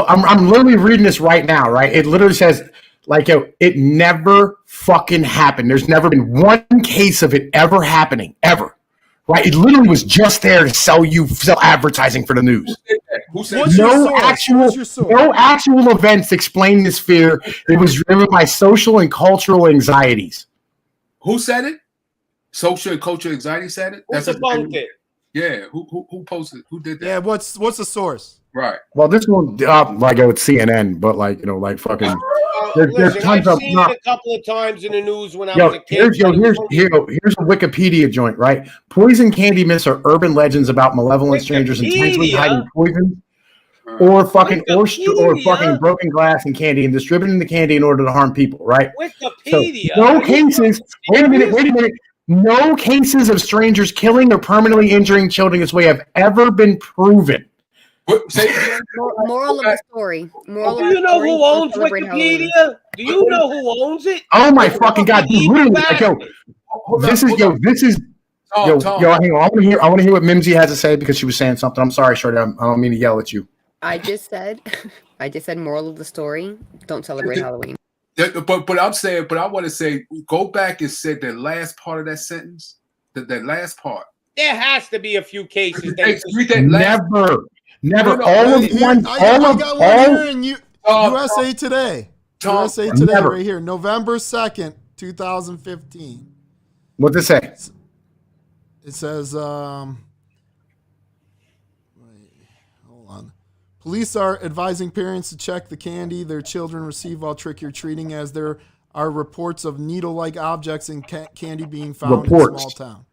I'm literally reading this right now, right? It literally says, like, it never fucking happened. There's never been one case of it ever happening, ever. Right? It literally was just there to sell advertising for the news. Who said that? No actual events explain this fear. It was driven by social and cultural anxieties. Who said it? Social and cultural anxiety said it. Who debunked it? Yeah, who posted? Who did that? Yeah, what's the source? Right. Well, this one, like with CNN, but like like fucking. There's tons I've of. seen it a couple of times in the news when I was a kid. Here's a Wikipedia joint, right? Poison candy myths are urban legends about malevolent strangers intentionally hiding poison or fucking broken glass and candy and distributing the candy in order to harm people, right? Wikipedia. So, no cases. Wait a minute. No cases of strangers killing or permanently injuring children this way have ever been proven. Moral of the story. Do you know who owns Wikipedia? Do you know who owns it? Oh my fucking god! Literally, like, this is. Hang on. I want to hear what Mimsy has to say because she was saying something. I'm sorry, Shorty. I don't mean to yell at you. I just said moral of the story. Don't celebrate Halloween. But I'm saying, I want to say, go back and say that last part of that sentence. That last part. There has to be a few cases. Never. USA Today. USA Today right here. November 2nd, 2015. What's it say? It says, hold on. Police are advising parents to check the candy their children receive while trick-or-treating, as there are reports of needle-like objects and candy being found in small town.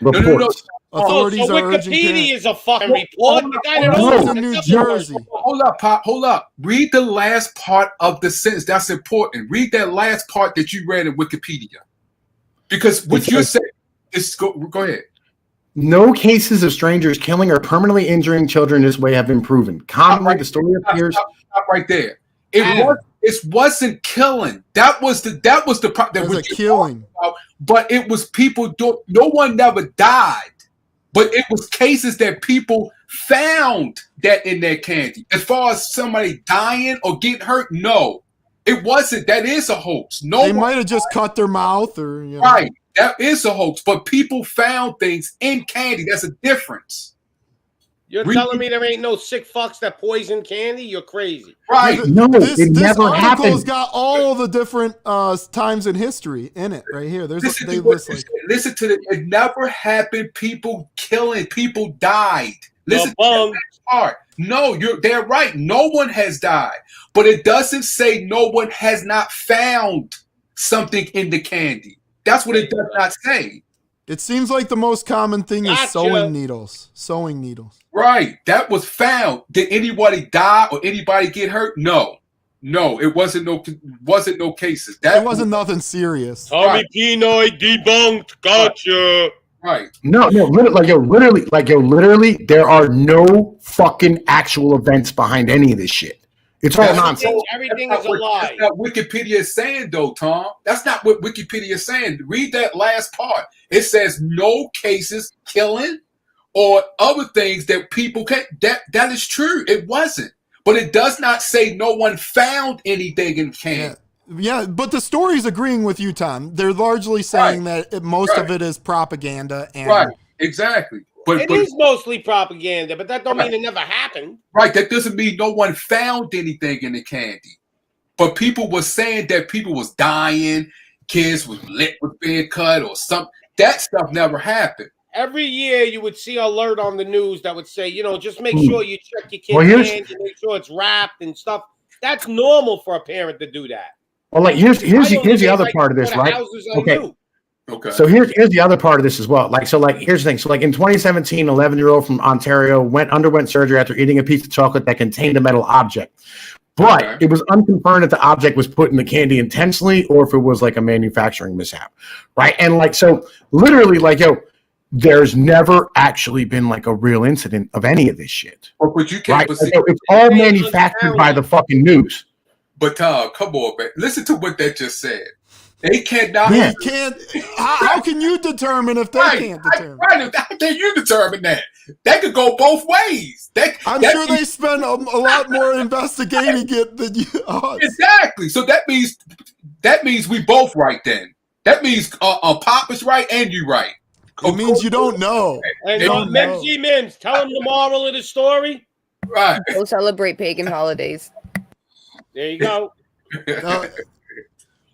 Reports. Authorities are urging Wikipedia is a fucking report. The guy that owns in New Jersey. Hold up. Read the last part of the sentence. That's important. Read that last part that you read in Wikipedia. Because what you're saying is go ahead. No cases of strangers killing or permanently injuring children this way have been proven. Commonly, the story appears. Stop right there. It wasn't killing. That was the problem. It was a killing. But it was people. No one never died. But it was cases that people found that in their candy. As far as somebody dying or getting hurt, no, it wasn't. That is a hoax. They might have just cut their mouth or right. That is a hoax. But people found things in candy. That's a difference. You're telling me there ain't no sick fucks that poison candy? You're crazy. Right. This article's got all the different times in history in it right here. Listen to it. It never happened. People killing. People died. Listen to that part. No, they're right. No one has died. But it doesn't say no one has not found something in the candy. That's what it does not say. It seems like the most common thing is sewing needles. Sewing needles. Right. That was found. Did anybody die or anybody get hurt? No. It wasn't no cases. It wasn't nothing serious. Tommy Pinoy debunked. Gotcha. Right. No, literally, there are no fucking actual events behind any of this shit. It's all nonsense. Everything is a lie. That's not what Wikipedia is saying, though, Tom. That's not what Wikipedia is saying. Read that last part. It says no cases killing or other things that people can. That is true. It wasn't. But it does not say no one found anything in candy. Yeah, but the story's agreeing with you, Tom. They're largely saying that most of it is propaganda. And right, exactly. But it is mostly propaganda, but that don't mean it never happened. Right, that doesn't mean no one found anything in the candy. But people were saying that people was dying, kids with lip was being cut or something. That stuff never happened. Every year you would see an alert on the news that would say, just make sure you check your kid's candy, make sure it's wrapped and stuff. That's normal for a parent to do that. Well, like here's the other part of this, right? Okay. So here's the other part of this as well. Here's the thing. So in 2017, 11-year-old from Ontario underwent surgery after eating a piece of chocolate that contained a metal object. But it was unconfirmed if the object was put in the candy intentionally or if it was a manufacturing mishap. Right. And so literally there's never actually been a real incident of any of this shit. But you can't. Right? It's all manufactured by the fucking news. But Tom, come on, man. Listen to what they just said. They cannot. They can't. How can you determine if they can't determine? Right. How can you determine that? That could go both ways. I'm sure they spend a lot more investigating it than you. Exactly. So that means we both right then. That means Pop is right and you right. It means you don't know. And Mims, tell them the moral of the story. Right. Go celebrate pagan holidays. There you go.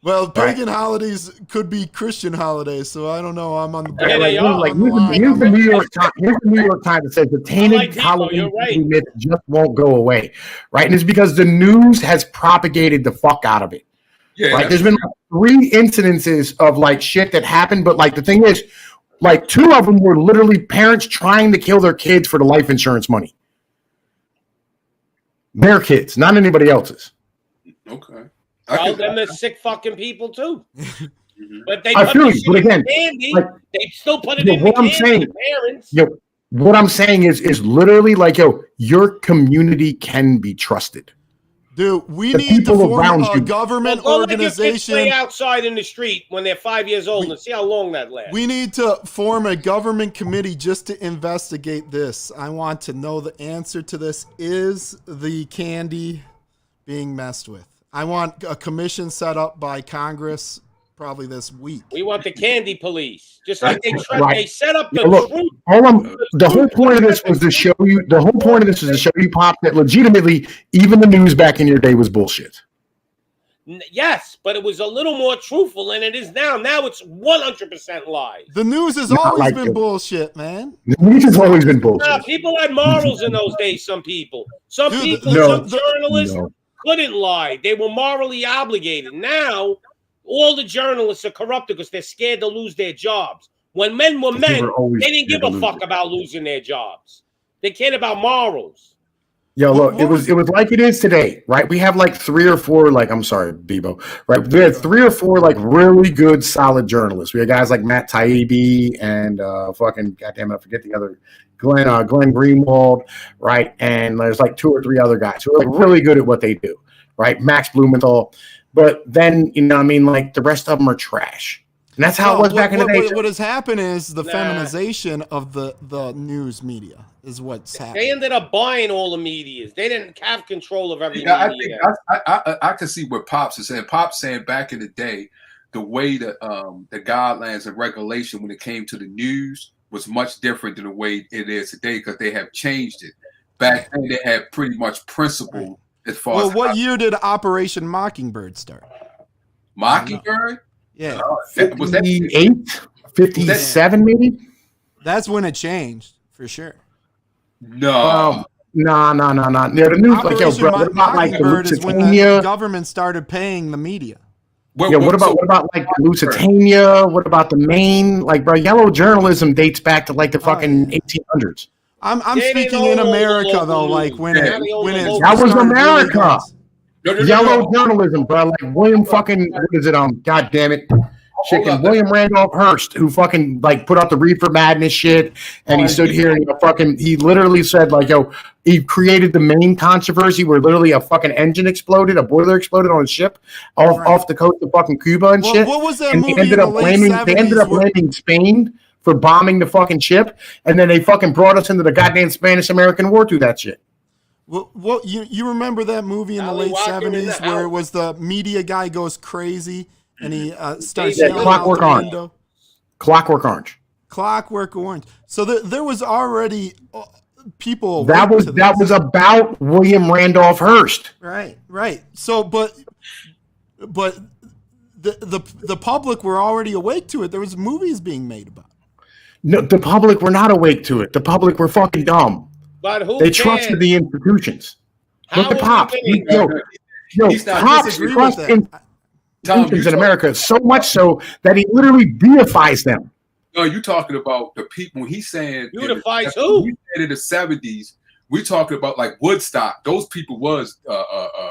Well, pagan holidays could be Christian holidays, so I don't know. I'm on the Yeah, they are. Here's the New York Times. Here's the New York Times that says the tainted Halloween myth just won't go away, right? And it's because the news has propagated the fuck out of it. Yeah, right. There's been like 3 incidences of like shit that happened, but like the thing is, like 2 of them were literally parents trying to kill their kids for the life insurance money. Their kids, not anybody else's. Okay. Well, then they're sick fucking people too. But they I feel you, but again, candy. like, They still put it in the candy. Parents. What I'm saying is literally like, your community can be trusted. Dude, we need to form a government organization. Let your kids play outside in the street when they're 5 years old and see how long that lasts. We need to form a government committee just to investigate this. I want to know the answer to this. Is the candy being messed with? I want a commission set up by Congress probably this week. We want the candy police, just like they Right. set up the Look, the whole point of this was to show you. The whole point of this was to show you, Pop, that legitimately, even the news back in your day was bullshit. Yes, but it was a little more truthful than it is now. Now it's 100% lies. The news has always been bullshit, man. The news has always been bullshit. No, people had morals in those days. Some journalists couldn't lie. They were morally obligated. Now, all the journalists are corrupted because they're scared to lose their jobs. When men were men, they didn't give a fuck about losing their jobs. They cared about morals. Yo, look, it was like it is today, right? We have like 3 or 4, like, I'm sorry, Bebo, right? We had 3 or 4 like really good, solid journalists. We had guys like Matt Taibbi and fucking, goddamn it, I forget the other, Glenn Greenwald, right? And there's like 2 or 3 other guys who are like really good at what they do, right? Max Blumenthal. But then, like the rest of them are trash. And that's how it was back in the day. What has happened is the feminization of the news media is what's happened. They ended up buying all the medias. They didn't have control of every media. I can see what Pops is saying. Pops saying back in the day, the way the guidelines and regulation when it came to the news was much different than the way it is today because they have changed it. Back then, they had pretty much principle as far as. What year did Operation Mockingbird start? Mockingbird? Yeah. Was that 58? 57 maybe? That's when it changed, for sure. No. No. The news, Operation Mockingbird is when the government started paying the media. What about like Lusitania? What about the Maine? Like, bro, yellow journalism dates back to like the fucking 1800s. I'm speaking in America though, like when it that was America. Yellow journalism, bro. Like William fucking, what is it? God damn it. William Randolph Hearst, who fucking like put out the Reefer Madness shit, and he stood here and he literally said like, he created the Maine controversy where literally a fucking engine exploded, a boiler exploded on a ship off the coast of fucking Cuba and shit. What was that and movie? They ended up blaming Spain for bombing the fucking ship, and then they fucking brought us into the goddamn Spanish-American War through that shit. Well, you remember that movie in the late 70s where it was the media guy goes crazy and he starts yelling Clockwork out the Orange. window? Clockwork Orange. So there was already people. That was about William Randolph Hearst. Right. So, but the public were already awake to it. There was movies being made about it. No, the public were not awake to it. The public were fucking dumb. But they trusted the institutions. Look at Pops. Pops trust institutions in America so much so that he literally deifies them. No, you're talking about the people. When he's saying beautifies who? He said in the 70s, we're talking about like Woodstock. Those people was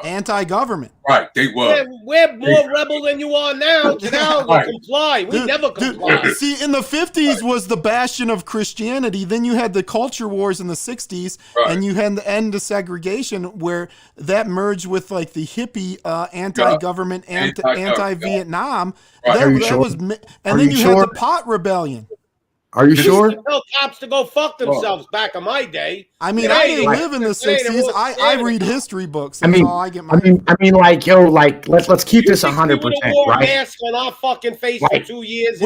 anti-government. Right, they were. We're more rebel than you are now. Now we comply. We never comply. See, in the 50s was the bastion of Christianity. Then you had the culture wars in the 60s, and you had the end of segregation where that merged with like the hippie anti-government, anti-Vietnam. Then you had the pot rebellion. Are you sure? Tell cops to go fuck themselves back in my day. I mean, I didn't live in the 60s. I read history books. That's all I get. Let's keep this 100%. Right? Mask on our fucking face for 2 years.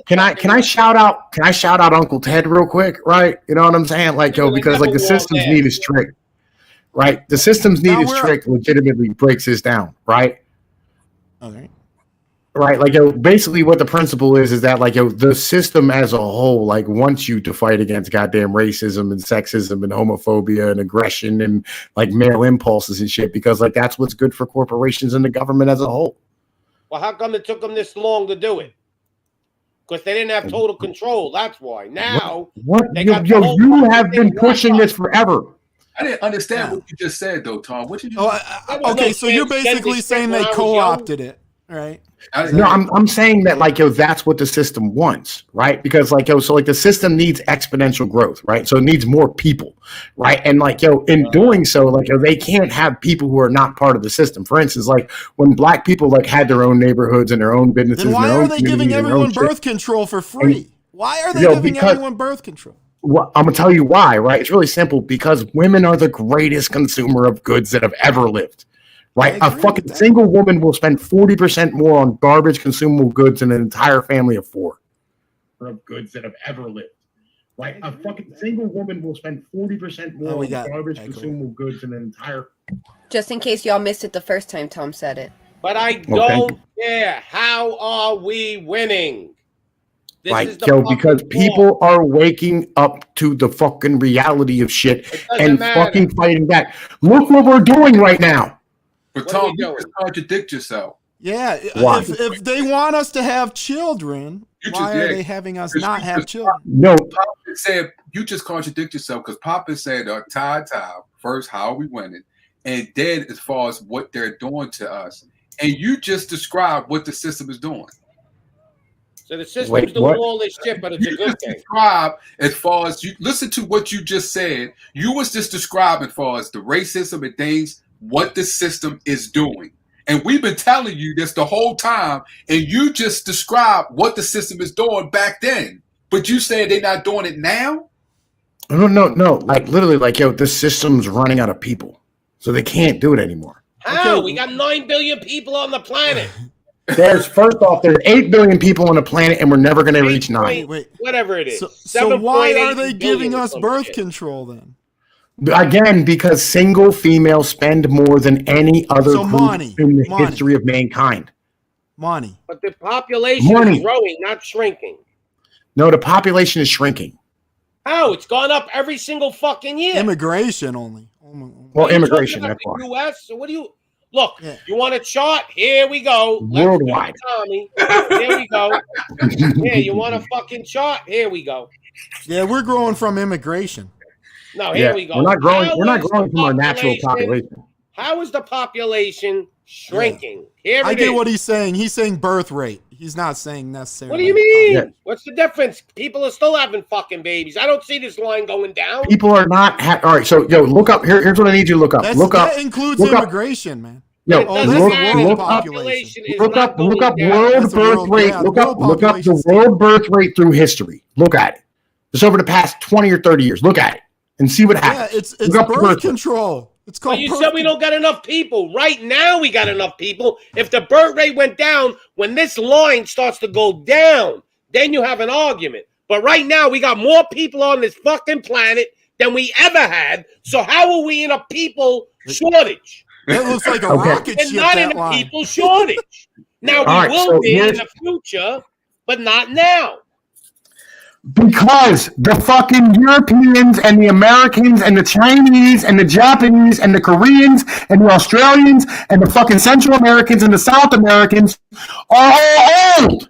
Can I shout out Uncle Ted real quick? Right? You know what I'm saying? Because the systems need his trick. Right? The systems need his trick legitimately breaks this down. Right? All right. Right, like basically what the principle is that like the system as a whole like wants you to fight against goddamn racism and sexism and homophobia and aggression and like male impulses and shit because like that's what's good for corporations and the government as a whole. Well, how come it took them this long to do it? Because they didn't have total control. That's why. Now they got you have been pushing this forever. I didn't understand what you just said though, Tom. What did you? Okay, so you're basically saying they co-opted it. Right. No, I'm saying that like that's what the system wants, right? Because like so like the system needs exponential growth, right? So it needs more people, right? And like in doing so, like they can't have people who are not part of the system. For instance, like when black people like had their own neighborhoods and their own businesses. Then why are they giving everyone birth control for free? Why are they giving everyone birth control? Well, I'm gonna tell you why, right? It's really simple because women are the greatest consumer of goods that have ever lived. Right, a fucking single woman will spend 40% more on garbage consumable goods than an entire family of 4 of goods that have ever lived. Right, a fucking single woman will spend 40% more on garbage consumable goods than an entire. Just in case y'all missed it the first time Tom said it. But I don't care. How are we winning? This right, because people are waking up to the fucking reality of shit and fucking fighting back. Look what we're doing right now. But Tom, you just contradict yourself. Yeah, if they want us to have children, why are they having us not have children? No, Pop said you just contradict yourself because Papa said time first, how are we winning, and then as far as what they're doing to us, and you just described what the system is doing. So the system's doing all this shit, but it's a good thing. Describe as far as you listen to what you just said. You was just describing as far as the racism and things. What the system is doing. And we've been telling you this the whole time, and you just described what the system is doing back then. But you said they're not doing it now? No. Like literally, like the system's running out of people. So they can't do it anymore. How? Okay. We got 9 billion people on the planet. There's 8 billion people on the planet, and we're never gonna reach 9. Wait. Whatever it is. So why are they giving us birth control then? Again, because single females spend more than any other group in the history of mankind. Money. But the population is growing, not shrinking. No, the population is shrinking. How? It's gone up every single fucking year. Immigration only. Well, immigration, that's why. The U.S., so what do you... Look, you want a chart? Here we go. Worldwide. Tommy. Here we go. Yeah, you want a fucking chart? Here we go. Yeah, we're growing from immigration. No, here we go. We're not growing. We're not growing from our natural population. How is the population shrinking? Here I get what he's saying. He's saying birth rate. He's not saying necessarily. What do you mean? What's the difference? People are still having fucking babies. I don't see this line going down. People are not. All right, so look up. Here's what I need you to look up. That includes immigration, man. Look up world birth rate. Look up the world birth rate through history. Look at it. Just over the past 20 or 30 years. Look at it. And see what happens. Yeah, it's birth control. It's called. But you said we don't got enough people. Right now, we got enough people. If the birth rate went down, when this line starts to go down, then you have an argument. But right now, we got more people on this fucking planet than we ever had. So how are we in a people shortage? That looks like a rocket ship. And not in a people shortage. Now we will be in the future, but not now. Because the fucking Europeans and the Americans and the Chinese and the Japanese and the Koreans and the Australians and the fucking Central Americans and the South Americans are all old.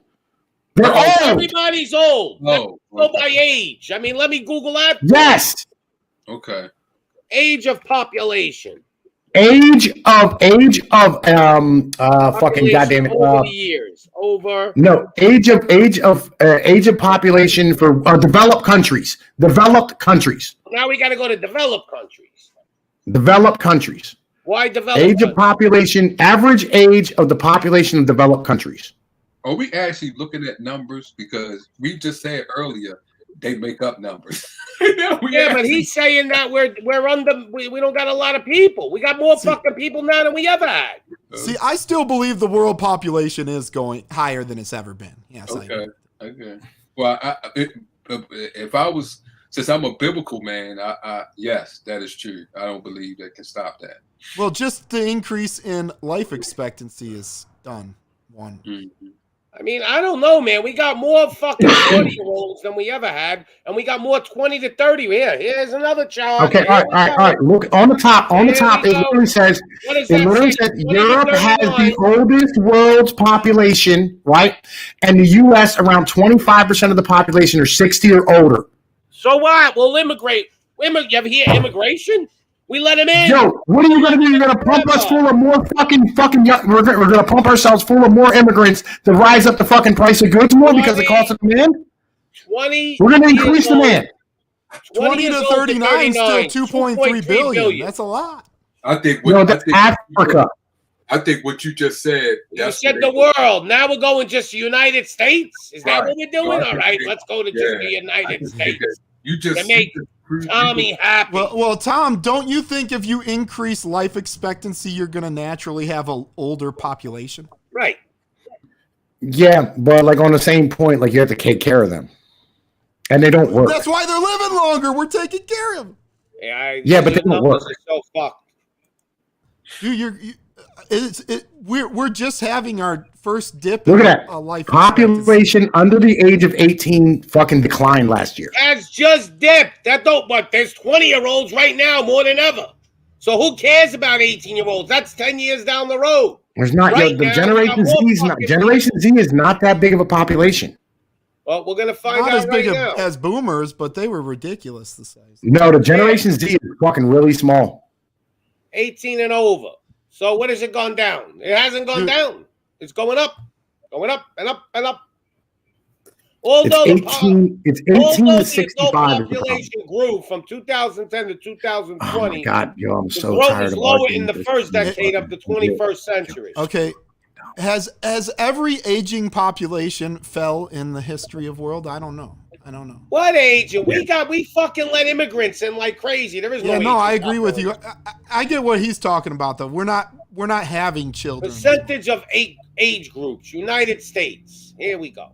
They're old. Everybody's old. Go by age. I mean, let me Google that. Yes. Okay. Age of population. Age of fucking goddamn it. Over the years. Over. No, age of population for developed countries. Developed countries. Now we got to go to developed countries. Developed countries. Why developed? Age of population, average age of the population of developed countries. Are we actually looking at numbers? Because we just said earlier they make up numbers. But he's saying that we're under. We don't got a lot of people. We got more fucking people now than we ever had. See, I still believe the world population is going higher than it's ever been. Yes. Okay. Well, if I was, since I'm a biblical man, yes, that is true. I don't believe that can stop that. Well, just the increase in life expectancy is done. One. I mean, I don't know, man. We got more fucking 40-year-olds than we ever had, and we got more 20 to 30. Here's another chart. Okay, all right. Look on the top. On the top, it literally says, Europe has the oldest world's population, right? And the U.S. around 25% of the population are 60 or older. So what? We'll immigrate. You ever hear immigration? We let them in. Yo, what are you going to do? You're going to pump us full of more fucking we're going to pump ourselves full of more immigrants to rise up the fucking price of goods more because the cost of demand? 20. We're going to increase demand. 20 to 39 is still 2.3 billion. That's a lot. I think Africa. I think what you just said. You said the world. Now we're going just the United States. Is that what we're doing? All right, let's go to just the United States. You just to make Tommy happy. Well, Tom, don't you think if you increase life expectancy, you're going to naturally have an older population? Right. Yeah, but like on the same point, like you have to take care of them, and they don't work. That's why they're living longer. We're taking care of them. Yeah, but they don't work. So fucked. Dude, we're just having our first dip. Look at that. Life population under the age of 18 fucking declined last year. That's just dipped. But there's 20-year-olds right now more than ever. So who cares about 18-year-olds? That's 10 years down the road. There's not Generation Z is not that big of a population. Well, we're gonna find not out as big now. as boomers, but they were ridiculous the size. No, the Generation Z is fucking really small. 18 and over. So what has it gone down? It hasn't gone down. It's going up and up and up. Although it's 18 to 65. Population grew from 2010 to 2020. Oh my God, yo, I'm so growth tired is of lower in the first decade of the 21st century. Okay. Has every aging population fell in the history of world? I don't know. What aging? We fucking let immigrants in like crazy. There is no. Yeah, no, I agree with you. I get what he's talking about though. We're not having children. Percentage of age groups. United States. Here we go.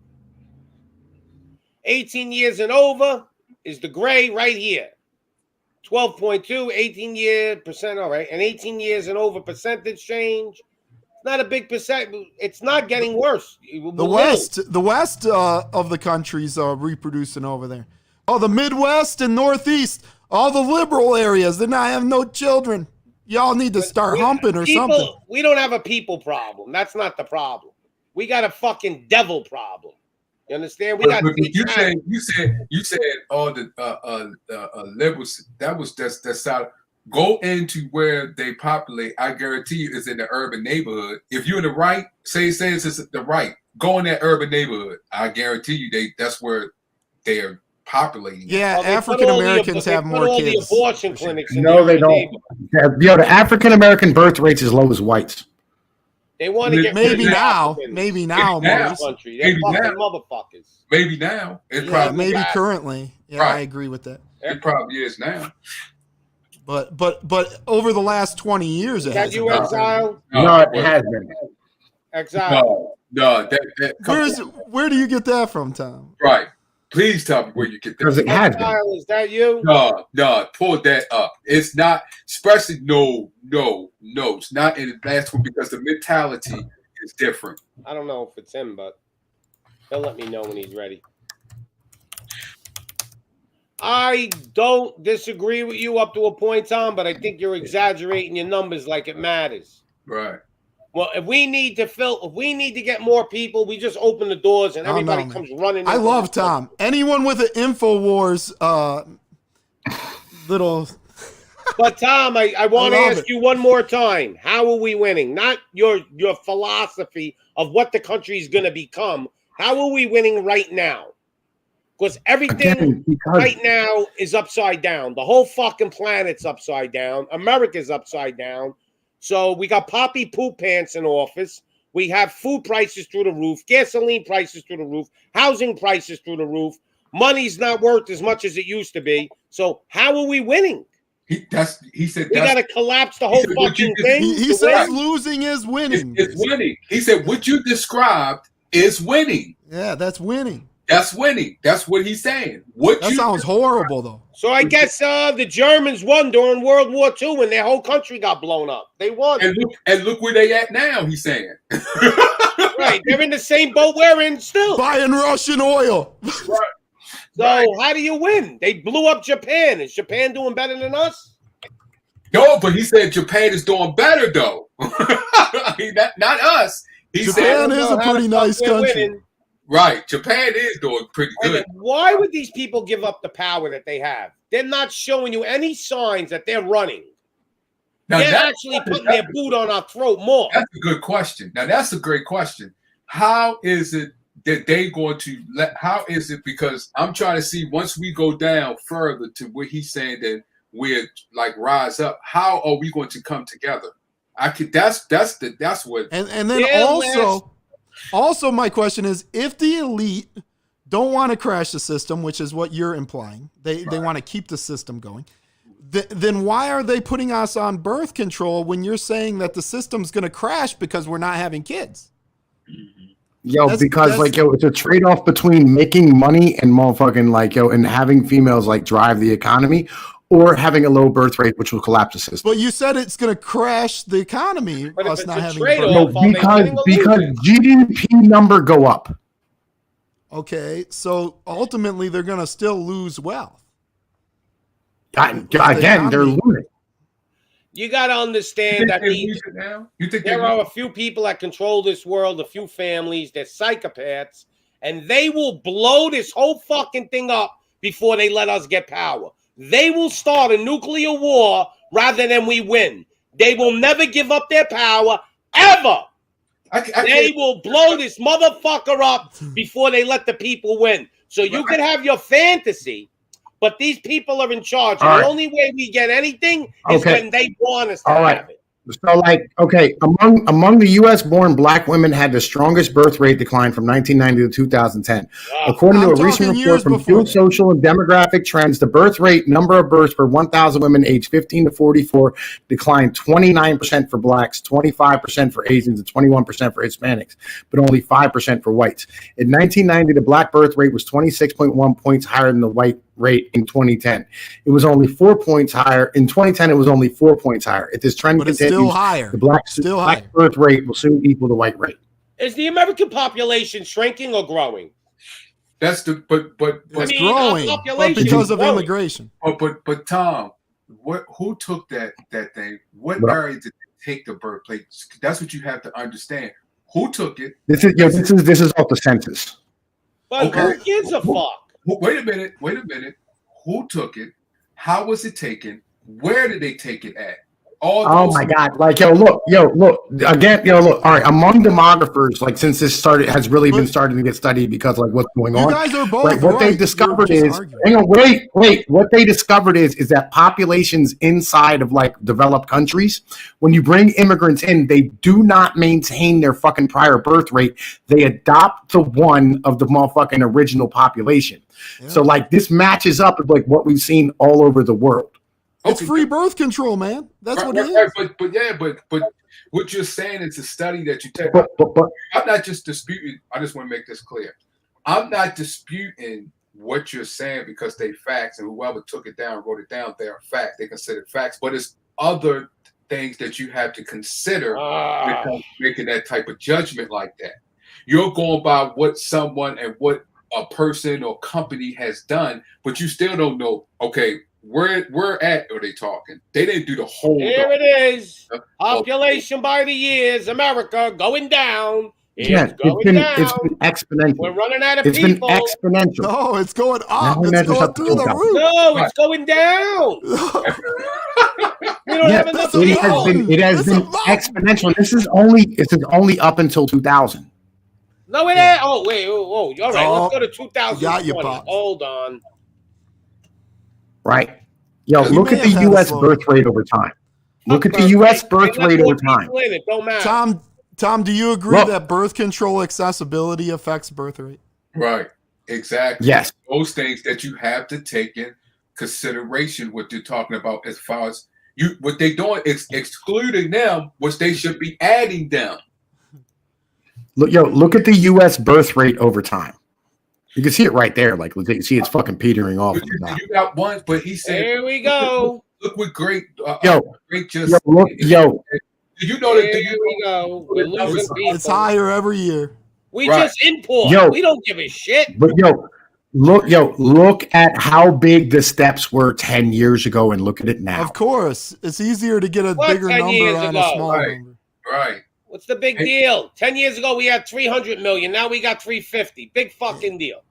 18 years and over is the gray right here. 12.2, 18 percent. All right, and 18 years and over percentage change. Not a big percent. It's not getting worse. The west of the countries are reproducing over there. Oh, the Midwest and Northeast, all the liberal areas, they're not having no children. Y'all need to start humping or something. We don't have a people problem. That's not the problem. We got a fucking devil problem. You understand? You said all the liberals. That's how. Go into where they populate. I guarantee you, it's in the urban neighborhood. If you're in the right, say it's the right. Go in that urban neighborhood. I guarantee you, that's where they are populating. Yeah, African Americans have more kids. The abortion clinics. No, they don't. Yo, the African American birth rate's as low as whites. They want to get maybe now, maybe now, country. They're fucking motherfuckers. Maybe now. Maybe currently. Yeah, right. I agree with that. It probably is now. But over the last 20 years, it has you exile? No, it has been. Exile. No. Where do you get that from, Tom? Right. Please tell me where you get that. Because it has been. Is that you? No. Pull that up. It's not, especially no. It's not in the last one because the mentality is different. I don't know if it's him, but he'll let me know when he's ready. I don't disagree with you up to a point, Tom, but I think you're exaggerating your numbers like it matters. Right. Well, if we need to get more people, we just open the doors and everybody comes running. I love Tom. Anyone with an InfoWars little. But Tom, I want to ask you one more time. How are we winning? Not your philosophy of what the country is going to become. How are we winning right now? Because everything right now is upside down. The whole fucking planet's upside down. America's upside down. So we got Poppy Poop Pants in office. We have food prices through the roof, gasoline prices through the roof, housing prices through the roof. Money's not worth as much as it used to be. So how are we winning? He said we got to collapse the whole fucking thing. He says losing is winning. It's winning. He said what you described is winning. Yeah, that's winning. That's winning. That's what he's saying. That sounds horrible, though. So I guess the Germans won during World War II when their whole country got blown up. They won. And look where they at now, he's saying. Right. They're in the same boat we're in still. Buying Russian oil. Right. So how do you win? They blew up Japan. Is Japan doing better than us? No, but he said Japan is doing better, though. not us. Japan is a pretty nice country. Winning. Right. Japan is doing pretty good. Why would these people give up the power that they have? They're not showing you any signs that they're running. Now, they're actually putting their boot on our throat more. That's a good question. Now, that's a great question. How is it that they going to how is it? Because I'm trying to see once we go down further to where he's saying that we're like rise up, how are we going to come together? That's what. And then also my question is, if the elite don't want to crash the system, which is what you're implying, they want to keep the system going, then why are they putting us on birth control when you're saying that the system's going to crash because we're not having kids? Yo, it's a trade-off between making money and motherfucking and having females drive the economy, or having a low birth rate, which will collapse the system. But you said it's going to crash the economy. But us if not it's a having trade-off, because GDP number go up. Okay, so ultimately they're going to still lose wealth. Again, they're losing. You got to understand that there are a few people that control this world, a few families, they're psychopaths, and they will blow this whole fucking thing up before they let us get power. They will start a nuclear war rather than we win. They will never give up their power, ever. They will blow this motherfucker up before they let the people win. So you can have your fantasy, but these people are in charge. And the only way we get anything is when they want us to have it. So, among the U.S.-born black women had the strongest birth rate decline from 1990 to 2010. According to a recent report from Pew Social and Demographic Trends, the birth rate, number of births per 1,000 women aged 15 to 44, declined 29% for blacks, 25% for Asians, and 21% for Hispanics, but only 5% for whites. In 1990, the black birth rate was 26.1 points higher than the white rate in 2010. It was only 4 points higher. In 2010, it was only 4 points higher. If this trend continues, still higher. The black birth rate will soon equal the white rate. Is the American population shrinking or growing? That's the it's growing, but because of immigration. But Tom, who took that thing? What area did they take the birth rate? That's what you have to understand. Who took it? This is off the census. But who gives a fuck? Wait a minute. Who took it? How was it taken? Where did they take it at? Oh my God! Look again. Look. All right, among demographers, since this has really been starting to get studied because what's going on. You guys are both what they discovered is. Hang on, wait. What they discovered is that populations inside of developed countries, when you bring immigrants in, they do not maintain their fucking prior birth rate. They adopt the one of the motherfucking original population. Yeah. So this matches up with what we've seen all over the world. It's free birth control, man. That's what it is. But what you're saying is a study that you take. I'm not just disputing. I just want to make this clear. I'm not disputing what you're saying because they facts, and whoever took it down, wrote it down, they are facts. They consider facts. But it's other things that you have to consider making that type of judgment like that. You're going by what someone and what a person or company has done, but you still don't know, okay, where at are they talking? They didn't do the whole. Here it is. Population by the years, America going down. It's been exponential. We're running out of people. It's been exponential. No, it's going up. It's going through the roof. No, it's going down. We don't have enough people. It has been exponential. This is only up until 2000. No, it ain't. Oh, wait. Oh, all right. Let's go to 2020. Hold on. Right. Look at the U.S. birth rate over time. Look at the U.S. birth rate over time. It don't matter. Tom, do you agree that birth control accessibility affects birth rate? Right. Exactly. Yes. Those things that you have to take in consideration what you're talking about as far as what they're doing is excluding them, which they should be adding them. Look at the U.S. birth rate over time. You can see it right there. Like, you see it's fucking petering off. You got one, but he said, "Here we go. Look what great, great just yo. Do you know that? Here we go. We're losing people. It's higher every year. We just import. We don't give a shit. But look at how big the steps were 10 years ago, and look at it now. Of course, it's easier to get a bigger number on a small number. Right. What's the big deal? 10 years ago, we had 300 million. Now we got 350. Big fucking deal.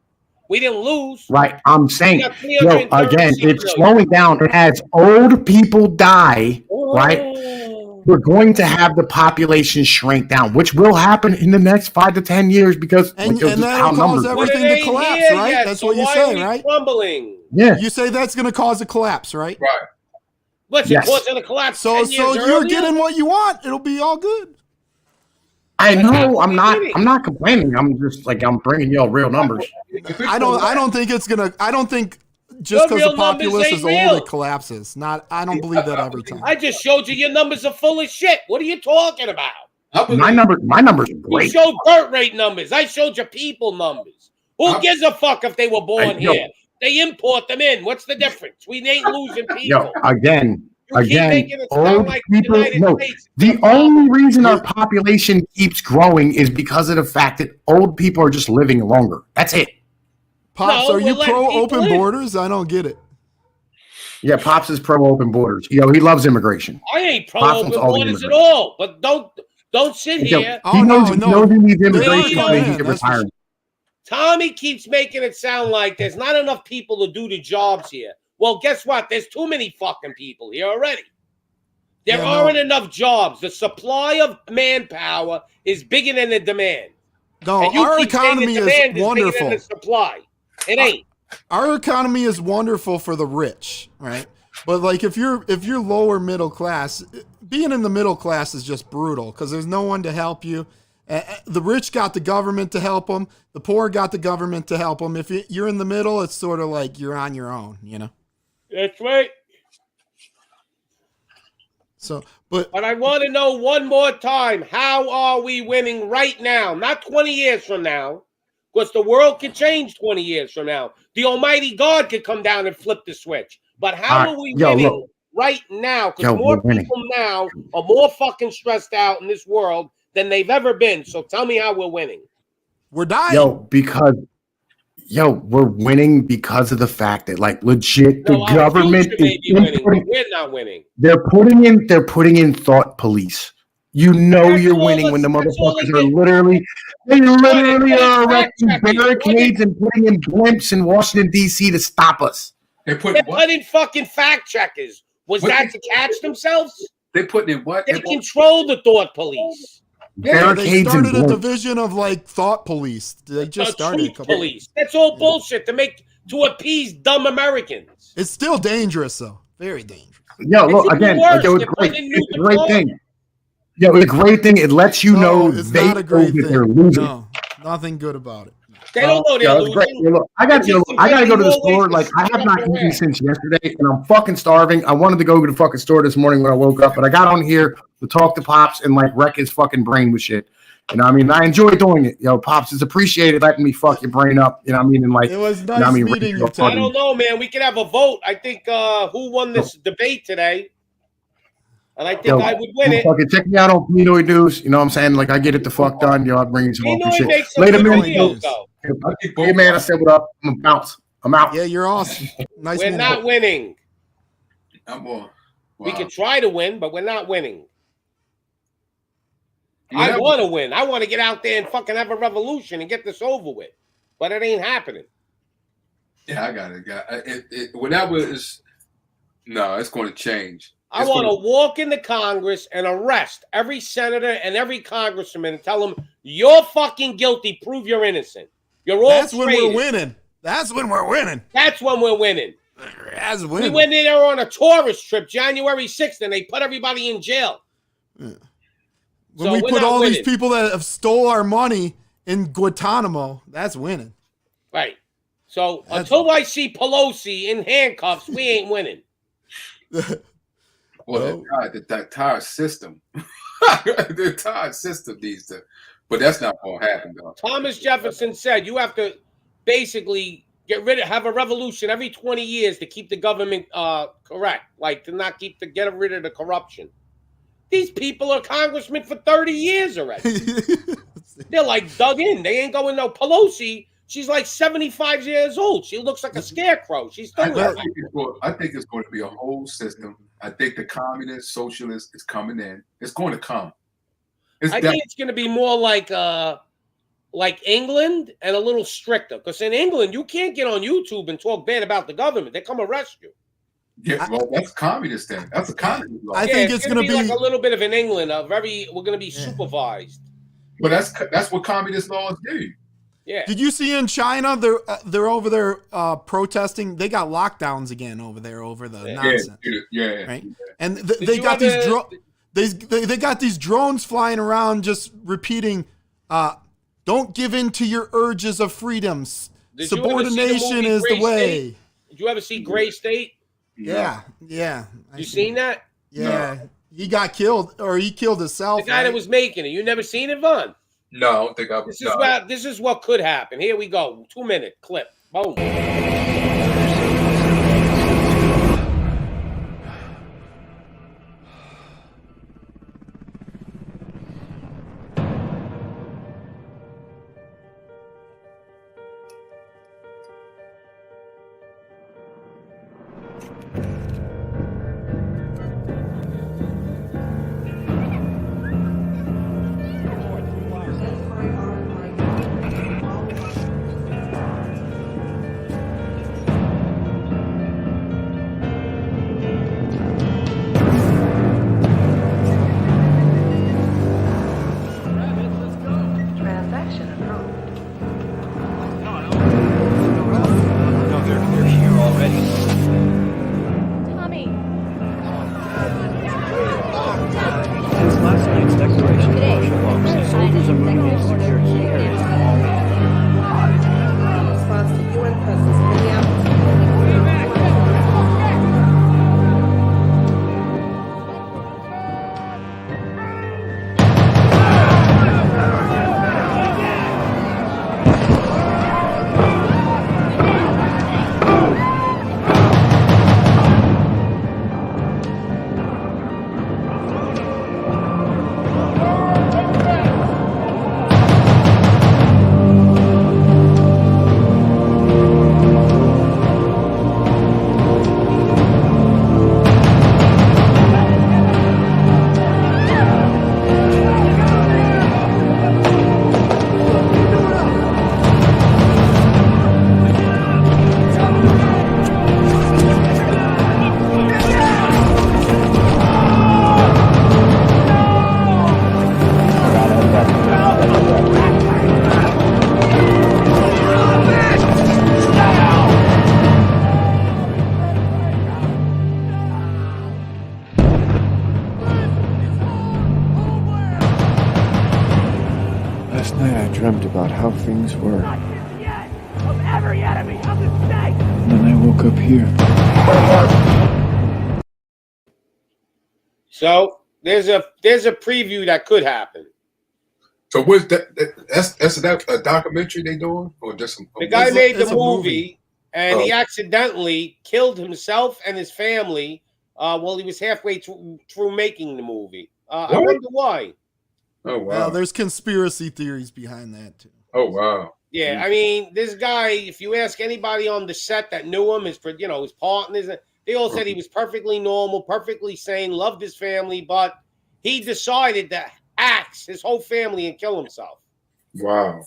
We didn't lose. Right. I'm saying, again, it's slowing down. As old people die, right, we're going to have the population shrink down, which will happen in the next 5 to 10 years because that'll cause everything to collapse, right? That's what you say, right? Crumbling. Yeah. You say that's going to cause a collapse, right? Right. What's it causing a collapse? So you're getting what you want. It'll be all good. I know. I'm not complaining. I'm just I'm bringing y'all real numbers. I don't think it's gonna. I don't think just because the populace is old it collapses. I don't believe that every time. I just showed you your numbers are full of shit. What are you talking about? My numbers are great. You showed birth rate numbers. I showed you people numbers. Who gives a fuck if they were born here? They import them in. What's the difference? We ain't losing people. Again, old people. No, the only reason our population keeps growing is because of the fact that old people are just living longer. That's it. Pops, are you pro open borders? I don't get it. Yeah, Pops is pro open borders. He loves immigration. I ain't pro open borders at all. But don't sit here. He knows he needs immigration so he can get retired. Tommy keeps making it sound like there's not enough people to do the jobs here. Well, guess what? There's too many fucking people here already. There aren't enough jobs. The supply of manpower is bigger than the demand. No, our economy is wonderful. The supply. It ain't. Our economy is wonderful for the rich, right? But like if you're lower middle class, being in the middle class is just brutal because there's no one to help you. The rich got the government to help them. The poor got the government to help them. If you're in the middle, it's sort of like you're on your own, you know? That's right. But I want to know one more time, how are we winning right now? Not 20 years from now, because the world could change 20 years from now. The Almighty God could come down and flip the switch. But how are we winning right now? Because more people now are more fucking stressed out in this world than they've ever been. So tell me how we're winning. We're dying. We're winning because of the fact that legit the government is we're not winning. They're putting in thought police. You're winning when the motherfuckers are literally erecting barricades and putting in blimps in Washington D.C. to stop us. They're putting fucking fact checkers. Was that to catch themselves? They put in what? They control the thought police. They started a division of thought police. They just started police. That's all bullshit to appease dumb Americans. It's still dangerous though. Very dangerous. Look again. It's a great thing. It's a great thing. It lets you know not a great thing. They're losing. No, nothing good about it. They don't know they're losing. I got to go to the store. I have not eaten since yesterday, and I'm fucking starving. I wanted to go to the fucking store this morning when I woke up, but I got on here to talk to Pops and wreck his fucking brain with shit. You know what I mean? I enjoy doing it. Pops, it's appreciated letting me fuck your brain up. You know what I mean? And it was nice meeting you. I don't know, man. We could have a vote. I think who won this debate today? And I think I would win it. Fucking check me out on Pinoy News. You know what I'm saying? I get it the fuck done. I'll bring you some more shit. Later, man. Hey, man, I said what up. I'm bounce. I'm out. Yeah, you're awesome. Nice. We're not winning. Wow. We could try to win, but we're not winning. I want to win. I want to get out there and fucking have a revolution and get this over with. But it ain't happening. Yeah, I got it. Whatever is, it's going to change. I want to walk into Congress and arrest every senator and every congressman and tell them, you're fucking guilty. Prove you're innocent. You're all That's when we're winning. That's when we're winning. That's when we're winning. As winning. We went in there on a tourist trip January 6th and they put everybody in jail. Yeah. When we put all these people that have stole our money in Guantanamo, that's winning. Right. So until I see Pelosi in handcuffs, we ain't winning. Well, the entire system. The entire system needs to. But that's not going to happen, though. Thomas Jefferson said you have to basically have a revolution every 20 years to keep the government correct, like to get rid of the corruption. These people are congressmen for 30 years already. They're like dug in. They ain't going no Pelosi. She's like 75 years old. She looks like a scarecrow. She's still I think it's going to be a whole system. I think the communist, socialist is coming in. It's going to come. I think it's going to be more like England and a little stricter. Because in England, you can't get on YouTube and talk bad about the government. They come arrest you. Yeah, well, that's communist thing. That's a communist law. I think it's going to be like a little bit of in England. We're going to be supervised. But that's what communist laws do. Yeah. Did you see in China they're over there protesting? They got lockdowns again over there over the nonsense. Yeah. Right. And they got they got these drones flying around just repeating, "Don't give in to your urges of freedoms. Subordination is the way." Did you ever see Gray State? Yeah. You seen that? Yeah. No. He got killed, or he killed himself. The guy that was making it. You never seen it, Vaughn? No, I don't think I've. This is what could happen. Here we go. 2-minute clip. Boom. Last night I dreamt about how things were. Of every enemy of the state! And then I woke up here. So there's a preview that could happen. So what's that's a documentary they doing, or just the guy made the movie and he accidentally killed himself and his family while he was halfway through making the movie. I wonder why. Oh wow! Well, there's conspiracy theories behind that too. Oh wow! Yeah, I mean, this guy. If you ask anybody on the set that knew him, his partners, they all said he was perfectly normal, perfectly sane, loved his family, but he decided to axe his whole family and kill himself. Wow!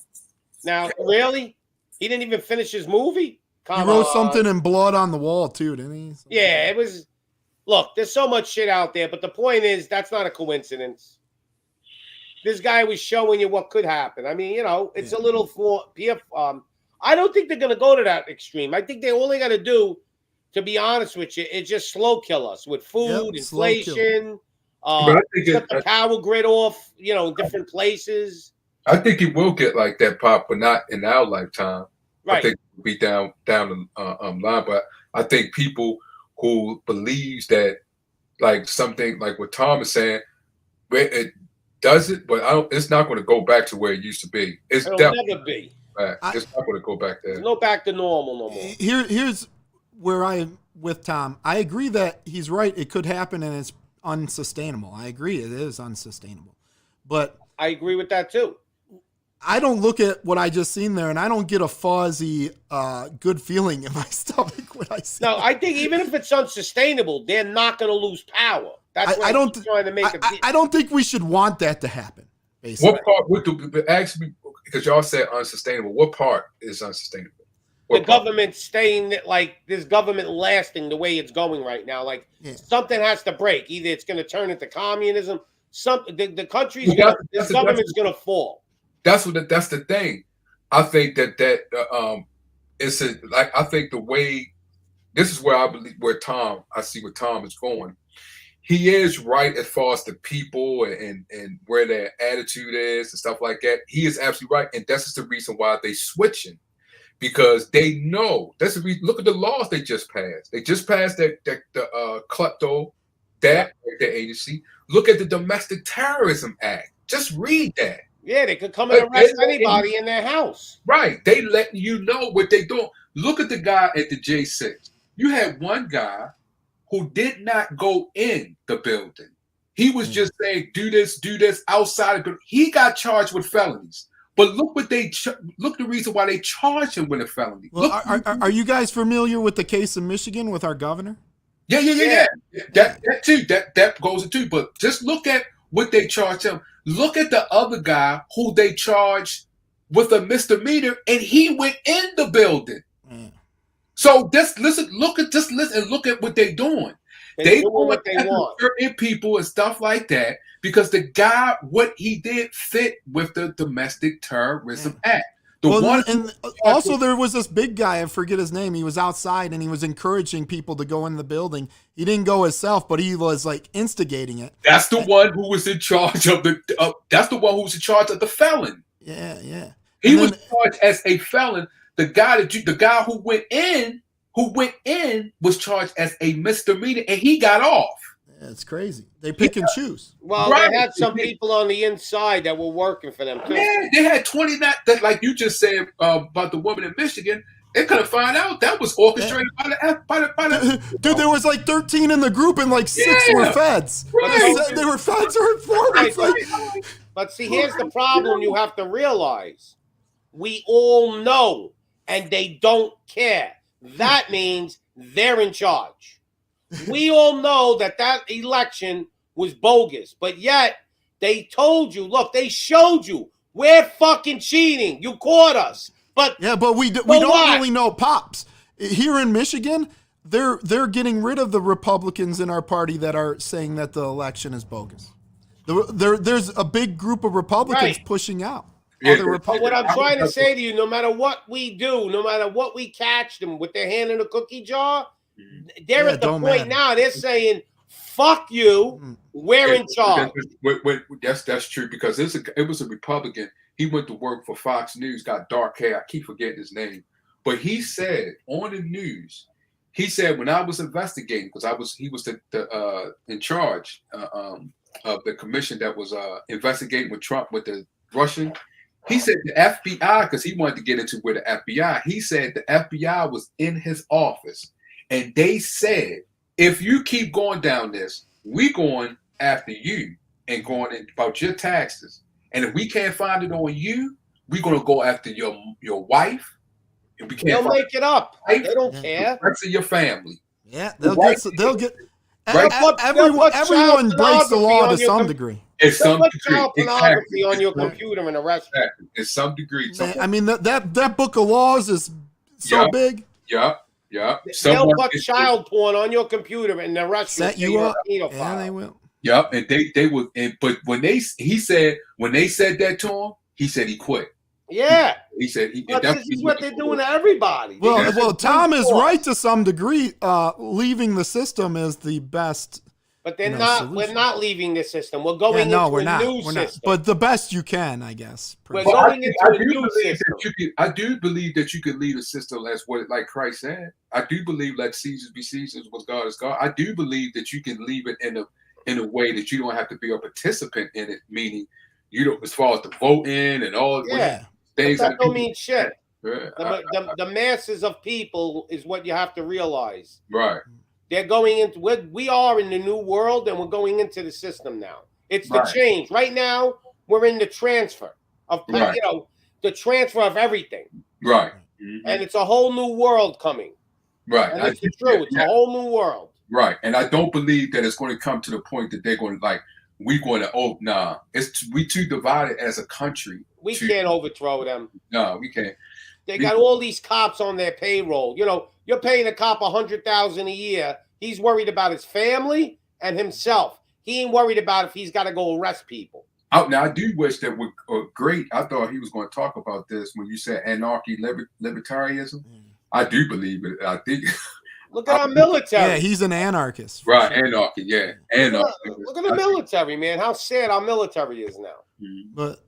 Now, really, he didn't even finish his movie. He wrote something in blood on the wall too, didn't he? Yeah, it was. Look, there's so much shit out there, but the point is that's not a coincidence. This guy was showing you what could happen. I mean, it's a little for I don't think they're going to go to that extreme. I think all they got to do, to be honest with you, is just slow kill us with food, inflation, cut the power grid off, in different places. I think it will get like that, Pop, but not in our lifetime. Right. I think it'll be down the line. But I think people who believes that, like something like what Tom is saying, it does it, but it's not going to go back to where it used to be. It'll never be. It's not going to go back there. There's no back to normal no more. Here's where I'm with Tom. I agree that he's right. It could happen and it's unsustainable. I agree it is unsustainable. But I agree with that too. I don't look at what I just seen there and I don't get a fuzzy, good feeling in my stomach when I see No, I think even if it's unsustainable, they're not going to lose power. That's what I'm trying to make I don't think we should want that to happen. Basically. What part, actually, because y'all said unsustainable, what part is unsustainable? The government staying, like this government lasting the way it's going right now. Like something has to break. Either it's going to turn into communism. The country's this government's going to fall. That's the thing. I think that it's I think the way this is where I believe I see where Tom is going. He is right as far as the people and where their attitude is and stuff like that. He is absolutely right, and that's the reason why they switching, because they know that's the reason. Look at the laws they just passed. They just passed the Klepto, the agency. Look at the Domestic Terrorism Act. Just read that. Yeah, they could come and arrest anybody in their house. Right. They letting you know what they doing. Look at the guy at the J6. You had one guy who did not go in the building. He was just saying, do this outside of the building. He got charged with felonies. But look what look the reason why they charged him with a felony. Well, are you guys familiar with the case in Michigan with our governor? Yeah. That too. That goes into. But just look at what they charged him. Look at the other guy who they charged with a misdemeanor, and he went in the building. So look at what they're doing. They doing what they want. Certain people and stuff like that because the guy, what he did fit with the Domestic Terrorism Act. Also there was this big guy, I forget his name. He was outside and he was encouraging people to go in the building. He didn't go himself, but he was like instigating it. That's the one who was in charge of that's the one who was in charge of the felon. Yeah. He was charged as a felon. The guy who went in was charged as a misdemeanor, and he got off. Yeah, it's crazy. They pick and choose. Well, they had some people on the inside that were working for them too. Yeah, they had 29. That, like you just said about the woman in Michigan, they couldn't find out that was orchestrated by the. Dude, there was like 13 in the group, and like 6 were feds. Right. They were feds or informants. Right. But see, here's the problem you have to realize: we all know. And they don't care. That means they're in charge. We all know that election was bogus, but yet they told you, look, they showed you, we're fucking cheating. You caught us. But we don't really know Pops. Here in Michigan, they're getting rid of the Republicans in our party that are saying that the election is bogus. There's a big group of Republicans pushing out. But what I'm trying to say to you, no matter what we do, no matter what we catch them with their hand in a cookie jar, they're at the point now, they're saying, fuck you, we're in charge. That's true, because it was a Republican. He went to work for Fox News, got dark hair. I keep forgetting his name. But he said on the news, he said when I was investigating, because he was in charge of the commission that was investigating with Trump with the Russian. He said the FBI, because he wanted to get into where the FBI, he said the FBI was in his office. And they said, if you keep going down this, we're going after you and going about your taxes. And if we can't find it on you, we're going to go after your wife. If we can't make it up. They don't care. The rest of your family. Yeah, they'll get everyone breaks the law to some degree. In some degree, child pornography on your computer in a restaurant. In some degree. I mean, that book of laws is so big. Yeah. They'll put child porn on your computer in the restaurant. Set you up. Yeah, they will. Yep, and they would. But when they said that to him, he said he quit. Yeah, he said. This is what they're doing to everybody. Well, Tom is right to some degree. Leaving the system is the best. But they're not. Solution. We're not leaving the system. We're going into a new system. But the best you can, I guess. We're going into a new system. I do believe that you could lead a system as what, like Christ said. I do believe let Caesar be Caesar, what God is God. I do believe that you can leave it in a way that you don't have to be a participant in it. Meaning, you don't, as far as the voting and all. Yeah. But that don't mean shit. The masses of people is what you have to realize. Right. They're going into we are in the new world, and we're going into the system now. It's the change. Right now, we're in the transfer of the transfer of everything. Right. And it's a whole new world coming. Right. And it's true. It's a whole new world. Right. And I don't believe that it's going to come to the point that they're going to we're going to we too divided as a country. We can't overthrow them. No, we can't. They got all these cops on their payroll. You're paying a cop $100,000 a year. He's worried about his family and himself. He ain't worried about if he's got to go arrest people. Now, I do wish that would great. I thought he was going to talk about this when you said anarchy, libertarianism. I do believe it. I think. Look at our military. Yeah, he's an anarchist. Right, anarchy. Yeah, anarchy. Look at the military, man. How sad our military is now. But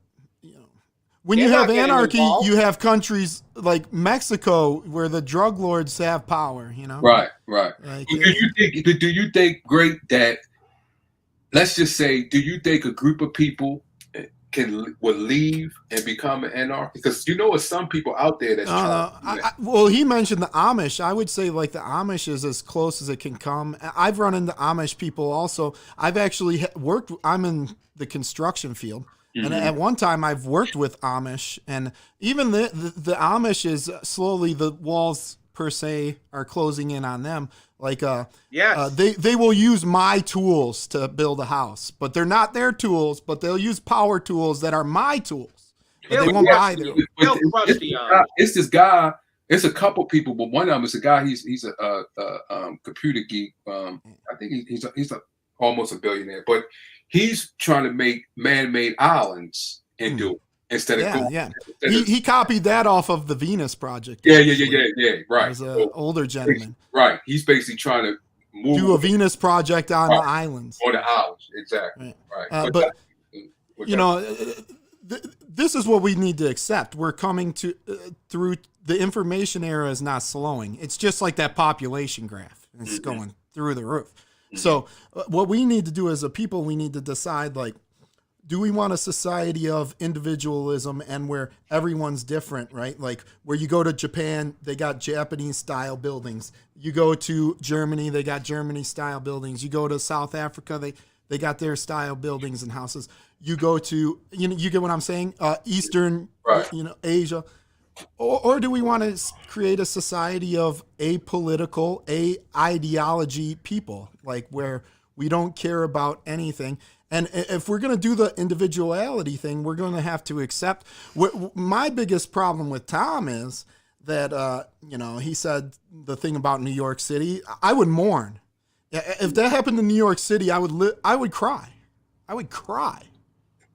when you have anarchy, you have countries like Mexico where the drug lords have power. Right. Do you think great that? Let's just say, do you think a group of people would leave and become an anarchist? Because there's some people out there that's well, he mentioned the Amish. I would say the Amish is as close as it can come. I've run into Amish people also. I've actually I'm in the construction field. And at one time I've worked with Amish, and even the Amish is slowly, the walls per se are closing in on them. They will use my tools to build a house, but they're not their tools, but they'll use power tools that are my tools. But they won't buy their own. It's this guy. It's a couple people, but one of them is a guy. He's a computer geek. I think he's almost a billionaire, but he's trying to make man-made islands and do it instead of he copied that off of the Venus Project. Yeah. Right. He's an older gentleman. Right. He's basically trying to do a Venus project on the islands. On the islands, exactly. Right. But this is what we need to accept. We're coming to through the information era is not slowing. It's just like that population graph. It's going through the roof. So what we need to do as a people, we need to decide, do we want a society of individualism and where everyone's different, right? Like where you go to Japan, they got Japanese style buildings. You go to Germany, they got Germany style buildings. You go to South Africa, they got their style buildings and houses. You go to, you get what I'm saying? Eastern, Asia. Or do we want to create a society of apolitical, ideology people, where we don't care about anything? And if we're going to do the individuality thing, we're going to have to accept. My biggest problem with Tom is that, he said the thing about New York City. I would mourn. If that happened in New York City, I would cry. I would cry.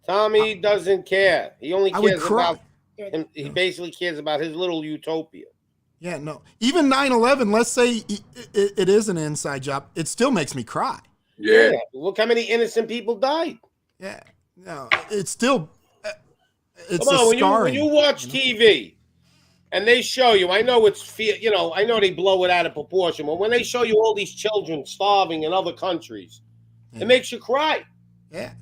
Tommy doesn't care. He only cares about. He basically cares about his little utopia. Yeah, no. Even 9/11, let's say it is an inside job, it still makes me cry. Yeah. Look how many innocent people died. Yeah. No, it's still it's Come on, when you watch TV and they show you, I know I know they blow it out of proportion, but when they show you all these children starving in other countries, it makes you cry. Yeah.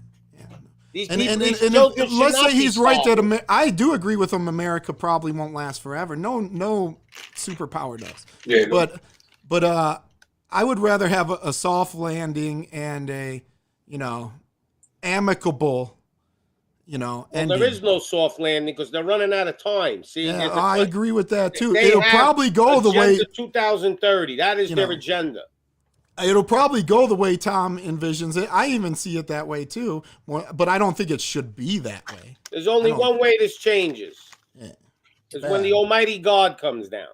And let's say he's right that I do agree with him. America probably won't last forever. No superpower does. Yeah. But I would rather have a soft landing and a amicable ending. There is no soft landing because they're running out of time. See, I agree with that too. It'll probably go the way 2030. That is their agenda. It'll probably go the way Tom envisions it. I even see it that way too, but I don't think it should be that way. There's only one way this changes. Yeah. It's when the Almighty God comes down.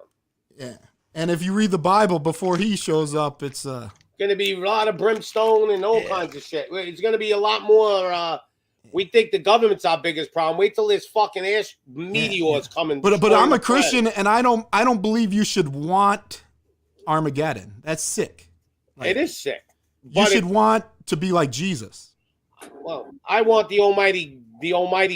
Yeah. And if you read the Bible before he shows up, it's going to be a lot of brimstone and all kinds of shit. It's going to be a lot more. We think the government's our biggest problem. Wait till this fucking ash meteors coming. But I'm a Christian, and I don't believe you should want Armageddon. That's sick. It is sick. You should want to be like Jesus. Well, I want the Almighty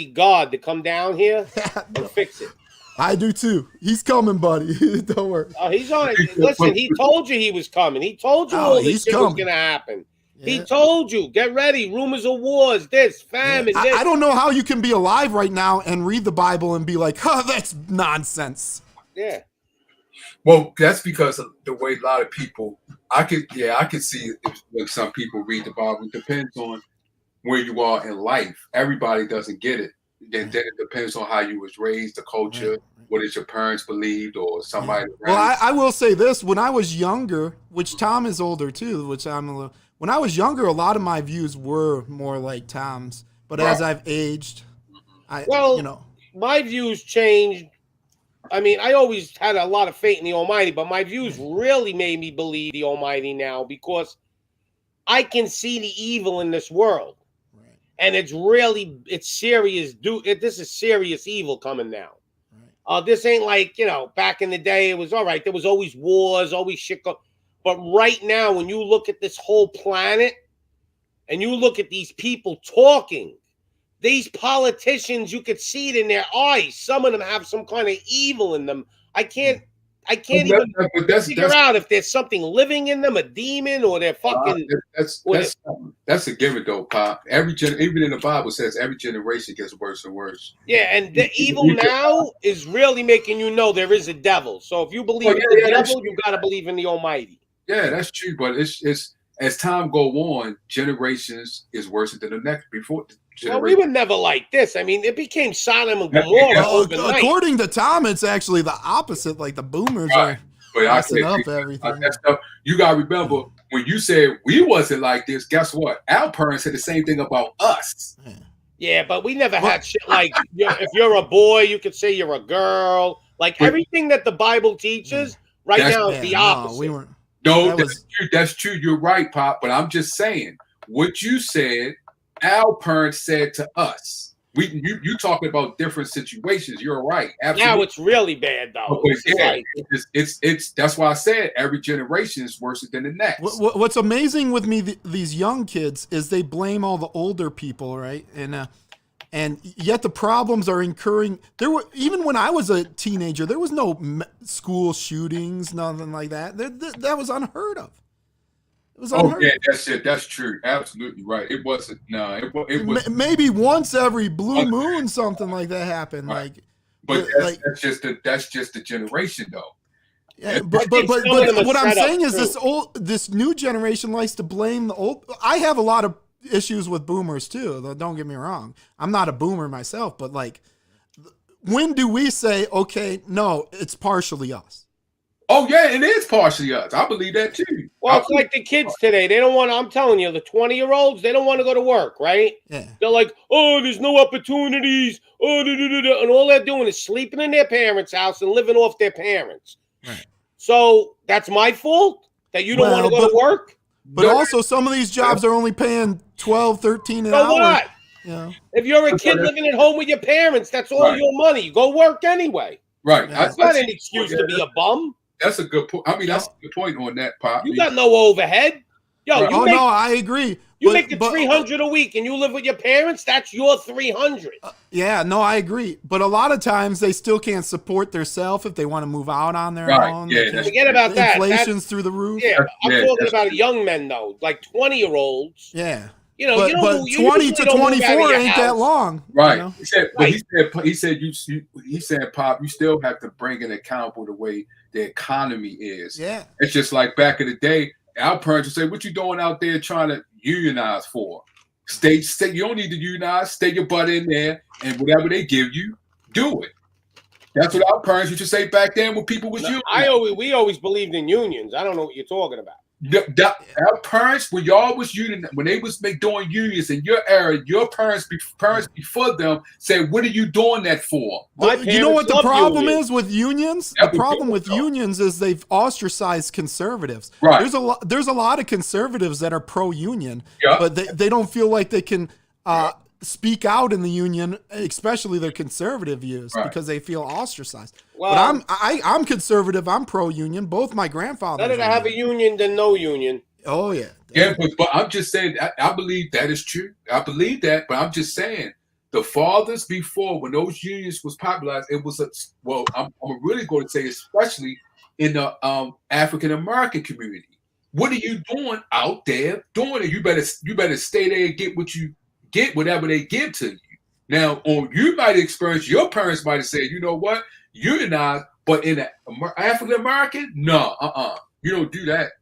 God to come down here and fix it. I do too. He's coming, buddy. Don't worry. He's on it. Listen, he told you he was coming. He told you all this shit was going to happen. He told you, get ready, rumors of wars, this, famine, this. I don't know how you can be alive right now and read the Bible and be like, huh, that's nonsense. Yeah. Well, that's because of the way a lot of people, I could see if some people read the Bible. It depends on where you are in life. Everybody doesn't get it. Then it depends on how you was raised, the culture, what did your parents believed, or somebody around. Well, I will say this. When I was younger, which Tom is older too, which I'm a little... When I was younger, a lot of my views were more like Tom's. But as I've aged, my views changed. I mean, I always had a lot of faith in the Almighty, but my views really made me believe the Almighty now because I can see the evil in this world. Right. And it's serious. This is serious evil coming now. Right. This ain't like, back in the day, it was all right. There was always wars, always shit. But right now, when you look at this whole planet and you look at these people talking, these politicians, you could see it in their eyes. Some of them have some kind of evil in them. I can't even figure out if there's something living in them, a demon, or they're fucking. That's a given, though, Pop. Even in the Bible says every generation gets worse and worse. Yeah, and the evil now is really making you know there is a devil. So if you believe in the devil, you got to believe in the Almighty. Yeah, that's true. But it's as time go on, generations is worse than the next before. Well, we were never like this. I mean, it became Sodom and Gomorrah overnight. According to Tom, it's actually the opposite. Like the boomers are messing up everything. You got to remember, when you said we wasn't like this, guess what? Our parents said the same thing about us. Yeah, but we never had shit like, if you're a boy, you could say you're a girl. Like everything that the Bible teaches now is the opposite. That's true. You're right, Pop. But I'm just saying, what you said, our parents said to us. You talking about different situations. You're right. Absolutely. Now it's really bad, though. It's that's why I said every generation is worse than the next. What's amazing with me, these young kids, is they blame all the older people, right? And yet the problems are incurring. Even when I was a teenager, there was no school shootings, nothing like that. That was unheard of. It was unheard of. That's it. That's true. Absolutely right. It wasn't. No, it was maybe once every blue moon something like that happened. Right. But that's just the generation, though. Yeah, but what I'm saying is this new generation likes to blame the old. I have a lot of issues with boomers too, though, don't get me wrong. I'm not a boomer myself, but like, when do we say, okay, no, it's partially us? Oh yeah, it is partially us. I believe that too. Well, it's like the kids today. They don't want to, I'm telling you, the 20-year-olds, they don't want to go to work, right? Yeah. They're like, oh, there's no opportunities. Oh, and all they're doing is sleeping in their parents' house and living off their parents. Right. So that's my fault that you don't want to go to work? But also, some of these jobs are only paying $12, $13 an hour. So what? Yeah. If you're a kid living at home with your parents, that's all your money. Go work anyway. Right. That's not an excuse to be a bum. That's a good point. I mean, that's a good point on that, Pop. You got no overhead. Yo, no, I agree. You make the $300 a week and you live with your parents, that's your $300. Yeah, no, I agree. But a lot of times they still can't support themselves if they want to move out on their own. Yeah, forget about that. Inflation's through the roof. Yeah, I'm talking about young men, though, like 20-year-olds. Yeah. You know, but 20 to 24 ain't that long. Right. You know? He said, Pop, you still have to bring in account for the way the economy is. Yeah. It's just like back in the day, our parents would say, what you doing out there trying to unionize for? Stay, you don't need to unionize, stay your butt in there, and whatever they give you, do it. That's what our parents used to say back then when people was unionizing. We always believed in unions. I don't know what you're talking about. Our parents, when y'all was when they was doing unions in your era, your parents before them said, "What are you doing that for?" You know what the problem is with unions? The problem with unions is they've ostracized conservatives. Right. There's a lot of conservatives that are pro-union, yeah. but they don't feel like they can speak out in the union, especially their conservative views, because they feel ostracized. Well, but I'm conservative. I'm pro-union. Both my grandfathers. Better to have a union than no union. Oh yeah. Yeah, but I'm just saying. I believe that is true. I believe that, but I'm just saying the fathers before, when those unions was popularized, it was I'm really going to say, especially in the African American community. What are you doing out there doing it? You better stay there and get what you get, whatever they give to you. Now, you might experience, your parents might have said, you know what, unionize, but in an African American, no, you don't do that.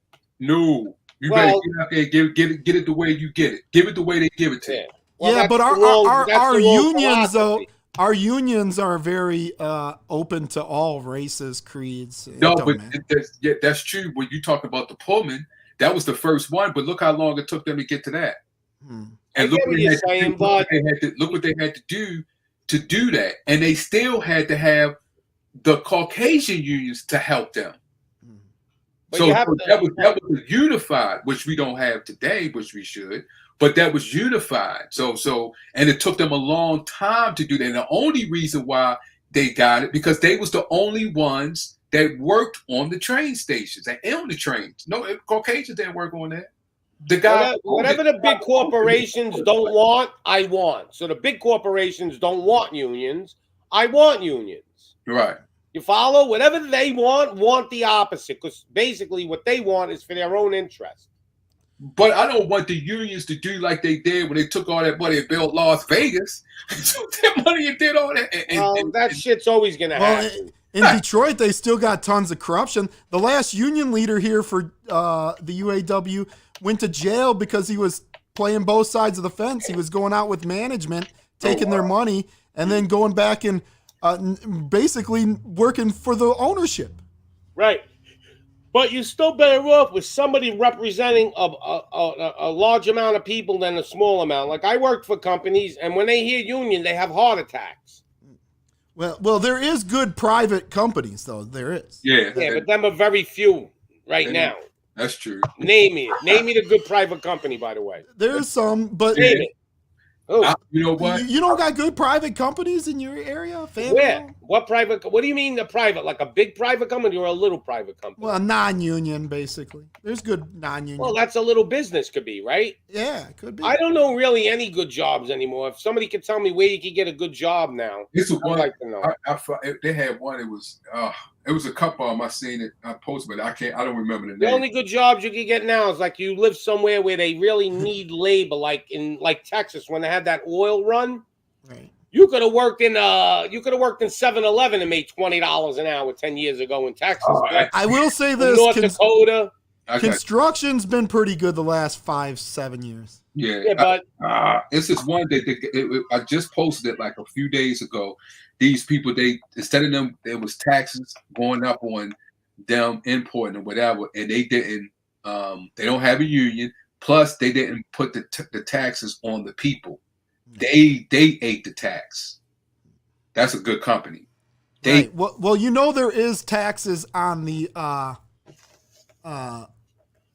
No, you better get out there and get it the way you get it. Give it the way they give it to you. Well, yeah, but our unions though. Our unions are very open to all races, creeds. No, but that's true. When you talk about the Pullman, that was the first one. But look how long it took them to get to that. And look what they had to do that. And they still had to have the Caucasian unions to help them. But so that was unified, which we don't have today, which we should. But that was unified. And it took them a long time to do that. And the only reason why they got it, because they was the only ones that worked on the train stations and on the trains. No, Caucasians didn't work on that. The guy, whatever the big corporations don't want, I want. So the big corporations don't want unions. I want unions. Right. You follow? Whatever they want the opposite. Because basically what they want is for their own interest. But I don't want the unions to do like they did when they took all that money and built Las Vegas. Took that money and did all that. That shit's always going to happen. In Detroit, they still got tons of corruption. The last union leader here for the UAW went to jail because he was playing both sides of the fence. He was going out with management, taking their money, and then going back and basically working for the ownership. Right. But you're still better off with somebody representing a large amount of people than a small amount. Like I worked for companies, and when they hear union, they have heart attacks. Well, there is good private companies, though. There is. Yeah, but them are very few now. That's true. Name me the good private company, by the way. There's some, but name it. You know what? You don't got good private companies in your area? Where? What private? What do you mean the private? Like a big private company or a little private company? Well, non-union, basically. There's good non-union. Well, that's a little business could be, right? Yeah, it could be. I don't know really any good jobs anymore. If somebody could tell me where you could get a good job now, I'd like to know. They had one. It was a couple of them. I seen it. I posted, but I don't remember the name. The only good jobs you can get now is like you live somewhere where they really need labor, like in Texas when they had that oil run. Right. You could have worked in 7-Eleven and made $20 an hour 10 years ago in Texas. I will say this: North Dakota. Construction's been pretty good the last 5-7 years. Yeah, but this is one that I just posted it like a few days ago. These people, instead of them, there was taxes going up on them importing or whatever, and they didn't. They don't have a union. Plus, they didn't put the taxes on the people. They ate the tax. That's a good company. Right. Well, there is taxes on the.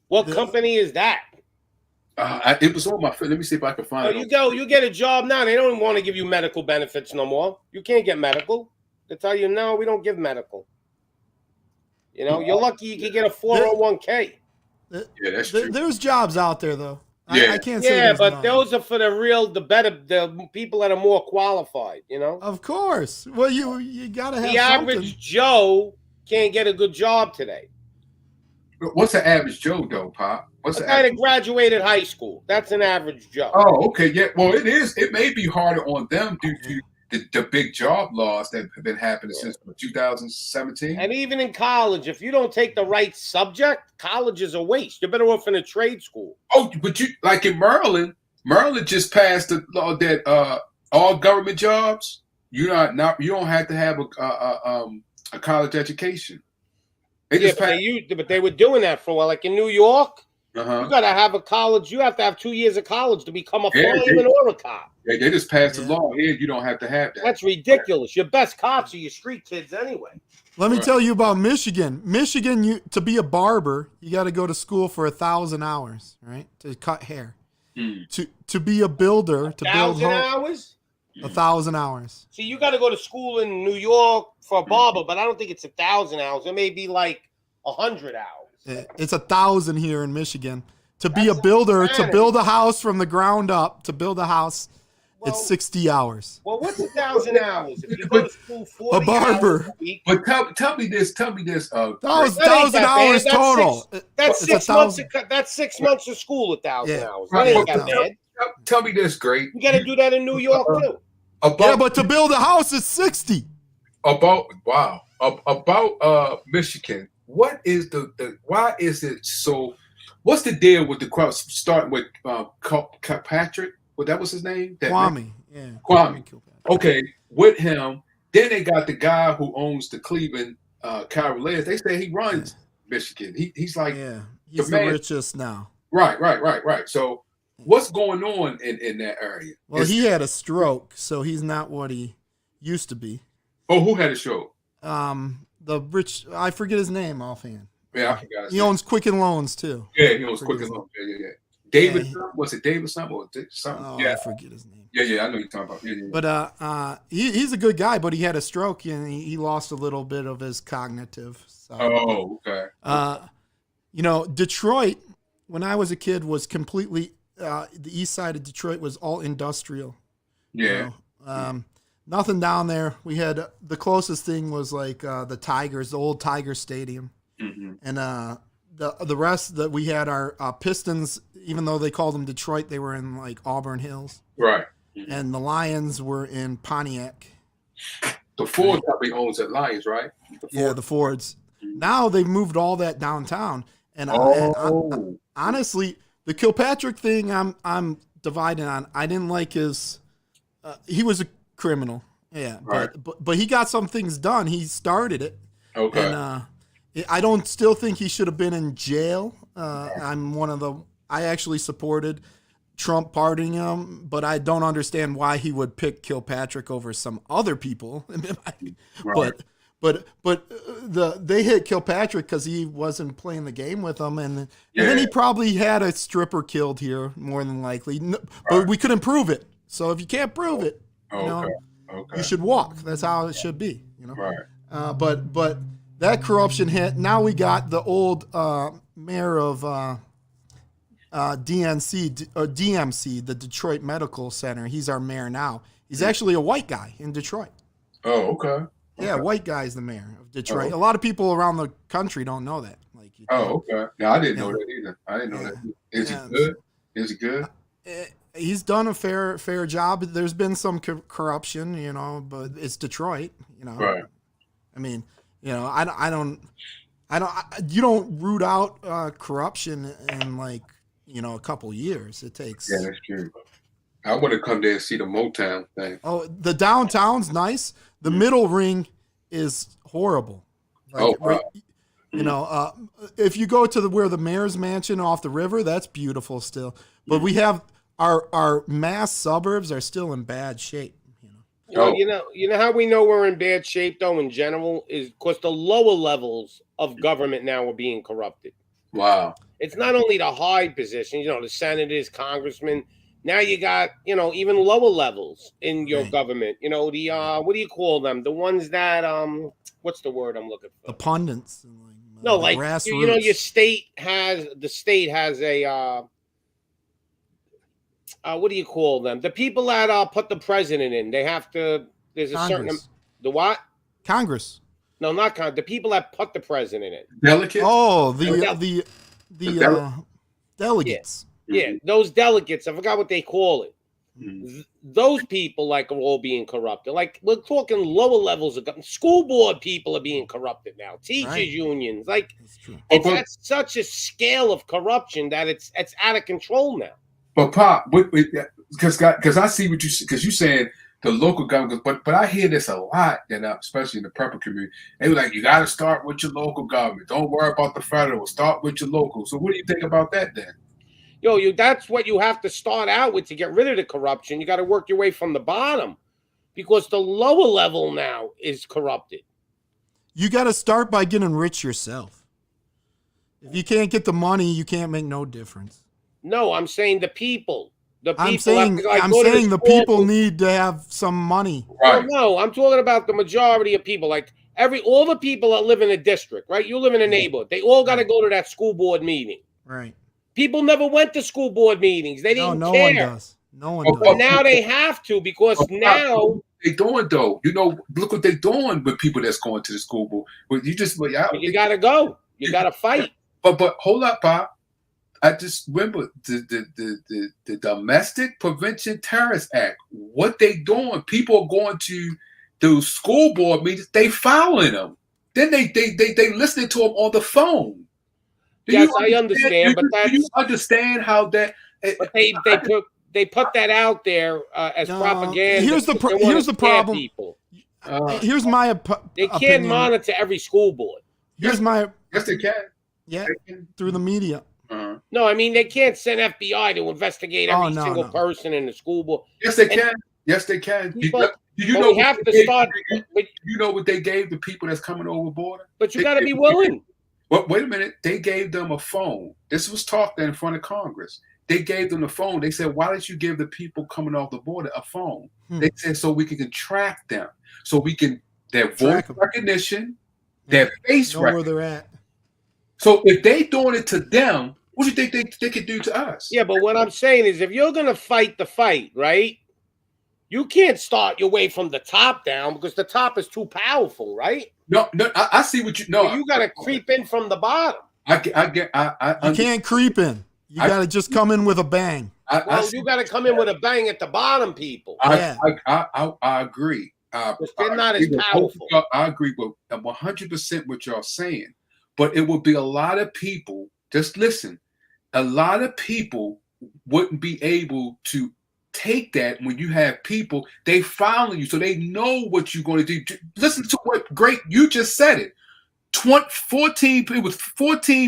What company is that? It was on my. Let me see if I can find it. You get a job now. They don't want to give you medical benefits no more. You can't get medical. They tell you no, we don't give medical. You're lucky you can get a 401k. Yeah, that's true. There's jobs out there though. Yeah. I can't say. Yeah, but those are for the people that are more qualified. Of course. Well, you gotta have the average Joe can't get a good job today. What's an average Joe though, Pop? What's a guy that graduated high school? That's an average Joe. Oh, okay, yeah. Well, it is. It may be harder on them due to the big job laws that have been happening since 2017. And even in college, if you don't take the right subject, college is a waste. You're better off in a trade school. Oh, but like in Maryland just passed the law that all government jobs you don't have to have a college education. But they were doing that for a while. Like in New York, you got to have a college. You have to have 2 years of college to become a fireman or a cop. Yeah, they just passed the law here. You don't have to have that. That's ridiculous. Your best cops are your street kids anyway. Let me tell you about Michigan. Michigan, to be a barber, you got to go to school for 1,000 hours, right? To cut hair. To be a builder, to build 1,000 hours? 1,000 hours. See, you got to go to school in New York for a barber, but I don't think it's 1,000 hours. It may be like 100 hours. It's 1,000 here in Michigan. To be a builder, to build a house from the ground up, to build a house. it's 60 hours. Well, what's 1,000 hours? If you go to school 40 a barber. hours a week. But tell me this. 1,000 hours total. That's 6 months. That's 6 months of school. 1,000 hours. That ain't that bad. Tell me this, great. You got to do that in New York too. But to build a house is 60. About Michigan. What is the why is it so? What's the deal with the crowd starting with Patrick? Well, that was his name. Kwame. Yeah. Kwame. Okay, with him. Then they got the guy who owns the Cleveland Cavaliers. They say he runs Michigan. He's like he's the richest now. Right. So what's going on in that area? Well, he had a stroke, so he's not what he used to be. Oh, who had a stroke? The rich, I forget his name offhand. Yeah, I forgot. He owns Quicken Loans too. Yeah, he owns Quicken Loans. Yeah. David, was it David something or something? Oh, yeah, I forget his name. Yeah, I know you're talking about. Yeah. But he's a good guy, but he had a stroke and he lost a little bit of his cognitive side. Oh, okay. Detroit, when I was a kid, was completely the east side of Detroit was all industrial. Yeah. Nothing down there. We had the closest thing was like the Tigers, the old Tiger Stadium, and the rest that we had our Pistons. Even though they called them Detroit, they were in like Auburn Hills, right? And the Lions were in Pontiac. The Ford company owns that Lions, right? The Fords. Now they've moved all that downtown, and honestly, the Kilpatrick thing, I'm divided on. I didn't like his. He was a criminal, right. but he got some things done. He started it. Okay. And I don't still think he should have been in jail. I actually supported Trump pardoning him, but I don't understand why he would pick Kilpatrick over some other people. Right. But they hit Kilpatrick because he wasn't playing the game with them, and then he probably had a stripper killed here more than likely. But we couldn't prove it. So if you can't prove it, you should walk. That's how it should be. Right. But that corruption hit. Now we got the old mayor of DMC, the Detroit Medical Center. He's our mayor now. He's actually a white guy in Detroit. Oh, okay. Yeah, white guy is the mayor of Detroit. A lot of people around the country don't know that. Okay. No, I didn't know that either. I didn't know that. Is he good? Is he good? He's done a fair job. There's been some corruption, but it's Detroit, Right. I mean, you don't root out corruption in a couple years. It takes. Yeah, that's true. I want to come there and see the Motown thing. Oh, the downtown's nice. The middle ring is horrible. If you go to where the mayor's mansion off the river, that's beautiful still. But we have our mass suburbs are still in bad shape. Well, you know how we know we're in bad shape though in general is because the lower levels of government now are being corrupted. Wow. It's not only the high positions, the senators, congressmen. Now you got, even lower levels in your government. The what do you call them? The ones that what's the word I'm looking for? The pundits. No, like your state has a what do you call them? The people that put the president in. They have to. There's a Congress. certain the what? Congress. No, not Congress. The people that put the president in. Delegates. Oh, the delegates. Yeah, those delegates. I forgot what they call it. Those people are all being corrupted. Like we're talking lower levels of government. School board people are being corrupted now. Teachers unions. It's at such a scale of corruption that it's out of control now. But Pop, because I see what because you're saying the local government, but I hear this a lot, especially in the prepper community. They were like, you got to start with your local government. Don't worry about the federal. Start with your local. So what do you think about that then? That's what you have to start out with to get rid of the corruption. You got to work your way from the bottom because the lower level now is corrupted. You got to start by getting rich yourself. If you can't get the money, you can't make no difference. No, I'm saying the people. I'm saying the people need to have some money. Right. No, I'm talking about the majority of people. All the people that live in a district, right? You live in a neighborhood. They all got to go to that school board meeting. Right. People never went to school board meetings. They didn't care. No one does. No one does. But now they have to because now they doing though. Look what they're doing with people that's going to the school board. But you got to go. You got to fight. But hold up, Pop. I just remember the Domestic Prevention Terrorist Act. What they doing? People are going to the school board meetings. They following them. Then they listening to them on the phone. Yes, I understand. But do you understand how that? But they put that out there as propaganda. Here's the problem. People. Here's my they can't monitor every school board. Here's my yes, they can. Yeah, through the media. No, I mean they can't send FBI to investigate every single person in the school board. Yes, they can. Yes, they can. People, you know we have to start. You know what they gave the people that's coming over border? But you got to be willing. Well, wait a minute. They gave them a phone. This was talked in front of Congress. They gave them the phone. They said, "Why did you give the people coming off the border a phone?" They said, "So we can track them, so we can their voice recognition, their face know recognition." Where they're at. So if they doing it to them, what do you think they could do to us? Yeah, but what I'm saying is, if you're gonna fight the fight, right? You can't start your way from the top down because the top is too powerful, right? No, I see what you know. You got to creep in from the bottom. I You can't creep in. You got to just come in with a bang. You got to come in with a bang at the bottom, people. I agree. They're not as powerful. I agree with 100% what y'all saying, but it would be a lot of people. Just listen, a lot of people wouldn't be able to take that when you have people, they follow you, so they know what you're going to do. Listen to what great you just said it. 14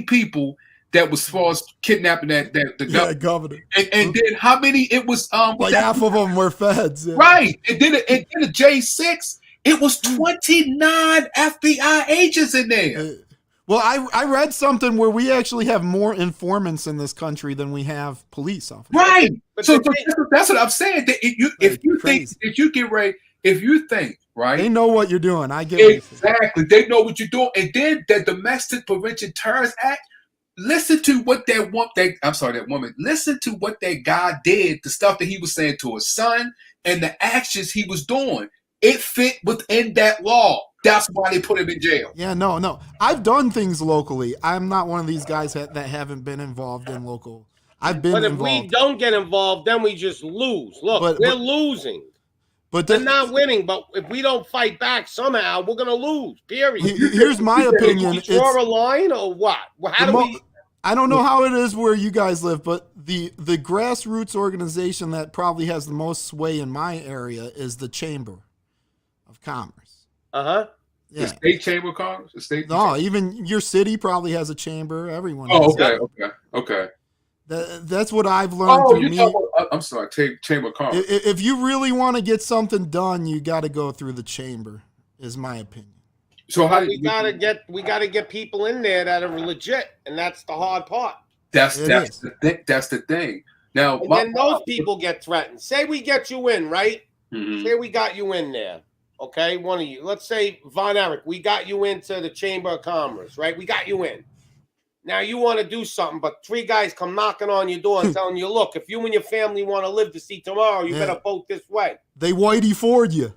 people that was as far as kidnapping the governor. And then how many it was like half of them were feds. Yeah. Right. And then a J6, it was 29 FBI agents in there. Well, I read something where we actually have more informants in this country than we have police officers. Right. So that's what I'm saying. If you think, right? They know what you're doing. I get exactly. They know what you're doing. And then the Domestic Prevention Terrorist Act, listen to what that woman, listen to what that guy did, the stuff that he was saying to his son and the actions he was doing. It fit within that law. That's why they put him in jail. Yeah, no. I've done things locally. I'm not one of these guys that haven't been involved in local. I've been involved. But if we don't get involved, then we just lose. Look, we're losing. But they're not winning. But if we don't fight back somehow, we're going to lose, period. Here's my opinion. We draw a line or what? How do we... I don't know how it is where you guys live, but the grassroots organization that probably has the most sway in my area is the Chamber of Commerce. Yeah. The state chamber of commerce? The state even your city probably has a chamber. Everyone. Okay. That's what I've learned. I'm sorry, chamber of commerce. If you really want to get something done, you got to go through the chamber, is my opinion. So we gotta get people in there that are legit, and that's the hard part. That's the thing. Now, and then those people get threatened. Say we get you in, right? Mm-hmm. Say we got you in there. Okay, one of you. Let's say Von Erich, we got you into the Chamber of Commerce, right? We got you in. Now you want to do something, but 3 guys come knocking on your door and telling you, look, if you and your family want to live to see tomorrow, you better vote this way. They whitey Ford you.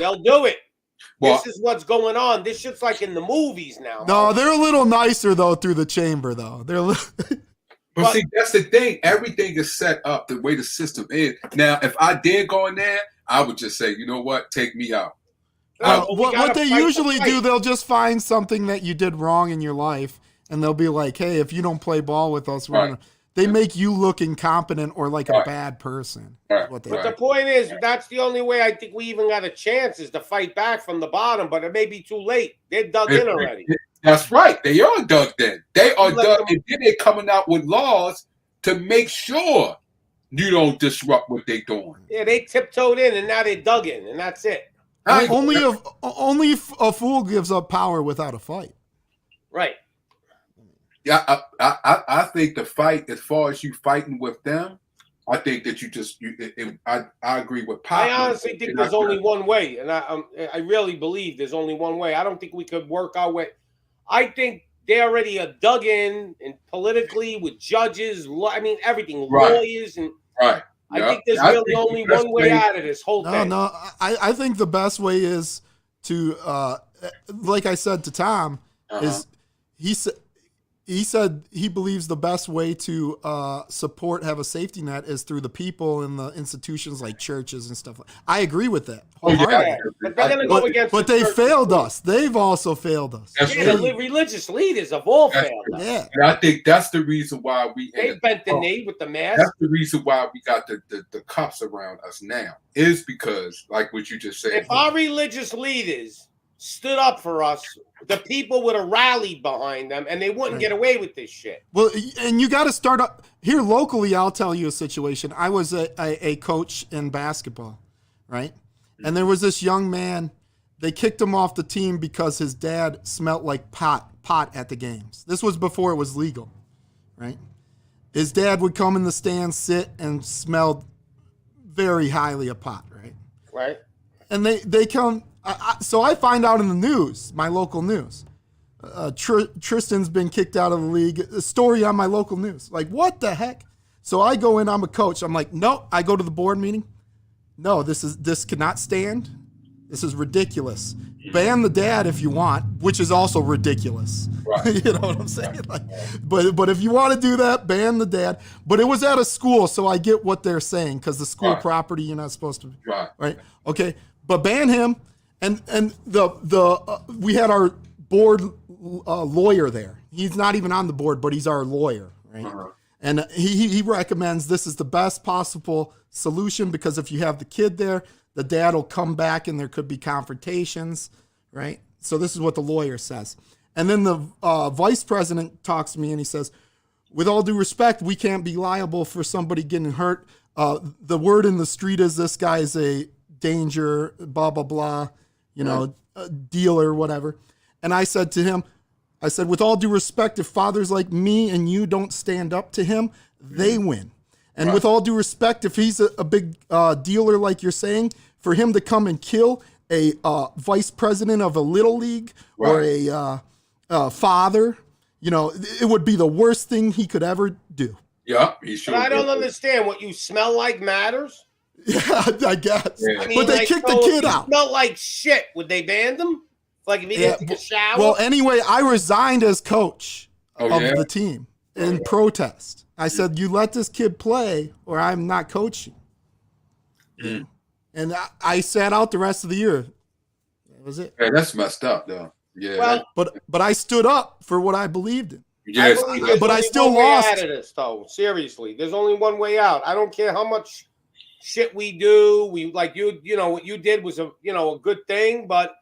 They'll do it. This is what's going on. This shit's like in the movies now. No, they're a little nicer, though, through the chamber, though. But see, that's the thing. Everything is set up the way the system is. Now, if I did go in there, I would just say, you know what? Take me out. What they usually do, they'll just find something that you did wrong in your life, and they'll be like, hey, if you don't play ball with us, they make you look incompetent or like a bad person. But the point is, that's the only way I think we even got a chance is to fight back from the bottom, but it may be too late. They're dug in already. That's right. They are dug in. They are dug in. And then they're coming out with laws to make sure you don't disrupt what they're doing. Yeah, they tiptoed in, and now they're dug in, and that's it. Only a fool gives up power without a fight. Right. Yeah, I think the fight, as far as you fighting with them, I think that I agree with Pop. I honestly think there's only one way, and I really believe there's only one way. I don't think we could work our way. I think they already are dug in and politically with judges. I mean, everything, lawyers, and I think there's really only one way out of this whole thing. No, I think the best way is to, like I said to Tom, is he said he believes the best way to have a safety net is through the people and the institutions like churches and stuff. I agree with that. But they're going to go against. But they failed us. They've also failed us. The religious leaders have all failed us. Yeah, and I think that's the reason why they bent the knee with the mask. That's the reason why we got the cops around us now. Is because, like what you just said, if our religious leaders stood up for us, the people would have rallied behind them, and they wouldn't get away with this shit. Well, and you got to start up here locally. I'll tell you a situation. I was a coach in basketball, right? And there was this young man. They kicked him off the team because his dad smelled like pot at the games. This was before it was legal, right? His dad would come in the stands, sit, and smelled very highly of pot, right? Right. And they come. So I find out in the news, my local news, Tristan's been kicked out of the league. A story on my local news. Like, what the heck? So I go in, I'm a coach. I'm like, no, I go to the board meeting. No, this cannot stand. This is ridiculous. Ban the dad if you want, which is also ridiculous. Right. You know what I'm saying? Like, but if you want to do that, ban the dad. But it was at a school, so I get what they're saying because the school property, you're not supposed to. Right. Okay. But ban him, and we had our board lawyer there. He's not even on the board, but he's our lawyer, right? And he recommends this is the best possible solution because if you have the kid there, the dad will come back and there could be confrontations, right? So this is what the lawyer says. And then the vice president talks to me and he says, with all due respect, we can't be liable for somebody getting hurt. The word in the street is this guy is a danger, blah, blah, blah, a dealer, whatever. And I said to him, with all due respect, if fathers like me and you don't stand up to him, they win. And with all due respect, if he's a big dealer like you're saying, for him to come and kill a vice president of a little league or a father, it would be the worst thing he could ever do. Yeah, he should. But I don't understand. What you smell like matters? Yeah, I guess. I mean, but they kicked the kid out. Smell like shit. Would they ban them? Like if he didn't take a shower? Well, anyway, I resigned as coach of the team in protest. I said, you let this kid play or I'm not coaching. And I sat out the rest of the year. That was it. Yeah, that's messed up, though. Yeah. Well, but I stood up for what I believed in. Yes. But I still lost. Out of this, though. Seriously, there's only one way out. I don't care how much shit we do. We like what you did was a good thing, but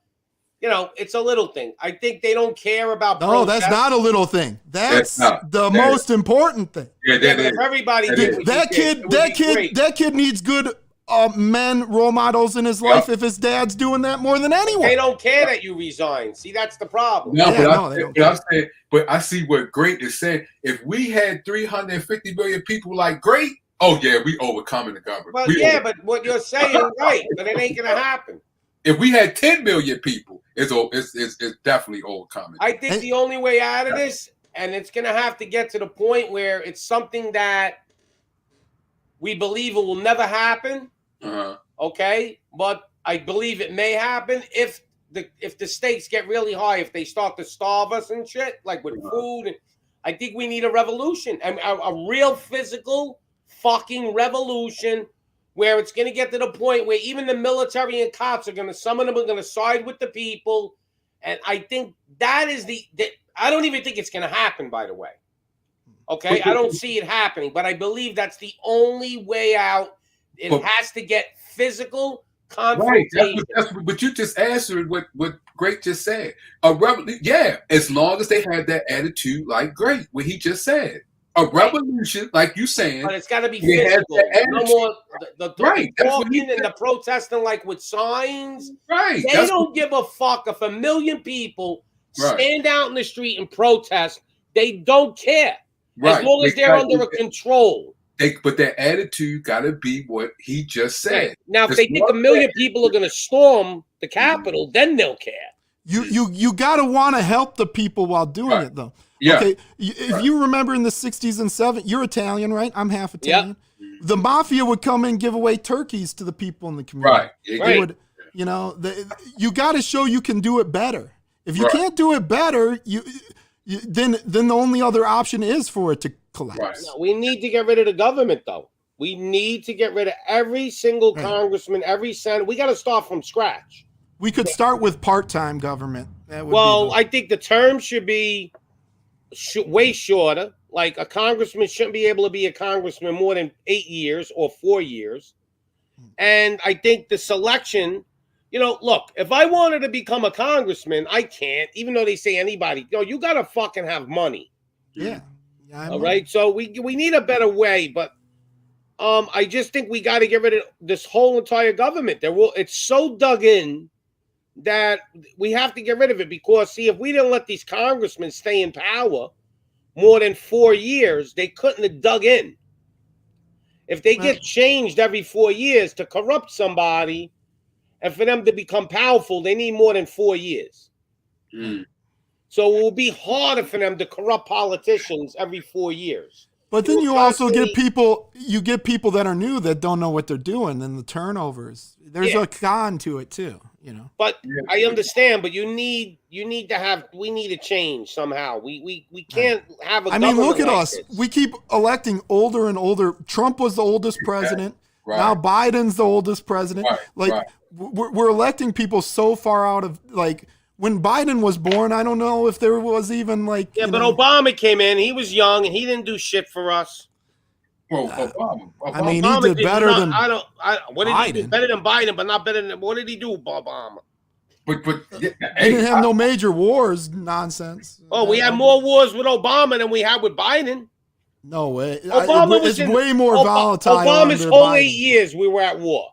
it's a little thing. I think they don't care about. No, that's not a little thing. That's the most important thing. Yeah, if everybody did that kid needs good men role models in his life. If his dad's doing that more than anyone, they don't care that you resign. See, that's the problem. But I see what Great is saying. If we had 350 million people like Great, we overcoming the government. Well, but what you're saying is right, but it ain't gonna happen. If we had 10 million people, it's definitely overcoming. I think the only way out of this, and it's going to have to get to the point where it's something that we believe it will never happen. Okay, but I believe it may happen if the stakes get really high, if they start to starve us and shit, like with food. I think we need a revolution, and a real physical fucking revolution. Where it's going to get to the point where even the military and cops are going to, some of them are going to side with the people. And I think that is I don't even think it's going to happen, by the way. Okay? I don't see it happening, but I believe that's the only way out. It has to get physical confrontation. Right. But you just answered what Great just said. As long as they had that attitude like Great, what he just said. A revolution, like you saying, but it's got to be physical. No more the talking and the protesting, like with signs. Right. They don't give a fuck if 1 million people stand out in the street and protest. They don't care as long as they're under control. But their attitude got to be what he just said. Right. Now, if they think 1 million people are going to storm the Capitol, then they'll care. You got to want to help the people while doing it, though. Yeah. Okay. If you remember in the 60s and 70s, you're Italian, right? I'm half Italian. The mafia would come and give away turkeys to the people in the community. Right. They would, you know, you got to show you can do it better. If you can't do it better, then the only other option is for it to collapse. Right. No, we need to get rid of the government, though. We need to get rid of every single congressman, every senator. We got to start from scratch. We could start with part-time government. I think the term should be way shorter. Like a congressman shouldn't be able to be a congressman more than 8 years or 4 years. And I think the selection, you know, look, if I wanted to become a congressman, I can't, even though they say anybody. You got to fucking have money. Yeah. All right. So we need a better way, but I just think we got to get rid of this whole entire government. It's so dug in that we have to get rid of it because, see, if we didn't let these congressmen stay in power more than 4 years, they couldn't have dug in. If they get changed every 4 years to corrupt somebody and for them to become powerful, they need more than 4 years. So it will be harder for them to corrupt politicians every 4 years. But then you also get people that are new that don't know what they're doing, and the turnovers. There's a con to it too, you know. But I understand, but we need a change somehow. We can't have a look at like us. This. We keep electing older and older. Trump was the oldest president. Now Biden's the oldest president. We're electing people so far out of, like, when Biden was born, I don't know if there was even like. Yeah, but Obama came in. He was young and he didn't do shit for us. Well, Obama. I mean, he did better than. What did he do? Better than Biden, but not better than. What did he do, Obama? He didn't have no major wars. Nonsense. Oh, we had more wars with Obama than we had with Biden. No way. Obama it's way more volatile. Obama's whole Biden. 8 years we were at war.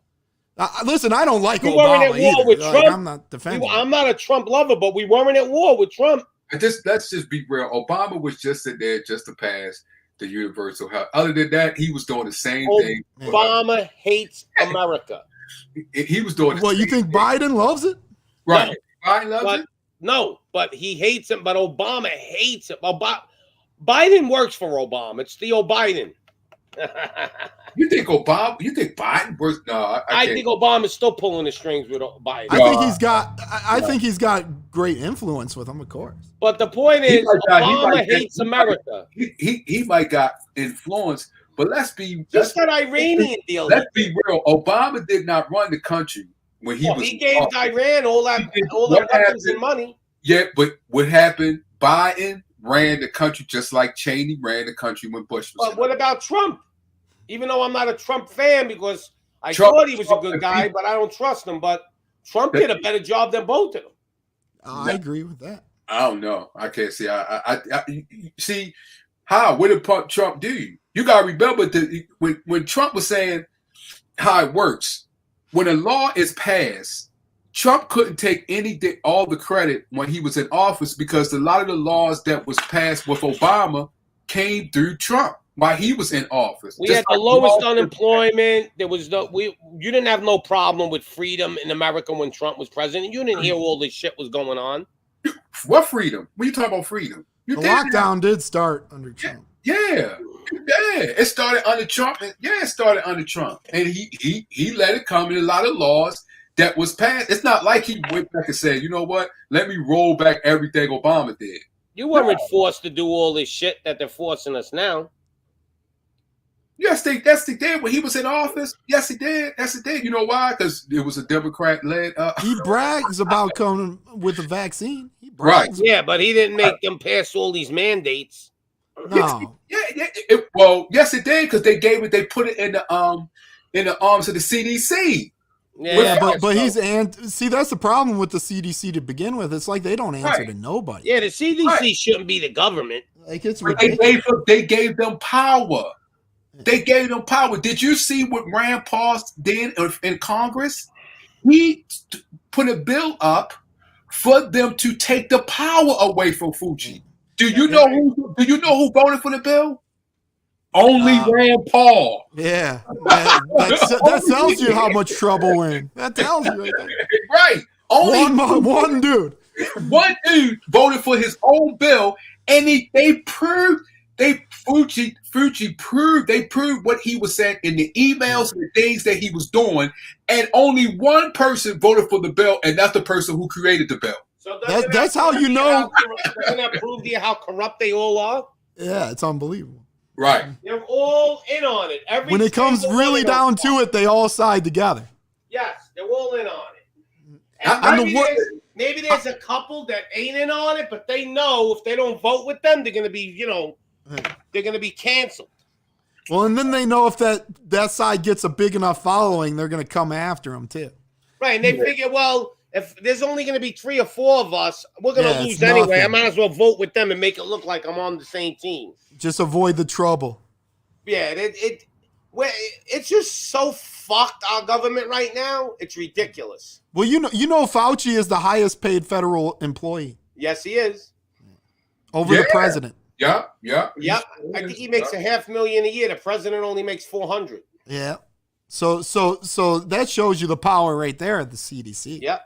Listen, I don't like we Obama weren't at war either. with Trump. I'm not defending. I'm not a Trump lover, but we weren't at war with Trump. Let's just be real. Obama was just in there just to pass the universal health. Other than that, he was doing the same thing. Obama hates America. He was doing. Well, you think Biden loves it? Right. No, Biden loves it. No, but he hates him. But Obama hates him. Biden works for Obama. It's the O'Biden. You think Biden works? No, I think Obama's still pulling the strings with Biden. I think he's got great influence with him, of course. But the point is, Obama hates America. He might got influence, but let's be just that Iranian deal. Let's be real. Obama did not run the country when he was. He gave Iran all that weapons and money. Yeah, but what happened? Biden ran the country just like Cheney ran the country when Bush was. But what about Trump? Even though I'm not a Trump fan because I thought he was a good guy, but I don't trust him. But Trump did a better job than both of them. I agree with that. I don't know. I can't see. I see how. What did Trump do? You got to remember that when Trump was saying how it works, when a law is passed, Trump couldn't take all the credit when he was in office because a lot of the laws that was passed with Obama came through Trump while he was in office. We had the lowest unemployment. There was you didn't have no problem with freedom in America when Trump was president. You didn't hear all this shit was going on. What freedom? When you talk about freedom? The lockdown did start under Trump. Yeah. It started under Trump. It started under Trump. And he let it come in a lot of laws that was passed. It's not like he went back and said, you know what? Let me roll back everything Obama did. You weren't forced to do all this shit that they're forcing us now. Yes, they did when he was in office. Yes, he did. Yes, he did. You know why? Because it was a Democrat-led. He brags about coming with a vaccine. Right. Yeah, but he didn't make them pass all these mandates. No. Yes, it did because they put it in the arms of the CDC. Yeah, but he's see that's the problem with the CDC to begin with. It's like they don't answer to nobody. Yeah, the CDC shouldn't be the government. Like it's ridiculous. They gave them power. They gave them power. Did you see what Rand Paul did in Congress? He put a bill up for them to take the power away from Fauci. Do you know who voted for the bill? Only Rand Paul. Yeah, that tells you how much trouble we're in. That tells you right there. Right. Only one dude. One dude voted for his own bill, and they proved Fucci proved what he was saying in the emails and the things that he was doing, and only one person voted for the bill, and that's the person who created the bill. So that's how you know. Doesn't that prove to you how corrupt they all are? Yeah, it's unbelievable. Right. They're all in on it. When it comes really down to it, they all side together. Yes, they're all in on it. And maybe there's a couple that ain't in on it, but they know if they don't vote with them, they're going to be, they're going to be canceled. Well, and then they know if that side gets a big enough following, they're going to come after them too. Right, and they figure, well, if there's only going to be 3 or 4 of us, we're going to lose anyway. I might as well vote with them and make it look like I'm on the same team. Just avoid the trouble. Yeah, it's just so fucked, our government right now. It's ridiculous. Well, you know, Fauci is the highest paid federal employee. Yes, he is. Over the president. Yeah. I think he makes $500,000 a year. The president only makes $400,000. Yeah. So that shows you the power right there at the CDC. Yep.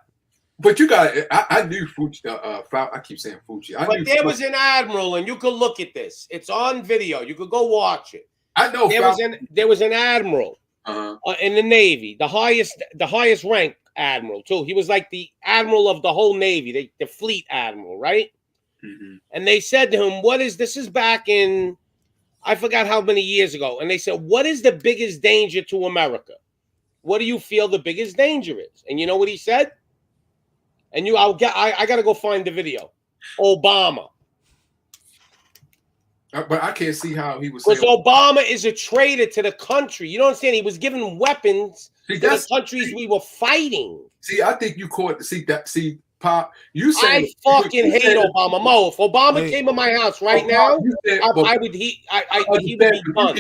But you got I knew Fucci. I keep saying Fucci. But there was an admiral, and you could look at this. It's on video. You could go watch it. I know there was an admiral in the Navy, the highest rank admiral too. He was like the admiral of the whole Navy, the fleet admiral, right? Mm-hmm. And they said to him, this is back in, I forgot how many years ago. And they said, what is the biggest danger to America? What do you feel the biggest danger is? And you know what he said? And I got to go find the video. Obama. But I can't see how he was. Because Obama is a traitor to the country. You don't understand? He was giving weapons to the countries we were fighting. See, I think you caught. Pop. You say I fucking hate Obama. Mo, if Obama came to my house right now, I would. He would be done.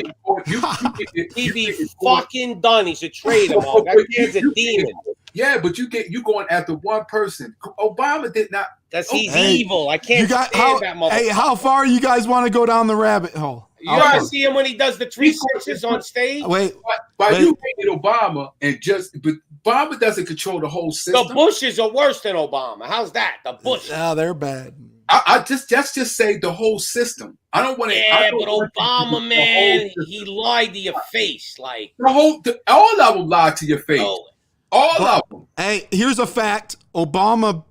He'd be fucking done. He's a traitor. Mo. That man's a demon. Yeah, but you going after one person. Obama did not. Because he's evil. I can't stand that motherfucker. Hey, how far you guys want to go down the rabbit hole? You gotta see him when he does the 3 sixes on stage. But you hated Obama but Obama doesn't control the whole system. The Bushes are worse than Obama. How's that? The Bushes. Yeah, they're bad. Let's just say the whole system. I don't want to. Yeah, but Obama, man, he lied to your face. Like all of them lied to your face. All of them. Hey, here's a fact. Under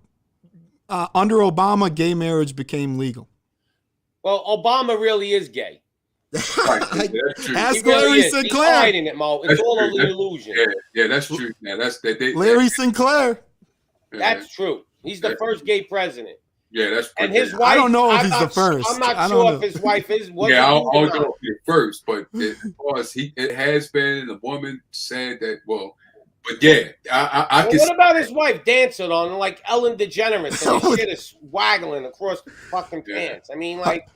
Obama, gay marriage became legal. Well, Obama really is gay. Ask Larry Sinclair. He's hiding it, Mo. It's all an illusion. Yeah, that's true. Man, Larry Sinclair. That's true. He's the first gay president. Yeah, that's. And his wife. I don't know if he's the first. I'm not sure if his wife is. Yeah, I don't know if he's first, but it has been. The woman said that. Well. But yeah, what about his wife dancing on like Ellen DeGeneres and his shit is waggling across the fucking pants? I mean, like.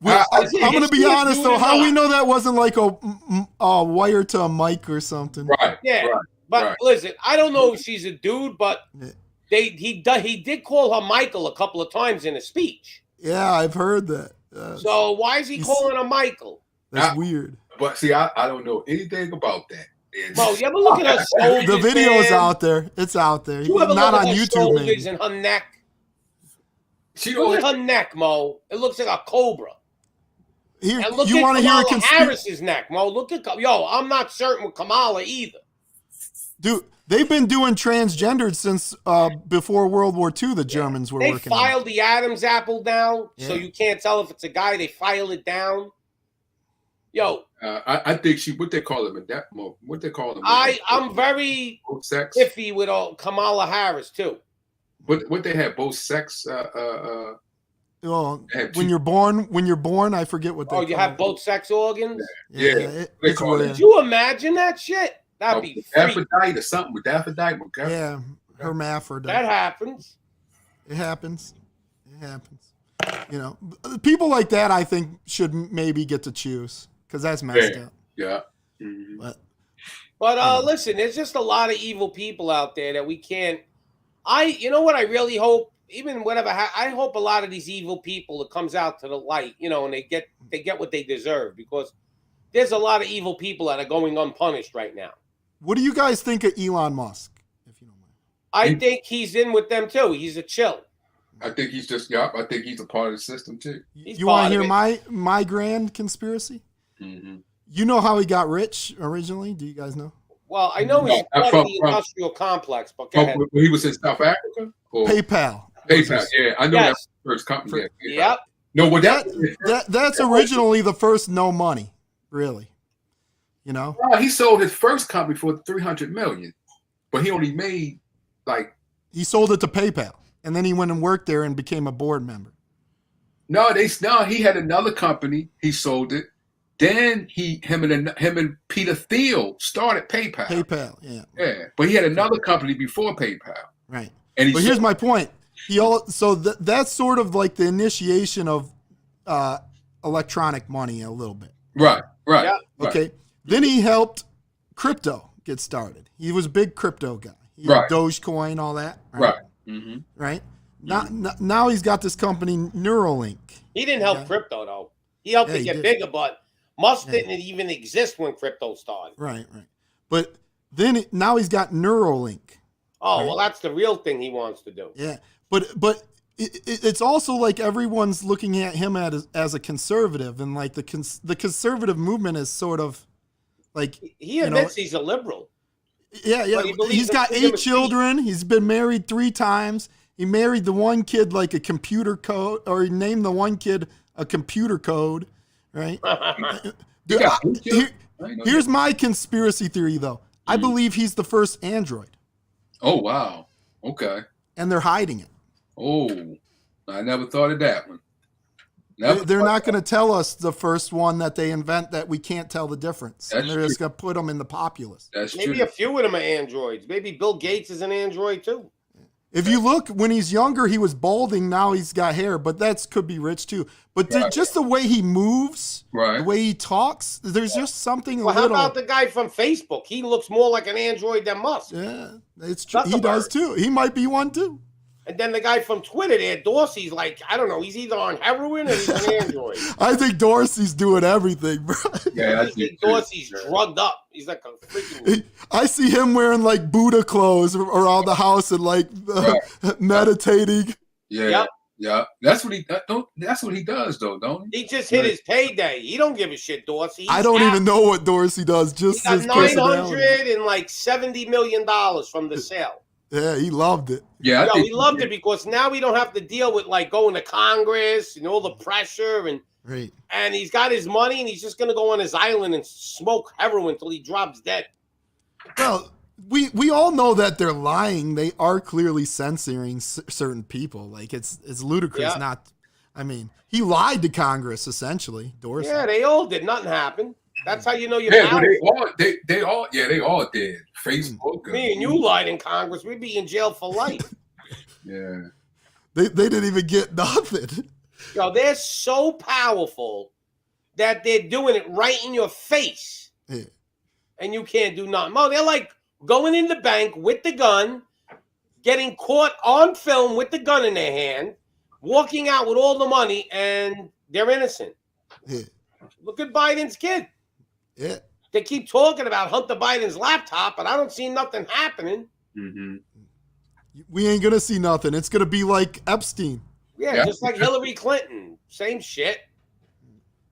I'm going to be honest, though. How we know that wasn't like a wire to a mic or something? Right. Yeah. But listen, I don't know if she's a dude, but he did call her Michael a couple of times in a speech. Yeah, I've heard that. So why is he calling her Michael? That's weird. But see, I don't know anything about that. Bro, you ever look at her shoulders? The video's out there. It's out there. You ever not look on at her YouTube, shoulders maybe. and her neck? Look at her neck, Mo. It looks like a cobra. Here, and look you at Kamala hear Harris's neck, Mo. Look at I'm not certain with Kamala either. Dude, they've been doing transgendered since before World War II. The Germans were working. They filed the Adam's apple down, so you can't tell if it's a guy. They file it down. Yo, I think what they call him what they call him. I'm very iffy with Kamala Harris too. What they have both sex. Well, when you're born, I forget what they. Oh, you have both sex organs. Yeah. Could you imagine that shit? That'd be Aphrodite or something with Aphrodite. Yeah, hermaphrodite. That happens. It happens. You know, people like that, I think, should maybe get to choose. Because that's messed up. Yeah. Mm-hmm. But listen, there's just a lot of evil people out there that we can't. You know what I really hope? Even whatever, I hope a lot of these evil people, it comes out to the light, and they get what they deserve, because there's a lot of evil people that are going unpunished right now. What do you guys think of Elon Musk? If you don't mind, I think he's in with them too. He's a chill. I think he's just. Yep. I think he's a part of the system too. You want to hear my grand conspiracy? Mm-hmm. You know how he got rich originally? Do you guys know? Well, I know he started the industrial complex, but go ahead. He was in South Africa? Or? PayPal. Yeah. I know that's the first company. Yep. No, but that's originally the first no money, really. You know? Well, he sold his first company for $300 million, but he only made he sold it to PayPal, and then he went and worked there and became a board member. No, he had another company. He sold it. Then him and Peter Thiel started PayPal. PayPal, yeah. But he had another company before PayPal. Right. And here's my point. That's sort of like the initiation of electronic money a little bit. Right. Yeah. Okay. Right. Then he helped crypto get started. He was a big crypto guy. Dogecoin, all that. Right. Mm-hmm. Right. Now he's got this company Neuralink. He didn't help crypto though. He helped it get bigger, but Musk didn't even exist when crypto started. Right. But then now he's got Neuralink. Oh, well, that's the real thing he wants to do. Yeah, but it's also like everyone's looking at him as a conservative, and like the conservative movement is sort of like he admits he's a liberal. Yeah. He's got 8 children. He's been married 3 times. He married the one kid like a computer code, or he named the one kid a computer code, right? Here's my conspiracy theory, though. I believe he's the first android. Oh, wow. Okay. And they're hiding it. Oh, I never thought of that one. They're not going to tell us the first one that they invent that we can't tell the difference. And they're just going to put them in the populace. Maybe a few of them are androids. Maybe Bill Gates is an android, too. If you look, when he's younger, he was balding. Now he's got hair, but that could be rich too. But just the way he moves, the way he talks, there's just something How about the guy from Facebook? He looks more like an android than Musk. Yeah, it's true. He does too. He might be one too. And then the guy from Twitter there, Dorsey's like, I don't know, he's either on heroin or he's an android. I think Dorsey's doing everything, bro. Yeah, I think Dorsey's drugged up. He's like a freaking... I see him wearing like Buddha clothes around the house and like meditating. Yeah. Yeah. That's what he does though, don't he? He just hit his payday. He don't give a shit, Dorsey. I don't even know what Dorsey does. Just he got $970 million from the sale. Yeah, he loved it. Yeah, he loved it because now we don't have to deal with like going to Congress and all the pressure and he's got his money and he's just gonna go on his island and smoke heroin until he drops dead. Well, we all know that they're lying. They are clearly censoring certain people. Like it's ludicrous. Yeah. I mean, he lied to Congress essentially. Dorsey. Yeah, they all did. Nothing happened. That's how you know you're. Yeah, they all did. Facebook. Me and you lied in Congress. We'd be in jail for life. Yeah. They didn't even get nothing. Yo, they're so powerful that they're doing it right in your face. Yeah. And you can't do nothing. Mo, they're like going in the bank with the gun, getting caught on film with the gun in their hand, walking out with all the money, and they're innocent. Yeah. Look at Biden's kid. Yeah. They keep talking about Hunter Biden's laptop, but I don't see nothing happening. Mm-hmm. We ain't gonna see nothing. It's gonna be like Epstein. Yeah, just like Hillary Clinton. Same shit.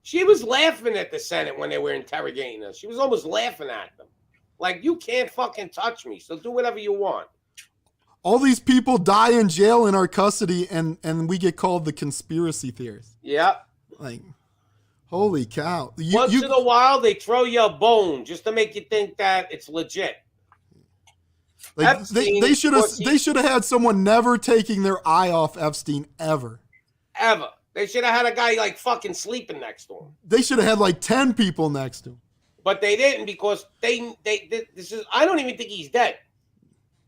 She was laughing at the Senate when they were interrogating her. She was almost laughing at them. Like, you can't fucking touch me, so do whatever you want. All these people die in jail in our custody, and we get called the conspiracy theorists. Yeah. Like, holy cow. Once in a while, they throw you a bone just to make you think that it's legit. Like they should have had someone never taking their eye off Epstein ever. Ever. They should have had a guy like fucking sleeping next to him. They should have had like 10 people next to him. But they didn't because I don't even think he's dead.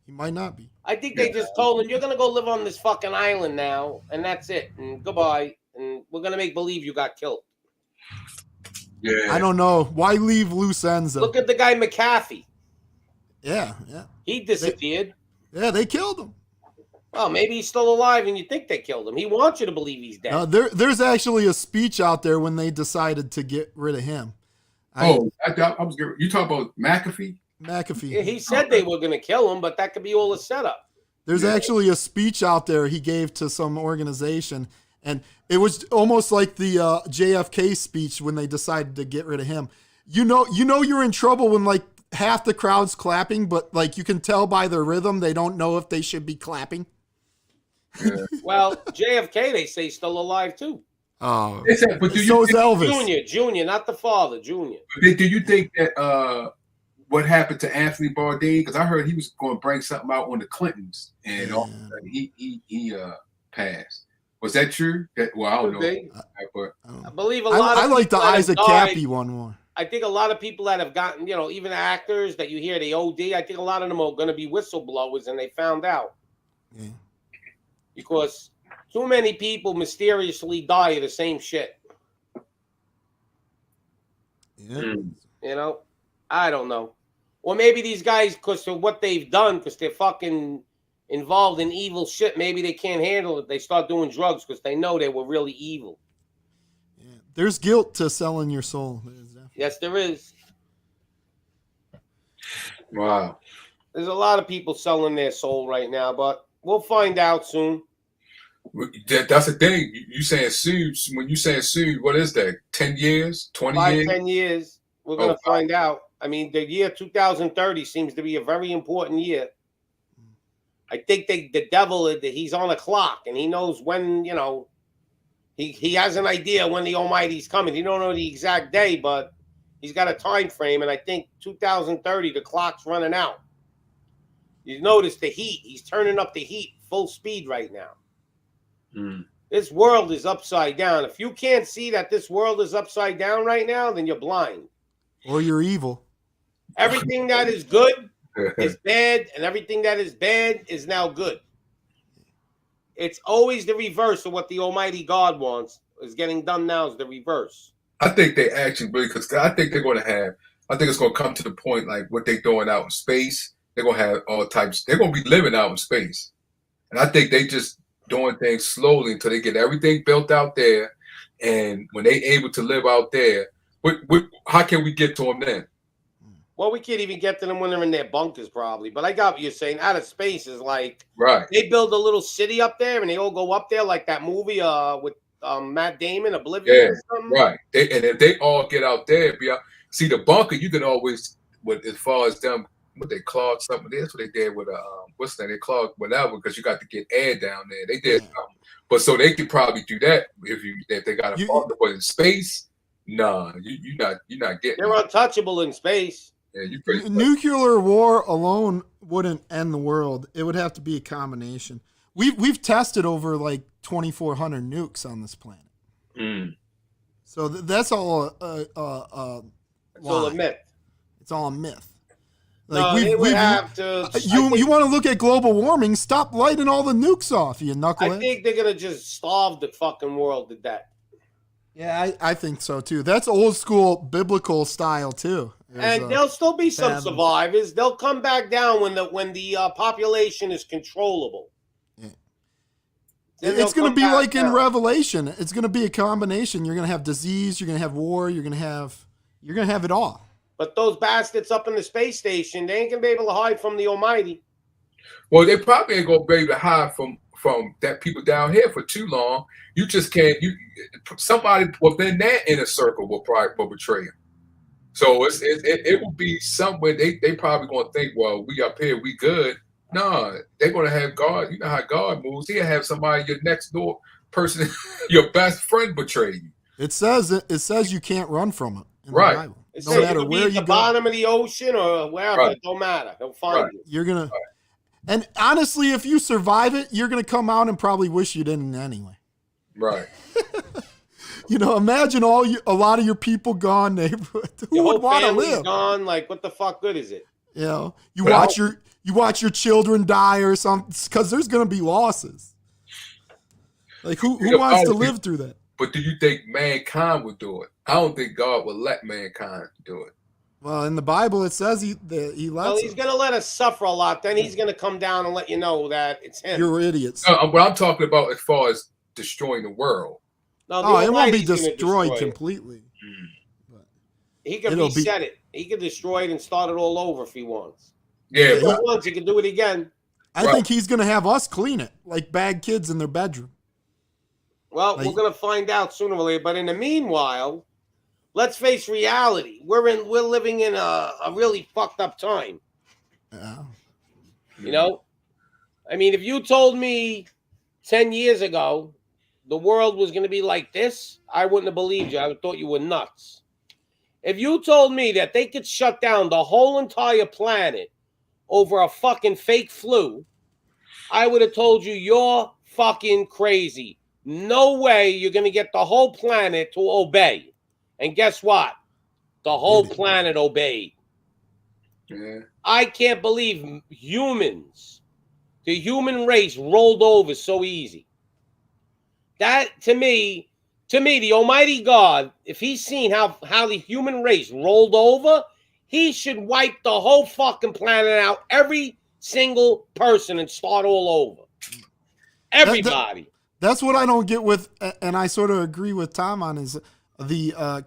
He might not be. I think they just told him, you're going to go live on this fucking island now, and that's it. And goodbye. And we're going to make believe you got killed. Yeah. I don't know. Why leave loose ends? Look at the guy McAfee. Yeah. He disappeared. They killed him. Well, maybe he's still alive and you think they killed him. He wants you to believe he's dead. There's actually a speech out there when they decided to get rid of him. I was you talking about McAfee? McAfee. Yeah, he said they were going to kill him, but that could be all a setup. There's actually a speech out there he gave to some organization, and it was almost like the JFK speech when they decided to get rid of him. You know you're in trouble when like half the crowd's clapping, but like you can tell by the rhythm they don't know if they should be clapping. Yeah. Well, JFK, they say, still alive too. Oh, but so is Elvis. Junior, not the father, Junior. Do you think that what happened to Anthony Bourdain? Because I heard he was going to bring something out on the Clintons, and all of a sudden he passed. Was that true? Well, I don't know. But I believe a lot. I like the Isaac Cappy one more. I think a lot of people that have gotten, even actors that you hear the OD, I think a lot of them are going to be whistleblowers, and they found out. Yeah. Because too many people mysteriously die of the same shit. Yeah. I don't know. Or maybe these guys, because of what they've done, because they're fucking involved in evil shit, maybe they can't handle it. They start doing drugs because they know they were really evil. Yeah. There's guilt to selling your soul. Yes, there is. Wow. There's a lot of people selling their soul right now, but we'll find out soon. That's the thing. You saying soon? When you saying soon, what is that? 10 years? 20 years? 10 years. We're going to find out. I mean, the year 2030 seems to be a very important year. I think the devil, he's on a clock, and he knows when, he has an idea when the Almighty's coming. He don't know the exact day, but he's got a time frame, and I think 2030, the clock's running out. You notice the heat. He's turning up the heat full speed right now. This world is upside down. If you can't see that this world is upside down right now, then you're blind. Or you're evil. Everything that is good is bad, and everything that is bad is now good. It's always the reverse of what the Almighty God wants. Is getting done now is the reverse. I think they actually really, because I think they're going to have, I think it's going to come to the point like what they're doing out in space. They're going to have all types. They're going to be living out in space. And I think they just doing things slowly until they get everything built out there. And when they able to live out there, how can we get to them then? Well, we can't even get to them when they're in their bunkers probably. But I got what you're saying. Out of space is like, right. They build a little city up there and they all go up there like that movie with Matt Damon, Oblivion or something. Right. And if they all get out there, see the bunker, you can always, as far as them, what they clogged something. That's what they did with what's that? They clogged whatever because you got to get air down there. They did something, but so they could probably do that if they got a bunker. But in space, nah, you're not getting. They're untouchable in space. Yeah, you pretty. Nuclear war alone wouldn't end the world. It would have to be a combination. We've tested over like 2,400 nukes on this planet. So that's all it's all a myth. It's all a myth. Like no, we have to. You want to look at global warming? Stop lighting all the nukes off, you knucklehead. I think they're gonna just starve the fucking world to death. Yeah, I think so too. That's old school biblical style too. And there'll still be some survivors. They'll come back down when the population is controllable. Yeah. It's going to be like in Revelation. It's going to be a combination. You're going to have disease. You're going to have war. You're going to have it all. But those bastards up in the space station, they ain't going to be able to hide from the Almighty. Well, they probably ain't going to be able to hide from that people down here for too long. You just can't. Somebody within that inner circle will betray them. So it will be somewhere they probably going to think, well, we up here, we good. No, they're going to have God. You know how God moves. He'll have somebody, your next door person, your best friend betray you. It says you can't run from it. Right. The Bible. No matter where you go. The bottom of the ocean or wherever, it don't matter. They'll find you. You're going to. And honestly, if you survive it, you're going to come out and probably wish you didn't anyway. Right. Imagine a lot of your people gone, neighborhood. Who would want to live? Gone. Like, what the fuck good is it? You watch your children die or something because there's going to be losses. Like who wants to live through that? But do you think mankind would do it? I don't think God would let mankind do it. Well, in the Bible it says he lets. Well, he's going to let us suffer a lot. Then he's going to come down and let you know that it's him. You're idiots. What I'm talking about as far as destroying the world. No, it won't be destroyed completely. He can reset it. He can destroy it and start it all over if he wants. Yeah, if he wants, he can do it again. I think he's going to have us clean it like bad kids in their bedroom. Well, we're going to find out sooner or later. But in the meanwhile, let's face reality. We're living in a really fucked up time. Yeah. You know? I mean, if you told me 10 years ago the world was going to be like this, I wouldn't have believed you. I would have thought you were nuts. If you told me that they could shut down the whole entire planet over a fucking fake flu, I would have told you you're fucking crazy. No way you're going to get the whole planet to obey. And guess what? The whole planet obeyed. Yeah. I can't believe humans, the human race rolled over so easy. That, to me, the Almighty God, if he's seen how the human race rolled over, he should wipe the whole fucking planet out, every single person, and start all over. Everybody. That's what I don't get with, and I sort of agree with Tom on, is the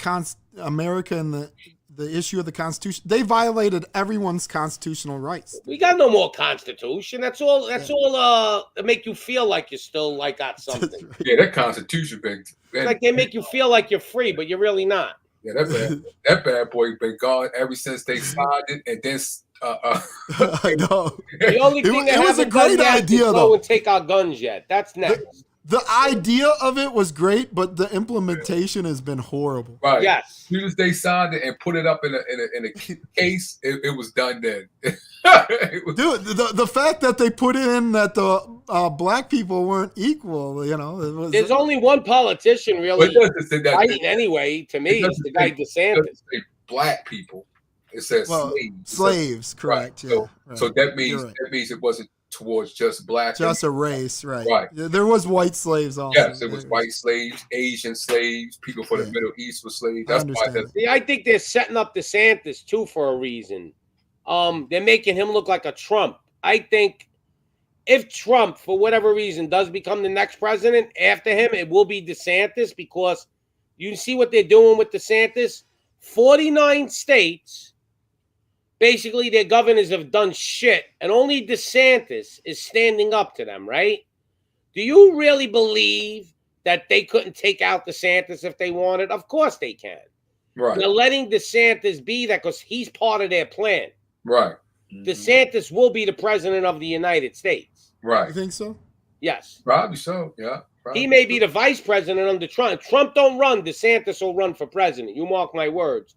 America and the issue of the Constitution. They violated everyone's constitutional rights. We got no more Constitution. That's all to make you feel like you still got something. Yeah, that Constitution big. Like they make you feel like you're free, but you're really not. Yeah, that bad boy been gone ever since they signed it, and then I know. The only thing it was a great idea, though. Go and take our guns yet. That's next. The idea of it was great, but the implementation has been horrible. Right. Yes. As soon as they signed it and put it up in a case, it was done then. Dude, the fact that they put in that the black people weren't equal, There's only one politician really fighting anyway. To me, it's the guy DeSantis. It doesn't say black people. It says slaves. Slaves, correct? Right. Yeah. So that means it wasn't towards just black. Just a race, right? Right. There was white slaves also. Yes, it was white slaves, Asian slaves, people from the Middle East were slaves. That's why. See, I think they're setting up DeSantis too for a reason. They're making him look like a Trump. I think if Trump, for whatever reason, does become the next president after him, it will be DeSantis, because you see what they're doing with DeSantis. 49 states. Basically, their governors have done shit, and only DeSantis is standing up to them, right? Do you really believe that they couldn't take out DeSantis if they wanted? Of course they can. Right. They're letting DeSantis be that because he's part of their plan. Right. DeSantis will be the president of the United States. Right. You think so? Yes. Probably so, yeah. Probably. He may be the vice president under Trump. Trump don't run. DeSantis will run for president. You mark my words.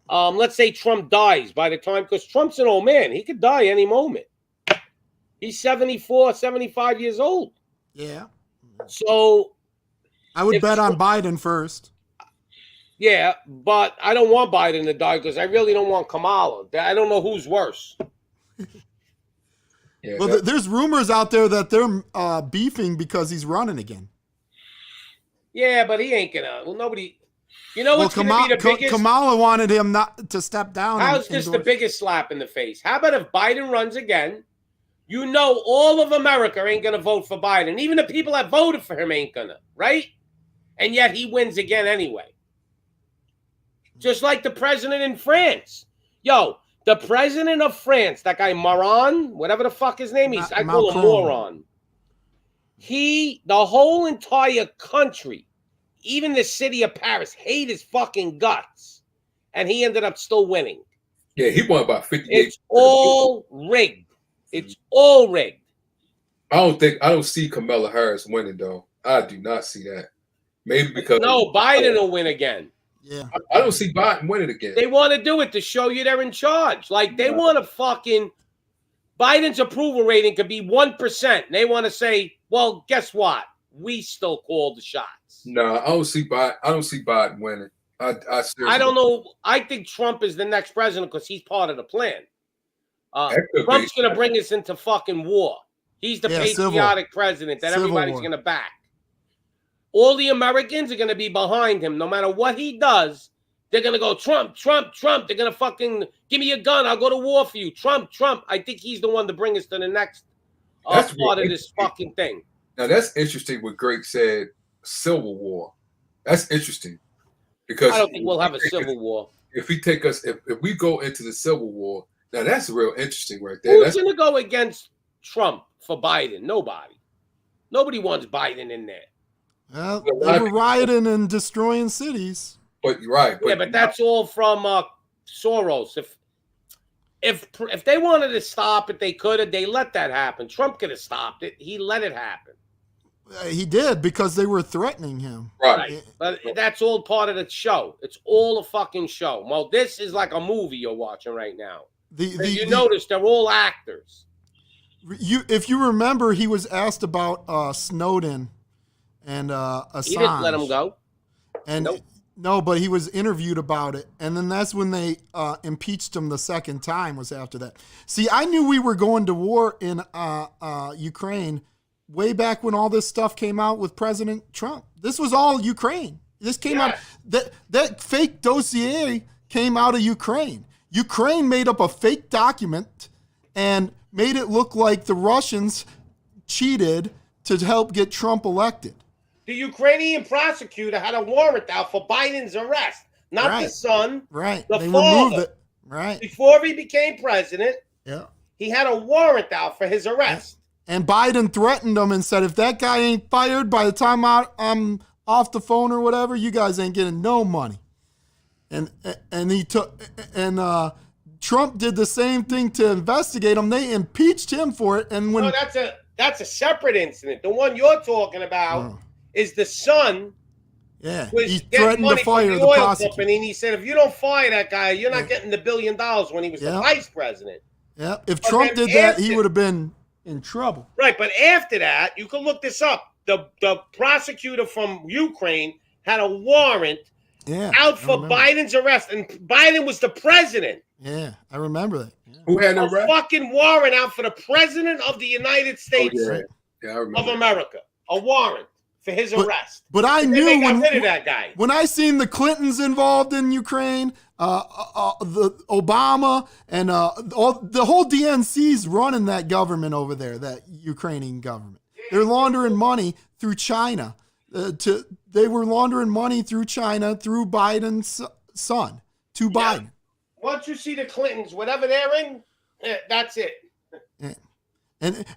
Let's say Trump dies by the time, because Trump's an old man. He could die any moment. He's 74, 75 years old. Yeah. So I would bet on Biden first. Yeah, but I don't want Biden to die because I really don't want Kamala. I don't know who's worse. Yeah, well, there's rumors out there that they're beefing because he's running again. Yeah, but he ain't gonna. Well, nobody. You know what's gonna be the biggest? Kamala wanted him not to step down. How's this the biggest slap in the face? How about if Biden runs again? You know, all of America ain't gonna vote for Biden. Even the people that voted for him ain't gonna, right? And yet he wins again anyway. Just like the president in France. Yo, the president of France, that guy Moron, whatever the fuck his name is, I call him moron. The whole entire country, even the city of Paris, hate his fucking guts. And he ended up still winning. Yeah, he won about 58. It's all rigged. It's all rigged. I don't see Kamala Harris winning, though. I do not see that. Maybe because Biden will win again. Yeah, I don't see Biden winning again. They want to do it to show you they're in charge. Like they want to fucking Biden's approval rating could be 1%. And they want to say, well, guess what? We still call the shots. No, I don't see Biden winning. I don't know. I think Trump is the next president because he's part of the plan. Trump's going to bring us into fucking war. He's the patriotic president that everybody's going to back. All the Americans are going to be behind him. No matter what he does, they're going to go, Trump, Trump, Trump. They're going to fucking give me a gun. I'll go to war for you. Trump, Trump. I think he's the one to bring us to the next part of this fucking thing. Now, that's interesting what Greg said, civil war. That's interesting. Because I don't think we'll have a civil war. If we go into the civil war, now that's real interesting right there. Who's going to go against Trump for Biden? Nobody wants Biden in there. Well, they were rioting and destroying cities. But you're right. But that's all from Soros. If they wanted to stop it, they could have. They let that happen. Trump could have stopped it. He let it happen. He did because they were threatening him. Right. But that's all part of the show. It's all a fucking show. Well, this is like a movie you're watching right now. You notice they're all actors. If you remember, he was asked about Snowden and Assange. He didn't let him go. And no, but he was interviewed about it. And then that's when they impeached him the second time, was after that. See, I knew we were going to war in Ukraine way back when all this stuff came out with President Trump. This was all Ukraine. This came out, that fake dossier came out of Ukraine. Ukraine made up a fake document and made it look like the Russians cheated to help get Trump elected. The Ukrainian prosecutor had a warrant out for Biden's arrest, not the son, the they father. removed it. Right. Before he became president, Yeah. he had a warrant out for his arrest. And Biden threatened him and said, if that guy ain't fired by the time I'm off the phone or whatever, you guys ain't getting no money. And he took, and Trump did the same thing to investigate him. They impeached him for it. And when that's a separate incident. The one you're talking about is the son. Yeah, was he getting threatened money to fire from the oil prosecutor. company, and he said, if you don't fire that guy, you're not getting the $1 billion when he was the vice president. Yeah, if But Trump then did that, after- he would have been in trouble. Right, but after that, you can look this up. The prosecutor from Ukraine had a warrant out for Biden's arrest, and Biden was the president. Yeah, I remember that. Yeah. Who had the arrest? Fucking warrant out for the president of the United States I remember. of America. A warrant for his arrest. But I And then knew they got when, rid of that guy. when I seen the Clintons involved in Ukraine, the Obama, and the whole DNC's running that government over there, that Ukrainian government. They're laundering money through China. They were laundering money through China through Biden's son to Biden. Once you see the Clintons, whatever they're in, that's it.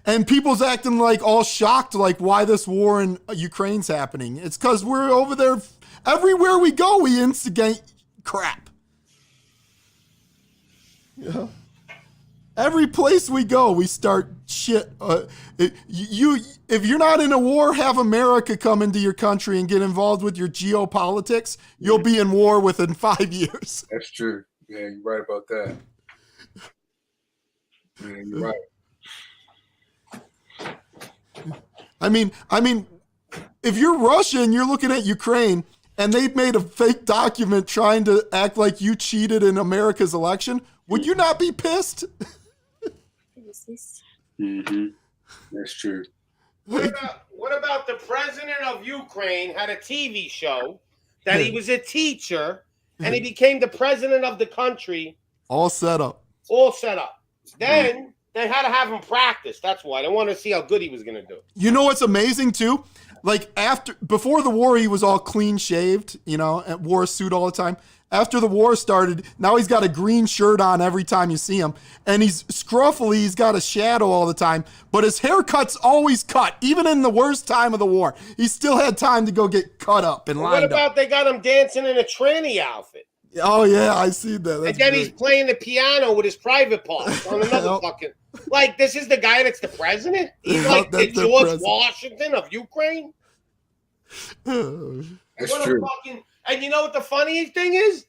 And people's acting like all shocked, like why this war in Ukraine's happening. It's because we're over there. Everywhere we go, we instigate crap. Yeah. Every place we go, we start shit. If you're not in a war, have America come into your country and get involved with your geopolitics. You'll be in war within 5 years. That's true. Yeah, you're right about that. Yeah, you're right. I mean, if you're Russia and you're looking at Ukraine and they've made a fake document trying to act like you cheated in America's election, would you not be pissed? Mm-hmm. That's true. What about the president of Ukraine had a TV show that he was a teacher and he became the president of the country? All set up. Then they had to have him practice. That's why they wanted to see how good he was going to do. You know what's amazing too? Like before the war, he was all clean shaved, and wore a suit all the time. After the war started, now he's got a green shirt on every time you see him. And he's scruffy, he's got a shadow all the time. But his haircut's always cut, even in the worst time of the war. He still had time to go get cut up and lined up. What about they got him dancing in a tranny outfit? Oh, yeah, I see that. That's and then great. he's playing the piano with his private parts on another fucking... Like, this is the guy that's the president? He's like the George Washington of Ukraine? That's true. And you know what the funny thing is?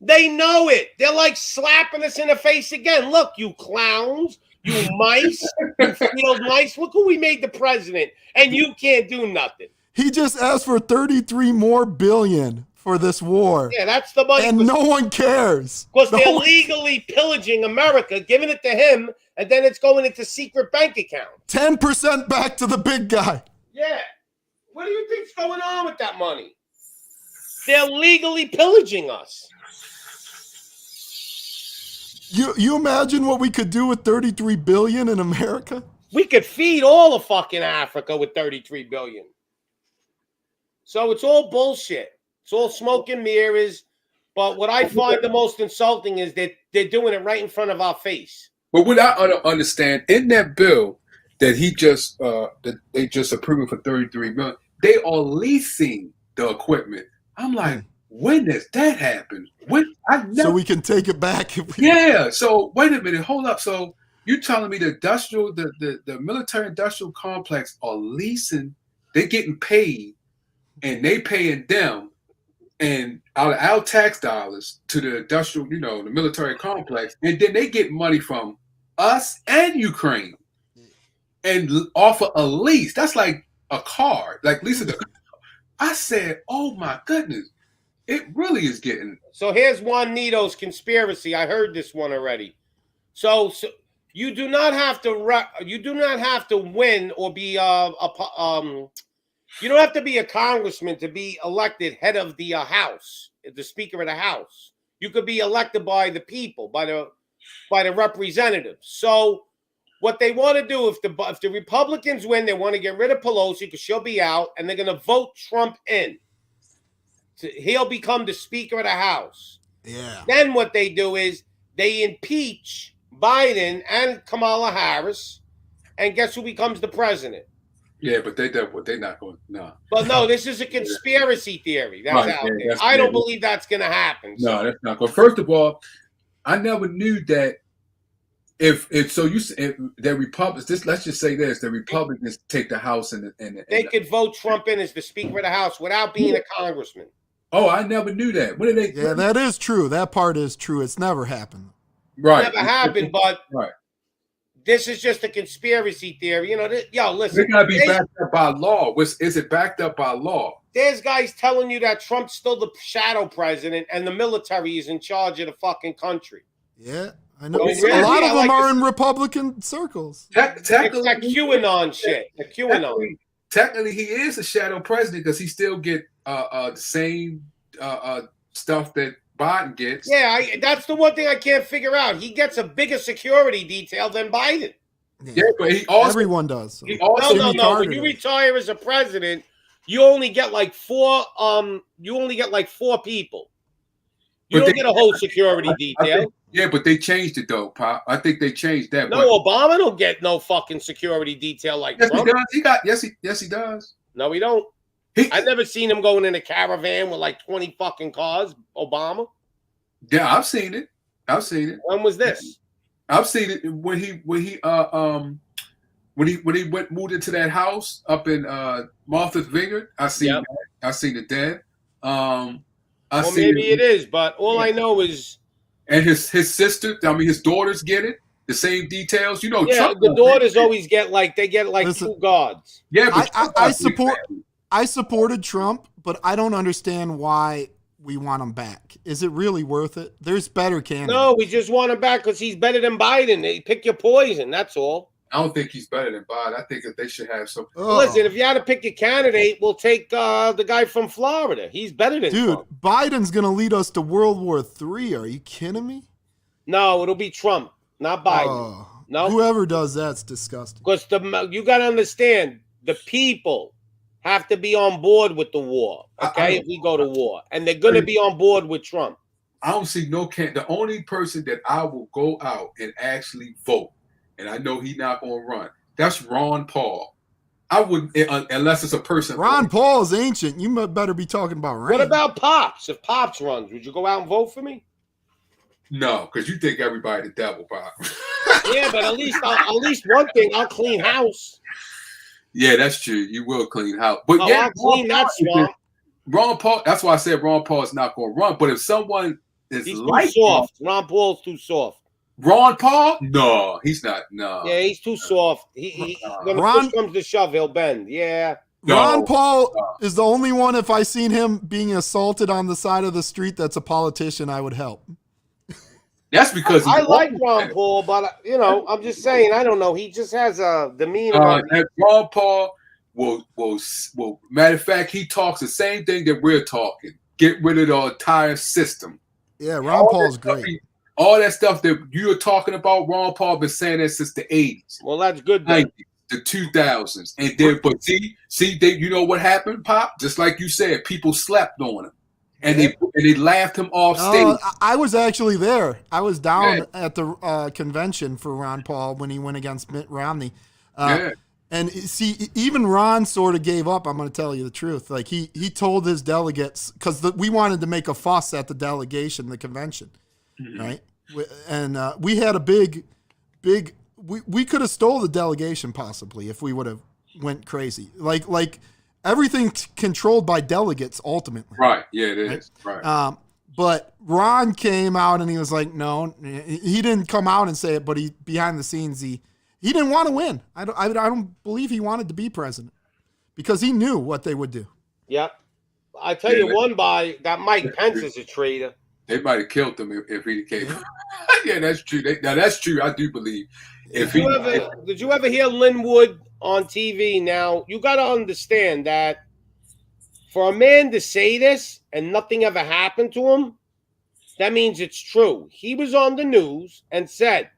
They know it. They're like slapping us in the face again. Look, you clowns, you mice, you field mice. Look who we made the president, and you can't do nothing. He just asked for 33 more billion for this war. Yeah, that's the money. And no one cares. Because they're legally pillaging America, giving it to him, and then it's going into secret bank accounts. 10% back to the big guy. Yeah. What do you think's going on with that money? They're legally pillaging us. You imagine what we could do with 33 billion in America? We could feed all of fucking Africa with 33 billion. So it's all bullshit. It's all smoke and mirrors. But what I find the most insulting is that they're doing it right in front of our face. But what I understand, in that bill, that he just that they just approved for $33 million. They are leasing the equipment. I'm like, when does that happen? When so we can take it back. Yeah. So wait a minute, hold up. So you're telling me the military industrial complex are leasing? They're getting paid, and they paying them, and out of our tax dollars to the industrial, the military complex, and then they get money from us and Ukraine, and offer a lease. That's like a car, like leasing the. I said, "Oh my goodness, it really is getting." So here's Juanito's conspiracy. I heard this one already. So you do not have to win or be you don't have to be a congressman to be elected head of the House, the Speaker of the House. You could be elected by the people, by the representatives. So what they want to do, if the Republicans win, they want to get rid of Pelosi because she'll be out, and they're going to vote Trump in. So he'll become the Speaker of the House. Yeah. Then what they do is they impeach Biden and Kamala Harris, and guess who becomes the president? Yeah, but they're not going. No. But no, this is a conspiracy theory that's out there. I don't believe that's going to happen. No, that's not going. First of all, I never knew that. If the Republicans, let's just say this: the Republicans take the House and they could vote Trump in as the Speaker of the House without being a congressman. Oh, I never knew that. What did they? Yeah, that is true. That part is true. It's never happened. Right. Never happened, but this is just a conspiracy theory. Listen. It gotta be backed up by law. Is it backed up by law? There's guys telling you that Trump's still the shadow president and the military is in charge of the fucking country. Yeah, I know. A lot of them are in Republican circles. It's that QAnon shit. The QAnon. Technically, he is a shadow president because he still get the same stuff that Biden gets. Yeah, that's the one thing I can't figure out. He gets a bigger security detail than Biden. Yeah, but he also everyone does. So. He also no. When you retire as a president, you only get like four. You only get like 4 people. You don't get a whole security detail. Yeah, but they changed it though, Pop. I think they changed that. No, Obama don't get no fucking security detail like Trump. He does. Yes, he does. No, he don't. I've never seen him going in a caravan with like 20 fucking cars. Obama. Yeah, I've seen it. When was this? I've seen it when he moved into that house up in Martha's Vineyard. I seen that. I seen it then. Maybe it is, but all I know is. And his sister, his daughters get it. The same details, Yeah, Trump the daughters always get like 2 guards. Yeah, but I supported Trump, but I don't understand why we want him back. Is it really worth it? There's better candidates. No, we just want him back because he's better than Biden. They pick your poison. That's all. I don't think he's better than Biden. I think that they should have some. Listen, if you had to pick a candidate, we'll take the guy from Florida. He's better than Trump. Biden's going to lead us to World War III. Are you kidding me? No, it'll be Trump, not Biden. No, whoever does that's disgusting. Because you got to understand, the people have to be on board with the war. Okay, if we go to war, and they're going to be on board with Trump. I don't see the only person that I will go out and actually vote. And I know he's not going to run. That's Ron Paul. I wouldn't, unless it's a person. Ron Paul is ancient. You better be talking about Rand. What about Pops? If Pops runs, would you go out and vote for me? No, because you think everybody the devil, Pop. Yeah, but at least one thing, I'll clean house. Yeah, that's true. You will clean house. But I'll clean that swamp. Ron Paul, that's why I said Ron Paul is not going to run. But if someone is too soft. Ron Paul's too soft. Ron Paul? No, he's not. No. Yeah, he's too soft. When the push comes to shove, he'll bend. Yeah. Ron Paul is the only one, if I seen him being assaulted on the side of the street, that's a politician I would help. That's because I like Ron Paul, but I'm just saying, I don't know. He just has a demeanor. Ron Paul will matter of fact, he talks the same thing that we're talking. Get rid of the entire system. Yeah, Ron Paul's great. All that stuff that you're talking about, Ron Paul been saying that since the 80s. Well, that's good. The 2000s. And then, but see, you know what happened, Pop? Just like you said, people slept on him. And they laughed him off stage. I was actually there. I was down at the convention for Ron Paul when he went against Mitt Romney. And see, even Ron sort of gave up. I'm going to tell you the truth. Like he told his delegates, because we wanted to make a fuss at the delegation, the convention, right? And we had a big. We could have stole the delegation possibly if we would have went crazy. Like everything controlled by delegates ultimately. Right. Yeah, it is. Right. But Ron came out and he was like, no, he didn't come out and say it, but he behind the scenes he didn't want to win. I don't believe he wanted to be president because he knew what they would do. Yep. I tell you one by that Mike Pence is a traitor. They might have killed him if he came. Yeah, that's true. Now that's true. I do believe. Did you ever hear Linwood on TV? Now you got to understand that for a man to say this and nothing ever happened to him, that means it's true. He was on the news and said,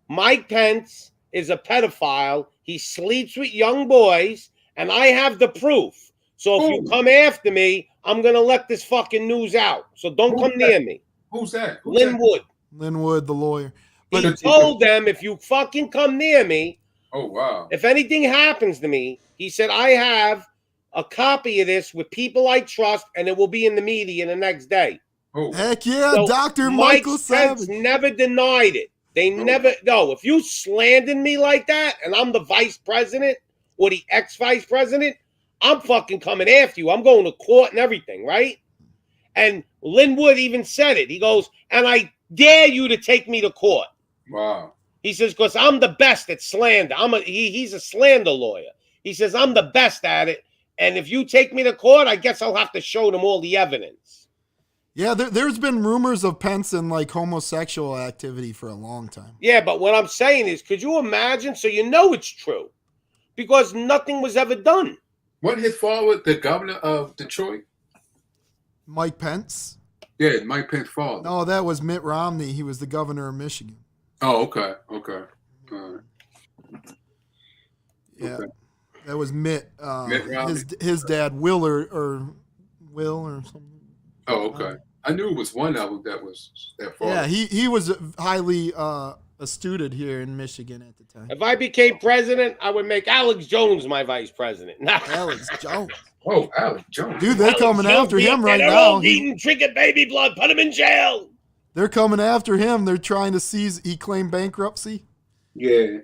Mike Pence is a pedophile. He sleeps with young boys, and I have the proof. So if you come after me, I'm going to let this fucking news out. So don't come near me. Who's that? Linwood. Linwood, the lawyer. But he told them, if you fucking come near me, oh wow, if anything happens to me, he said, I have a copy of this with people I trust, and it will be in the media the next day. Oh. Heck yeah, so Dr. Mike Michael Pence Savage never denied it. They never, no, if you slandered me like that, and I'm the vice president or the ex-vice president, I'm fucking coming after you. I'm going to court and everything, right? And Linwood even said it. He goes, and I dare you to take me to court. Wow. He says, because I'm the best at slander. He's a slander lawyer. He says, I'm the best at it. And if you take me to court, I guess I'll have to show them all the evidence. Yeah, there's been rumors of Pence and like homosexual activity for a long time. Yeah, but what I'm saying is, could you imagine? So you know it's true because nothing was ever done. What his father, the governor of Detroit? Mike Pence? Yeah, Mike Pence father. No, that was Mitt Romney. He was the governor of Michigan. Oh, okay. Yeah, okay. That was Mitt. Mitt Romney. His dad, Will or something. Oh, okay. I knew it was one of them that was that far. Yeah, he was highly astute here in Michigan at the time. If I became president, I would make Alex Jones my vice president. Alex Jones. Oh, Alex Jones. Dude, they're coming after him right they're now. all eating, drinking baby blood. Put him in jail. They're coming after him. They're trying to seize. He claimed bankruptcy. Yeah,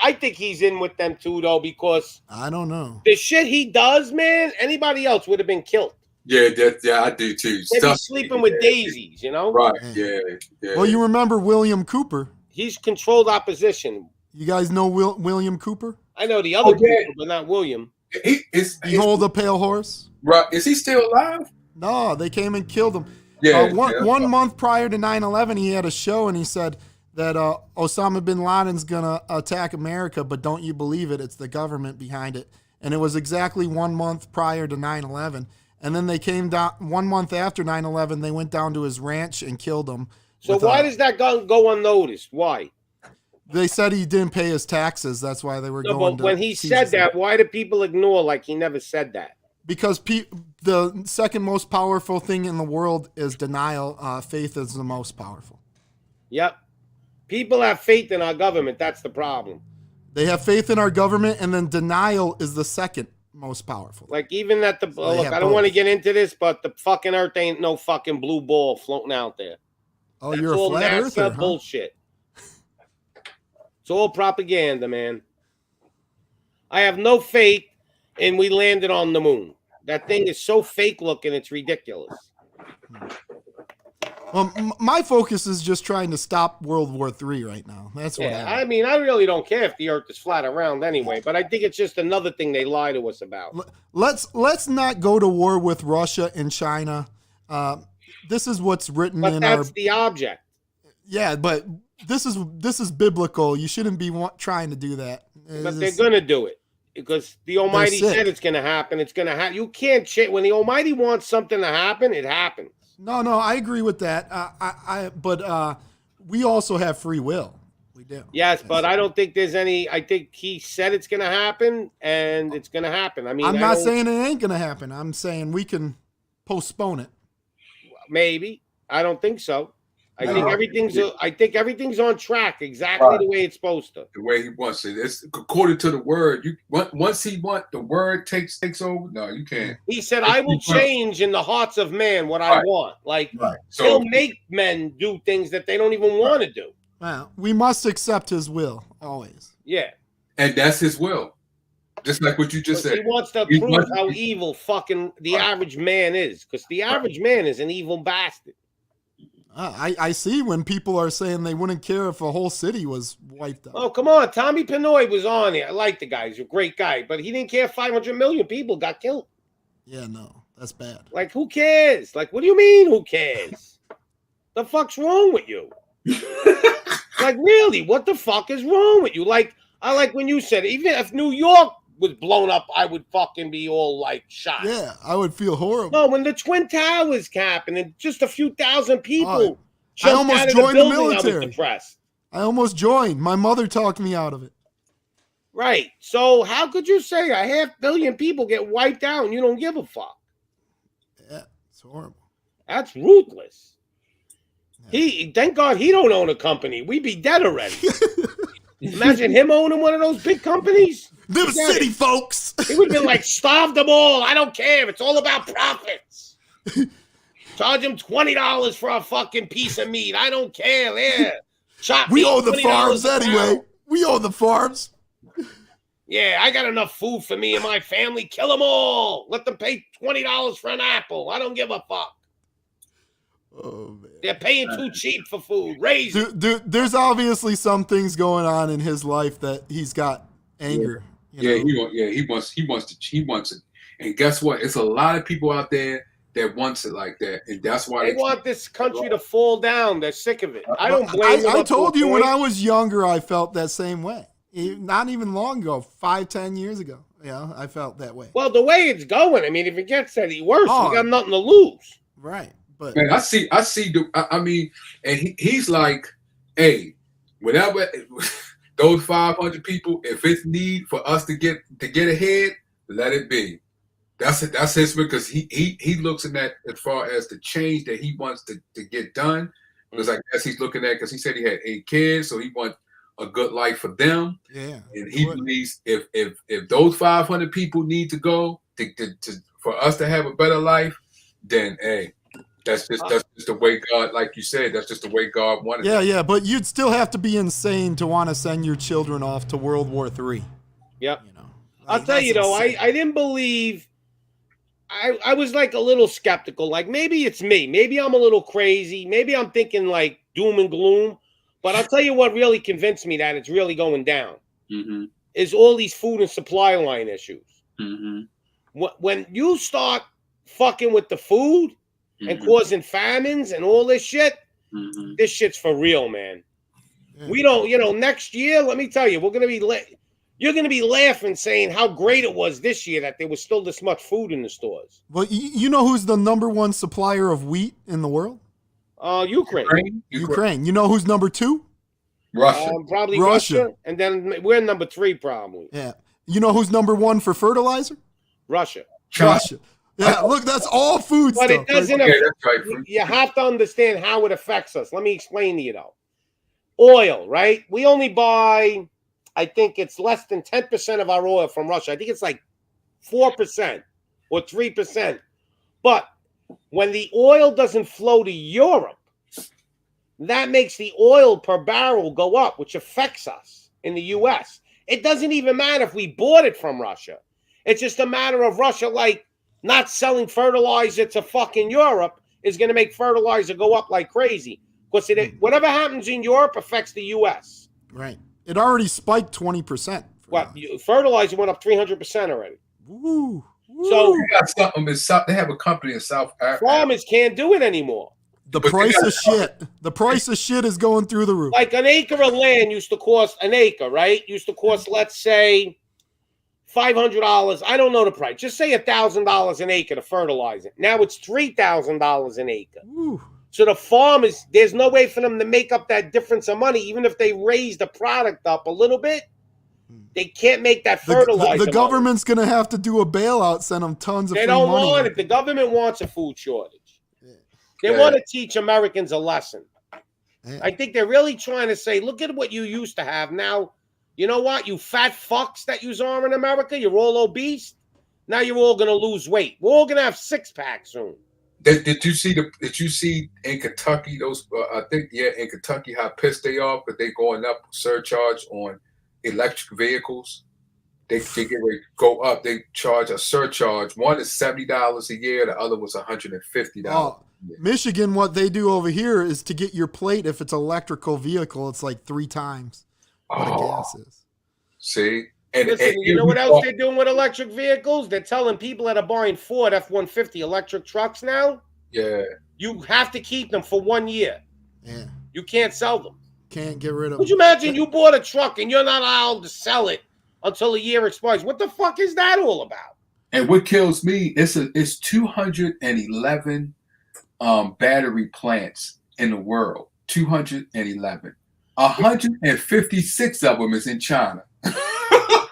I think he's in with them too, though, because I don't know the shit he does, man. Anybody else would have been killed. Yeah, I do too. They'd be sleeping with daisies, you know? Right, yeah. Well, you remember William Cooper. He's controlled opposition. You guys know William Cooper? I know the other Cooper, but not William. Behold the pale horse? Right. Is he still alive? No, they came and killed him. Yeah. One month prior to 9/11, he had a show and he said that Osama bin Laden's going to attack America, but don't you believe it? It's the government behind it. And it was exactly 1 month prior to 9/11. And then they came down 1 month after 9/11. They went down to his ranch and killed him. So why does that go unnoticed? Why? They said he didn't pay his taxes. That's why they were going. But when he said that, why do people ignore like he never said that? Because the second most powerful thing in the world is denial. Faith is the most powerful. Yep. People have faith in our government. That's the problem. They have faith in our government, and then denial is the second most powerful. Like even that look, I don't want to get into this, but the fucking earth ain't no fucking blue ball floating out there. Oh, that's you're a flat earther, huh? Bullshit. It's all propaganda, man. I have no faith in we landed on the moon. That thing is so fake looking, it's ridiculous. Well, my focus is just trying to stop World War III right now. That's what I mean, I really don't care if the earth is flat around anyway, but I think it's just another thing they lie to us about. Let's not go to war with Russia and China. This is what's written in our... But that's the object. Yeah, but this is biblical. You shouldn't be trying to do that. But they're going to do it because the Almighty said it's going to happen. It's going to happen. You can't change. When the Almighty wants something to happen, it happens. No, I agree with that. But we also have free will. We do. Yes, but I don't think there's any. I think he said it's going to happen, and it's going to happen. I mean, I'm not saying it ain't going to happen. I'm saying we can postpone it. Maybe. I don't think so. I think everything's on track exactly the way it's supposed to. The way he wants it. It's according to the word. Once the word takes over. No, you can't. He said, "I will change in the hearts of man what I want." Like he'll make men do things that they don't even want to do. Well, we must accept his will always. Yeah, and that's his will. Just like what you just said. He wants to prove how evil fucking the average man is, because the average man is an evil bastard. I see when people are saying they wouldn't care if a whole city was wiped out. Oh, come on. Tommy Pinoy was on here. I like the guy. He's a great guy. But he didn't care 500 million people got killed. Yeah, no. That's bad. Like, who cares? Like, what do you mean, who cares? The fuck's wrong with you? Like, really, what the fuck is wrong with you? Like, I like when you said, even if New York was blown up, I would fucking be all like shocked. Yeah, I would feel horrible. No, when the Twin Towers happened and just a few thousand people I almost joined the military. I was depressed. I almost joined. My mother talked me out of it. Right. So how could you say 500 million people get wiped out and you don't give a fuck? Yeah, it's horrible. That's ruthless. Thank God he don't own a company. We'd be dead already. Imagine him owning one of those big companies. Them city folks. He would have been like, starve them all. I don't care. It's all about profits. Charge him $20 for a fucking piece of meat. I don't care. Yeah. We own the farms anyway. We own the farms. Yeah, I got enough food for me and my family. Kill them all. Let them pay $20 for an apple. I don't give a fuck. Oh, man. They're paying too cheap for food. Raise it. There's obviously some things going on in his life that he's got anger. He wants it. And guess what? It's a lot of people out there that wants it like that, and that's why they want this country to fall down. They're sick of it. I don't blame them. I told you when I was younger, I felt that same way. Not even long ago, 5-10 years ago. Yeah, I felt that way. Well, the way it's going, I mean, if it gets any worse, we got nothing to lose. Right. But man, I see. I mean, and he's like, hey, whatever those 500 people, if it's need for us to get ahead, let it be. That's it. That's his because he looks at that as far as the change that he wants to get done. Because I guess he's looking at because he said he had 8 kids, so he wants a good life for them. Yeah, and he believes if those 500 people need to go for us to have a better life, then hey. That's just the way God, like you said, that's just the way God wanted it. Yeah, but you'd still have to be insane to want to send your children off to World War III. Yep. I'll tell you though, I didn't believe. I was like a little skeptical. Like maybe it's me. Maybe I'm a little crazy. Maybe I'm thinking like doom and gloom. But I'll tell you what really convinced me that it's really going down is all these food and supply line issues. When you start fucking with the food and causing famines and all this shit, this shit's for real, man. We don't, next year, let me tell you, you're going to be laughing saying how great it was this year that there was still this much food in the stores. Well, you know who's the #1 supplier of wheat in the world? Ukraine. You know who's #2? Russia. Probably Russia. And then we're #3 probably. Yeah. You know who's #1 for fertilizer? Russia. Yeah, look, that's all food but stuff. It doesn't you have to understand how it affects us. Let me explain to you, though. Oil, right? We only buy, I think it's less than 10% of our oil from Russia. I think it's like 4% or 3%. But when the oil doesn't flow to Europe, that makes the oil per barrel go up, which affects us in the U.S. It doesn't even matter if we bought it from Russia. It's just a matter of Russia, like, not selling fertilizer to fucking Europe is going to make fertilizer go up like crazy. Because whatever happens in Europe affects the U.S. Right. It already spiked 20%. Fertilizer went up 300% already. Woo. So they have a company in South Africa. Farmers can't do it anymore. The price of shit. The price of shit is going through the roof. Like an acre of land used to cost let's say, $500. I don't know the price. Just say $1,000 an acre to fertilize it. Now it's $3,000 an acre. Ooh. So the farmers, there's no way for them to make up that difference of money, even if they raise the product up a little bit. They can't make that fertilizer. The government's going to have to do a bailout, send them tons of free money. They don't want it. The government wants a food shortage. They want to teach Americans a lesson. Yeah. I think they're really trying to say, look at what you used to have. Now, you know what? You fat fucks that you are in America, you're all obese. Now you're all going to lose weight. We're all going to have six-packs soon. Did you see in Kentucky those? I think in Kentucky how pissed they are, but they going up surcharge on electric vehicles. They get ready to go up. They charge a surcharge. One is $70 a year. The other was $150. Oh, Michigan, what they do over here is to get your plate. If it's an electrical vehicle, it's like 3 times what a gas is. See. And you know what else they're doing with electric vehicles? They're telling people that are buying Ford F-150 electric trucks now. Yeah. You have to keep them for 1 year. Yeah. You can't sell them. Can't get rid of them. Would you imagine you bought a truck and you're not allowed to sell it until a year expires? What the fuck is that all about? And what kills me it's 211 battery plants in the world. 211. 156 of them is in China.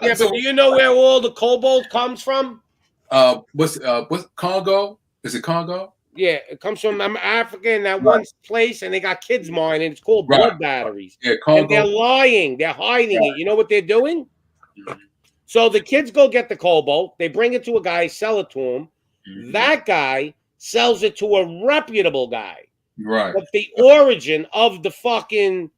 Yeah, but do you know where all the cobalt comes from? What's Congo? Is it Congo? Yeah, it comes from Africa in that one place, and they got kids mining. It's called blood batteries. Yeah, Congo. And they're lying. They're hiding it. You know what they're doing? So the kids go get the cobalt. They bring it to a guy, sell it to him. That guy sells it to a reputable guy. Right. But the origin of the fucking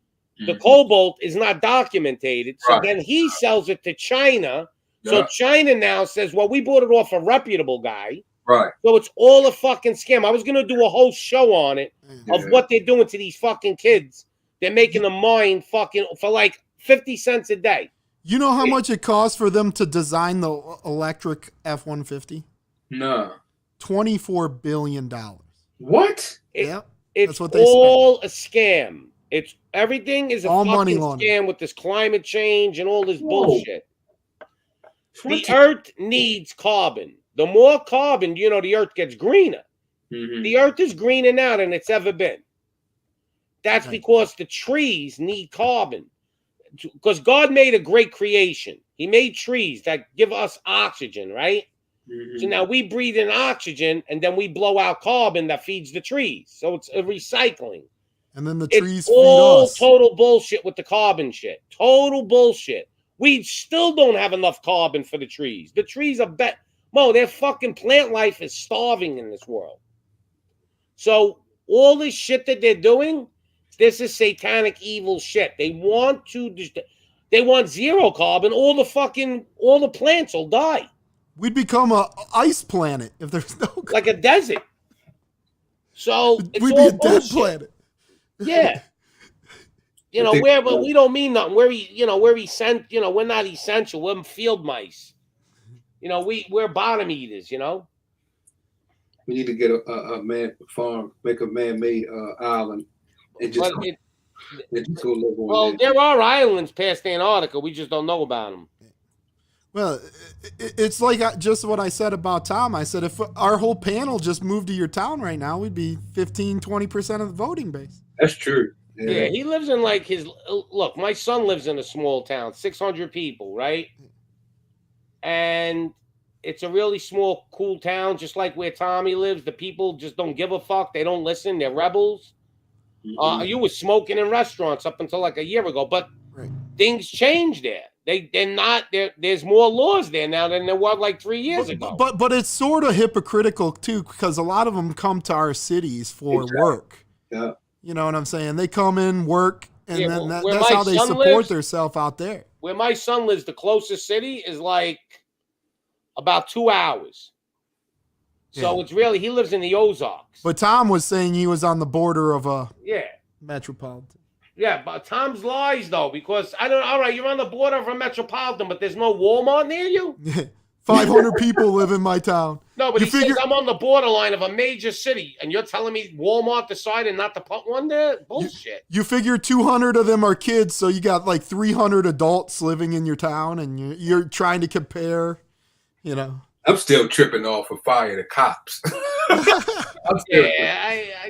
the cobalt is not documented. So then he sells it to China. Yeah. So China now says, well, we bought it off a reputable guy. Right. So it's all a fucking scam. I was going to do a whole show on it of what they're doing to these fucking kids. They're making them mine fucking for like 50 cents a day. You know how much it costs for them to design the electric F-150? No. $24 billion. What? Yeah. It's what they all a scam. It's everything is a all fucking scam with this climate change and all this bullshit. The earth needs carbon. The more carbon, the earth gets greener. The earth is greener now than it's ever been. That's because the trees need carbon. Because God made a great creation. He made trees that give us oxygen, right? So now we breathe in oxygen and then we blow out carbon that feeds the trees. So it's a recycling. And then the trees feed us. Total bullshit with the carbon shit. Total bullshit. We still don't have enough carbon for the trees. The trees are their fucking plant life is starving in this world. So all this shit that they're doing, this is satanic evil shit. They want zero carbon. All the plants will die. We'd become a ice planet if there's no carbon. Like a desert. So it's we'd all be a dead planet. Yeah. But we don't mean nothing. We're not essential. We're field mice. We're bottom eaters, We need to get a man farm, make a man-made island, and just go live on there. There are islands past Antarctica. We just don't know about them. Well, it's like just what I said about Tom. I said if our whole panel just moved to your town right now, we'd be 15-20% of the voting base. That's true. Yeah, he lives in look, my son lives in a small town, 600 people, right? And it's a really small, cool town, just like where Tommy lives. The people just don't give a fuck. They don't listen. They're rebels. You were smoking in restaurants up until like a year ago, but things change there. They're not there. There's more laws there now than there were like 3 years ago. But it's sort of hypocritical too, because a lot of them come to our cities for work. Yeah. You know what I'm saying? They come in, work, and then that's how they support themselves out there. Where my son lives, the closest city is like about 2 hours. So it's really, he lives in the Ozarks. But Tom was saying he was on the border of a metropolitan. Yeah, but Tom's lies though, because all right, you're on the border of a metropolitan, but there's no Walmart near you? 500 people live in my town. No, but says I'm on the borderline of a major city, and you're telling me Walmart decided not to put one there? Bullshit. You figure 200 of them are kids, so you got like 300 adults living in your town, and you're trying to compare, I'm still tripping off of fire the cops.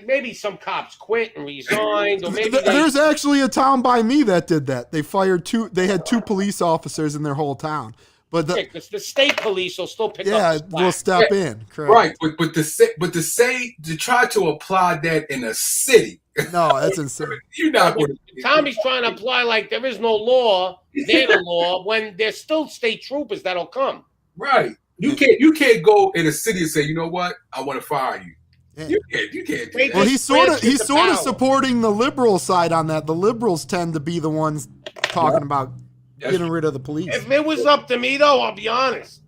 Maybe some cops quit and resigned, or maybe there's actually a town by me that did that. They fired they had 2 police officers in their whole town. But the state police will still pick up. Yeah, we'll step in. Correct. Right, but to try to apply that in a city No, that's insane. You're not going to. Tommy's trying to apply like there is no law, they're the law, when there's still state troopers that'll come. Right. You can't go in a city and say, you know what, I want to fire you. Yeah. You can't do that. Well, he's sort of supporting the liberal side on that. The liberals tend to be the ones talking about getting rid of the police. If it was up to me, though, I'll be honest.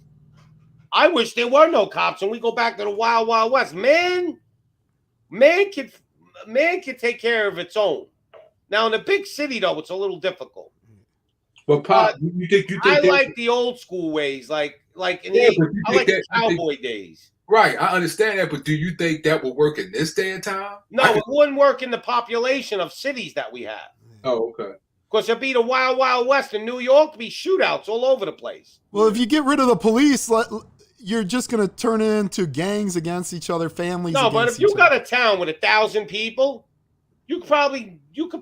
I wish there were no cops, and we go back to the Wild Wild West. Man can take care of its own. Now in a big city, though, it's a little difficult. But Pop, you think I like the old school ways, like in the cowboy days. Right, I understand that, but do you think that will work in this day and time? No, it wouldn't work in the population of cities that we have. Oh, okay. Because it'd be the Wild Wild West in New York, be shootouts all over the place. Well, if you get rid of the police, you're just going to turn it into gangs against each other, families. No, but if you got a town with 1,000 people, you could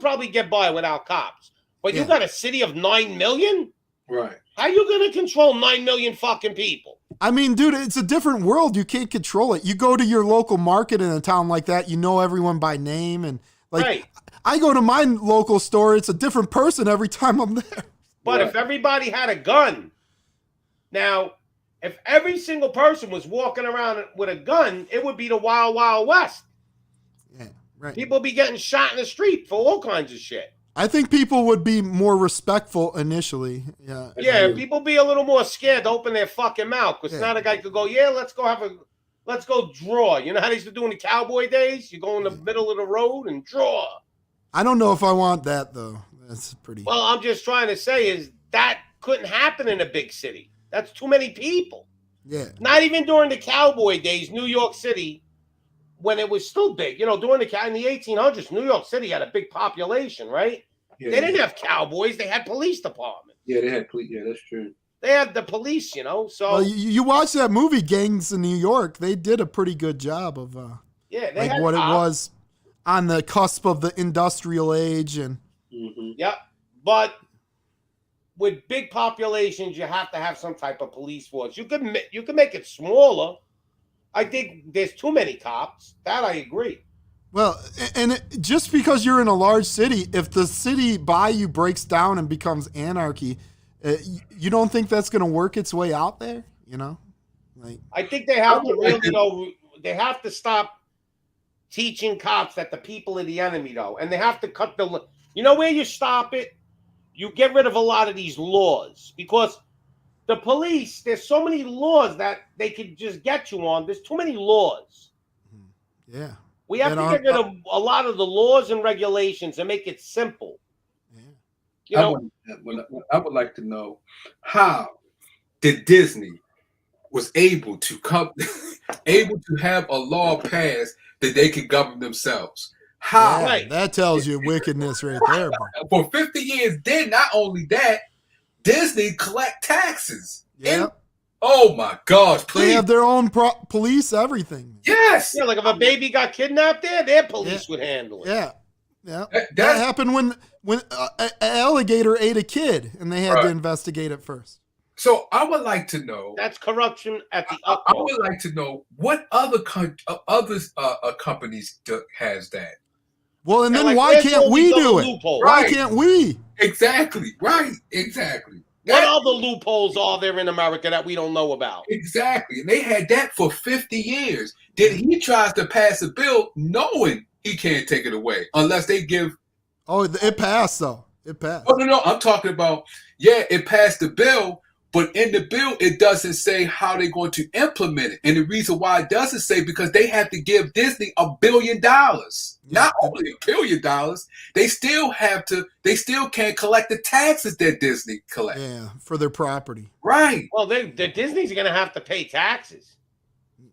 probably get by without cops. But you got a city of 9 million? Right. How are you going to control 9 million fucking people? I mean, dude, it's a different world. You can't control it. You go to your local market in a town like that, you know everyone by name. And I go to my local store, it's a different person every time I'm there. But if everybody had a gun, now, if every single person was walking around with a gun, it would be the Wild Wild West. Yeah, right. People be getting shot in the street for all kinds of shit. I think people would be more respectful initially. Yeah. Yeah, people be a little more scared to open their fucking mouth because now the guy could go, let's go draw. You know how they used to do in the cowboy days? You go in the middle of the road and draw. I don't know if I want that though. That's pretty. Well, I'm just trying to say is that couldn't happen in a big city. That's too many people. Yeah. Not even during the cowboy days, New York City, when it was still big. You know, in the 1800s, New York City had a big population, right? Yeah, they didn't have cowboys. They had police departments. Yeah, they had police. Yeah, that's true. They had the police, you know. So well, you watch that movie, Gangs in New York. They did a pretty good job of they like what it was on the cusp of the industrial age and. Yeah, but with big populations, you have to have some type of police force. You can make it smaller. I think there's too many cops. That I agree. Well, and just because you're in a large city, if the city by you breaks down and becomes anarchy, you don't think that's going to work its way out there? You know, I think they have to really though. They have to stop teaching cops that the people are the enemy though, and they have to cut the. You know where you stop it? You get rid of a lot of these laws because the police. There's so many laws that they could just get you on. There's too many laws. Yeah. We have to get rid of a lot of the laws and regulations and make it simple. Yeah. You know, I would like to know how did Disney was able to have a law passed that they could govern themselves. How? Yeah, that tells you wickedness right there. Bro. For 50 years, then not only that, Disney collect taxes. Yeah. Oh my gosh! Please. They have their own police, everything. Yes. Yeah, like if a baby got kidnapped, their police would handle it. Yeah, yeah. That happened when an alligator ate a kid, and they had to investigate it first. So I would like to know. That's corruption at the utmost. I would like to know what other companies has that. Well, and then why can't we do it? Loophole. Why can't we? Exactly. Right. Exactly. What other loopholes are there in America that we don't know about? Exactly. And they had that for 50 years. Then he tries to pass a bill knowing he can't take it away unless they give. Oh, it passed, though. It passed. Oh, no. I'm talking about, it passed the bill, but in the bill, it doesn't say how they're going to implement it. And the reason why it doesn't say because they have to give Disney $1 billion. Not only $1 billion, they still can't collect the taxes that Disney collects. Yeah, for their property. Right. Well, the Disney's going to have to pay taxes.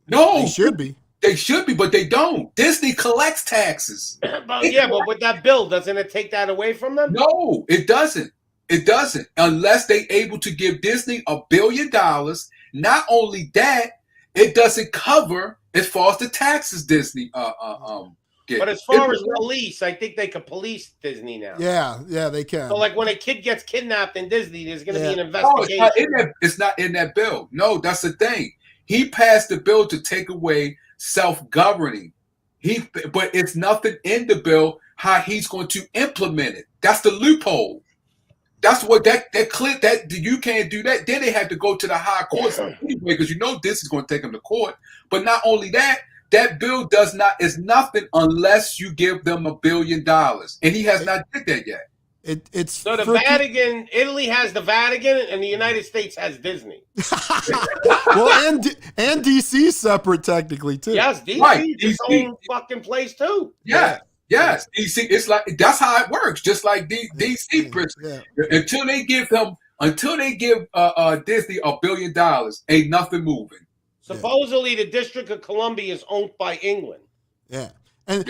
No. They should be. They should be, but they don't. Disney collects taxes. But with that bill, doesn't it take that away from them? No, it doesn't. It doesn't. Unless they're able to give Disney $1 billion. Not only that, it doesn't cover as far as the taxes Disney get. But as far as police, I think they could police Disney now. Yeah, they can. So, like when a kid gets kidnapped in Disney, there's going to be an investigation. No, it's not in that bill. No, that's the thing. He passed the bill to take away self-governing. But it's nothing in the bill how he's going to implement it. That's the loophole. That's what that clip that you can't do that. Then they have to go to the high courts anyway, because this is going to take them to court. But not only that, that bill is nothing unless you give them $1 billion, and he has not did that yet. It's so the Vatican. Italy has the Vatican, and the United States has Disney. Well, and DC separate technically too. Yes, DC is its own fucking place too. Yeah. Yes, DC. It's like that's how it works. Just like DC prison. Until they give Disney $1 billion, ain't nothing moving. Supposedly, the District of Columbia is owned by England. Yeah, and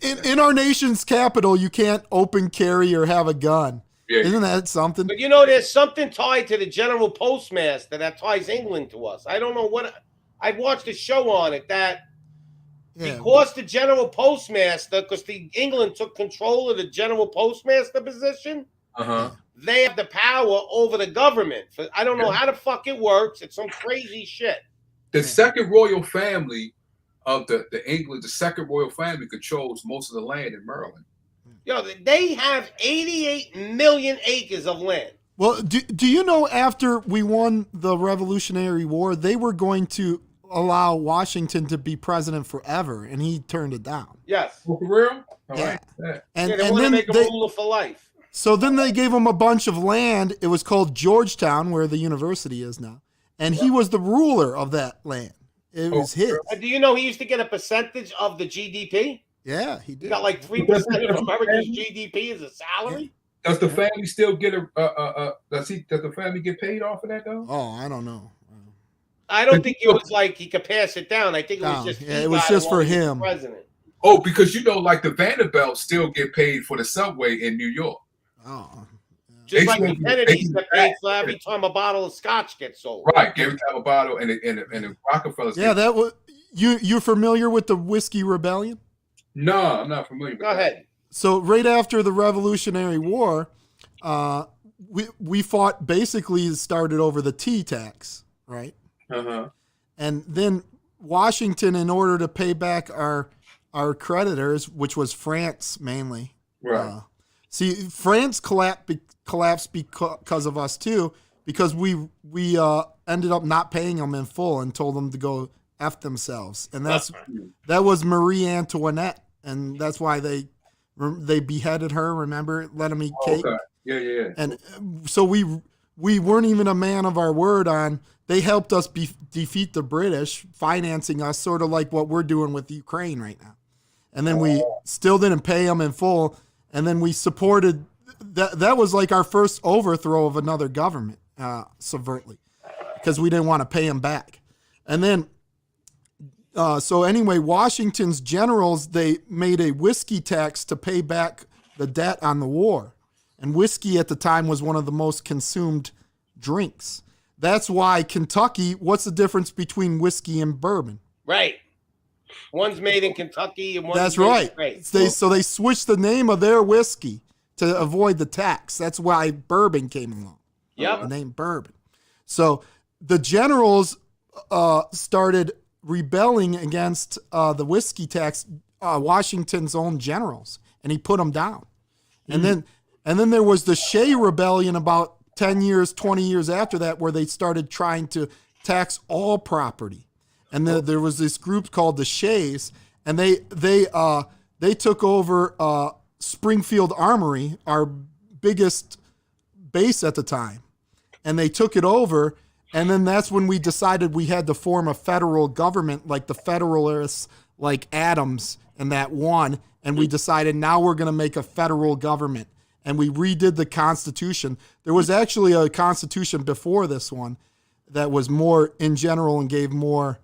in our nation's capital, you can't open carry or have a gun. Yeah. Isn't that something? But there's something tied to the General Postmaster that ties England to us. I don't know what. I watched a show on it that. Yeah. Because the General Postmaster, because England took control of the General Postmaster position, they have the power over the government. I don't know how the fuck it works. It's some crazy shit. The second royal family of the England, the second royal family controls most of the land in Maryland. They have 88 million acres of land. Well, do you know after we won the Revolutionary War, they were going to allow Washington to be president forever, and he turned it down. Yes. For real? Yeah. Right. And they want to make him ruler for life. So then they gave him a bunch of land. It was called Georgetown, where the university is now. And he was the ruler of that land. It was his. Do you know he used to get a percentage of the GDP? Yeah, he did. He got like 3% of America's GDP as a salary. Does the family still get does the family get paid off of that though? Oh, I don't know. I don't think it was like he could pass it down. I think it was just it was just for him. President. Oh, because like the Vanderbilts still get paid for the subway in New York. Oh, just like the Kennedys get paid for every time a bottle of scotch gets sold. Right, every time a bottle, and the Rockefellers. Yeah, that was you're familiar with the Whiskey Rebellion? No, I'm not familiar. Go ahead. So right after the Revolutionary War, we fought basically started over the tea tax, right? And then Washington, in order to pay back our creditors, which was France mainly. Right. See, France collapsed because of us too, because we ended up not paying them in full and told them to go F themselves, and that was Marie Antoinette, and that's why they beheaded her. Remember, let them eat cake. Okay. Yeah. And so we weren't even a man of our word on. They helped us defeat the British, financing us, sort of like what we're doing with Ukraine right now. And then we still didn't pay them in full. And then we supported that. That was like our first overthrow of another government, subvertly, because we didn't want to pay them back. And then, so anyway, Washington's generals, they made a whiskey tax to pay back the debt on the war. And whiskey at the time was one of the most consumed drinks. That's why Kentucky, what's the difference between whiskey and bourbon? Right. One's made in Kentucky and one's That's made right. in Great. So they switched the name of their whiskey to avoid the tax. That's why bourbon came along. Yep. The name bourbon. So the generals started rebelling against the whiskey tax, Washington's own generals, and he put them down. And then there was the Shea Rebellion about 10 years, 20 years after that, where they started trying to tax all property. And there was this group called the Shays, and they took over Springfield Armory, our biggest base at the time. And they took it over, and then that's when we decided we had to form a federal government, like the Federalists, like Adams, and that won. And we decided now we're going to make a federal government. And we redid the Constitution. There was actually a Constitution before this one that was more in general and gave no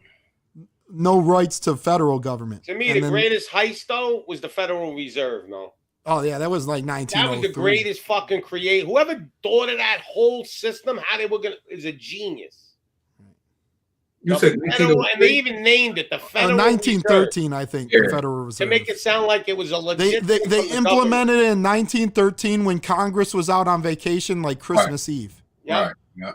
rights to federal government. To me, the greatest heist, though, was the Federal Reserve, no? Oh, yeah, that was like 1903. That was the greatest fucking create. Whoever thought of that whole system, how they were going to, is a genius. You said and they even named it the Federal 1913, Reserve. I think, the Federal Reserve. To make it sound like it was a legit. They implemented it in 1913 when Congress was out on vacation, like Christmas Eve. Yeah. Right.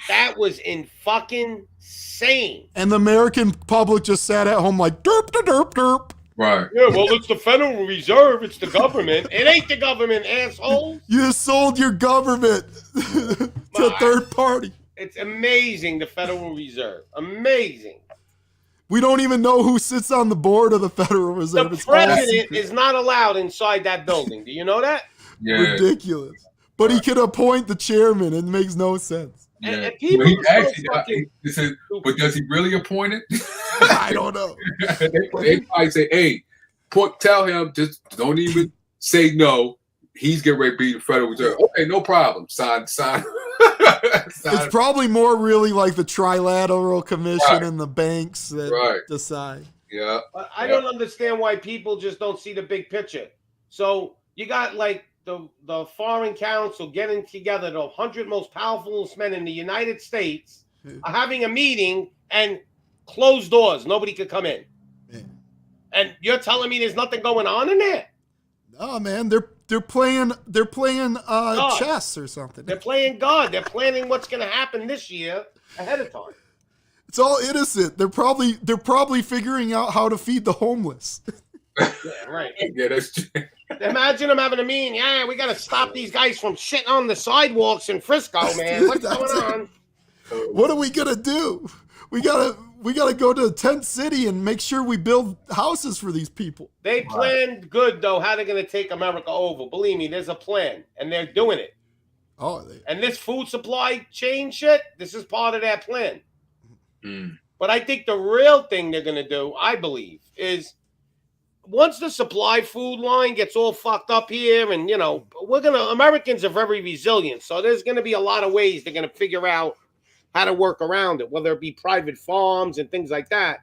That was fucking insane. And the American public just sat at home like derp, derp, derp. Right. Yeah, well, it's the Federal Reserve. It's the government. It ain't the government, asshole. You sold your government to a third party. It's amazing, the Federal Reserve. Amazing. We don't even know who sits on the board of the Federal Reserve. The president is not allowed inside that building. Do you know that? Yeah. Ridiculous. But he could appoint the chairman. It makes no sense. Yeah. And people but does he really appoint it? I don't know. they probably say, hey, tell him, just don't even say no. He's getting ready to be the Federal Reserve. Okay, no problem. Sign. It's probably more really like the Trilateral Commission and the banks that decide. Yeah. But I don't understand why people just don't see the big picture. So you got like the Foreign Council getting together, the 100 most powerful men in the United States are having a meeting and closed doors. Nobody could come in. And you're telling me there's nothing going on in there? No, man, they're playing chess or something. They're playing God. They're planning what's going to happen this year ahead of time. It's all innocent. They're probably figuring out how to feed the homeless. Yeah, right. Yeah, that's true. Imagine them having a meeting. Yeah, we got to stop these guys from shitting on the sidewalks in Frisco, man. What's going on? What are we gonna do? We gotta go to a tent city and make sure we build houses for these people. They planned good though. How they're gonna take America over? Believe me, there's a plan, and they're doing it. Oh, and this food supply chain shit. This is part of that plan. But I think the real thing they're gonna do, I believe, is once the supply food line gets all fucked up here, and Americans are very resilient, so there's gonna be a lot of ways they're gonna figure out how to work around it, whether it be private farms and things like that.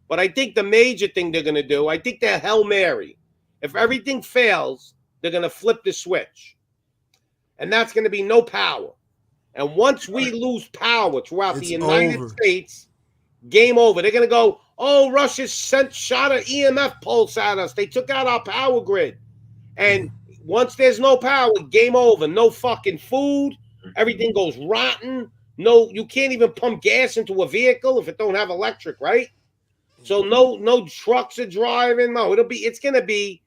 But I think the major thing they're gonna do, I think they're Hail Mary. If everything fails, they're gonna flip the switch, and that's gonna be no power. And once we lose power throughout the United States, game over. They're gonna go, oh, Russia shot an EMF pulse at us. They took out our power grid. And once there's no power, game over. No fucking food. Everything goes rotten. No, you can't even pump gas into a vehicle if it don't have electric, right? So no trucks are driving. No, it's gonna be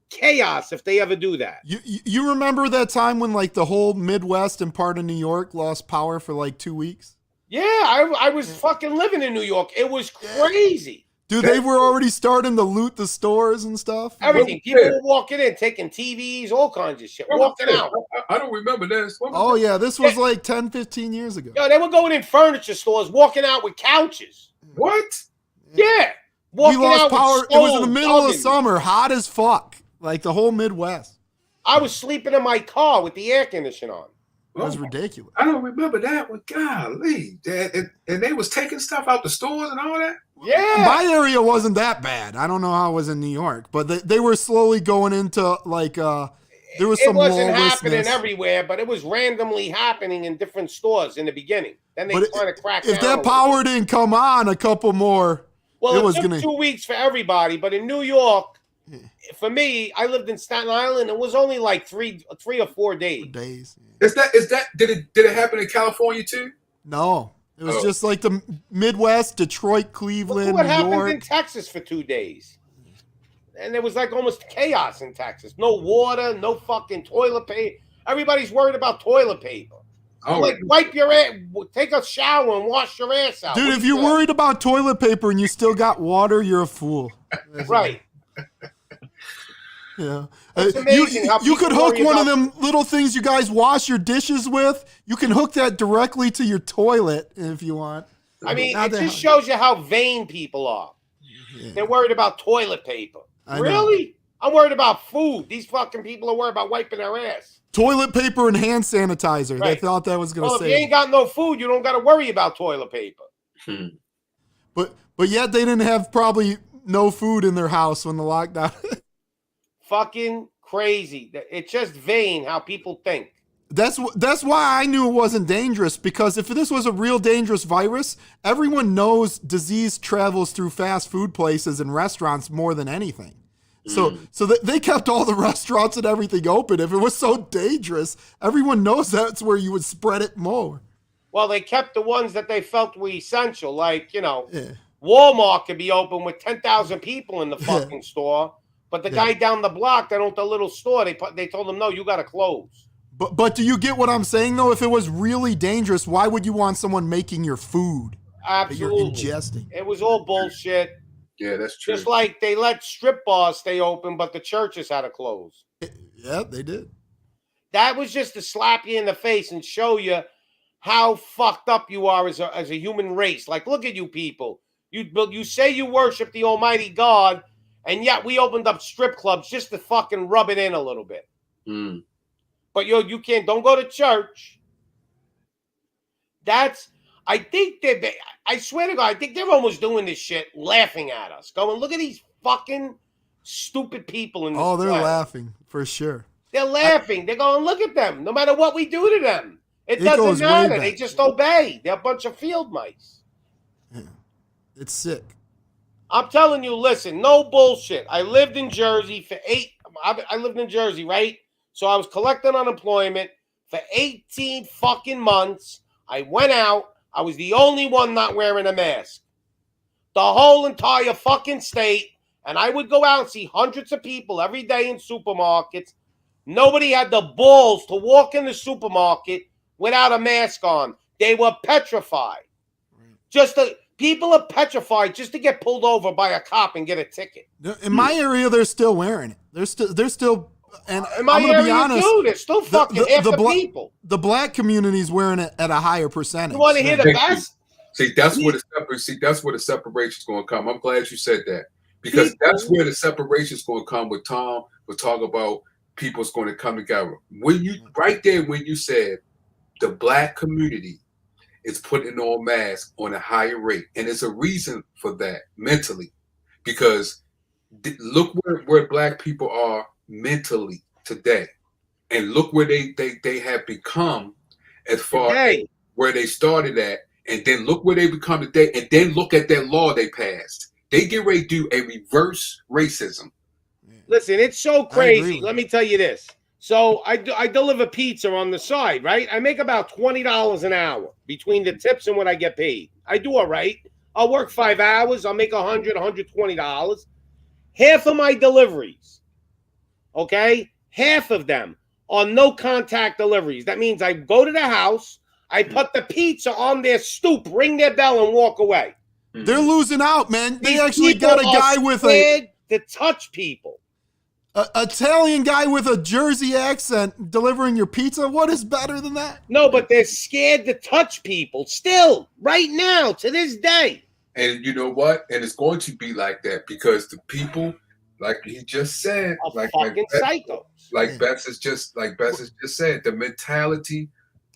chaos if they ever do that. You remember that time when like the whole Midwest and part of New York lost power for like 2 weeks? Yeah, I was fucking living in New York. It was crazy. Dude, they were already starting to loot the stores and stuff. Everything. People were walking in, taking TVs, all kinds of shit. Walking out. I don't remember this. Oh, yeah. This was like 10, 15 years ago. Yo, they were going in furniture stores, walking out with couches. What? Yeah. We lost power. It was in the middle of summer, hot as fuck. Like the whole Midwest. I was sleeping in my car with the air conditioner on. That was ridiculous. I don't remember that one. Golly. And they was taking stuff out the stores and all that? Yeah. My area wasn't that bad. I don't know how it was in New York, but they were slowly going into like there was some lawlessness. It wasn't happening everywhere, but it was randomly happening in different stores in the beginning. Then they kind of cracked down. If that power didn't come on, a couple more. Well, it took 2 weeks for everybody, but in New York, for me, I lived in Staten Island. It was only like three or 4 days. Is that did it happen in California too? No. It was just like the Midwest, Detroit, Cleveland, what New happened York. in Texas for 2 days? And there was like almost chaos in Texas. No water, no fucking toilet paper. Everybody's worried about toilet paper. Like, wipe your ass, take a shower and wash your ass out. Dude, if you're worried about toilet paper and you still got water, you're a fool. Right. Yeah. It's amazing how you could people hook worry one about- of them little things you guys wash your dishes with. You can hook that directly to your toilet if you want. I mean, it just shows you how vain people are. Yeah. They're worried about toilet paper. Really? I'm worried about food. These fucking people are worried about wiping their ass. Toilet paper and hand sanitizer. Right. They thought that was going to save. Well, if you ain't got no food, you don't got to worry about toilet paper. But yet they didn't have probably no food in their house when the lockdown. Fucking crazy. It's just vain how people think. That's why I knew it wasn't dangerous, because if this was a real dangerous virus, everyone knows disease travels through fast food places and restaurants more than anything. So they kept all the restaurants and everything open. If it was so dangerous, everyone knows that's where you would spread it more. Well, they kept the ones that they felt were essential, like, Walmart could be open with 10,000 people in the fucking store, but the guy down the block that owned the little store, they told him, no, you got to close. But do you get what I'm saying, though? If it was really dangerous, why would you want someone making your food? Absolutely. That you're ingesting. It was all bullshit. Yeah, that's true. Just like they let strip bars stay open, but the churches had to close. Yeah, they did. That was just to slap you in the face and show you how fucked up you are as a human race. Like, look at you people. You say you worship the Almighty God, and yet we opened up strip clubs just to fucking rub it in a little bit. Mm. But you can't. Don't go to church. I think I swear to God, I think they're almost doing this shit, laughing at us, going, look at these fucking stupid people in this Oh, they're class. laughing for sure. They're laughing. They're going, look at them. No matter what we do to them, it doesn't matter. They just obey. They're a bunch of field mice. Yeah. It's sick. I'm telling you, listen, no bullshit. I lived in Jersey I lived in Jersey, right? So I was collecting unemployment for 18 fucking months. I went out. I was the only one not wearing a mask. The whole entire fucking state. And I would go out and see hundreds of people every day in supermarkets. Nobody had the balls to walk in the supermarket without a mask on. They were petrified. People are petrified just to get pulled over by a cop and get a ticket. In my area, they're still wearing it. They're still, and in my I'm gonna area be honest, too, they're still fucking half the people. The black community is wearing it at a higher percentage. You want to hear the best? See, that's where the separation is going to come. I'm glad you said that, because that's where the separation is going to come. With Tom, we'll talk about people's going to come together. When you said the black community is putting on masks on a higher rate, and there's a reason for that mentally, because look where black people are mentally today, and look where they have become as far as where they started at, and then look where they become today, and then look at that law they passed. They get ready to do a reverse racism. Listen, it's so crazy. Let me tell you this. So I deliver pizza on the side, right? I make about $20 an hour between the tips and what I get paid. I do all right. I'll work 5 hours. I'll make $100, $120. Half of my deliveries, okay? Half of them are no contact deliveries. That means I go to the house, I put the pizza on their stoop, ring their bell, and walk away. They're losing out, man. They These actually people got a guy are with scared to touch people. An Italian guy with a Jersey accent delivering your pizza. What is better than that? No, but they're scared to touch people still, right now, to this day. And you know what? And it's going to be like that, because the people, like he just said, psychos. Bess has just said, the mentality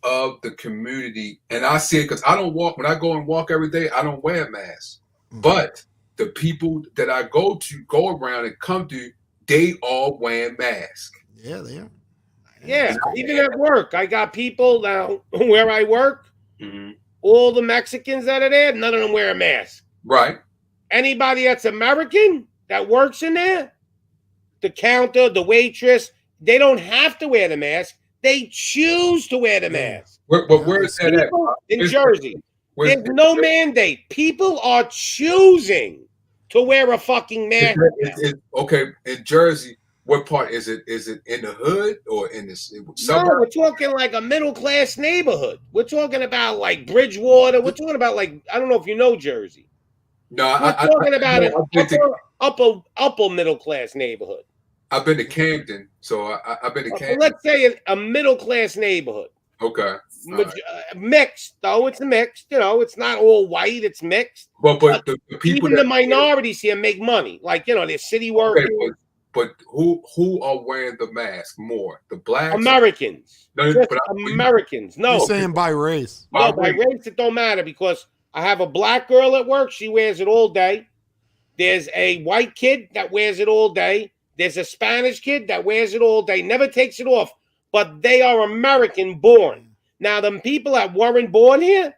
of the community. And I see it because I don't walk. When I go and walk every day, I don't wear a mask. But the people that I go around and come to, they all wear masks. Yeah, they are. Yeah, even at work, I got people now where I work. All the Mexicans that are there, none of them wear a mask. Right. Anybody that's American that works in there, the counter, the waitress, they don't have to wear the mask. They choose to wear the mask. Where is that at? In Jersey. There's no mandate. People are choosing to wear a fucking mask. Okay, in Jersey, what part is it? Is it in the hood or in the suburb? No, we're talking like a middle class neighborhood. We're talking about like Bridgewater. We're talking about like, I don't know if you know Jersey. No, we're talking about an upper middle class neighborhood. I've been to Camden, so I've been to Camden. Let's say a middle class neighborhood. Okay. Mixed, though. It's mixed. You know, it's not all white. It's mixed. But the people, even the minorities here make money. Like, you know, they're city workers. Okay, but who are wearing the mask more? The blacks? Americans. Americans. No. You're saying by race. No, by race it don't matter, because I have a black girl at work. She wears it all day. There's a white kid that wears it all day. There's a Spanish kid that wears it all day. Never takes it off. But they are American born. Now, the people that weren't born here,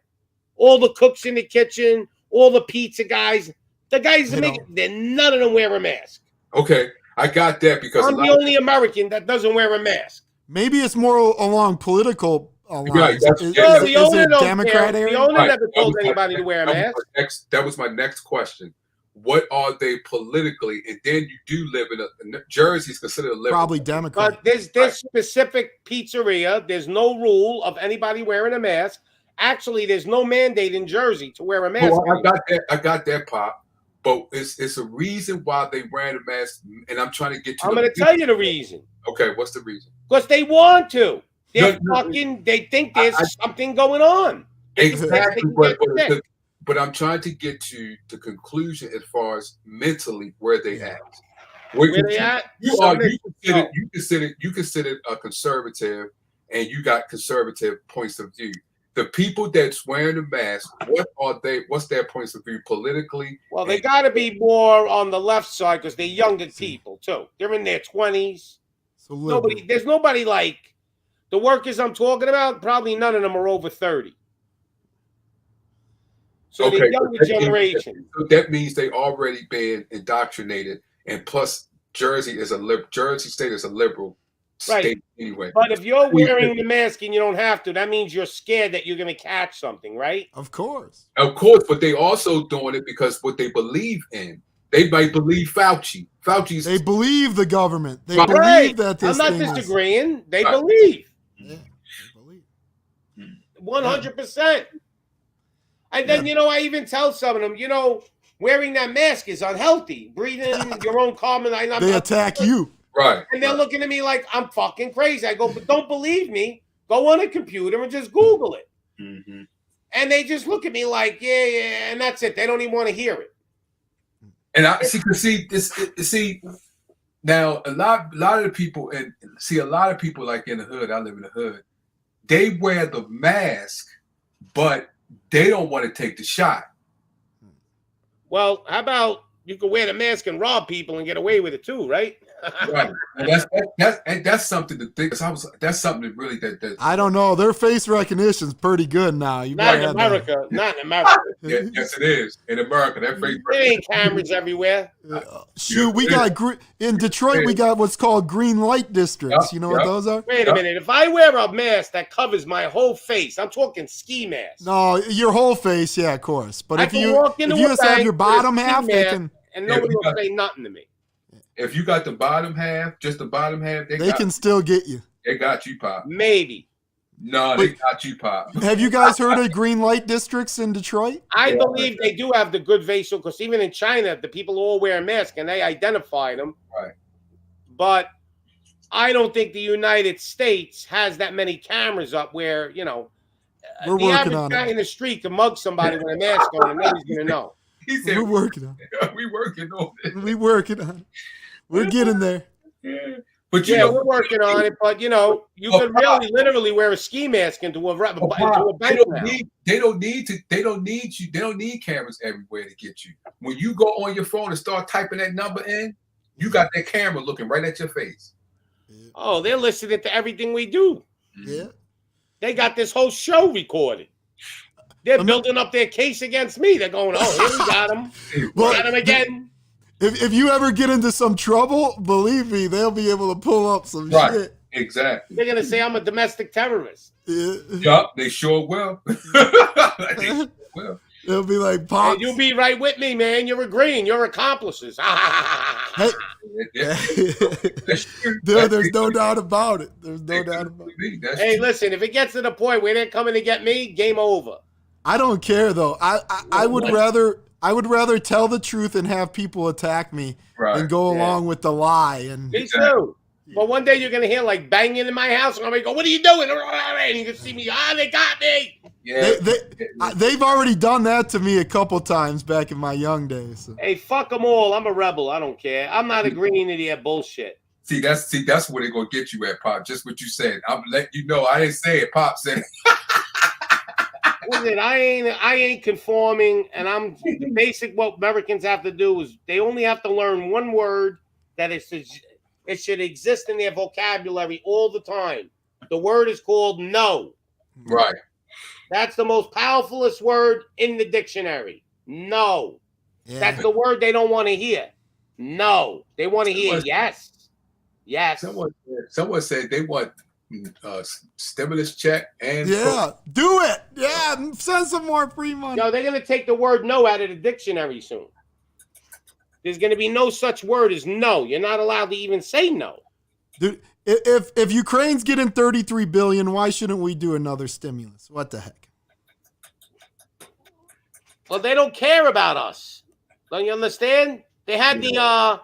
all the cooks in the kitchen, all the pizza guys, the guys that make it, none of them wear a mask. Okay, I got that, because I'm the only American that doesn't wear a mask. Maybe it's more along political line? Is it Democrat area? Viola never told anybody to wear a mask. That was my next question. What are they politically? And then you do live in Jersey's considered a liberal. Probably Democrat. But this specific pizzeria, there's no rule of anybody wearing a mask. Actually, there's no mandate in Jersey to wear a mask. Well, I got that, Pop. But it's a reason why they wearing a mask, and I'm trying to get to. I'm going to tell you the reason. Okay, what's the reason? Because they want to. They think there's something going on. Exactly. But I'm trying to get to the conclusion as far as mentally where they at. Where they at? You consider a conservative, and you got conservative points of view. The people that's wearing the mask, what are they? What's their points of view politically? Well, they got to be more on the left side because they're younger people too. They're in their 20s. There's nobody like the workers I'm talking about. Probably none of them are over 30. So the younger generation. So that means they already been indoctrinated, and plus Jersey State is a liberal state anyway. But if you're wearing the mask and you don't have to, that means you're scared that you're going to catch something, right? Of course. But they also doing it because what they believe in. They might believe Fauci. They believe the government. They believe that this I'm not disagreeing. They believe. Yeah, they believe. 100%. And then, I even tell some of them, wearing that mask is unhealthy. Breathing your own carbon. They attack you. Right. And they're looking at me like I'm fucking crazy. I go, but don't believe me. Go on a computer and just Google it. Mm-hmm. And they just look at me like, yeah, and that's it. They don't even want to hear it. And I see now a lot of the people like in the hood. I live in the hood. They wear the mask, but they don't want to take the shot. Well, how about you can wear the mask and rob people and get away with it too, right? Right, and that's something to think. That's something that really that I don't know. Their face recognition is pretty good now. Not in America. Yes, it is in America. That face. There ain't cameras everywhere. Shoot, we got in Detroit. We got what's called green light districts. You know what those are? Wait a minute. If I wear a mask that covers my whole face, I'm talking ski mask. No, your whole face, yeah, of course. But if you just have your bottom half, they can. And nobody will say nothing to me. If you got the bottom half, just the bottom half, they can still get you. They got you, Pop. Maybe. No, they got you, Pop. Have you guys heard of green light districts in Detroit? I believe they do have the good facial, because even in China, the people all wear masks and they identify them. Right. But I don't think the United States has that many cameras up where, we're the working average on guy it. in the street can mug somebody with a mask on and nobody's going to know. He said, we're working on it. We're working on it. We're working on it. We're getting there. Yeah. But we're working on it. But you can really literally wear a ski mask into a bank. They don't need you. They don't need cameras everywhere to get you. When you go on your phone and start typing that number in, you got that camera looking right at your face. Oh, they're listening to everything we do. Yeah. They got this whole show recorded. They're building up their case against me. They're going, oh, here we got him. We got him again. If you ever get into some trouble, believe me, they'll be able to pull up some shit. Exactly. They're going to say I'm a domestic terrorist. Yup, they sure will. They'll be like, Pops. And you'll be right with me, man. You're agreeing. You're accomplices. Hey. There's no doubt about it. There's no doubt about it. Hey, listen, if it gets to the point where they're coming to get me, game over. I don't care, though. I would rather tell the truth and have people attack me than go along with the lie. And me too. But one day you're gonna hear like banging in my house, and I'm gonna go, "What are you doing?" And you can see me. They got me. Yeah, they've already done that to me a couple times back in my young days. So. Hey, fuck them all. I'm a rebel. I don't care. I'm not agreeing to their bullshit. See, that's where they're gonna get you at, Pop. Just what you said. I'm letting you know. I didn't say it. Pop said it. Listen, I ain't conforming, and I'm the basic. What Americans have to do is they only have to learn one word that it should exist in their vocabulary all the time. The word is called no. Right. That's the most powerfulest word in the dictionary. No. Yeah. That's the word they don't want to hear. No. They want to hear yes. Yes. Someone said they want stimulus check and do it. Yeah, send some more free money. Yo, they're gonna take the word no out of the dictionary soon. There's gonna be no such word as no. You're not allowed to even say no. Dude, if Ukraine's getting $33 billion, why shouldn't we do another stimulus? What the heck? Well, they don't care about us. Don't you understand? They had the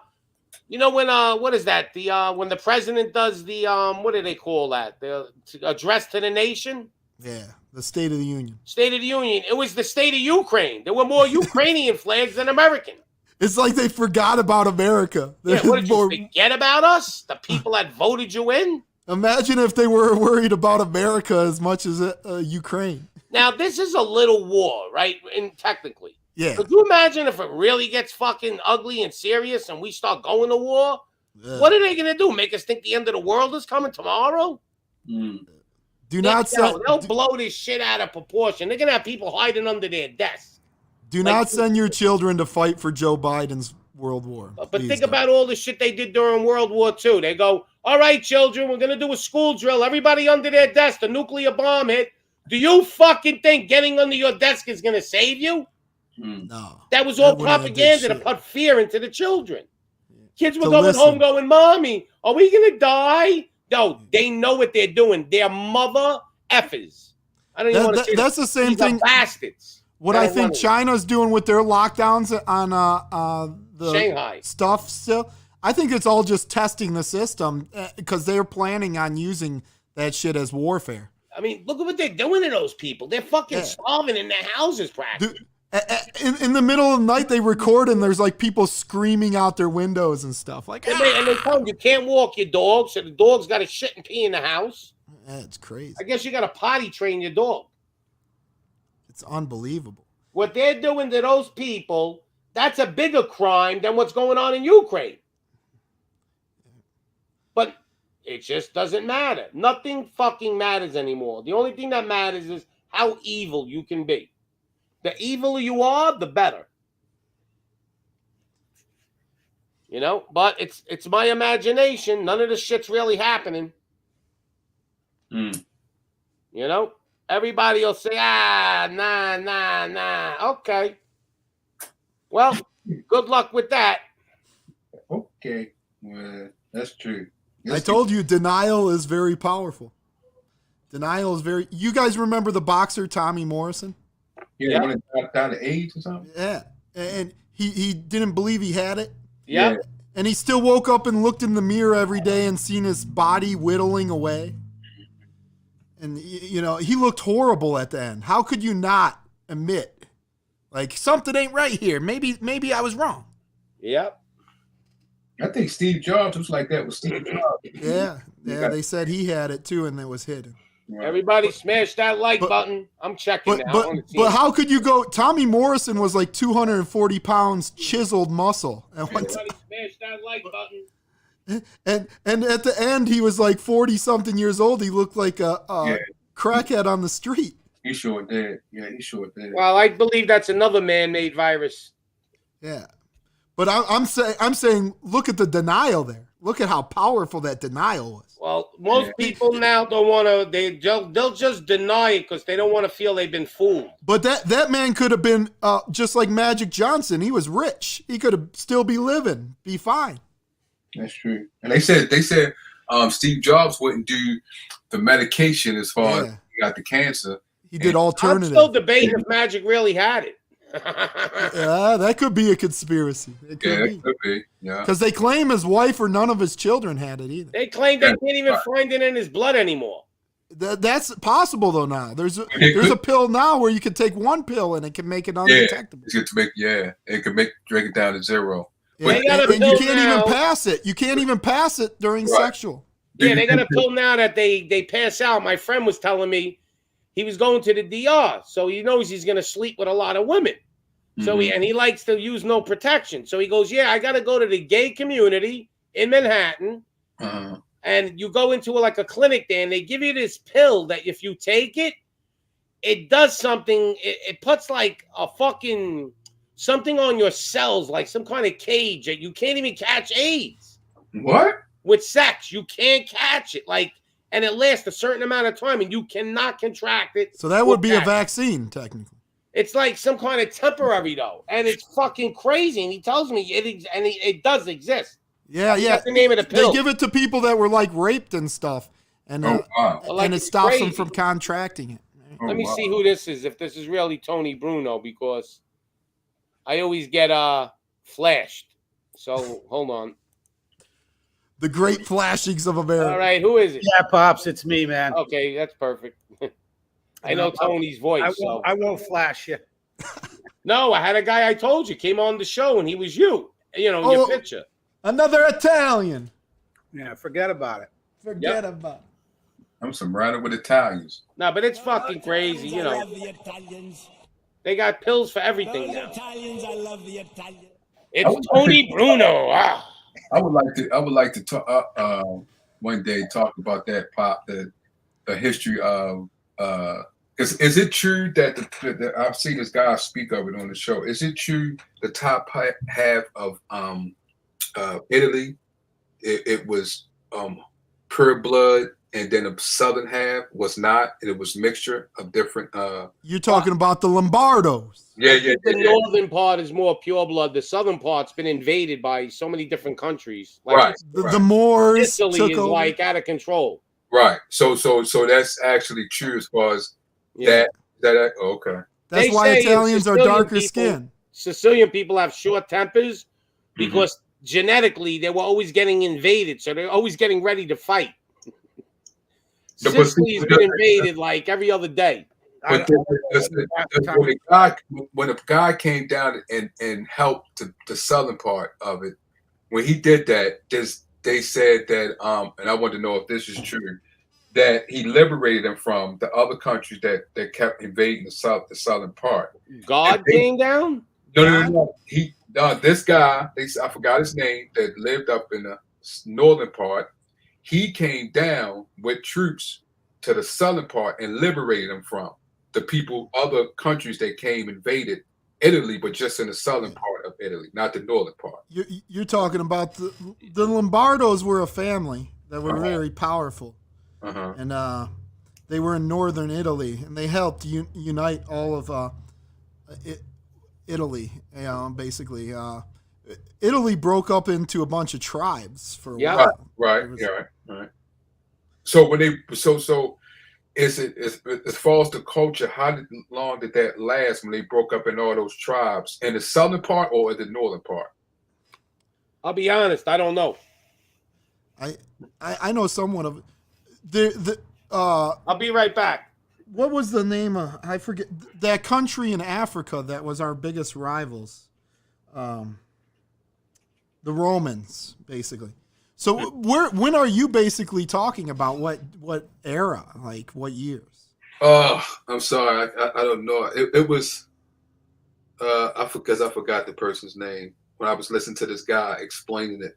you know when what is that? The when the president does the what do they call that? The address to the nation? Yeah, the State of the Union. State of the Union. It was the state of Ukraine. There were more Ukrainian flags than American. It's like they forgot about America. Yeah, what did you forget about us? The people that voted you in? Imagine if they were worried about America as much as Ukraine. Now, this is a little war, right? And technically. Yeah. Could you imagine if it really gets fucking ugly and serious and we start going to war? Yeah. What are they going to do? Make us think the end of the world is coming tomorrow? They'll blow this shit out of proportion. They're going to have people hiding under their desks. Do not send your children to fight for Joe Biden's world war. But think about all the shit they did during World War II. They go, all right, children, we're going to do a school drill. Everybody under their desk. The nuclear bomb hit. Do you fucking think getting under your desk is going to save you? No. That was all propaganda to put fear into the children. Kids were going home going, Mommy, are we going to die? No, they know what they're doing. They're mother effers. I don't even want to say that's the same thing. Bastards. What I think China's doing with their lockdowns on the Shanghai stuff still, I think it's all just testing the system because they're planning on using that shit as warfare. I mean, look at what they're doing to those people. They're fucking starving in their houses practically. In the middle of the night, they record and there's like people screaming out their windows and stuff. Like, and they tell them you can't walk your dog, so the dog's got to shit and pee in the house. That's crazy. I guess you got to potty train your dog. It's unbelievable. What they're doing to those people, that's a bigger crime than what's going on in Ukraine. But it just doesn't matter. Nothing fucking matters anymore. The only thing that matters is how evil you can be. The eviler you are, the better. You know, but it's my imagination. None of this shit's really happening. You know? Everybody will say, nah. Okay. Well, good luck with that. Okay. Well, that's true. I told you, denial is very powerful. Denial is very... You guys remember the boxer Tommy Morrison? Yeah, when it got down to AIDS or something? Yeah. And he didn't believe he had it. Yeah. And he still woke up and looked in the mirror every day and seen his body whittling away. And, you know, he looked horrible at the end. How could you not admit, like, something ain't right here? Maybe I was wrong. Yep. I think Steve Jobs was like that with Steve Jobs. Yeah, they said he had it too and it was hidden. Everybody smash that like button. I'm checking now. But how could you go? Tommy Morrison was like 240 pounds chiseled muscle. Everybody smash that like button. And at the end, he was like 40-something years old. He looked like a crackhead on the street. He sure did. Yeah, he sure did. Well, I believe that's another man-made virus. Yeah, but I'm saying, look at the denial there. Look at how powerful that denial was. Well, most people now don't want to. They'll just deny it because they don't want to feel they've been fooled. But that man could have been just like Magic Johnson. He was rich. He could have still be living, be fine. That's true. And they said Steve Jobs wouldn't do the medication as far as he got the cancer. He did alternative. I'm still debating if Magic really had it. Yeah, that could be a conspiracy. It could be. Yeah. Because they claim his wife or none of his children had it either. They claim they can't even find it in his blood anymore. That's possible though now. There's a pill now where you can take one pill and it can make it undetectable. It can drink it down to zero. Yeah, and you can't even pass it. You can't even pass it during sexual. Yeah, they got a pill now that they pass out. My friend was telling me he was going to the DR, so he knows he's going to sleep with a lot of women. So he likes to use no protection. So he goes, I got to go to the gay community in Manhattan, and you go into like a clinic there, and they give you this pill that if you take it, it does something. It puts like a fucking something on your cells, like some kind of cage that you can't even catch AIDS. What? With sex, you can't catch it. Like, and it lasts a certain amount of time, and you cannot contract it. So that would be a vaccine, technically. It's like some kind of temporary, though, and it's fucking crazy. And he tells me it does exist. Yeah, yeah. That's the name of the pill. They give it to people that were like raped and stuff, and and it stops them from contracting it. Let me see who this is. If this is really Tony Bruno, because I always get flashed. So hold on. The great flashings of America. All right, who is it? Yeah, Pops, it's me, man. Okay, that's perfect. I know Tony's voice. I won't flash you. No, I had a guy I told you came on the show, and he was you. You know, your picture. Another Italian. Yeah, forget about it. Forget about it. I'm surrounded with Italians. No, but it's fucking crazy, you know. They got pills for everything now. It's Tony Bruno. Ah. I would like to talk one day talk about that, Pop, the history of is it true that I've seen this guy speak of it on the show? Is it true the top half of Italy it was pure blood, and then the southern half was not, and it was mixture of different You're talking about the Lombardos. Yeah. The northern part is more pure blood. The southern part's been invaded by so many different countries. Like The Moors Italy is like out of control. Right. So that's actually true as far as that. Okay. That's why Italians are darker skinned. Sicilian people have short tempers because genetically they were always getting invaded, so they're always getting ready to fight. Sicily's been invaded like every other day. But when a guy came down and helped the southern part of it, when he did that, they said that, and I want to know if this is true, that he liberated them from the other countries that kept invading the southern part. God came down? No. This guy, I forgot his name, that lived up in the northern part. He came down with troops to the southern part and liberated them from the people, other countries that came invaded Italy, but just in the southern part of Italy, not the northern part. You're talking about the Lombardos were a family that were very powerful, and they were in northern Italy, and they helped unite all of Italy. Basically, Italy broke up into a bunch of tribes for a while. Right. So when is it as far as the culture? How long did that last when they broke up in all those tribes in the southern part or in the northern part? I'll be honest, I don't know. I know somewhat of the. I'll be right back. What was the name of? I forget that country in Africa that was our biggest rivals. The Romans, basically. So when are you basically talking about? What era? Like what years? I'm sorry, I don't know. It was I forgot the person's name when I was listening to this guy explaining it.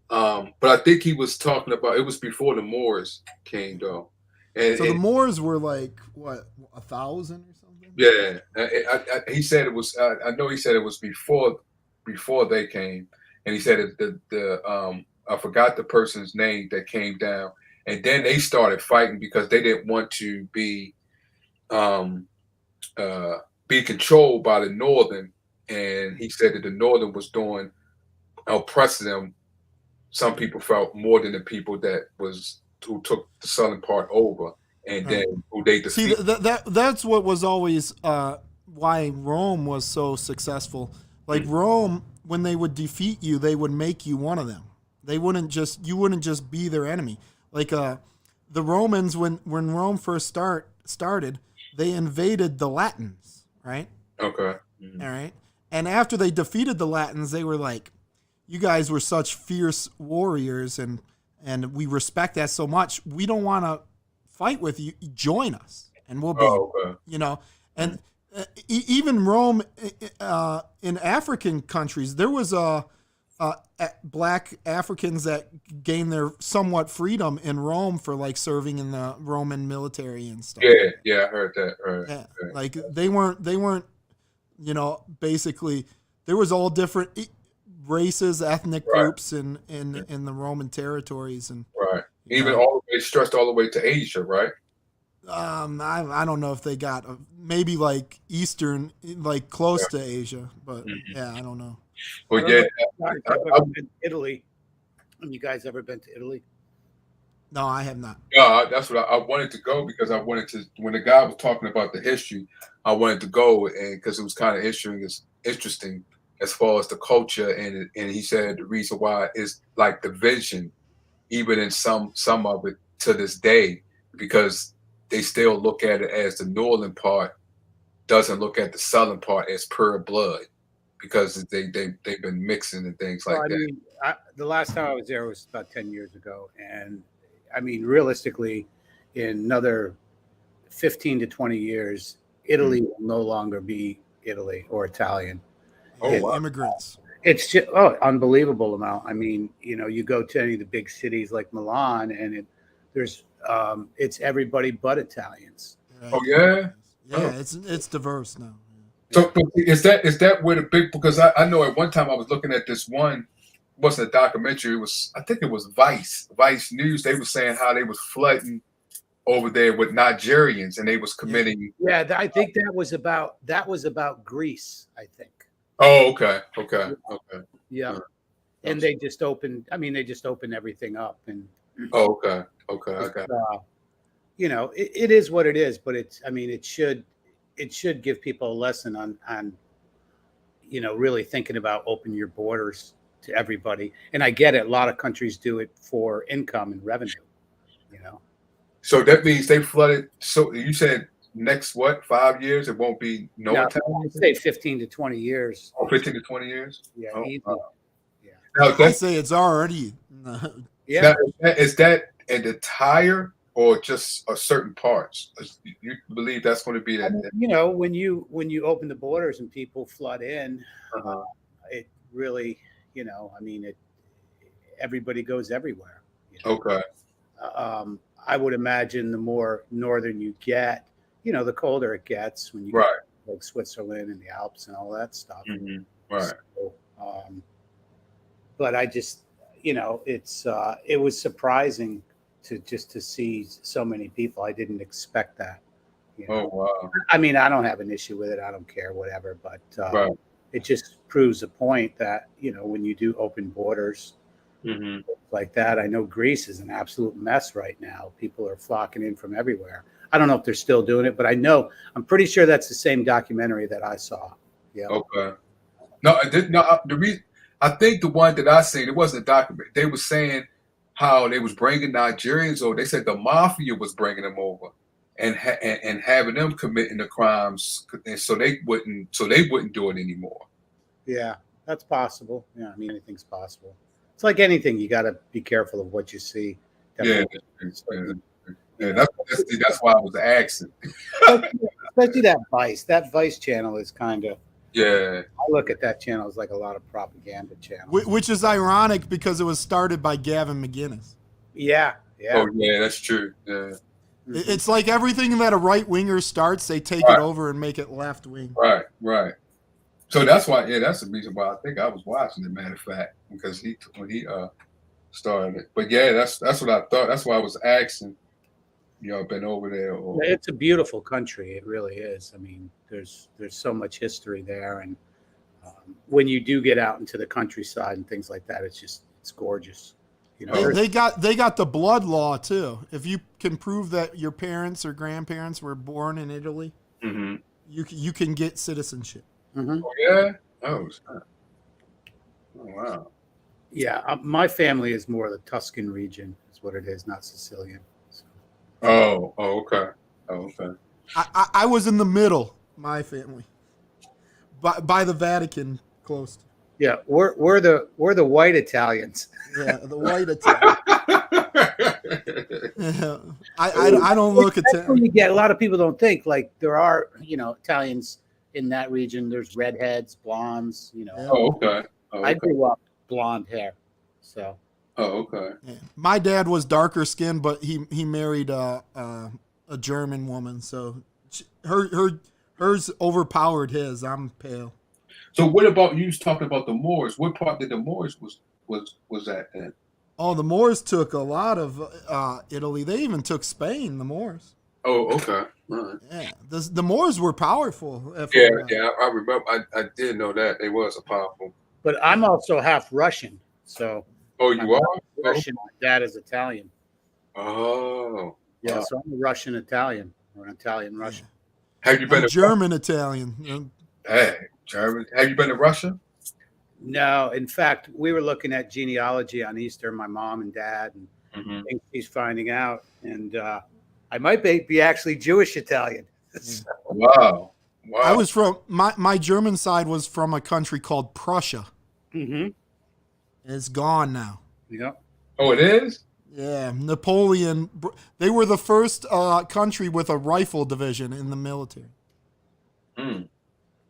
But I think he was talking about it was before the Moors came though. And the Moors were like what 1,000 or something? Yeah, he said it was. I know he said it was before they came, and he said the I forgot the person's name that came down, and then they started fighting because they didn't want to be controlled by the northern, and he said that the northern was oppressing them. Some people felt more than the people who took the southern part over, and then who they defeated. See, that's what was always why Rome was so successful. Like Rome, when they would defeat you, they would make you one of them. You wouldn't just be their enemy. Like the Romans, when Rome first started, they invaded the Latins, right? Okay. Mm-hmm. All right. And after they defeated the Latins, they were like, you guys were such fierce warriors, and we respect that so much. We don't want to fight with you. Join us, and we'll be, and even Rome in African countries, there was black Africans that gained their somewhat freedom in Rome for like serving in the Roman military and stuff. Yeah, I heard that. Right. Like they weren't, basically there was all different races, ethnic groups in the Roman territories, and Even all the way stressed all the way to Asia, right? I don't know if they got maybe like Eastern, like close to Asia, but yeah, I don't know. But yeah, I've ever been to Italy. Have you guys ever been to Italy? No, I have not. Yeah, that's what I wanted to go because I wanted to. When the guy was talking about the history, I wanted to go and because it was kind of interesting as far as the culture and he said the reason why is like the vision, even in some of it to this day, because they still look at it as the northern part doesn't look at the southern part as pure blood because they've been mixing and things like that. Mean, the last time I was there was about 10 years ago, and I mean, realistically, in another 15 to 20 years, Italy will no longer be Italy or Italian. Wow. Immigrants. It's just unbelievable amount. I mean, you go to any of the big cities like Milan, and it's everybody but Italians. Right. Oh yeah, yeah. It's diverse now. So is that where the big? Because I know at one time I was looking at this one. It wasn't a documentary. I think it was Vice News. They were saying how they was flooding over there with Nigerians, and they was committing. Yeah, I think that was about Greece. I think. Oh, okay. Yeah, and they just opened. I mean, they just opened everything up, and. Oh, okay. I got it. It is what it is, but it's. I mean, it should give people a lesson on. Really thinking about opening your borders to everybody. And I get it. A lot of countries do it for income and revenue, So that means they flooded. So you said next, 5 years? It won't be Italian? I'd say 15 to 20 years. Oh, 15 to 20 years? Yeah. Oh, easy. Yeah. Now, I say it's already. Yeah. Now, is that an entire or just a certain parts? You believe that's going to be that? When you open the borders and people flood in, it really, everybody goes everywhere. Okay. I would imagine the more northern you get, the colder it gets when you right. get like Switzerland and the Alps and all that stuff. Mm-hmm. Right. So, but I just, it was surprising to see so many people. I didn't expect that. Oh, wow. I mean, I don't have an issue with it. I don't care, whatever. But right. It just proves a point that, when you do open borders like that, I know Greece is an absolute mess right now. People are flocking in from everywhere. I don't know if they're still doing it, but I'm pretty sure that's the same documentary that I saw. Yeah. Okay. No, I think the one that I seen, it wasn't a documentary. They were saying how they was bringing Nigerians over. They said the mafia was bringing them over and having them committing the crimes, and so they wouldn't do it anymore. Yeah, that's possible. Yeah, I mean, anything's possible. It's like anything; you got to be careful of what you see. Definitely. Yeah. That's why I was asking. Especially that Vice. That Vice channel is kind of. Yeah. I look at that channel as like a lot of propaganda channel. Which is ironic because it was started by Gavin McInnes. Yeah. Yeah. Oh yeah, that's true. Yeah. It's like everything that a right winger starts, they take it over and make it left wing. Right. So that's why, that's the reason why I think I was watching it. Matter of fact, because when he started it. But yeah, that's what I thought. That's why I was asking. Been over there. It's a beautiful country. It really is. I mean, there's so much history there, and when you do get out into the countryside and things like that, it's gorgeous. They got the blood law too. If you can prove that your parents or grandparents were born in Italy, you can get citizenship. Mm-hmm. Oh yeah. Oh wow. Yeah, my family is more the Tuscan region. Is what it is, not Sicilian. So. Oh, okay. I was in the middle. My family, by the Vatican, close. Yeah, we're the white Italians. Yeah, the white Italians. I don't look Italian. You get a lot of people don't think like there are Italians in that region. There's redheads, blondes. Oh, okay. I grew up blonde hair, so. Oh, okay. Yeah. My dad was darker skinned, but he married a German woman, so hers overpowered his. I'm pale. So what about you? Was talking about the Moors. What part did the Moors was that in? Oh, the Moors took a lot of Italy. They even took Spain. The Moors. Oh, okay. All right. Yeah, the Moors were powerful. Yeah, I remember. I did know that they was a powerful. But I'm also half Russian, so. Oh, you are Russian. My dad is Italian. Oh. Yeah, so I'm a Russian Italian or an Italian Russian. Have you been German Italian? Hey, German. Have you been to Russia? No, in fact, we were looking at genealogy on Easter, my mom and dad, and things he's finding out, and I might be actually Jewish Italian. Wow. I was from my German side was from a country called Prussia. Mm-hmm. It's gone now. Yeah. Oh, it is? Yeah, Napoleon. They were the first country with a rifle division in the military. Mm.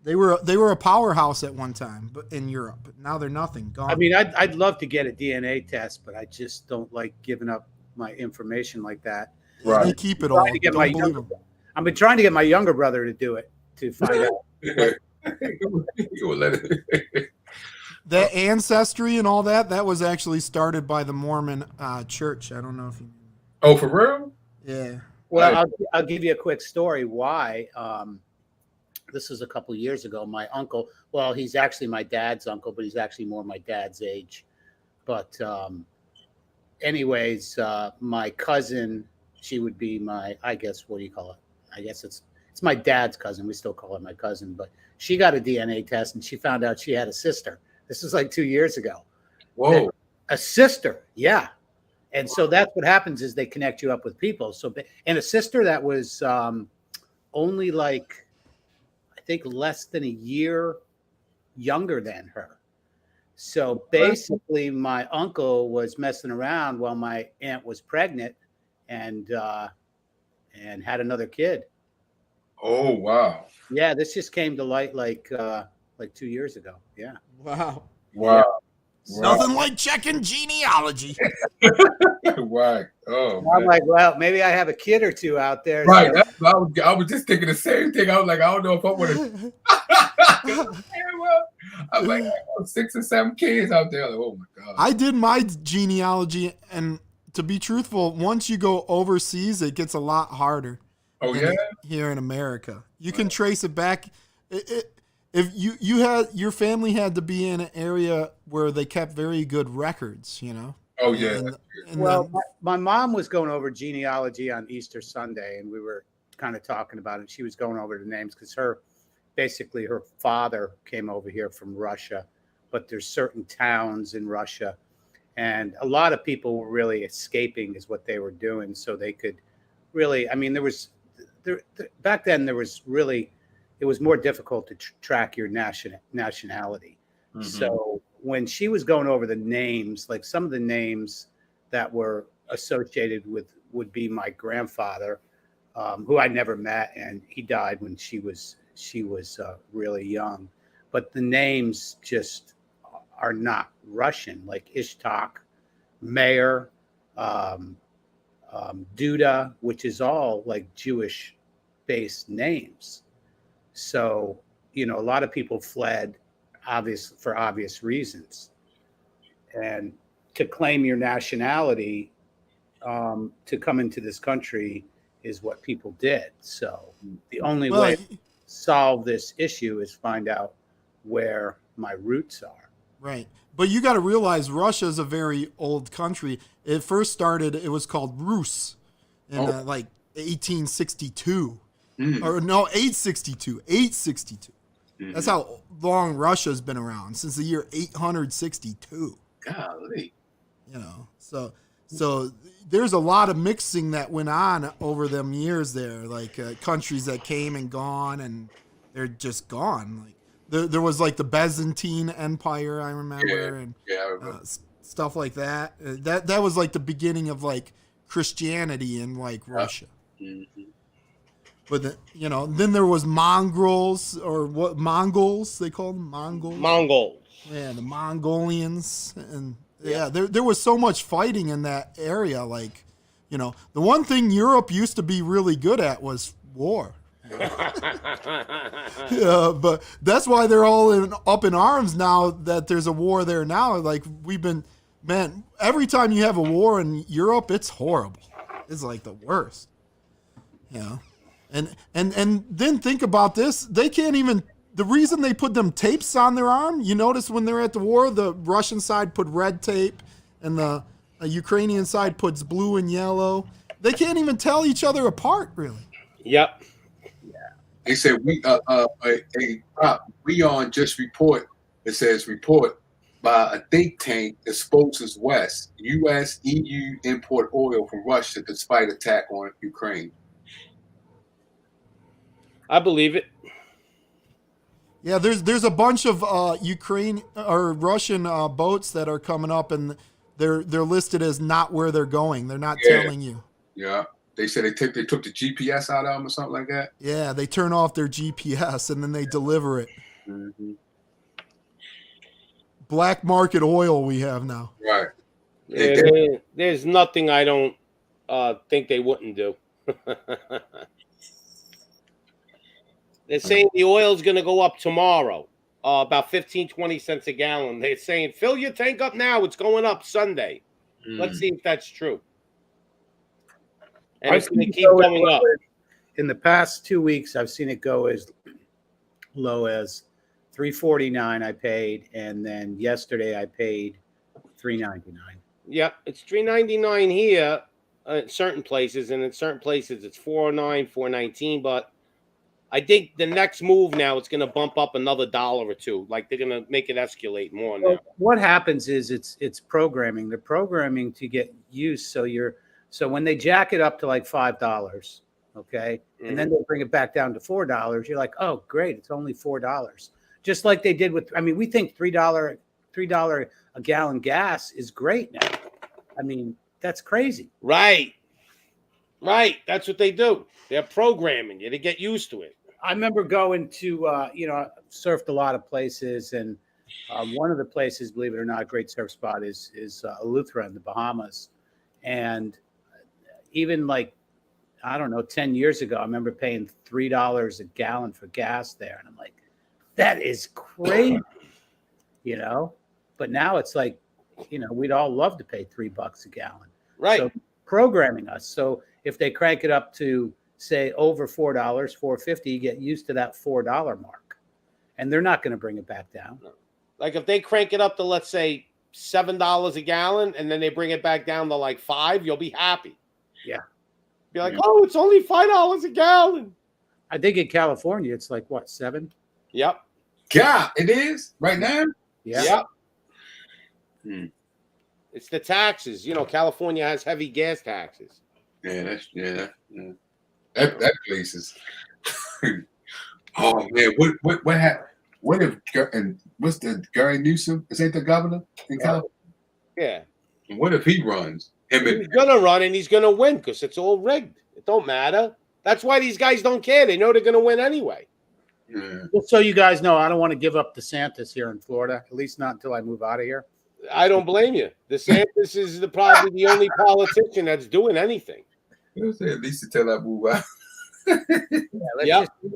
They were a powerhouse at one time, but in Europe. But now they're nothing. Gone. I mean, I'd love to get a DNA test, but I just don't like giving up my information like that. Right. They keep it all. I've been trying to get my younger brother to do it to find out. That ancestry and all that was actually started by the Mormon church. I don't know if you. Oh, for real? Yeah. Well, I'll give you a quick story why. This is a couple years ago. My uncle, well, he's actually my dad's uncle, but he's actually more my dad's age. But anyways, my cousin, she would be my, I guess, what do you call it? I guess it's my dad's cousin. We still call her my cousin, but she got a DNA test and she found out she had a sister. This was like 2 years ago. Whoa. A sister, yeah. And so that's what happens is they connect you up with people. So, and a sister that was only like, I think less than a year younger than her. So basically my uncle was messing around while my aunt was pregnant and had another kid. Oh, wow. Yeah, this just came to light like 2 years ago. Yeah. Wow. Wow. Yeah. Nothing like checking genealogy. Right. Oh, I'm like, well, maybe I have a kid or two out there. Right. So. That's what I was just thinking the same thing. I was like, I don't know if I want to. I was like, 6 or 7 kids out there. Like, oh my God. I did my genealogy, and to be truthful, once you go overseas, it gets a lot harder. Oh yeah. Here in America, you can trace it back. If you had your family had to be in an area where they kept very good records, you know. Oh yeah. Well, my mom was going over genealogy on Easter Sunday, and we were kind of talking about it. She was going over the names because her father came over here from Russia, but there's certain towns in Russia, and a lot of people were really escaping is what they were doing, so they could really. I mean, back then there was really. It was more difficult to track your nationality. Mm-hmm. So when she was going over the names, like some of the names that were associated with would be my grandfather, who I never met, and he died when she was really young. But the names just are not Russian, like Ishtak, Meir, Duda, which is all like Jewish-based names. So, you know, a lot of people fled for obvious reasons. And to claim your nationality to come into this country is what people did. So the only way to solve this issue is find out where my roots are. Right. But you got to realize Russia is a very old country. It first started, it was called Rus in like 1862. Or no, 862. 862. That's how long Russia's been around, since the year 862. Golly. You know, so there's a lot of mixing that went on over them years there, like countries that came and gone, and they're just gone. Like there was like the Byzantine Empire, I remember, and stuff like that. That was like the beginning of like Christianity in like Russia. Mm-hmm. But you know, then there was Mongols, or what Mongols they called them, Mongols. Yeah, the Mongolians, and there was so much fighting in that area. Like, you know, the one thing Europe used to be really good at was war. Yeah, but that's why they're all up in arms now that there's a war there now. Like we've been man, every time you have a war in Europe, it's horrible. It's like the worst. Yeah. And then think about this. They can't even, the reason they put them tapes on their arm, you notice when they're at the war, the Russian side put red tape and the Ukrainian side puts blue and yellow. They can't even tell each other apart, really. Yep. They said we on just report. It says report by a think tank exposes West. U.S. EU import oil from Russia despite attack on Ukraine. I believe it. Yeah, there's a bunch of Ukraine or Russian boats that are coming up, and they're listed as not where they're going. They're not telling you. Yeah, they said they took the GPS out of them or something like that. Yeah, they turn off their GPS and then they deliver it. Mm-hmm. Black market oil we have now. Right. Yeah, there's nothing I don't think they wouldn't do. They're saying the oil's going to go up tomorrow, about 15, 20 cents a gallon. They're saying, fill your tank up now. It's going up Sunday. Let's see if that's true. And it's going to keep going up. In the past 2 weeks, I've seen it go as low as $3.49 I paid, and then yesterday I paid $3.99. Yep, it's $3.99 here in certain places, and in certain places it's $4.09, $4.19, but I think the next move now it's going to bump up another $1 or $2. Like they're going to make it escalate more now. Well, what happens is it's programming. They're programming to get used. So when they jack it up to like $5, okay, and then they bring it back down to $4, you're like, oh great, it's only $4. Just like they did with. I mean, we think $3 a gallon gas is great now. I mean, that's crazy. Right. That's what they do. They're programming you to get used to it. I remember going to, surfed a lot of places, and one of the places, believe it or not, a great surf spot is Eleuthera in the Bahamas. And even like, I don't know, 10 years ago, I remember paying $3 a gallon for gas there. And I'm like, that is crazy, But now it's like, we'd all love to pay $3 a gallon. Right. So programming us. So if they crank it up to, say, over $4, $4.50, you get used to that $4 mark, and they're not going to bring it back down. Like if they crank it up to, let's say, $7 a gallon, and then they bring it back down to like $5, you'll be happy. Yeah, be like, oh, it's only $5 a gallon. I think in California it's like what, 7? Yep. Yeah, it is right now. Yeah. Yep. It's the taxes. California has heavy gas taxes. Yeah, that place is. Oh man, what happened? What if and what's the Gary Newsom? Is that the governor in California? Yeah. And what if he runs? He's gonna run and he's gonna win because it's all rigged. It don't matter. That's why these guys don't care. They know they're gonna win anyway. Yeah. Just so you guys know, I don't want to give up DeSantis here in Florida, at least not until I move out of here. I don't blame you. DeSantis is probably the only politician that's doing anything. At least until I move out.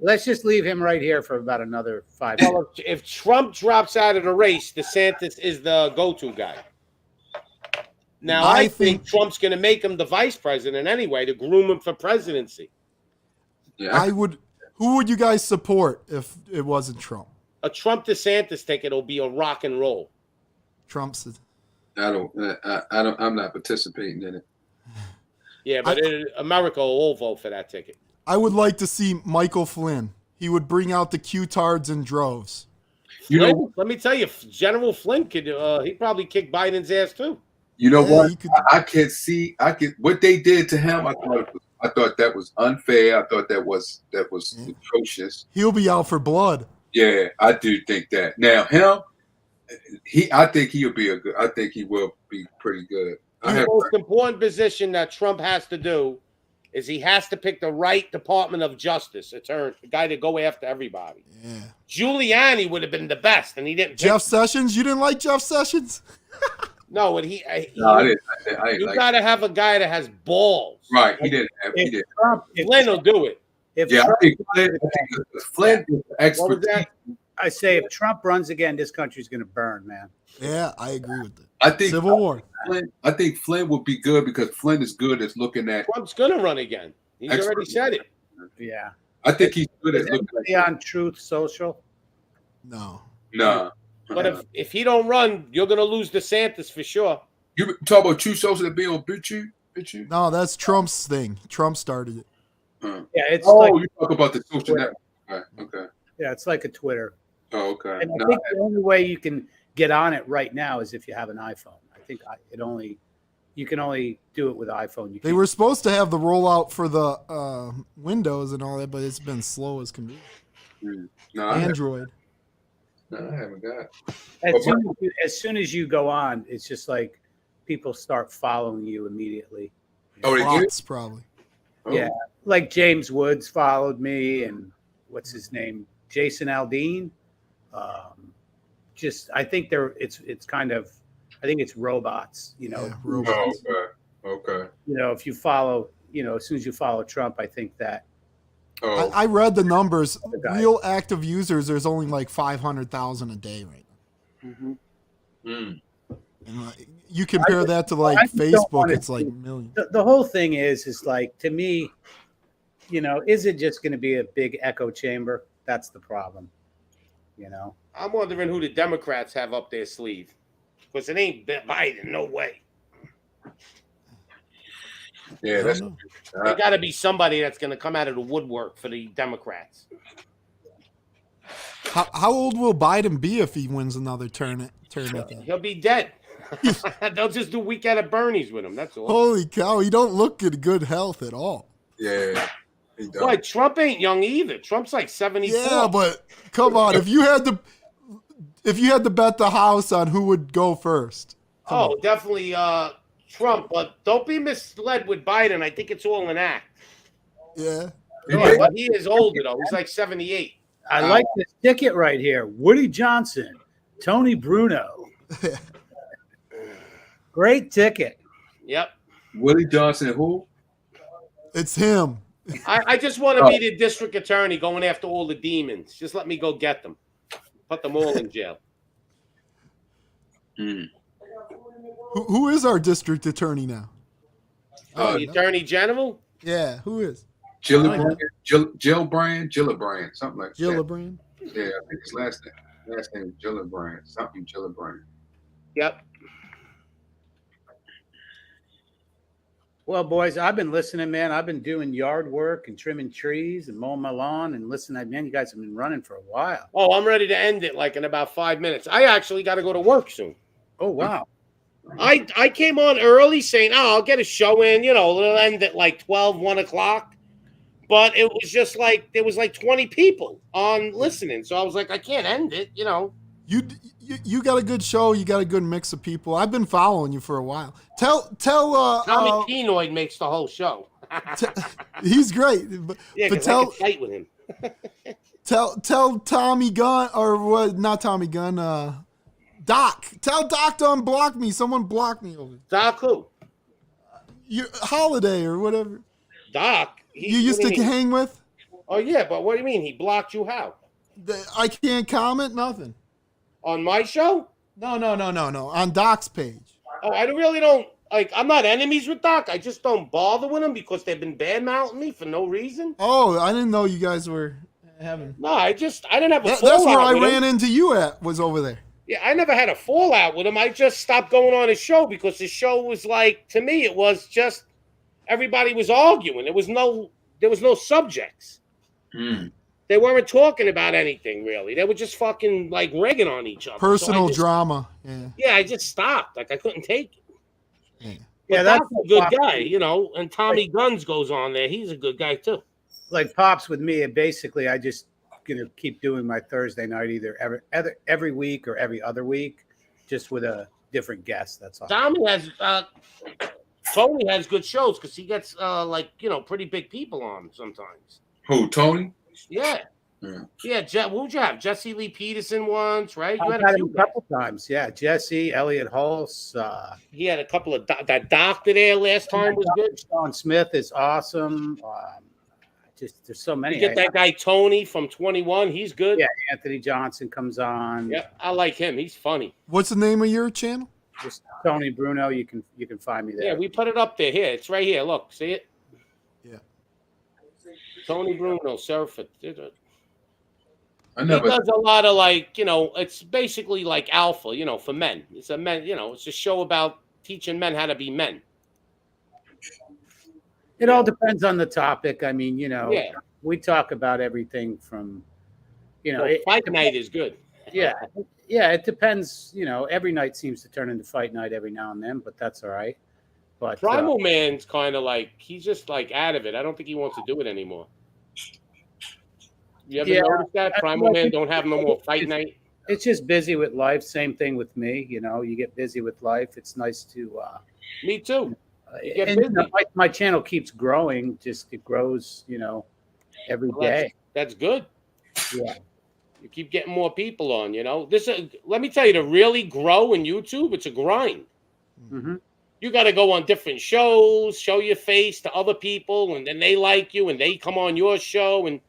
Let's just leave him right here for about another 5 years. Well, if Trump drops out of the race, DeSantis is the go-to guy. Now, I think Trump's going to make him the vice president anyway to groom him for presidency. Yeah. Who would you guys support if it wasn't Trump? A Trump-DeSantis ticket will be a rock and roll. Trump's. I'm not participating in it. Yeah, but America will all vote for that ticket. I would like to see Michael Flynn. He would bring out the Q-tards in droves. Let me tell you, General Flynn could. He'd probably kick Biden's ass too. You know what? I can see. What they did to him. I thought that was unfair. I thought that was atrocious. He'll be out for blood. Yeah, I do think that. Now him, I think he will be pretty good. The most important position that Trump has to do is he has to pick the right Department of Justice attorney, the guy to go after everybody. Yeah. Giuliani would have been the best, and he didn't. Jeff Sessions? You didn't like Jeff Sessions? No, and I didn't. You got to have a guy that has balls. Right, he didn't. Flynn will do it. I think Flynn is expert. I say if Trump runs again, this country's going to burn, man. Yeah, I agree with that. I think Civil War. I think Flynn would be good because Flynn is good at looking at. Trump's gonna run again. He's already said it. Yeah. I think he's good at looking at on Truth Social. No. But if he don't run, you're gonna lose DeSantis for sure. You talk about Truth Social that be on BitChute? No, that's Trump's thing. Trump started it. Yeah, it's you talk about the social network. Okay. Yeah, it's like a Twitter. Oh, okay. And I think the only way you can get on it right now is if you have an iPhone. I think you can only do it with iPhone. They were supposed to have the rollout for the Windows and all that, but it's been slow as can be. No, Android. I haven't got. As soon as you go on, it's just like people start following you immediately. Oh, they Bots, probably. Yeah, like James Woods followed me, and what's his name, Jason Aldean. I think I think it's robots. Robots. Okay. If you follow, as soon as you follow Trump, I think that. I read the numbers. Real active users, there's only like 500,000 a day right now. And you compare that to like Facebook, it's like millions. The whole thing is like, to me, is it just going to be a big echo chamber? That's the problem. I'm wondering who the Democrats have up their sleeve, because it ain't Biden. No way. Yeah, there got to be somebody that's going to come out of the woodwork for the Democrats. How old will Biden be if he wins another turn? He'll be dead. They'll just do Weekend at Bernie's with him. That's all. Holy cow! He don't look in good health at all. Yeah. Boy, Trump ain't young either. Trump's like 74. Yeah, but come on, if you had to bet the house on who would go first. Definitely Trump, but don't be misled with Biden. I think it's all an act. Yeah. But he is older though. He's like 78. I like this ticket right here. Woody Johnson, Tony Bruno. Great ticket. Yep. Willie Johnson, who? It's him. I just want to be the district attorney going after all the demons. Just let me go get them. Put them all in jail. Who is our district attorney now? The attorney general? Yeah, who is? Gillibrand, something like that. Gillibrand? Yeah, I think his last name is Gillibrand, something Gillibrand. Yep. Well, boys, I've been listening, man. I've been doing yard work and trimming trees and mowing my lawn and listening. Man, you guys have been running for a while. Oh, I'm ready to end it like in about 5 minutes. I actually got to go to work soon. Oh, wow. I came on early saying, I'll get a show in, it'll end at like 12, 1 o'clock. But it was just like, there was like 20 people on listening. So I was like, I can't end it, You got a good show. You got a good mix of people. I've been following you for a while. Tell Tommy Kenoid makes the whole show. He's great. But I can fight with him. tell Tommy Gunn, or what? Not Tommy Gunn. Doc. Tell Doc to unblock me. Someone blocked me over. Doc who? Your Holiday or whatever. Doc. You used to hang with? Oh yeah, but what do you mean? He blocked you how? I can't comment. Nothing. On my show? No. On Doc's page. Oh, I don't like. I'm not enemies with Doc. I just don't bother with him because they've been bad-mouthing me for no reason. Oh, I didn't know you guys were having. No, I didn't have a fallout. That's where I with ran him. into you at. Was over there. Yeah, I never had a fallout with him. I just stopped going on his show because his show was like, to me, it was just everybody was arguing. There was no subjects. They weren't talking about anything really. They were just fucking like rigging on each other. Personal drama. Yeah, I just stopped. Like I couldn't take it. Yeah, that's a good guy, And Tommy Guns goes on there. He's a good guy too. Like Pops with me, and basically I just gonna keep doing my Thursday night either every week or every other week, just with a different guest. That's all. Tommy Tony has good shows because he gets pretty big people on sometimes. Who, Tony? Yeah. Who'd you have? Jesse Lee Peterson once, right? You I've had him a couple times. Yeah, Jesse, Elliot Hulse. He had a couple of that doctor there last time was good. Sean Smith is awesome. just there's so many. You get that guy Tony from 21. He's good. Yeah, Anthony Johnson comes on. Yeah, I like him. He's funny. What's the name of your channel? Just Tony Bruno. You can find me there. Yeah, we put it up there. Here, it's right here. Look, see it? Yeah. Tony Bruno, surf it. He I never. does a lot of like, it's basically like alpha, for men. It's a men, it's a show about teaching men how to be men. It all depends on the topic. I mean, Yeah. we talk about everything from, Fight night is good. Yeah. Yeah, it depends. Every night seems to turn into fight night every now and then, but that's all right. But Primal Man's kind of like, he's just like out of it. I don't think he wants to do it anymore. You ever notice that? Primal Man don't have no more fight night? It's just busy with life. Same thing with me. You get busy with life. It's nice to. Me too. My channel keeps growing. Just it grows, every day. That's good. Yeah. You keep getting more people on. Let me tell you, to really grow in YouTube, it's a grind. Mm-hmm. You got to go on different shows, show your face to other people, and then they like you, and they come on your show, and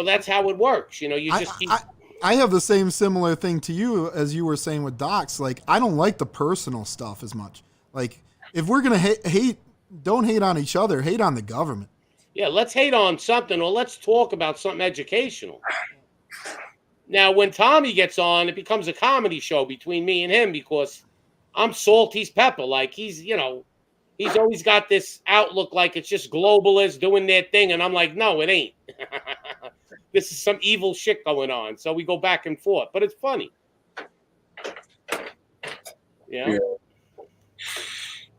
that's how it works. You just keep. I have the same similar thing to you as you were saying with Docs. Like, I don't like the personal stuff as much. Like, if we're gonna hate, don't hate on each other. Hate on the government. Yeah, let's hate on something, or let's talk about something educational. Now, when Tommy gets on, it becomes a comedy show between me and him because I'm salt, he's pepper. Like, he's always got this outlook like it's just globalists doing their thing, and I'm like, no, it ain't. This is some evil shit going on. So we go back and forth, but it's funny. Yeah.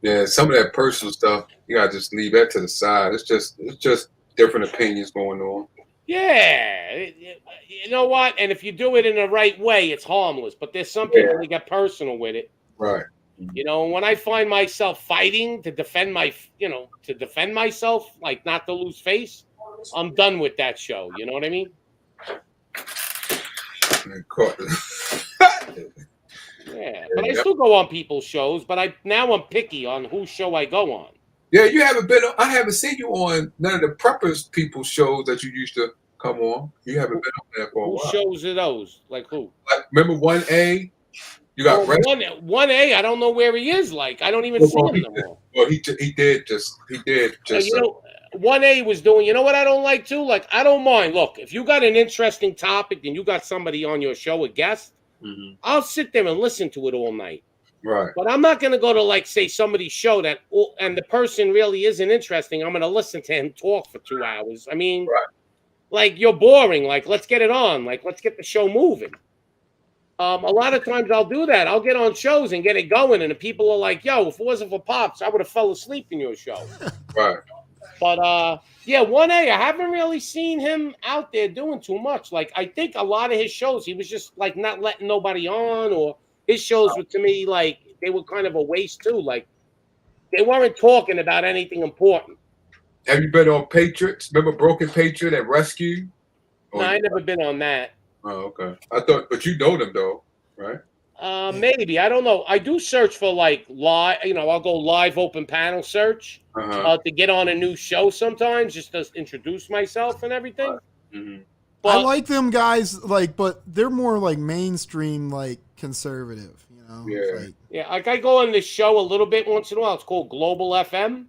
Yeah, some of that personal stuff, you gotta just leave that to the side. It's just different opinions going on. Yeah, you know what? And if you do it in the right way, it's harmless. But there's some people that get personal with it. Right. When I find myself fighting to defend myself, like not to lose face, I'm done with that show. You know what I mean? Yeah, but I still go on people's shows, but I'm picky on whose show I go on. Yeah, I haven't seen you on none of the preppers people's shows that you used to come on. You haven't been on there for a while. Whose shows are those? Like who? Like, remember 1A? You got 1A. I don't know where he is. Like, I don't even see him no more. Well, he did just. 1A was doing. You know what I don't like too? Like, I don't mind. Look, if you got an interesting topic and you got somebody on your show, a guest, I'll sit there and listen to it all night. Right. But I'm not going to go to, like, say, somebody's show and the person really isn't interesting. I'm going to listen to him talk for 2 hours. I mean, like, you're boring. Like, let's get it on. Like, let's get the show moving. A lot of times I'll do that. I'll get on shows and get it going. And the people are like, yo, if it wasn't for Pops, I would have fell asleep in your show. Right. But, 1A, I haven't really seen him out there doing too much. Like, I think a lot of his shows, he was just, like, not letting nobody on, or his shows were, to me, like, they were kind of a waste, too. Like, they weren't talking about anything important. Have you been on Patriots? Remember Broken Patriot at Rescue? No, I never been on that. Oh, okay. But you know them, though, right? Maybe. I don't know. I do search for, like, live, I'll go live open panel search to get on a new show sometimes, just to introduce myself and everything. Mm-hmm. But, I like them guys, but they're more like mainstream, like conservative, Yeah. Like, I go on this show a little bit once in a while. It's called Global FM.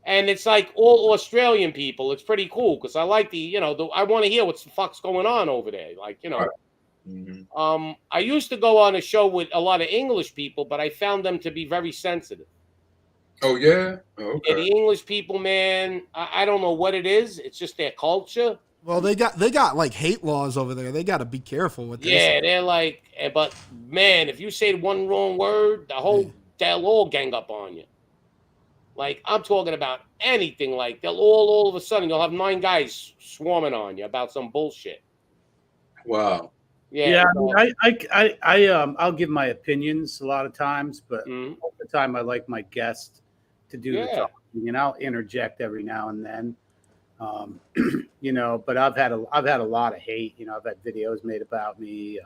And it's like all Australian people. It's pretty cool because I like I want to hear what the fuck's going on over there. Like, I used to go on a show with a lot of English people, but I found them to be very sensitive. Oh, yeah? Oh, okay. Yeah, the English people, man, I don't know what it is. It's just their culture. Well, they got like hate laws over there. They got to be careful with this. Yeah, they're like, but man, if you say one wrong word, they'll all gang up on you. Like, I'm talking about anything. Like, they'll all of a sudden, you'll have 9 guys swarming on you about some bullshit. Wow. Yeah, I'll give my opinions a lot of times, but most of the time I like my guest to do the talking, and I'll interject every now and then. But I've had a lot of hate. I've had videos made about me.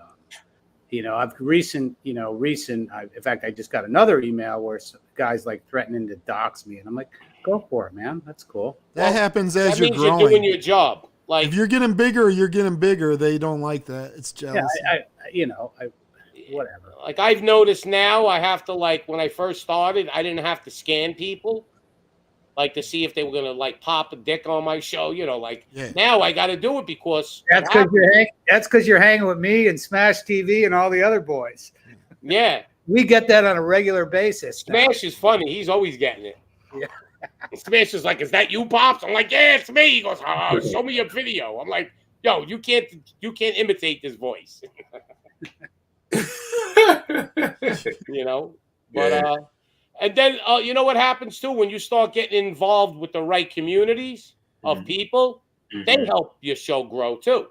I've recent. In fact, I just got another email where guys like threatening to dox me, and I'm like, go for it, man. That's cool. That happens as you're growing. You're doing your job. Like if you're getting bigger, they don't like that. It's jealousy. Yeah, whatever. Like I've noticed now, I have to when I first started, I didn't have to scan people, to see if they were gonna pop a dick on my show. Now I got to do it because that's because you're hanging with me and Smash TV and all the other boys. Yeah, we get that on a regular basis. Smash is funny. He's always getting it. Yeah. Smash is like, is that you, Pops? I'm like, yeah, it's me. He goes, oh, show me your video. I'm like, yo, you can't imitate this voice. But and then you know what happens too when you start getting involved with the right communities of people, they help your show grow too.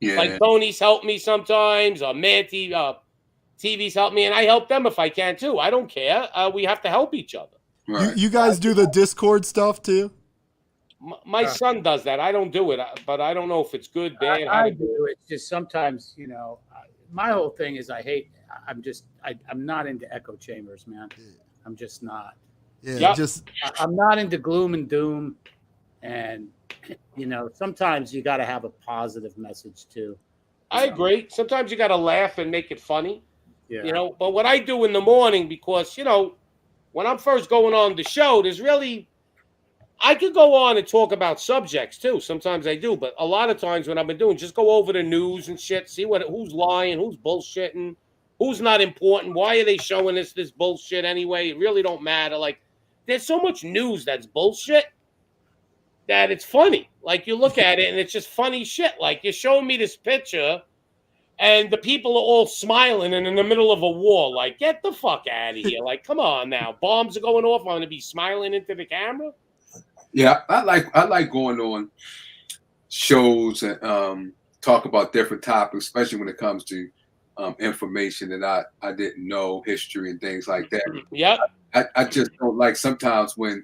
Yeah. Like Tony's helped me sometimes, or Manty TV's helped me, and I help them if I can too. I don't care. We have to help each other. Right. You guys do the Discord stuff too? My son does that. I don't do it, but I don't know if it's good, bad. I do. It's just sometimes, my whole thing is I'm not into echo chambers, man. I'm just not. Yeah, I'm not into gloom and doom, and sometimes you got to have a positive message too. I agree. Sometimes you got to laugh and make it funny. Yeah. But what I do in the morning, because when I'm first going on the show, I could go on and talk about subjects too. Sometimes I do, but a lot of times when I've been doing, just go over the news and shit, see who's lying, who's bullshitting, who's not important. Why are they showing us this bullshit anyway? It really don't matter. There's so much news that's bullshit that it's funny. You look at it and it's just funny shit. You're showing me this picture and the people are all smiling and in the middle of a war. Get the fuck out of here. Come on now. Bombs are going off. I'm going to be smiling into the camera. Yeah, I like going on shows and talk about different topics, especially when it comes to information that I didn't know, history and things like that. Yeah, I just don't like sometimes when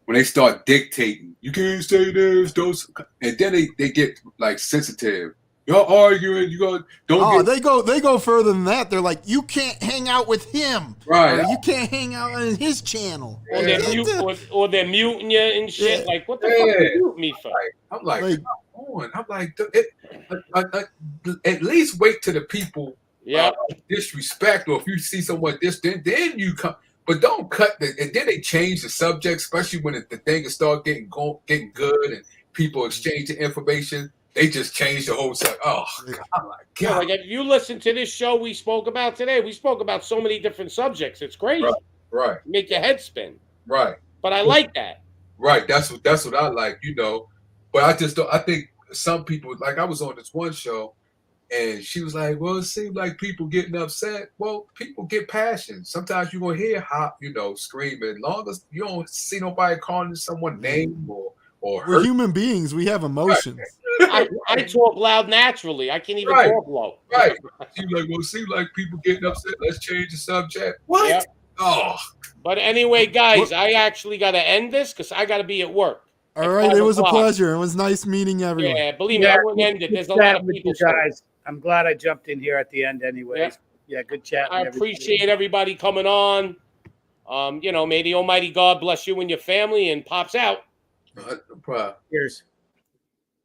they start dictating. You can't say this, those, and then they get sensitive. You're arguing. They go further than that. They're like, you can't hang out with him. Right. Or you can't hang out on his channel. Or they're muting you and shit. Yeah. What the fuck are you muting me for? I'm like, at least wait till the people disrespect, or if you see someone distant, then you come. But don't cut and then they change the subject, especially when the thing is start getting good and people exchanging information. They just changed the whole subject. Oh, God. If you listen to this show we spoke about today, we spoke about so many different subjects. It's crazy. Right. Make your head spin. Right. But I like that. Right. That's what I like, But I just don't. I think some people, I was on this one show, and she was like, "Well, it seems like people getting upset." Well, people get passion. Sometimes you're gonna hear screaming. As long as you don't see nobody calling someone name or we're human beings. We have emotions. I talk loud naturally. I can't even talk low. Right. Seems like people getting upset. Let's change the subject. What? Yep. Oh. But anyway, guys, I actually got to end this because I got to be at work. All right. It was a pleasure. It was nice meeting everyone. Yeah, believe me, I wouldn't end it. There's a lot of people. Guys, I'm glad I jumped in here at the end anyways. Yeah, good chat. I appreciate everybody coming on. May the Almighty God bless you and your family, and Pops out. No problem. Cheers.